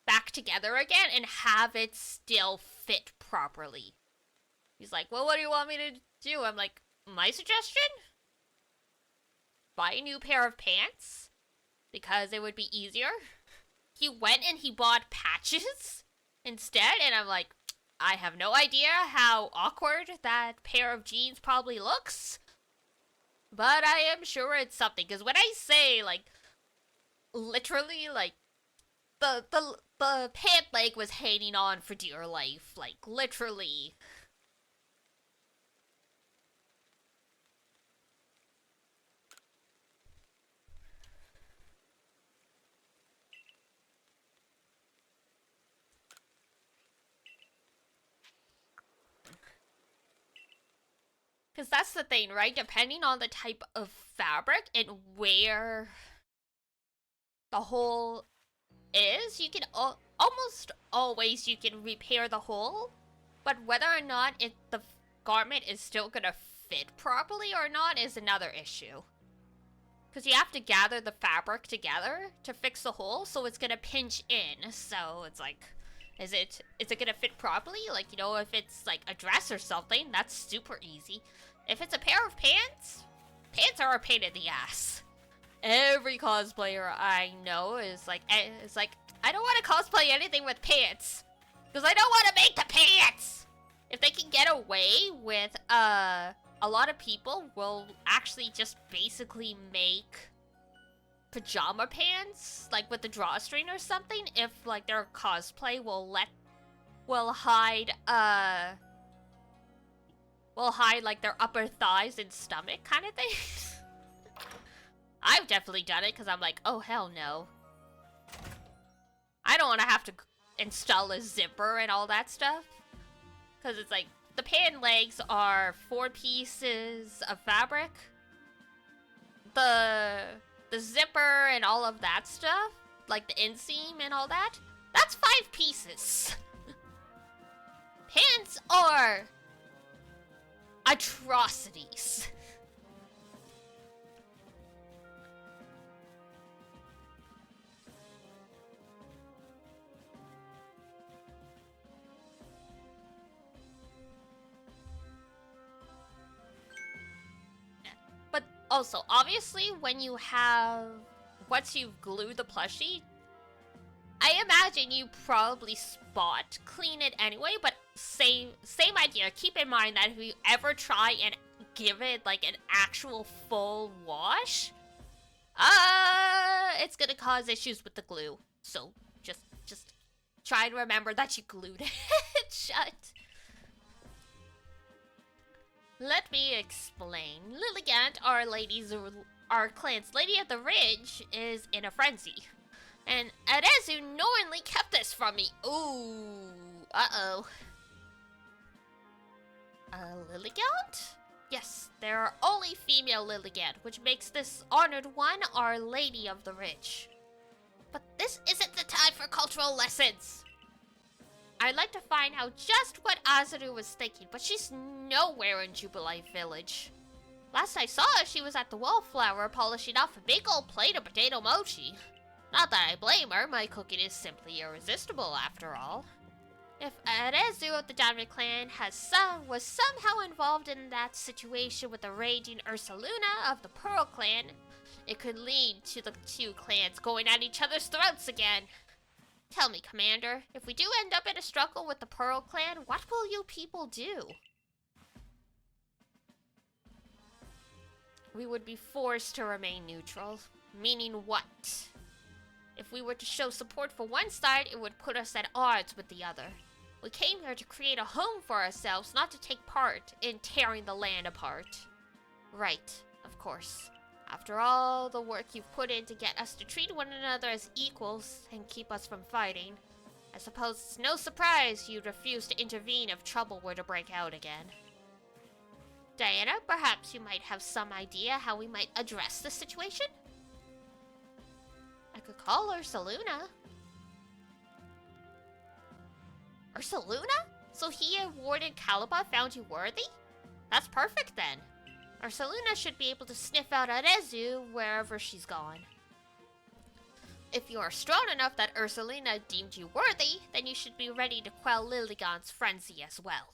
back together again and have it still fit properly. He's like, well, what do you want me to do? I'm like, my suggestion? Buy a new pair of pants, because it would be easier. He went and he bought patches instead, and I'm like, I have no idea how awkward that pair of jeans probably looks, but I am sure it's something, because when I say, like, literally, like, the pant leg was hanging on for dear life, like, literally. Because that's the thing, right? Depending on the type of fabric and where the hole is, you can almost always you can repair the hole, but whether or not the garment is still gonna fit properly or not is another issue. Because you have to gather the fabric together to fix the hole, so it's gonna pinch in. So it's like, is it gonna fit properly? Like, you know, if it's like a dress or something, that's super easy. If it's a pair of pants, pants are a pain in the ass. Every cosplayer I know is like, I don't want to cosplay anything with pants, because I don't want to make the pants. If they can get away with, a lot of people will actually just basically make pajama pants, like with the drawstring or something, if like their cosplay will hide like their upper thighs and stomach kind of thing. I've definitely done it because I'm like, oh hell no. I don't want to have to install a zipper and all that stuff, because it's like, the pant legs are 4 pieces of fabric. The zipper and all of that stuff like the inseam and all that. That's 5 pieces. Pants are atrocities. But also, obviously, when you have... Once you've glued the plushie, I imagine you probably spot clean it anyway, but same idea. Keep in mind that if you ever try and give it like an actual full wash, it's gonna cause issues with the glue. So just try to remember that you glued it shut. Let me explain. Lilligant, our clan's Lady of the Ridge, is in a frenzy. And Adezu knowingly kept this from me. Ooh. Uh-oh. Lilligant? Yes, there are only female Lilligant, which makes this honored one our Lady of the Ridge. But this isn't the time for cultural lessons. I'd like to find out just what Azuru was thinking, but she's nowhere in Jubilee Village. Last I saw her, she was at the Wallflower polishing off a big old plate of potato mochi. Not that I blame her, my cooking is simply irresistible after all. If Arezu of the Diamond Clan was somehow involved in that situation with the raging Ursaluna of the Pearl Clan, it could lead to the two clans going at each other's throats again. Tell me, Commander, if we do end up in a struggle with the Pearl Clan, what will you people do? We would be forced to remain neutral. Meaning what? If we were to show support for one side, it would put us at odds with the other. We came here to create a home for ourselves, not to take part in tearing the land apart. Right, of course. After all the work you've put in to get us to treat one another as equals and keep us from fighting, I suppose it's no surprise you'd refuse to intervene if trouble were to break out again. Diana, perhaps you might have some idea how we might address the situation? I could call Ursaluna. Ursaluna? So he awarded Calaba found you worthy? That's perfect then. Ursaluna should be able to sniff out Arezu wherever she's gone. If you are strong enough that Ursaluna deemed you worthy, then you should be ready to quell Lilligant's frenzy as well.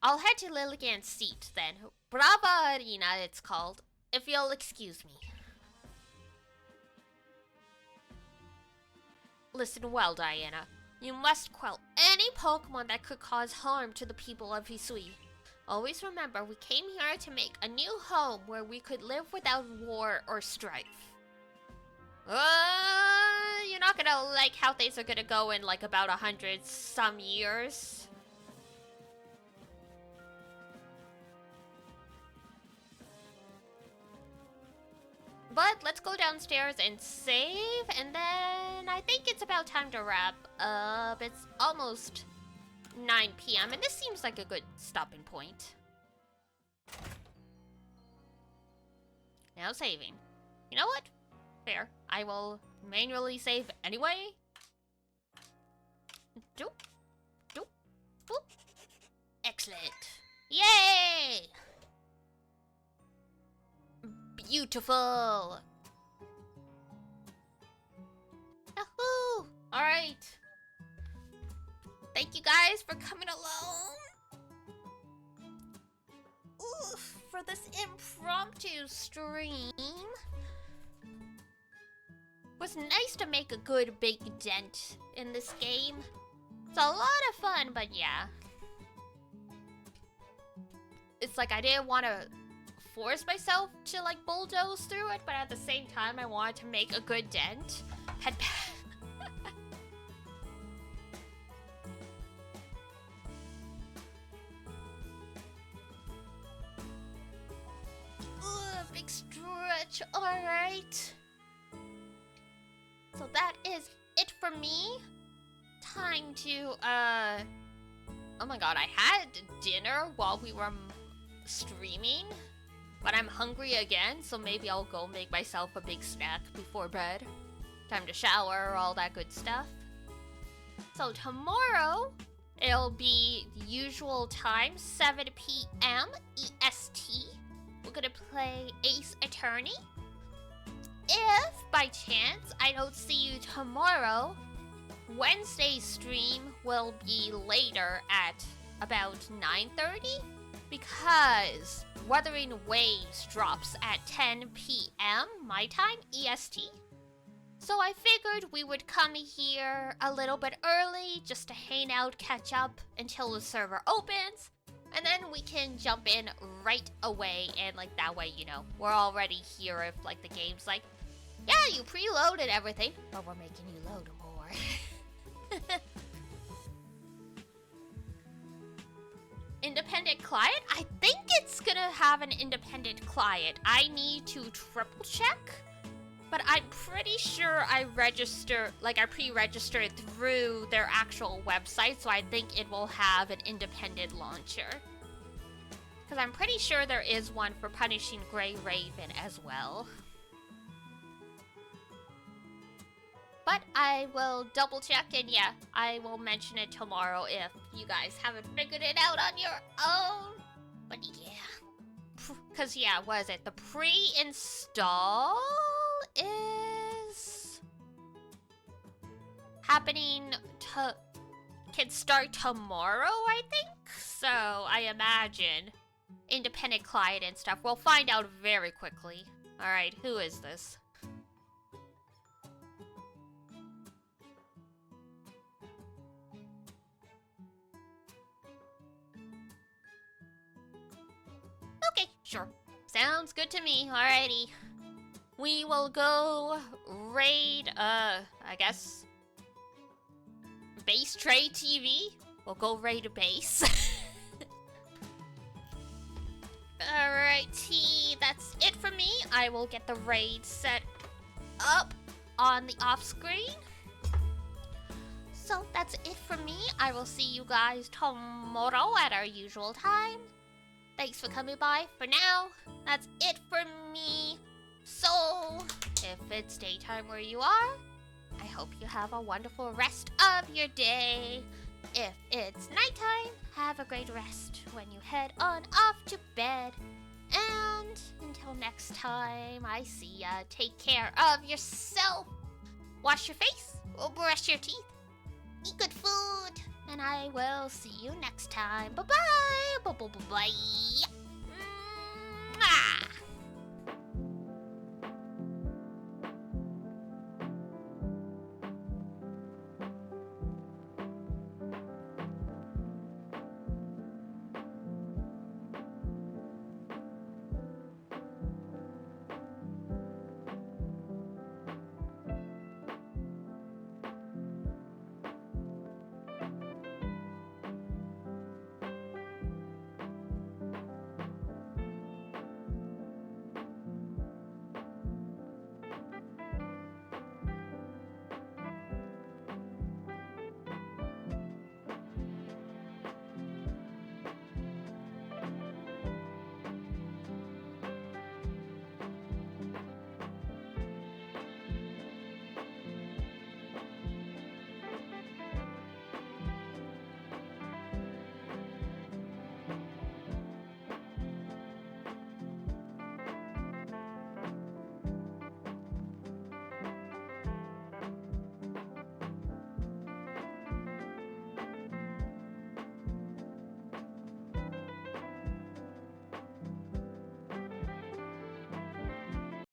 I'll head to Lilligant's seat then. Brava Arena it's called, if you'll excuse me. Listen well, Diana. You must quell any Pokemon that could cause harm to the people of Hisui. Always remember, we came here to make a new home where we could live without war or strife. You're not gonna like how things are gonna go in like about 100 some years. But let's go downstairs and save, and then I think it's about time to wrap up. It's almost 9 p.m. and this seems like a good stopping point. Now saving. You know what? Fair. I will manually save anyway. Doop. Doop. Boop. Excellent. Yay! Beautiful. Yahoo! Alright. Thank you guys for coming along. Oof, for this impromptu stream. It was nice to make a good big dent in this game. It's a lot of fun, but yeah. It's like I didn't want to force myself to like bulldoze through it, but at the same time I wanted to make a good dent. Ooh, big stretch. Alright. So that is it for me. Time to oh my god, I had dinner while we were streaming. But I'm hungry again, so maybe I'll go make myself a big snack before bed. time to shower, all that good stuff. So tomorrow, it'll be the usual time, 7 p.m. EST. We're gonna play Ace Attorney. If, by chance, I don't see you tomorrow, Wednesday's stream will be later at about 9:30 because Wuthering Waves drops at 10 p.m. my time, EST. So I figured we would come here a little bit early just to hang out, catch up until the server opens, and then we can jump in right away, and like that way, you know, we're already here if like the game's like, yeah, you preloaded everything, but we're making you load more. Independent client? I think it's gonna have an independent client. I need to triple check, but I'm pretty sure I pre-registered through their actual website, so I think it will have an independent launcher. Because I'm pretty sure there is one for Punishing Grey Raven as well. But I will double check, and yeah, I will mention it tomorrow if you guys haven't figured it out on your own. But yeah. Because yeah, what is it? The pre-install is happening can start tomorrow, I think. So I imagine independent client and stuff. We'll find out very quickly. Alright, who is this? Okay, sure. Sounds good to me. Alrighty. We will go raid, I guess, Base Trade TV. We'll go raid a base. Alrighty, that's it for me. I will get the raid set up on the off screen. So that's it for me. I will see you guys tomorrow at our usual time. Thanks for coming by. For now, that's it for me. So, if it's daytime where you are, I hope you have a wonderful rest of your day. If it's nighttime, have a great rest when you head on off to bed. And until next time I see ya, take care of yourself. Wash your face, or brush your teeth. Eat good food. And I will see you next time. Bye-bye. Bye-bye.